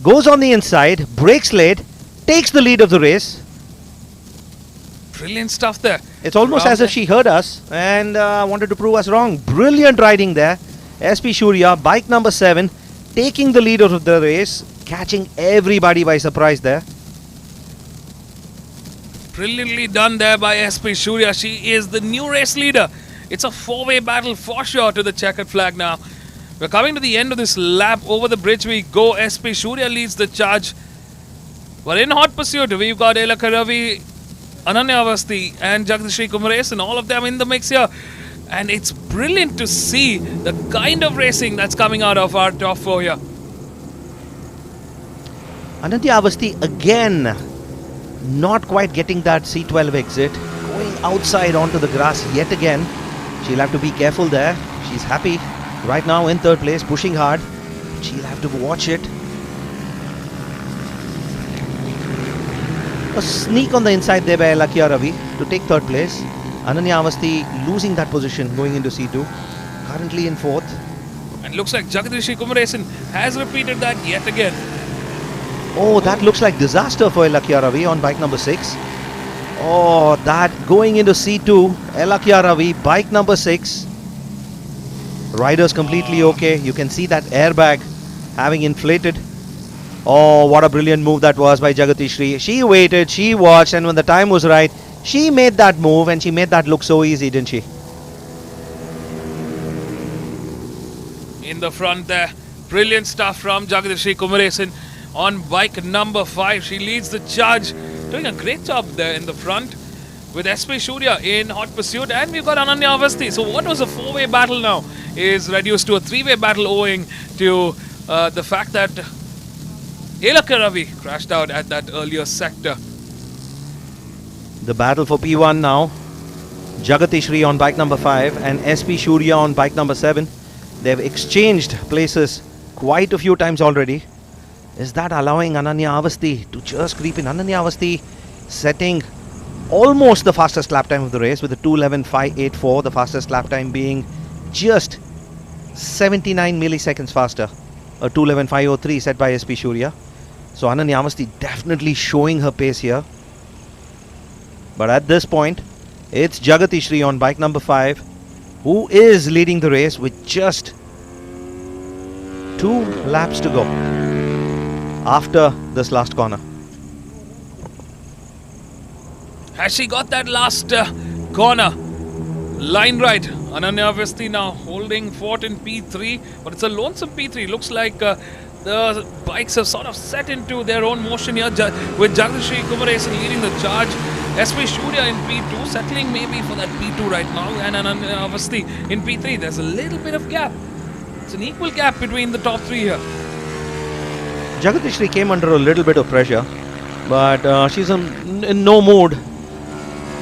goes on the inside, brakes late, takes the lead of the race.
Brilliant stuff there.
It's almost as if she heard us and wanted to prove us wrong. Brilliant riding there. SP Surya, bike number 7, taking the lead of the race, catching everybody by surprise there.
Brilliantly done there by SP Surya. She is the new race leader. It's a 4-way battle for sure to the checkered flag now. We're coming to the end of this lap. Over the bridge we go. SP Surya leads the charge. But in hot pursuit, we've got Elakya Ravi, Ananya Avasti and Jagdishri Kumaresan, all of them in the mix here. And it's brilliant to see the kind of racing that's coming out of our top four here.
Ananya Avasti again not quite getting that C12 exit, going outside onto the grass yet again. She'll have to be careful there. She's happy right now in third place, pushing hard. She'll have to watch it. A sneak on the inside there by Lakia Ravi to take third place. Ananya Avasti losing that position going into C2, currently in fourth.
And looks like Jagdishri Kumaresan has repeated that yet again.
Oh, that looks like disaster for Lakia Ravi on bike number 6. Oh, that going into C2, Lakia Ravi, bike number 6. Rider's completely okay. You can see that airbag having inflated. Oh, what a brilliant move that was by Jagatishri. She waited, she watched, and when the time was right, she made that move and she made that look so easy, didn't she?
In the front there, brilliant stuff from Jagdishri Kumaresan on bike number 5. She leads the charge, doing a great job there in the front with SP Surya in hot pursuit, and we've got Ananya Avasti. So what was a 4-way battle now is reduced to a 3-way battle owing to the fact that Elaka Ravi crashed out at that earlier sector.
The battle for P1 now. Jagatishri on bike number 5 and SP Surya on bike number 7. They've exchanged places quite a few times already. Is that allowing Ananya Avasti to just creep in? Ananya Avasti setting almost the fastest lap time of the race with a 2:11.584, the fastest lap time being just 79 milliseconds faster. A 2:11.503 set by SP Surya. So Ananya Avasti definitely showing her pace here. But at this point, it's Jagatishri on bike number 5 who is leading the race with just 2 laps to go after this last corner.
Has she got that last corner line right? Ananya Avasti now holding fort in P3, but it's a lonesome P3. Looks like the bikes have sort of set into their own motion here with Jagdishri Kumaresan leading the charge. SP Surya in P2, settling maybe for that P2 right now, and Ananya Avasti in P3. There's a little bit of gap. It's an equal gap between the top 3 here.
Jagatishri came under a little bit of pressure, but she's in no mood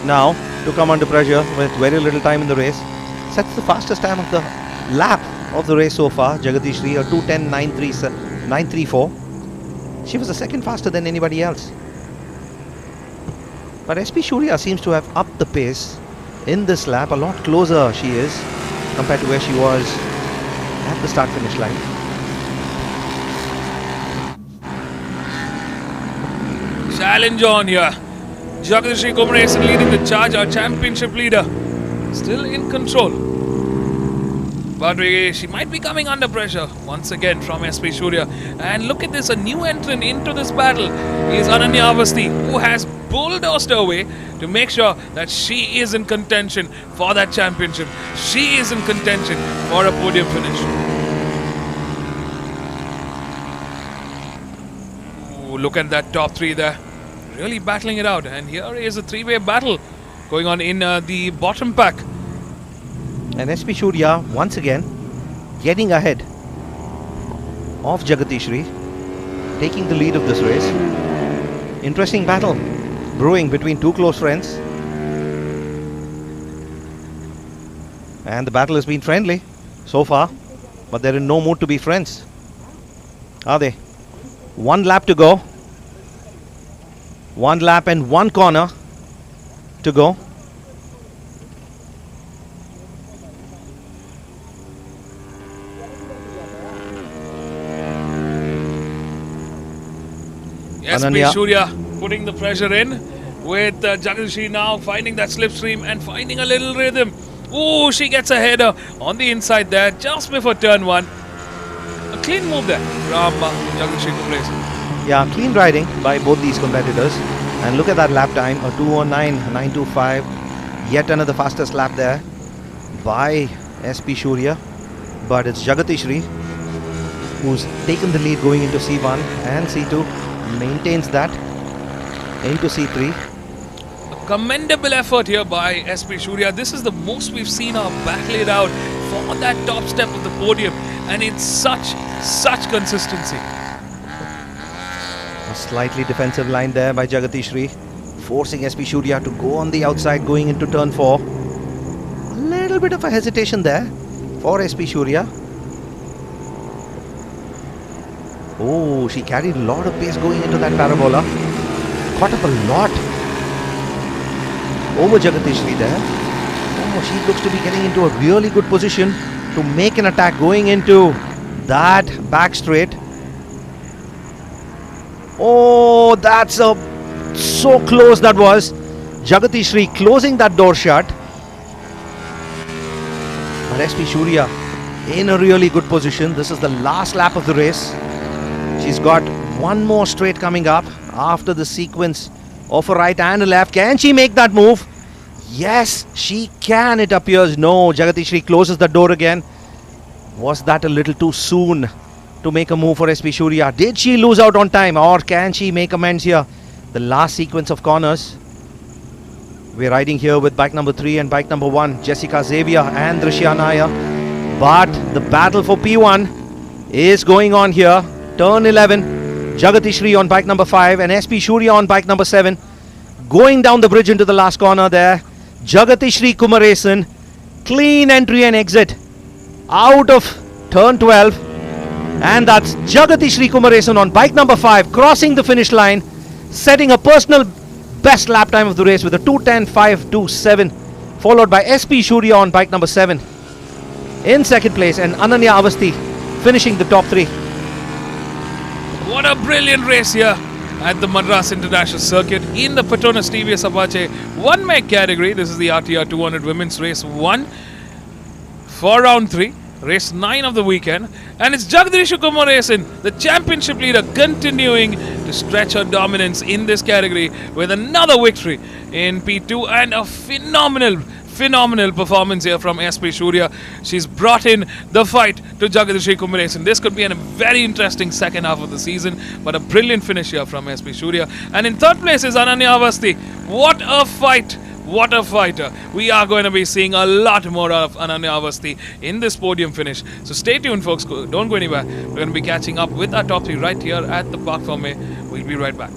now to come under pressure with very little time in the race. Sets the fastest time of the lap of the race so far. Jagatishri, a 2:10.934. She was the second faster than anybody else. But SP Surya seems to have upped the pace in this lap. A lot closer she is compared to where she was at the start-finish line.
Challenge on here. Jagdishri Kumaresan leading the charge, our championship leader. Still in control. But she might be coming under pressure once again from SP Surya. And look at this, a new entrant into this battle is Ananya Avasti, who has bulldozed her way to make sure that she is in contention for that championship. She is in contention for a podium finish. Ooh, look at that top 3 there. Really battling it out. And here is a 3-way battle going on in the bottom pack.
And SP Surya once again getting ahead of Jagatishri, taking the lead of this race. Interesting battle brewing between 2 close friends. And the battle has been friendly so far, but they're in no mood to be friends, are they? 1 lap to go. 1 lap and 1 corner to go.
SP Surya putting the pressure in with Jagdishri now finding that slipstream and finding a little rhythm. Ooh, she gets a header on the inside there just before turn 1. A clean move there from Jagdishri Kumaresan.
Yeah, clean riding by both these competitors. And look at that lap time, a 2:09.925. Yet another fastest lap there by SP Surya. But it's Jagatishri who's taken the lead going into C1 and C2. Maintains that into C3.
A Commendable effort here by SP Surya. This is the most we've seen her back laid out for that top step of the podium, and it's such consistency.
A slightly defensive line there by Jagati Shri, forcing SP Surya to go on the outside going into turn 4. A little bit of a hesitation there for SP Surya. Oh, she carried a lot of pace going into that parabola. Caught up a lot over Jagati Shri there. Oh, she looks to be getting into a really good position to make an attack going into that back straight. Oh, that's so close that was. Jagati Shri closing that door shut. But SP Surya in a really good position. This is the last lap of the race. She's got one more straight coming up after the sequence of a right and a left. Can she make that move? Yes, she can, it appears. No, Jagati Shri closes the door again. Was that a little too soon to make a move for SP Surya? Did she lose out on time, or can she make amends here? The last sequence of corners. We're riding here with bike number 3 and bike number 1, Jessica Xavier and Drishya Nair. But the battle for P1 is going on here. Turn 11, Jagati Shri on bike number 5 and SP Surya on bike number 7. Going down the bridge into the last corner there. Jagati Shri Kumaresan, clean entry and exit out of turn 12. And that's Jagati Shri Kumaresan on bike number 5, crossing the finish line, setting a personal best lap time of the race with a 2:10.527, followed by SP Surya on bike number 7 in second place, and Ananya Avasti finishing the top 3.
What a brilliant race here at the Madras International Circuit in the Petronas TVS Apache 1-meg category. This is the RTR 200 Women's Race 1 for round 3, race 9 of the weekend. And it's Jagadish Kumaresan, the championship leader, continuing to stretch her dominance in this category with another victory in P2 and a phenomenal performance here from SP Surya. She's brought in the fight to Jagadish Kumaresan. This could be a very interesting second half of the season, but a brilliant finish here from SP Surya. And in third place is Ananya Avasti. What a fight! What a fighter. We are going to be seeing a lot more of Ananya Avasti in this podium finish. So stay tuned, folks. Don't go anywhere. We're going to be catching up with our top 3 right here at the Park Ferme. We'll be right back.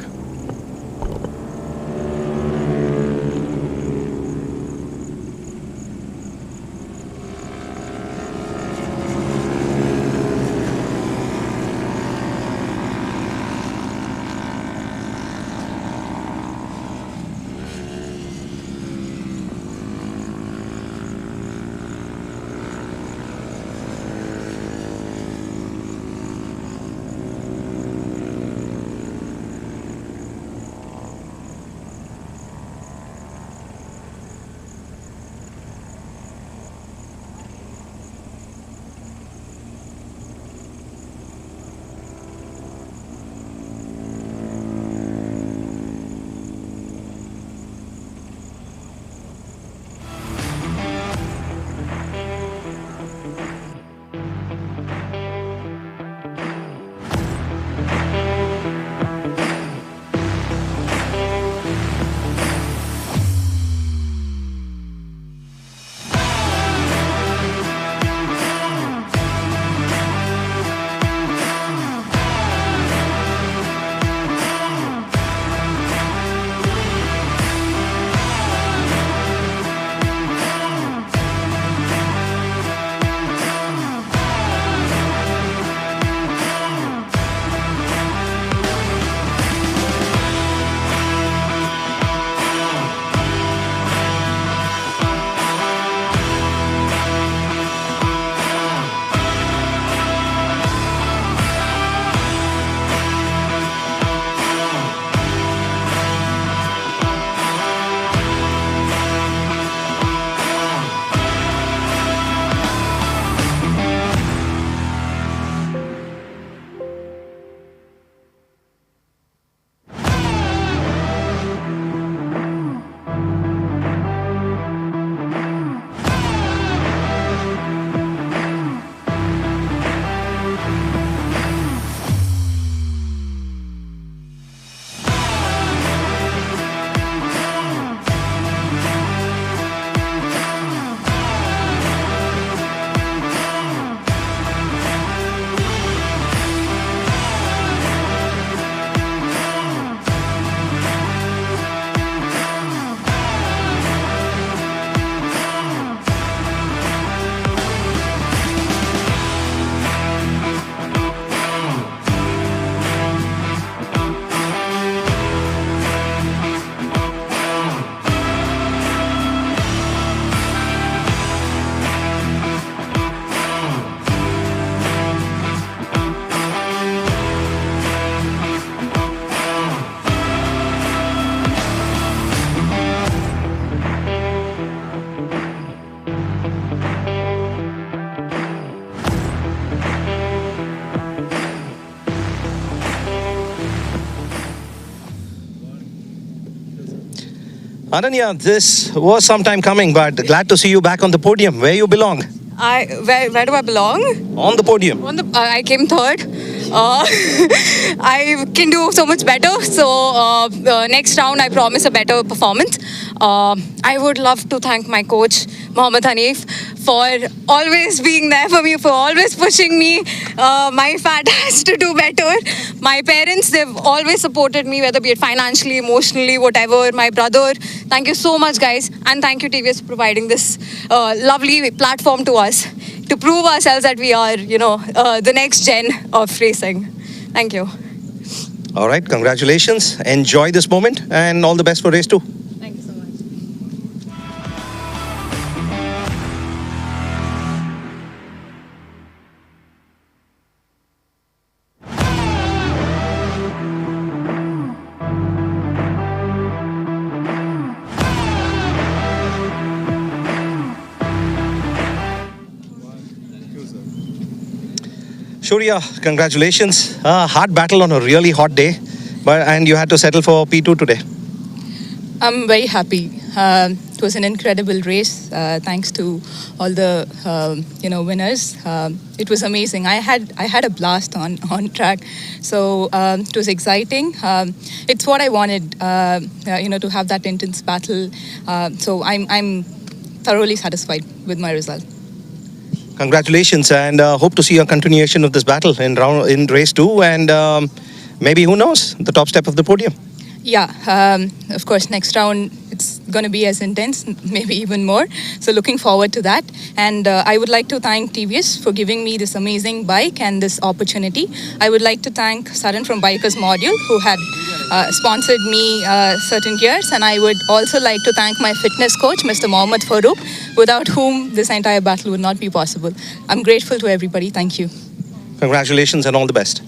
Ananya, this was some time coming, but glad to see you back on the podium, where you belong.
Where do I belong?
On the podium.
I came third. I can do so much better. So next round, I promise a better performance. I would love to thank my coach, Mohammad Hanif, for always being there for me, for always pushing me. My fat has to do better. My parents, they've always supported me, whether be it financially, emotionally, whatever. My brother, thank you so much, guys. And thank you, TVS, for providing this lovely platform to us to prove ourselves that we are, the next gen of racing. Thank you.
All right, congratulations. Enjoy this moment and all the best for race 2.
Thank you so much.
Shurya, congratulations. Hard battle on a really hot day, and you had to settle for P2 today.
I'm very happy. It was an incredible race. Thanks to all the winners. It was amazing. I had a blast on track. So it was exciting. It's what I wanted. To have that intense battle. So I'm thoroughly satisfied with my result.
Congratulations, and hope to see a continuation of this battle in race 2, and maybe, who knows, the top step of the podium.
Yeah, of course, next round it's going to be as intense, maybe even more. So looking forward to that. And I would like to thank TVS for giving me this amazing bike and this opportunity. I would like to thank Saran from Bikers Module, who had sponsored me certain gears. And I would also like to thank my fitness coach, Mr. Mohammad Farouk, without whom this entire battle would not be possible. I'm grateful to everybody. Thank you.
Congratulations and all the best.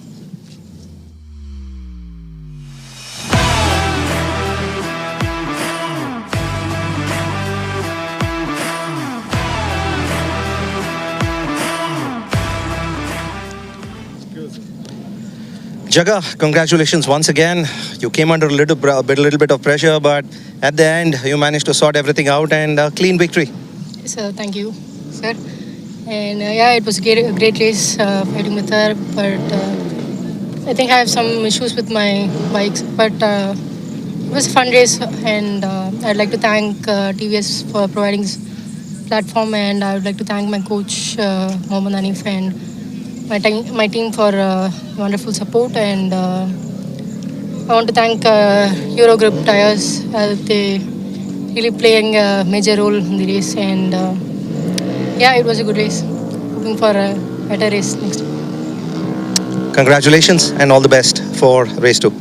Jaga, congratulations once again. You came under a little bit of pressure, but at the end, you managed to sort everything out and clean victory.
So thank you, sir. And yeah, it was a great race fighting with her, but I think I have some issues with my bikes. But it was a fun race, and I'd like to thank TVS for providing this platform, and I would like to thank my coach, Mohammad Hanif, and my team for wonderful support. And I want to thank Eurogrip Tires. They really playing a major role in the race, and yeah, it was a good race. Hoping for a better race next time.
Congratulations and all the best for race 2.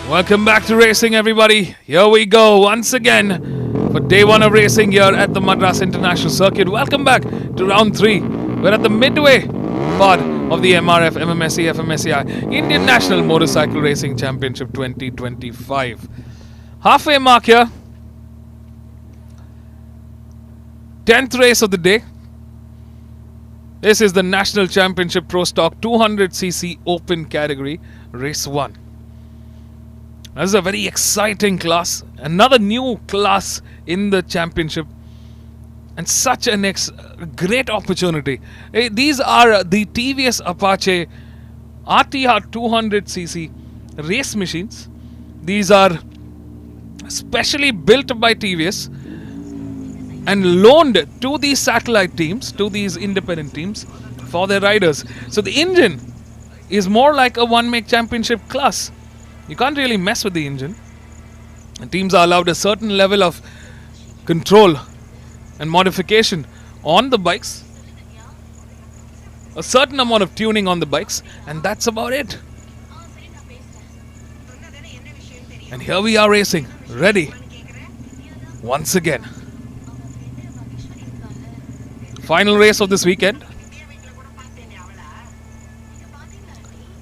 Welcome back to racing, everybody. Here we go once again for day one of racing here at the Madras International Circuit. Welcome back to round 3. We're at the midway part of the MRF MMSC fmsci Indian National Motorcycle Racing Championship 2025. Halfway mark here. 10th race of the day. This is the National Championship Pro Stock 200cc Open category, race 1. This is a very exciting class. Another new class in the championship. And such a great opportunity. These are the TVS Apache RTR 200cc race machines. These are specially built by TVS and loaned to these satellite teams, to these independent teams for their riders. So the engine is more like a one-make championship class. You can't really mess with the engine. And teams are allowed a certain level of control and modification on the bikes. A certain amount of tuning on the bikes. And that's about it. And here we are racing. Ready. Once again. Final race of this weekend.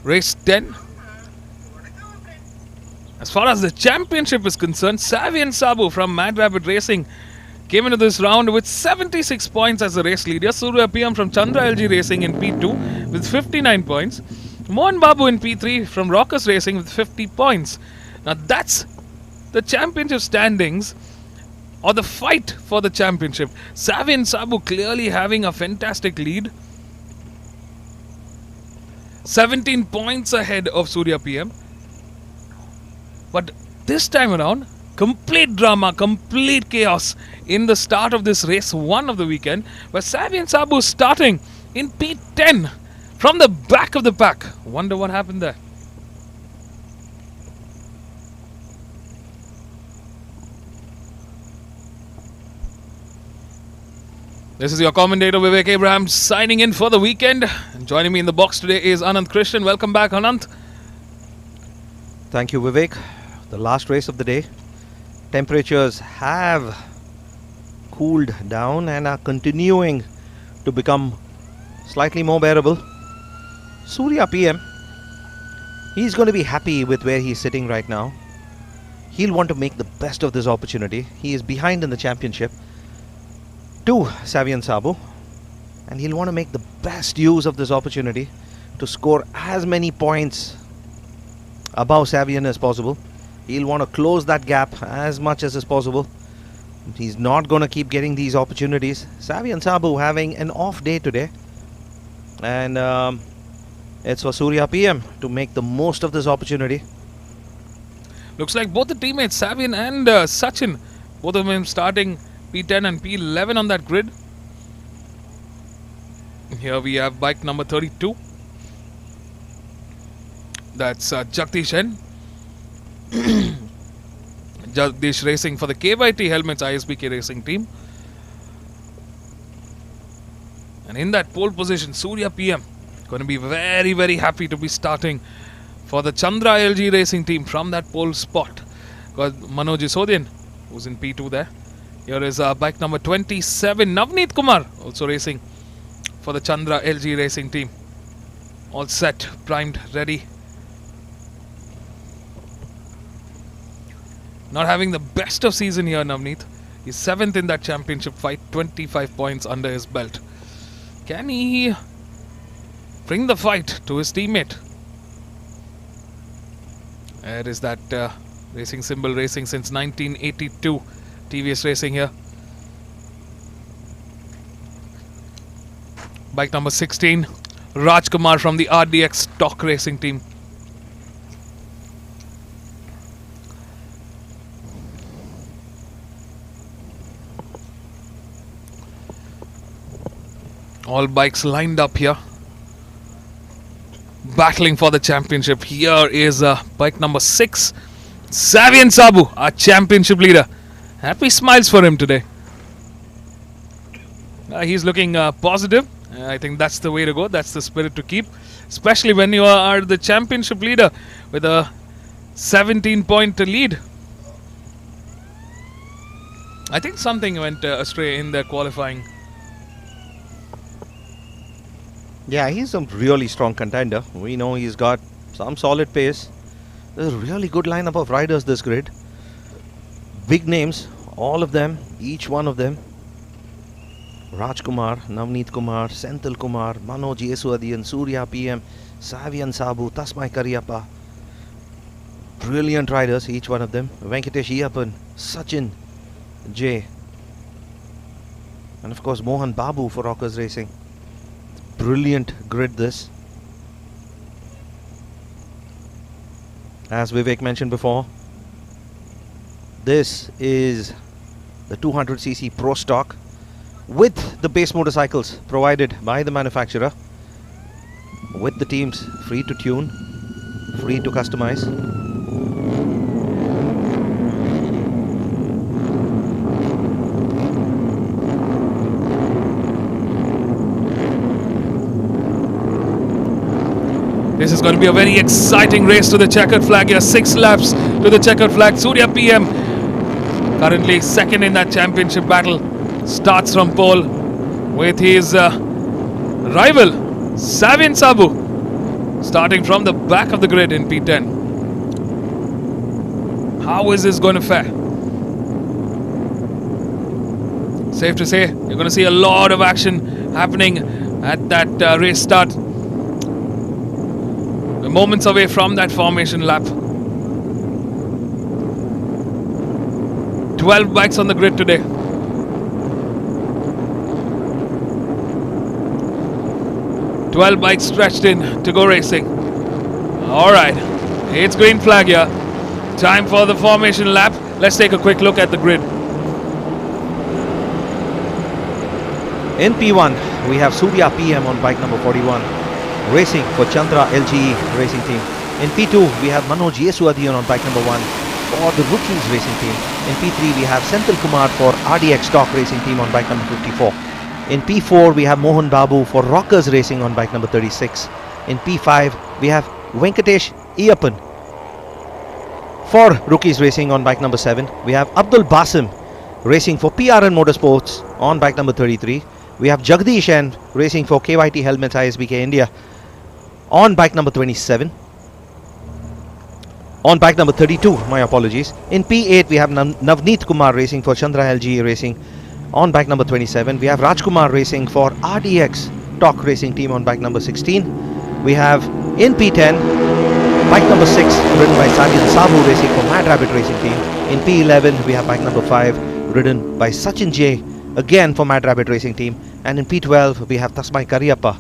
Race 10. As far as the championship is concerned, Savian Sabu from Mad Rabbit Racing came into this round with 76 points as the race leader. Surya PM from Chandra LG Racing in P2 with 59 points. Mohan Babu in P3 from Rockers Racing with 50 points. Now that's the championship standings, or the fight for the championship. Savian Sabu clearly having a fantastic lead. 17 points ahead of Surya PM. But this time around, complete drama, complete chaos in the start of this race 1 of the weekend, where Savian Sabu is starting in P10 from the back of the pack. Wonder what happened there. This is your commentator Vivek Abraham signing in for the weekend. And joining me in the box today is Anant Christian. Welcome back, Anant.
Thank you, Vivek. The last race of the day. Temperatures have cooled down and are continuing to become slightly more bearable. Surya PM, he's going to be happy with where he's sitting right now. He'll want to make the best of this opportunity. He is behind in the championship to Savian Sabu, and he'll want to make the best use of this opportunity to score as many points above Savian as possible. He'll want to close that gap as much as is possible. He's not going to keep getting these opportunities. Savian Sabu having an off day today, and it's for Surya PM to make the most of this opportunity.
Looks like both the teammates, Savian and Sachin, both of them starting P10 and P11 on that grid. Here we have bike number 32. That's Jagdish N. Jagdish Racing for the KYT Helmets ISBK Racing team. And in that pole position, Surya PM going to be very, very happy to be starting for the Chandra LG Racing team from that pole spot. Got Manoj Isodian, who's in P2 there. Here is bike number 27, Navneet Kumar, also racing for the Chandra LG Racing team. All set, primed, ready. Not having the best of season here, Navneet. He's 7th in that championship fight, 25 points under his belt. Can he bring the fight to his teammate? There is that racing symbol racing since 1982. TVS Racing here. Bike number 16, Raj Kumar from the RDX Stock Racing team. All bikes lined up here, battling for the championship. Here is bike number 6, Savian Sabu, our championship leader. Happy smiles for him today. He's looking positive. I think that's the way to go. That's the spirit to keep, especially when you are the championship leader with a 17-point lead. I think something went astray in their qualifying.
Yeah, he's a really strong contender. We know he's got some solid pace. There's a really good lineup of riders this grid. Big names, all of them, each one of them. Rajkumar, Navneet Kumar, Senthil Kumar, Manoj Yesuadian, Surya PM, Savian Sabu, Tasmai Kariyappa. Brilliant riders, each one of them. Venkatesh Iyappan, Sachin J. And of course Mohan Babu for Rockers Racing. Brilliant grid this. As Vivek mentioned before, this is the 200cc Pro Stock with the base motorcycles provided by the manufacturer, with the teams free to tune, free to customize.
This is going to be a very exciting race to the checkered flag here. 6 laps to the checkered flag. Surya PM currently second in that championship battle. Starts from pole with his rival Savian Sabu starting from the back of the grid in P10. How is this going to fare? Safe to say you're going to see a lot of action happening at that race start. We're moments away from that formation lap. 12 bikes on the grid today. "12 bikes stretched in to go racing." Alright, it's green flag here. Time for the formation lap. Let's take a quick look at the grid.
In P1, we have Surya PM on bike number 41, racing for Chandra LGE racing team. In P2, we have Manoj Yesuadian on bike number 1 for the Rookies racing team. In P3, we have Senthil Kumar for RDX Stock racing team on bike number 54. In P4, we have Mohan Babu for Rockers Racing on bike number 36. In P5, we have Venkatesh Iyappan for Rookies Racing on bike number 7. We have Abdul Basim racing for PRN Motorsports on bike number 33. We have Jagdish N racing for KYT Helmets ISBK India on bike number 27. On bike number 32, my apologies. In P8, we have Navneet Kumar racing for Chandra LGE Racing on bike number 27. We have Rajkumar racing for RDX Talk Racing team on bike number 16. We have in P10, bike number 6 ridden by Savian Sabu racing for Mad Rabbit Racing team. In P11, we have bike number 5 ridden by Sachin J again for Mad Rabbit Racing team. And in P12, we have Tasmai Kariyappa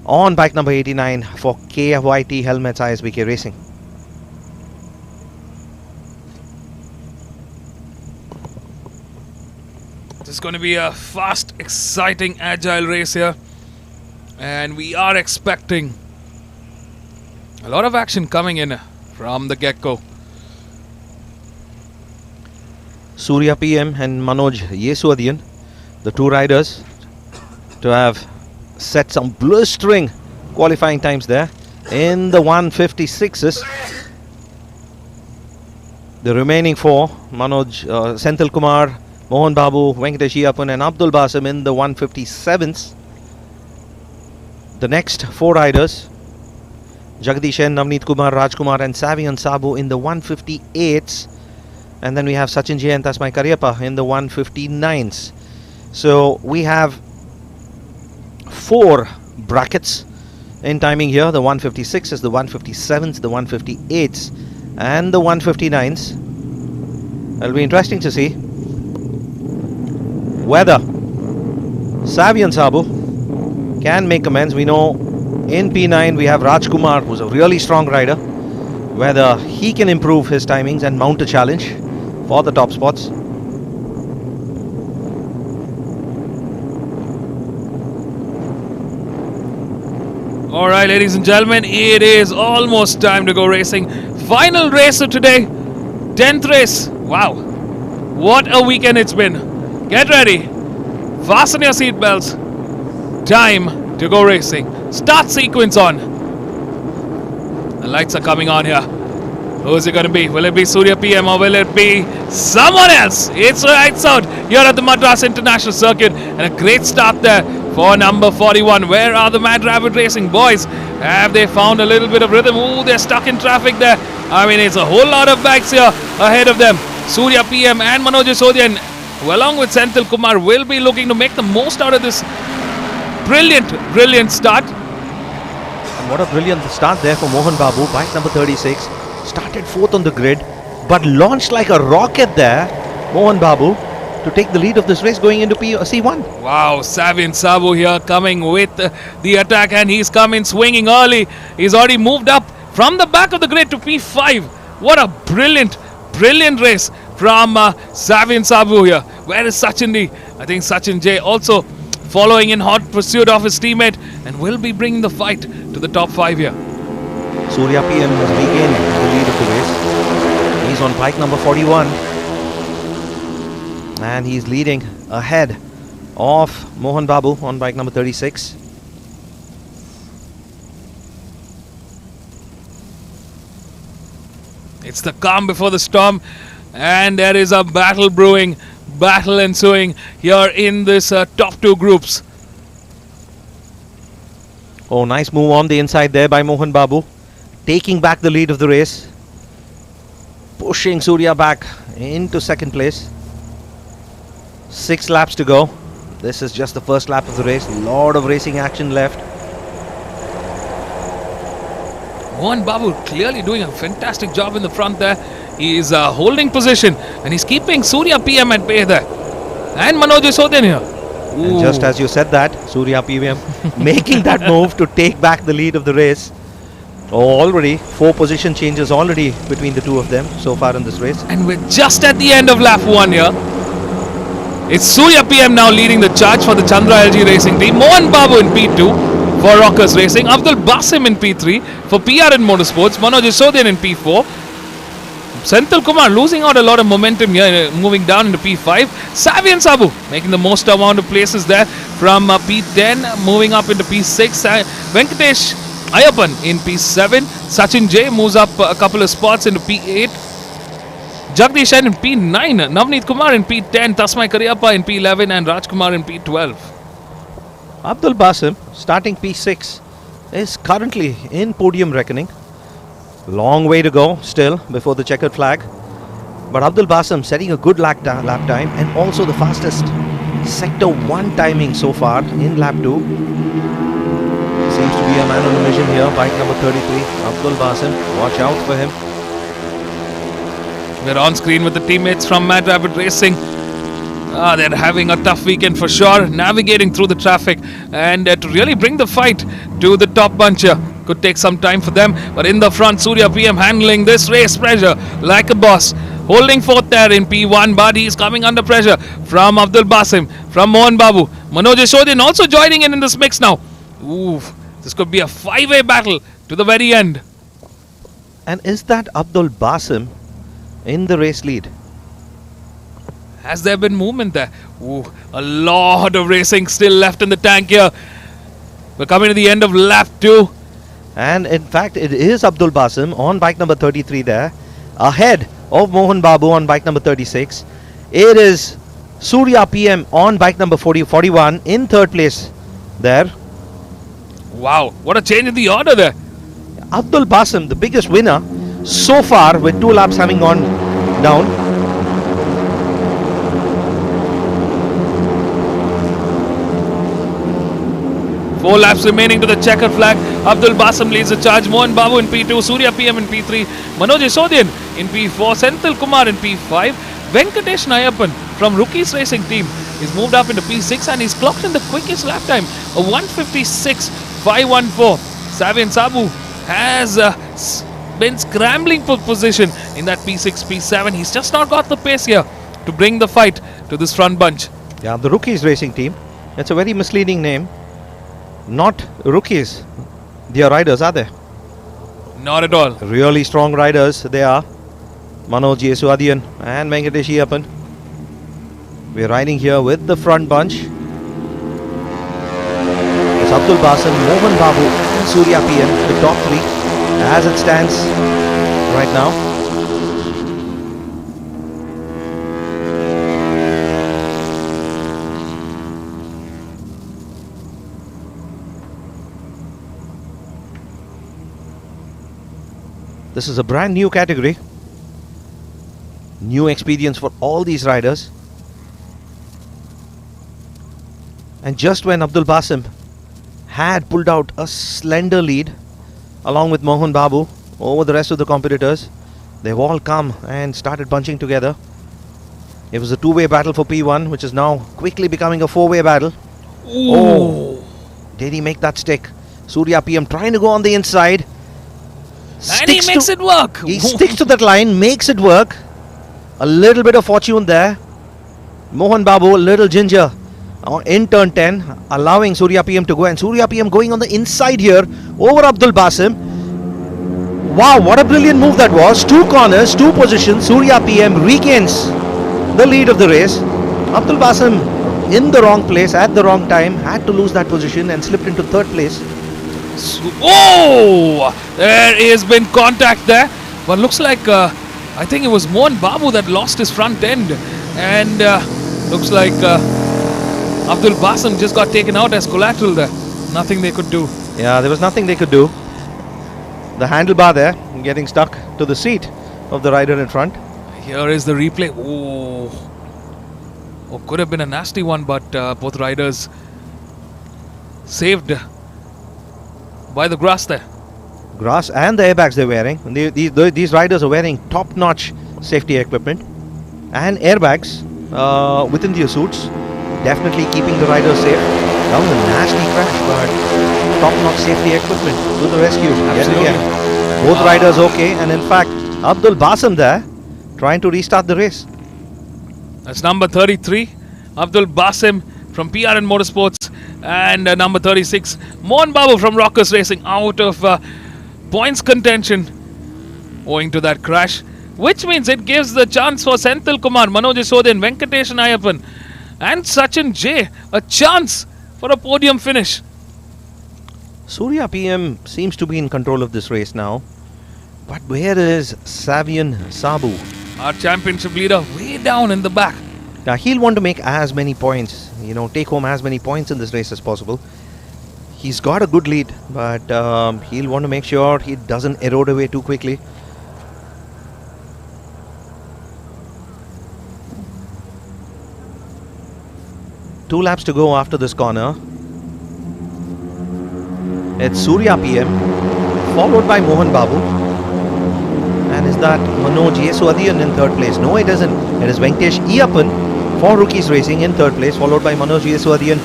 on bike number 89 for KYT Helmets ISBK Racing.
This is going to be a fast, exciting, agile race here. And we are expecting a lot of action coming in from the get-go.
Surya PM and Manoj Yesuadian, the two riders, to have set some blistering qualifying times there in the 156s. The remaining four, Manoj, Senthil Kumar, Mohan Babu, Venkatesh Iyappan and Abdul Basim in the 157s. The next four riders, Jagdish N, Navneet Kumar, Rajkumar and Savian Sabu in the 158s. And then we have Sachin J and Tasmai Kariyappa in the 159s. So we have 4 brackets in timing here. The 156s, the 157s, the 158s and the 159s. It'll be interesting to see whether Savian Sabu can make amends. We know in P9 we have Rajkumar, who's a really strong rider, whether he can improve his timings and mount a challenge for the top spots.
Alright, ladies and gentlemen, it is almost time to go racing. Final race of today, 10th race. Wow, what a weekend it's been. Get ready, fasten your seatbelts. Time to go racing. Start sequence on. The lights are coming on here. Who's it going to be? Will it be Surya PM or will it be someone else? It's lights out here at the Madras International Circuit, and a great start there for number 41. Where are the Mad Rabbit Racing boys? Have they found a little bit of rhythm? Ooh, they're stuck in traffic there. I mean, it's a whole lot of bikes here ahead of them. Surya PM and Manoj Sodhian, along with Senthil Kumar, will be looking to make the most out of this brilliant start.
And what a brilliant start there for Mohan Babu, bike number 36. Started fourth on the grid, but launched like a rocket there, Mohan Babu, to take the lead of this race going into C1.
Wow, Savin Sabu here coming with the attack, and he's coming swinging early. He's already moved up from the back of the grid to P5. What a brilliant race from Savin Sabu here. Where is Sachin D? I think Sachin J also following in hot pursuit of his teammate, and will be bringing the fight to the top 5 here.
Surya PM has regained the lead of the race. He's on bike number 41. And he's leading ahead of Mohan Babu on bike number 36.
It's the calm before the storm, and there is a battle brewing, battle ensuing here in this top 2 groups.
Oh, nice move on the inside there by Mohan Babu, taking back the lead of the race, pushing Surya back into second place. 6 laps to go. This is just the first lap of the race. A lot of racing action left.
Mohan Babu clearly doing a fantastic job in the front there. He is holding position, and he's keeping Surya PM at bay there. And Manoj Sodhian here.
And just as you said that, Surya PM making that move to take back the lead of the race. Oh, already 4 position changes already between the two of them so far in this race.
And we're just at the end of lap 1 here. It's Surya PM now leading the charge for the Chandra LG Racing team. Mohan Babu in P2 for Rockers Racing. Abdul Basim in P3 for PRN Motorsports. Manoj Sodhian in P4. Senthil Kumar losing out a lot of momentum here, moving down into P5. Savi and Sabu making the most amount of places there from P10, moving up into P6. Venkatesh Ayappan in P7. Sachin J moves up a couple of spots into P8. Jagdish in P9. Navneet Kumar in P10. Tasmai Karyappa in P11 and Rajkumar in P12.
Abdul Basim, starting P6, is currently in podium reckoning. Long way to go still before the checkered flag. But Abdul Basim setting a good lap time, and also the fastest Sector 1 timing so far in lap 2. Seems to be a man on a mission here, bike number 33, Abdul Basim. Watch out for him.
We're on screen with the teammates from Mad Rabbit Racing. They're having a tough weekend for sure, navigating through the traffic, and to really bring the fight to the top bunch here could take some time for them. But in the front, Surya PM handling this race pressure like a boss, holding forth there in P1, but he's coming under pressure from Abdul Basim, from Mohan Babu. Manoj Sodhian also joining in this mix now. Ooh, this could be a 5-way battle to the very end.
And is that Abdul Basim in the race lead?
Has there been movement there? Ooh, a lot of racing still left in the tank here. We're coming to the end of lap 2.
And in fact, it is Abdul Basim on bike number 33 there, ahead of Mohan Babu on bike number 36. It is Surya PM on bike number 41 in third place there.
Wow, what a change in the order there.
Abdul Basim, the biggest winner so far, with 2 laps having gone down.
Four laps remaining to the checkered flag. Abdul Basim leads the charge. Mohan Babu in P2, Surya PM in P3, Manoj Sodhian in P4, Senthil Kumar in P5. Venkatesh Nayappan from Rookies Racing team is moved up into P6, and he's clocked in the quickest lap time, a 1:56.514. Savi and Sabu has been scrambling for position in that P6, P7. He's just not got the pace here to bring the fight to this front bunch.
Yeah, the Rookies Racing team. It's a very misleading name. Not rookies. They are riders, are they?
Not at all.
Really strong riders they are. Manoj Sodhian and Venkatesh Ayappan. We're riding here with the front bunch. It's Abdul Basim, Mohan Babu and Surya PM, the top 3 as it stands right now. This is a brand new category. New experience for all these riders. And just when Abdul Basim had pulled out a slender lead along with Mohan Babu over the rest of the competitors, they've all come and started bunching together. It was a two-way battle for P1, which is now quickly becoming a four-way battle.
Ooh.
Oh, did he make that stick? Surya PM trying to go on the inside.
And he makes it work.
He sticks to that line, makes it work. A little bit of fortune there. Mohan Babu, a little ginger in turn 10, allowing Surya PM to go. And Surya PM going on the inside here over Abdul Basim. Wow, what a brilliant move that was. Two corners, two positions. Surya PM regains the lead of the race. Abdul Basim in the wrong place at the wrong time, had to lose that position and slipped into third place.
Oh, there has been contact there, but looks like I think it was Mohan Babu that lost his front end, and looks like Abdul Basim just got taken out as collateral there. Nothing they could do.
Yeah, there was nothing they could do. The handlebar there getting stuck to the seat of the rider in front.
Here is the replay. Oh, could have been a nasty one, but both riders saved by the grass there.
Grass and the airbags they're wearing. These riders are wearing top-notch safety equipment and airbags within their suits. Definitely keeping the riders safe. That was a nasty crash, but top-notch safety equipment to the rescue. Yet again. Both riders okay, and in fact, Abdul Basim there trying to restart the race.
That's number 33, Abdul Basim from PRN Motorsports, and number 36, Mohan Babu from Rockers Racing, out of points contention owing to that crash, which means it gives the chance for Senthil Kumar, Manoj Yashodin, Venkatesh Ayappan and Sachin J a chance for a podium finish.
Surya PM seems to be in control of this race now, but where is Savian Sabu?
Our championship leader way down in the back.
Now he'll want to make as many points, take home as many points in this race as possible. He's got a good lead, but he'll want to make sure he doesn't erode away too quickly. Two laps to go after this corner. It's Surya PM, followed by Mohan Babu. And is that Manoj Yeswadian in third place? No, it isn't. It is Venkatesh Iyappan for Rookies Racing in third place, followed by Manoj Yeswadian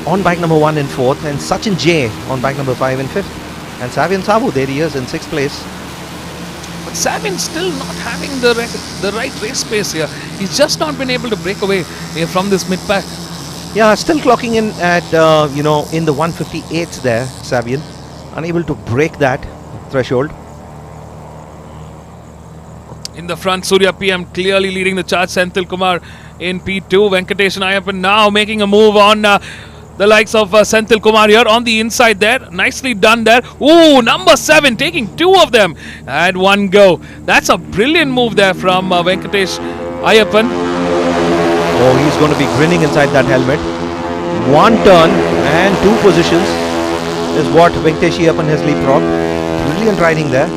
on bike number 1 in fourth, and Sachin J on bike number 5 in fifth. And Savian Sabu, there he is in sixth place.
But Savian still not having the right race pace here. He's just not been able to break away from this mid-pack.
Yeah, still clocking in at, in the 158s there, Savian. Unable to break that threshold.
In the front, Surya PM clearly leading the charge. Senthil Kumar in P2. Venkatesh Ayappan now making a move on the likes of Senthil Kumar here on the inside there. Nicely done there. Ooh, number 7 taking 2 of them and 1 go. That's a brilliant move there from Venkatesh Ayappan.
Oh, he's going to be grinning inside that helmet. 1 turn and 2 positions is what Venkatesh Ayappan has leapfrogged. Brilliant riding there.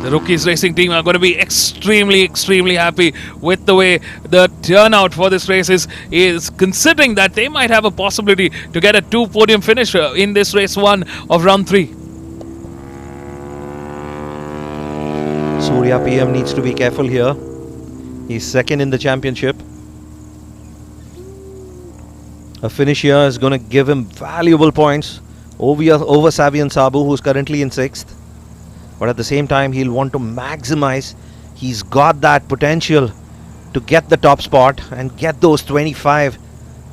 The Rookies Racing team are going to be extremely happy with the way the turnout for this race is considering that they might have a possibility to get a 2 podium finish in this race 1 of round 3.
Surya PM needs to be careful here. He's second in the championship. A finish here is going to give him valuable points over Savian Sabu, who's currently in 6th. But at the same time, he'll want to maximize. He's got that potential to get the top spot and get those 25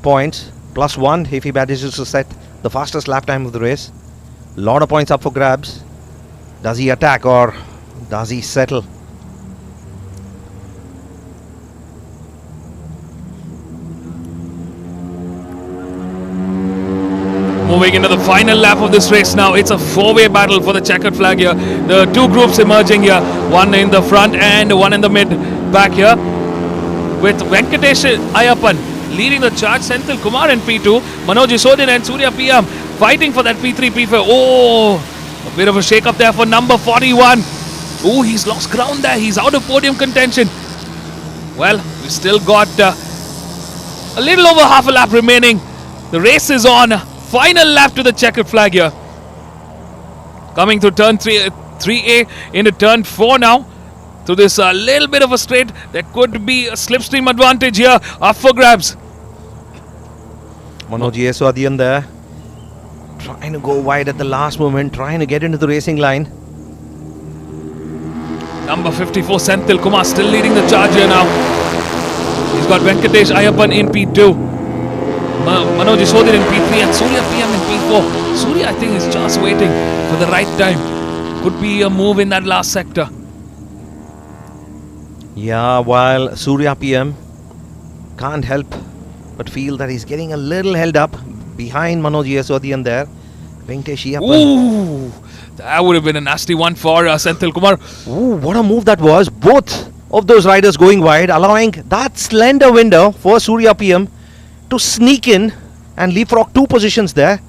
points plus 1 if he manages to set the fastest lap time of the race. A lot of points up for grabs. Does he attack or does he settle?
Moving into the final lap of this race now. It's a 4-way battle for the checkered flag here. The 2 groups emerging here. One in the front and one in the mid back here. With Venkatesh Ayappan leading the charge. Senthil Kumar in P2. Manoj Yashodin and Surya PM fighting for that P3, P4. Oh, a bit of a shake-up there for number 41. Oh, he's lost ground there. He's out of podium contention. Well, we still got a little over half a lap remaining. The race is on. Final lap to the checkered flag here. Coming through turn 3A into turn 4 now. Through this little bit of a straight, there could be a slipstream advantage here. Up for grabs.
Manoj Yeswadian there, trying to go wide at the last moment, trying to get into the racing line.
Number 54, Senthil Kumar, still leading the charge here now. He's got Venkatesh Ayappan in P2. Manoj Yeswadian in P3 and Surya PM in P4. Surya, I think, is just waiting for the right time. Could be a move in that last sector.
Yeah, while Surya PM can't help but feel that he's getting a little held up behind Manoj Yeswadian there. Venkatesh Ayappan.
Ooh, that would have been a nasty one for Senthil Kumar.
Ooh, what a move that was. Both of those riders going wide, allowing that slender window for Surya PM to sneak in and leapfrog 2 positions there.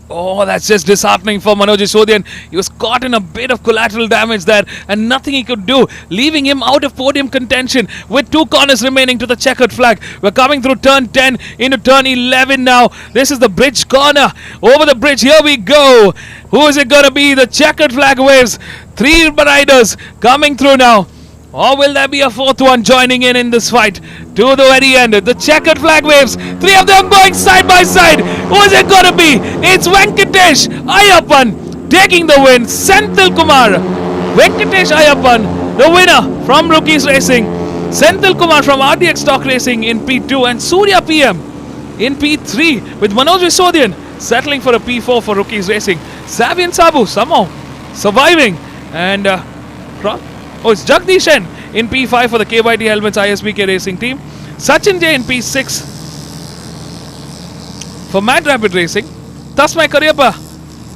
Oh, that's just disheartening for Manoj Yeswadian. He was caught in a bit of collateral damage there and nothing he could do, leaving him out of podium contention with 2 corners remaining to the checkered flag. We're coming through turn 10 into turn 11 now. This is the bridge corner. Over the bridge, here we go. Who is it going to be? The checkered flag waves. 3 riders coming through now. Or will there be a 4th one joining in this fight to the very end? The checkered flag waves. 3 of them going side by side. Who is it going to be? It's Venkatesh Ayappan taking the win. Senthil Kumar. Venkatesh Ayappan, the winner from Rookies Racing. Senthil Kumar from RDX Stock Racing in P2 and Surya PM in P3 with Manoj Yeswadian settling for a P4 for Rookies Racing. Savi and Sabu somehow surviving and it's Jagdish N in P5 for the KYT Helmets ISBK Racing team. Sachin J in P6 for Mad Rapid Racing. Tasmai Karyappa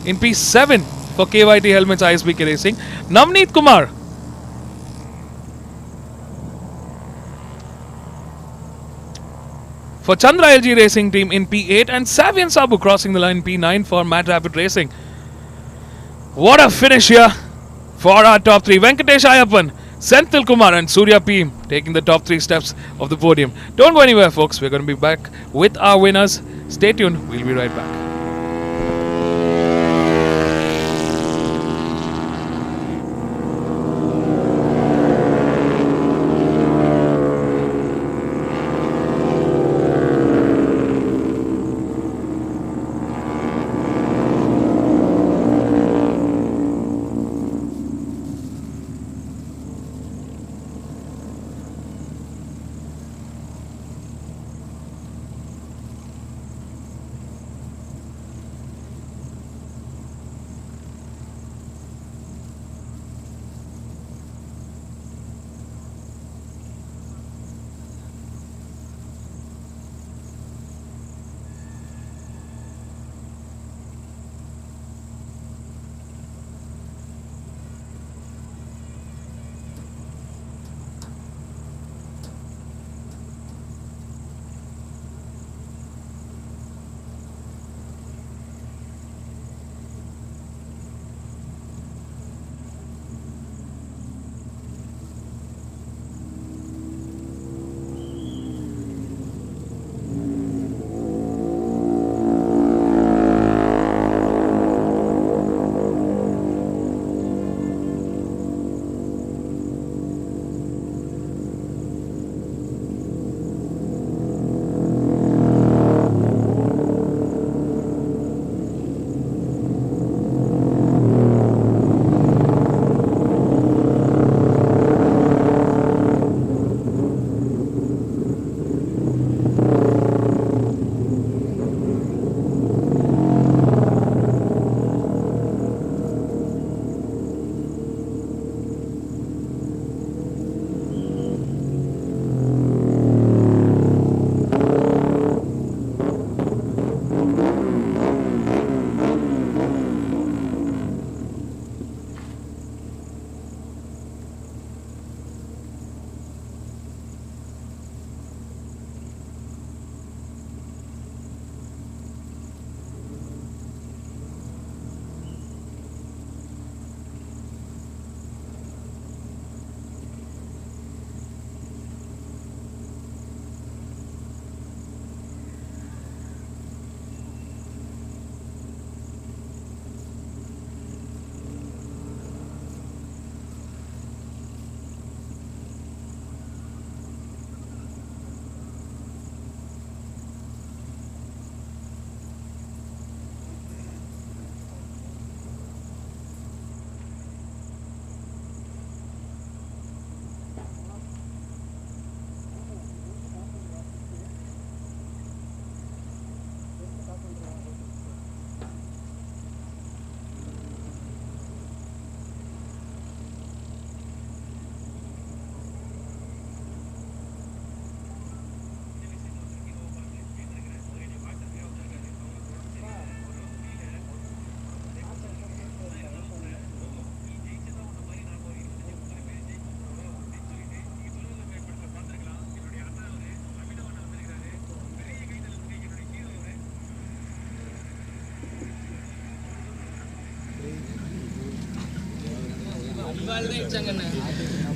in P7 for KYT Helmets ISBK Racing. Navneet Kumar for Chandra LG Racing team in P8 and Savi and Sabu crossing the line P9 for Mad Rapid Racing. What a finish here for our top 3. Venkatesh Ayappan, Senthil Kumar and Surya PM taking the top 3 steps of the podium. Don't go anywhere, folks. We're going to be back with our winners. Stay tuned. We'll be right back.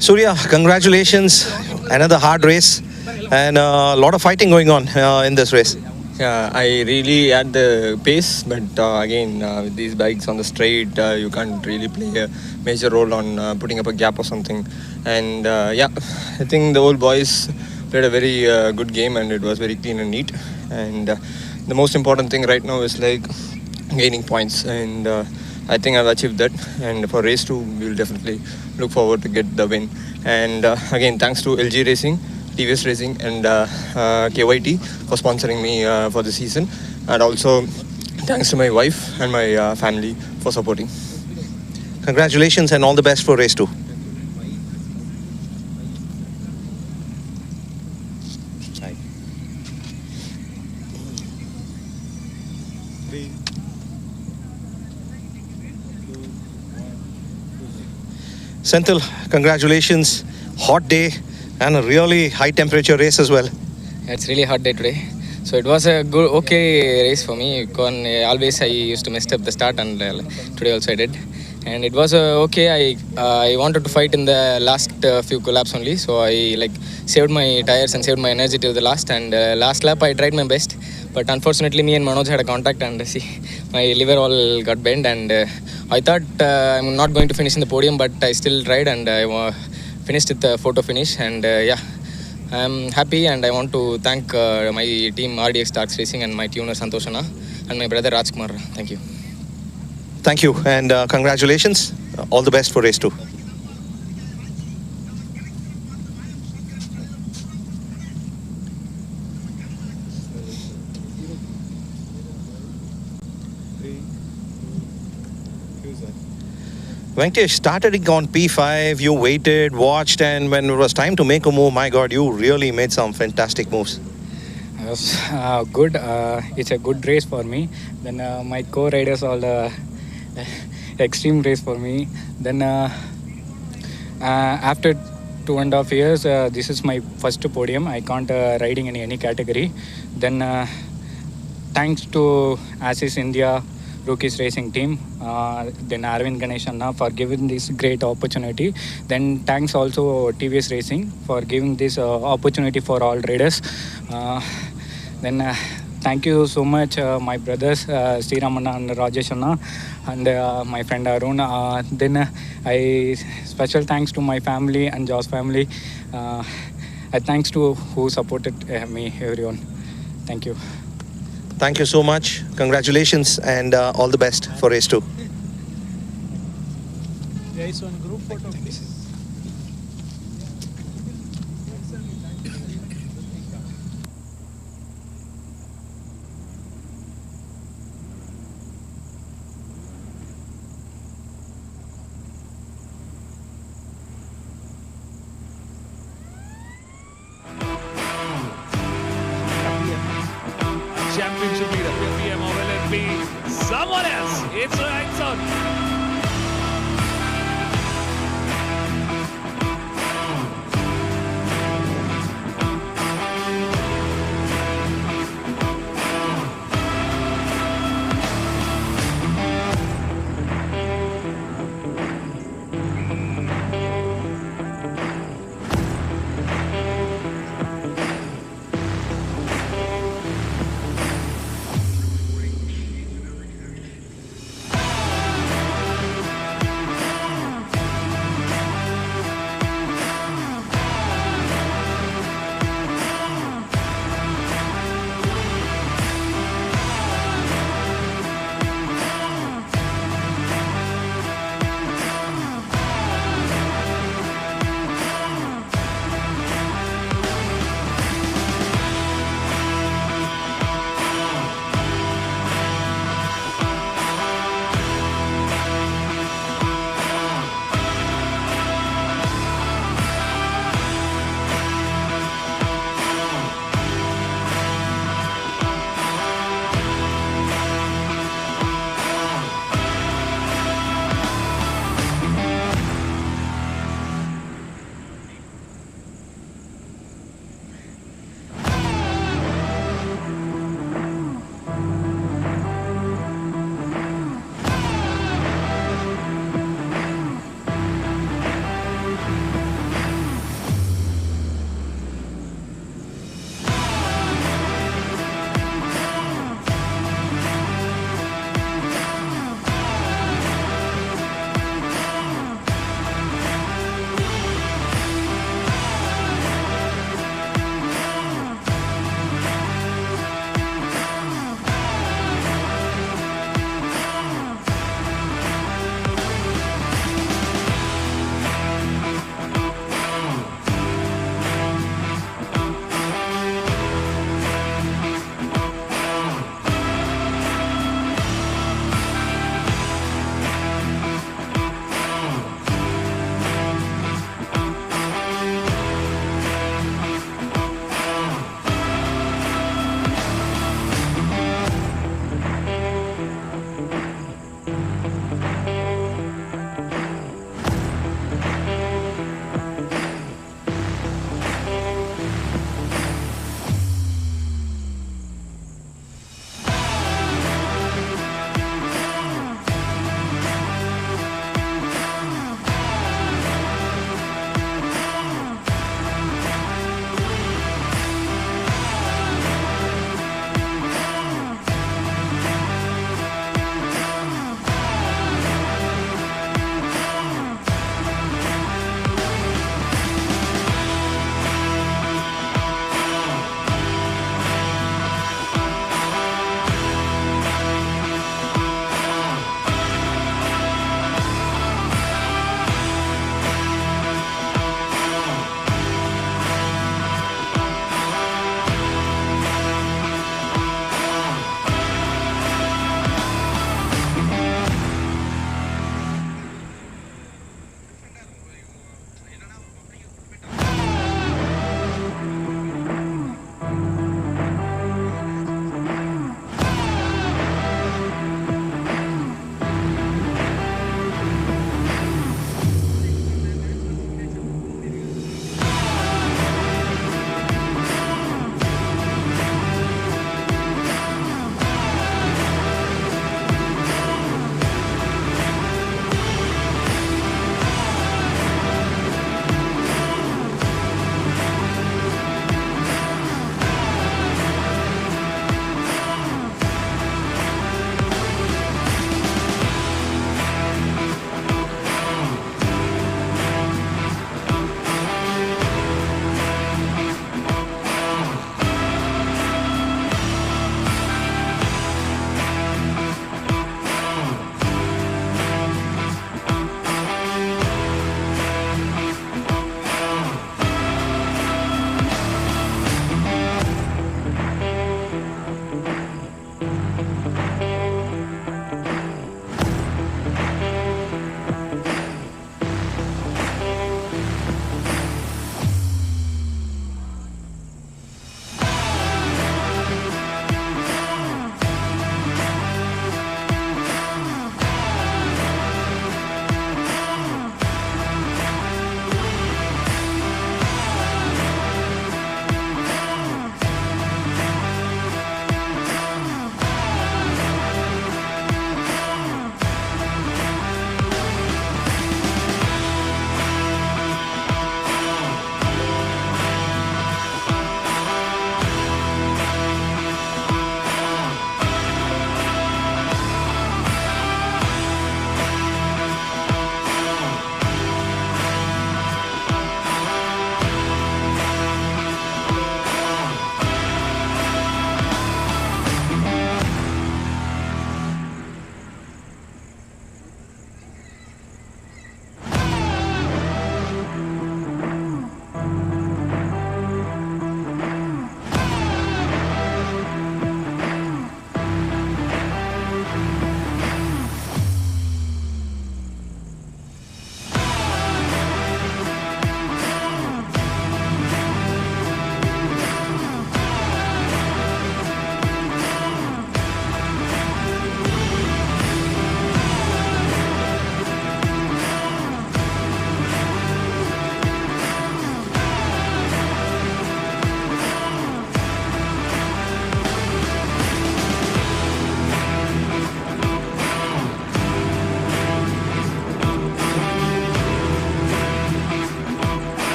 Surya, congratulations. Another hard race and a lot of fighting going on in this race.
Yeah, I really had the pace, but again, with these bikes on the straight, you can't really play a major role on putting up a gap or something. And yeah, I think the old boys played a very good game, and it was very clean and neat. And the most important thing right now is like gaining points, and I think I've achieved that. And for race 2, we'll definitely look forward to get the win. And again, thanks to LG Racing, TVS Racing, and KYT for sponsoring me for the season. And also thanks to my wife and my family for supporting.
Congratulations and all the best for race 2. Senthil, congratulations. Hot day and a really high temperature race as well.
It's really hot day today. So it was a good, okay race for me. Always I used to mess up the start, and today also I did. And it was okay. I wanted to fight in the last few laps only. So I saved my tires and saved my energy till the last. And last lap I tried my best. But unfortunately me and Manoj had a contact, and my liver all got bent. And I thought I'm not going to finish in the podium, but I still tried, and I finished with the photo finish. And yeah, I'm happy, and I want to thank my team RDX Darks Racing and my tuner Santoshana and my brother Rajkumar. Thank you.
Thank you and congratulations. All the best for race 2. Venkatesh, started on P5, you waited, watched, and when it was time to make a move, my God, you really made some fantastic moves.
It was good. It's a good race for me. Then my co-riders all extreme race for me. Then after 2.5 years, this is my first podium. I can't riding in any category. Then thanks to Asis India Rookies Racing team, then Arvind Ganeshanna for giving this great opportunity. Then thanks also TVS Racing for giving this opportunity for all riders. Then thank you so much my brothers Sriramana and Rajeshana and my friend Arun. Then I special thanks to my family and Josh family. I thanks to who supported me, everyone. Thank you.
Thank you so much. Congratulations and all the best for race 2.
There is one group photo, please.
Championship leader, PM, or will it be someone else? It's right on.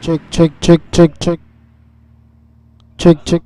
Check, check, check, check, check. Check, check.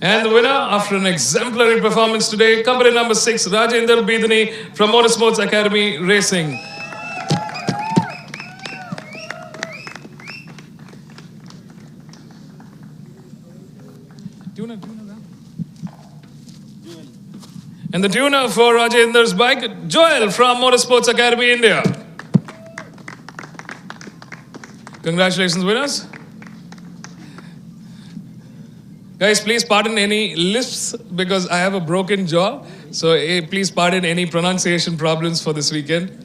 And the winner, after an exemplary performance today, company number 6, Rajendra Bidani from Motorsports Academy Racing. And the tuner for Rajendra's bike, Joel from Motorsports Academy India. Congratulations, winners. Guys, please pardon any lisps because I have a broken jaw. So please pardon any pronunciation problems for this weekend.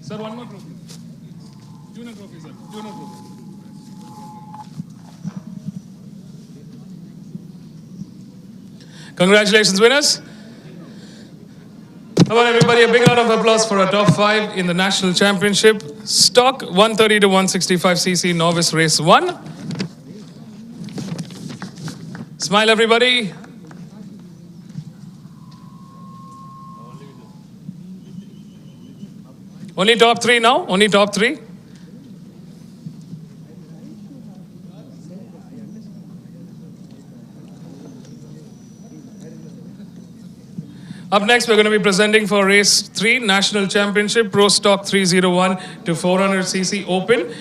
Sir, one more trophy. Tuner trophy, sir. Tuner trophy. Congratulations, winners. Come on, everybody, a big round of applause for our top 5 in the National Championship. Stock 130 to 165cc Novice Race 1. Smile, everybody. Only top 3 now, only top 3. Up next, we're going to be presenting for Race 3, National Championship, Pro Stock 301 to 400cc Open.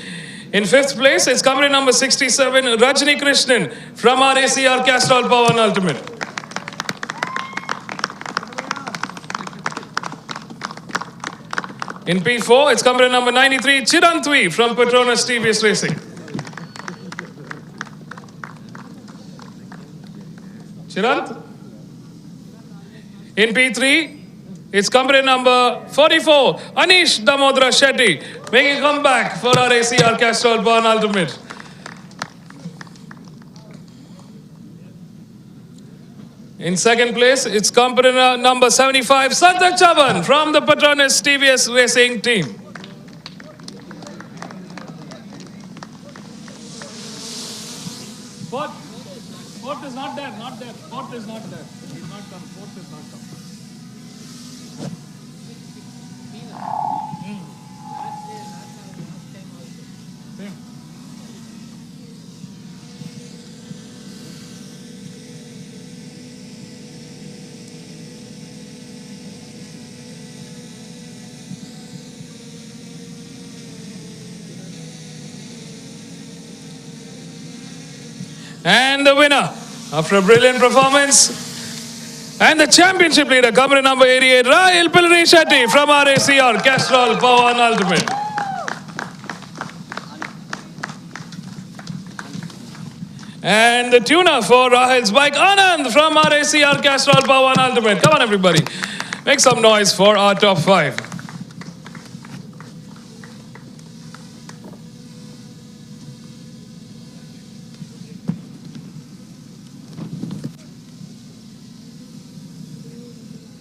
In 5th place, it's company number 67, Rajni Krishnan from RACR Castrol Power and Ultimate. In P4, it's company number 93, Chirantwi from Petronas TVS Racing. Chirant? In P3, it's company number 44, Anish Damodra Shetty, making a comeback for our ACR Castrol Power Ultimate. In 2nd place, it's company number 75, Santak Chavan from the Petronas TVS Racing team. Fourth is not there, not there. Fourth is not there. Did not come. Fourth is not come. Same. And the winner, after a brilliant performance, and the championship leader, company number 88, Rahil Pilri Shetty from RACR, Castrol Power and Ultimate. And the tuner for Rahil's bike, Anand from RACR, Castrol Power and Ultimate. Come on, everybody. Make some noise for our top 5.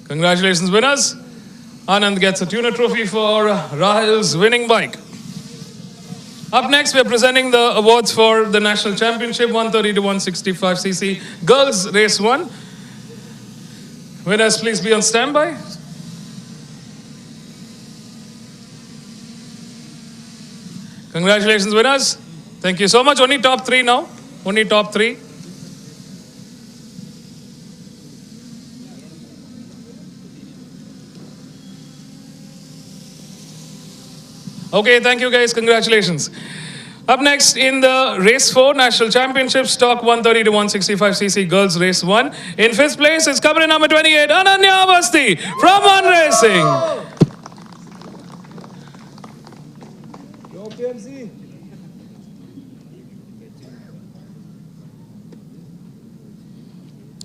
Congratulations, winners. Anand gets a tuner trophy for Rahil's winning bike. Up next, we're presenting the awards for the National Championship, 130 to 165cc Girls Race 1. Winners, please be on standby. Congratulations, winners. Thank you so much. Only top 3 now. Only top 3. Okay, thank you guys. Congratulations. Up next in the Race 4 National Championship, Stock 130 to 165cc Girls Race 1. In 5th place is company number 28, Ananya Avasti from One Racing.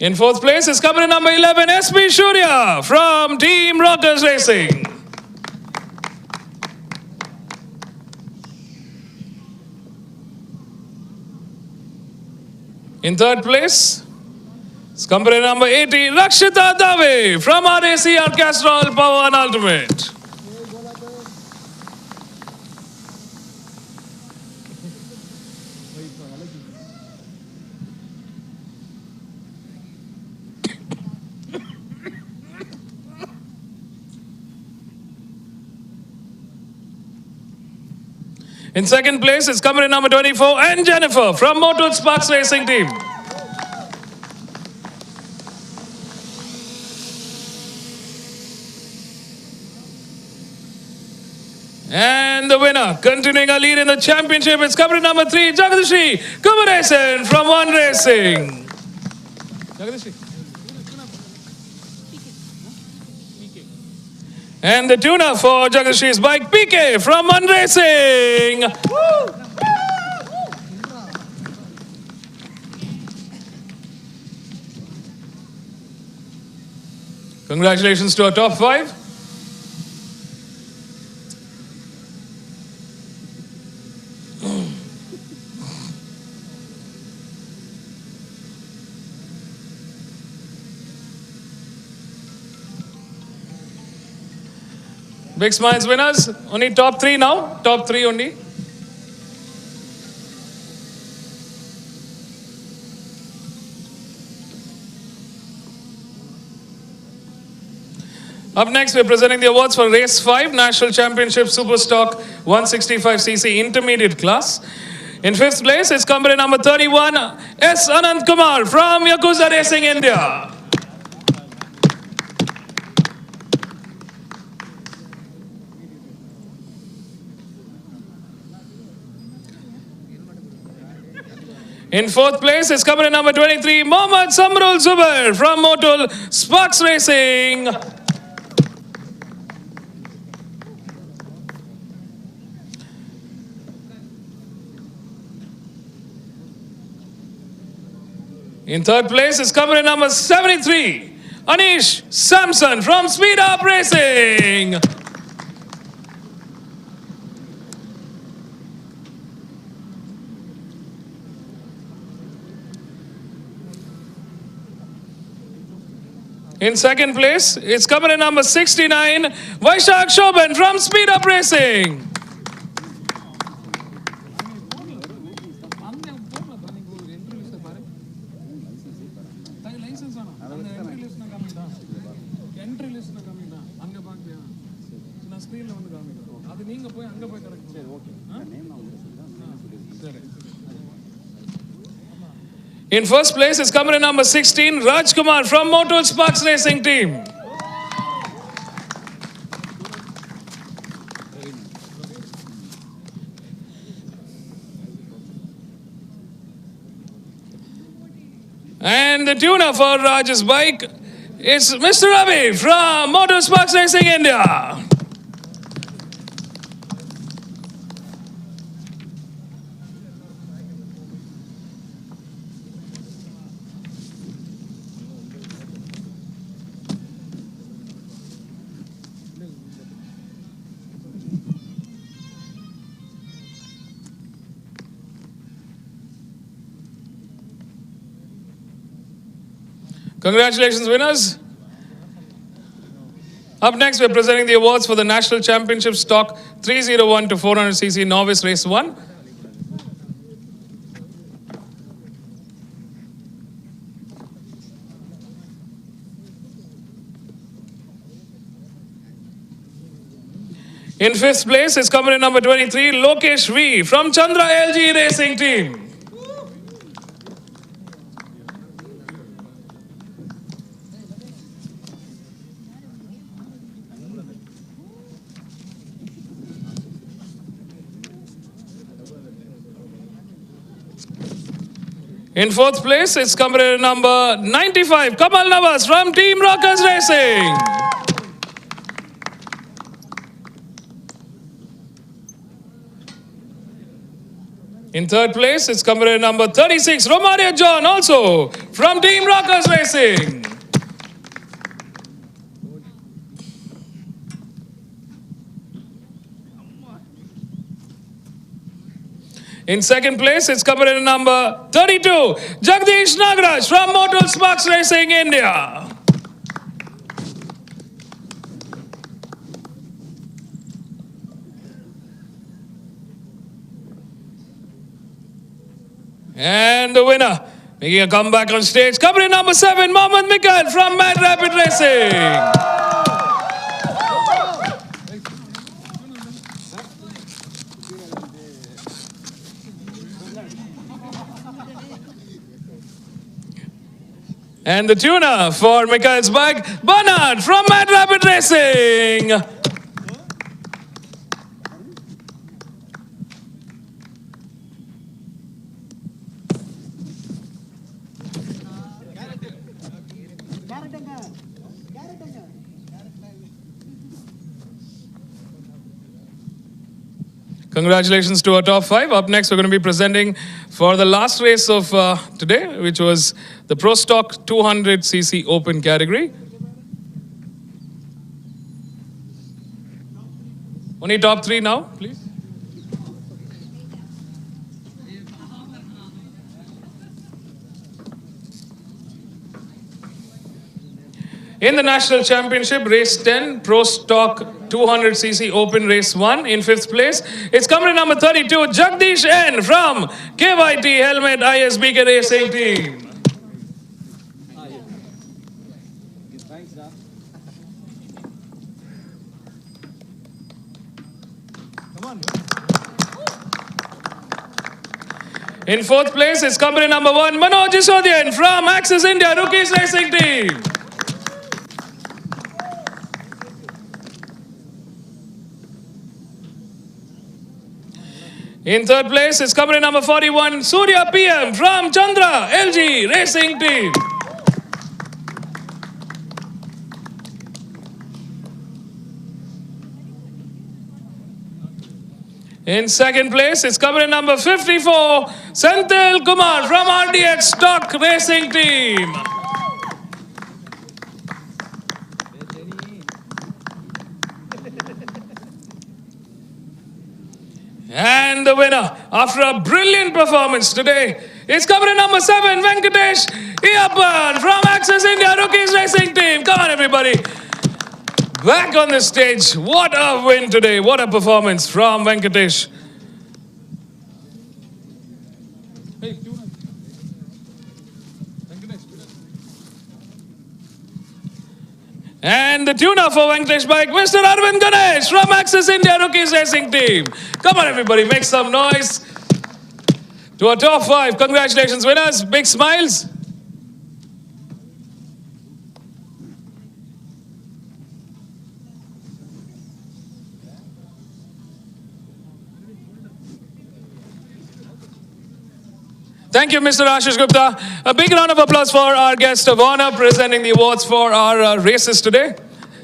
In 4th place is company number 11, SP Shurya from Team Rockers Racing. In 3rd place, It's company number 80, Rakshita Dave from RAC Castrol Power and Ultimate. In second place is company number 24 and Jennifer from Motor Sparks Racing Team. And the winner, continuing a lead in the championship, is company number 3, Jagadishi Kumaresan from One Racing. Jagadishi. And the tuner for Jagadishi's bike, PK from One Racing. Congratulations to our top 5. Big Smiles winners, only top 3 now, top 3 only. Up next, we're presenting the awards for Race 5, National Championship Superstock 165cc Intermediate Class. In 5th place, it's company number 31, S. Anand Kumar from Yakuza Racing India. In 4th place is company number 23, Mohammad Samrul Zubair from Motul Sparks Racing. In 3rd place is company number 73, Anish Samson from Speed Up Racing. In 2nd place, it's company number 69, Vaishak Shoban from Speed Up Racing. In 1st place is company number 16, Rajkumar from Motor Sparks Racing Team. And the tuner for Raj's bike is Mr. Ravi from Motor Sparks Racing India. Congratulations, winners. Up next, we're presenting the awards for the National Championship Stock 301 to 400cc Novice Race 1. In 5th place is company number 23, Lokesh V from Chandra LG Racing Team. In 4th place, it's company number 95, Kamal Navas from Team Rockers Racing. In 3rd place, it's company number 36, Romario John, also from Team Rockers Racing. In second place, it's coming in number 32, Jagdish Nagaraj from Motor Sparks Racing India. And the winner, making a comeback on stage, coming in number 7, Mohammad Mikhail from Mad Rapid Racing. And the tuner for Mikhail's bike, Bernard from Mad Rapid Racing. Congratulations to our top 5. Up next, we're going to be presenting for the last race of today, which was the Pro Stock 200cc Open category. Only top 3 now, please. In the National Championship, Race 10, Pro Stock 200cc Open Race 1. In 5th place, it's coming in number 32, Jagdish N from KYT Helmet ISBK Racing Team. In 4th place, it's coming in number 1, Manoj Isodian from Axis India Rookies Racing Team. In 3rd place, it's coming in number 41, Surya PM from Chandra LG Racing Team. In 2nd place, it's coming in number 54, Senthil Kumar from RDX Stock Racing Team. And the winner, after a brilliant performance today, is coming in number 7, Venkatesh Iyappan from Axis India Rookies Racing Team. Come on, everybody. Back on the stage. What a win today. What a performance from Venkatesh. And the tuner for Venkatesh bike, Mr. Arvind Ganesh from Axis India Rookies Racing Team. Come on, everybody, make some noise. To our top 5, congratulations, winners. Big smiles. Thank you, Mr. Ashish Gupta. A big round of applause for our guest of honor presenting the awards for our races today.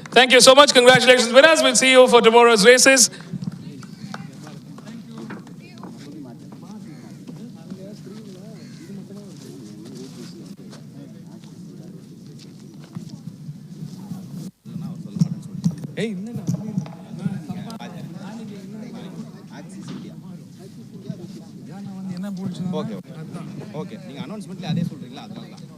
Thank you so much. Congratulations, winners. We'll see you for tomorrow's races. Hey,
okay okay நீங்கள் அனௌன்ஸ்மெண்ட்ல அதே சொல்கிறீங்களா அதனால தான்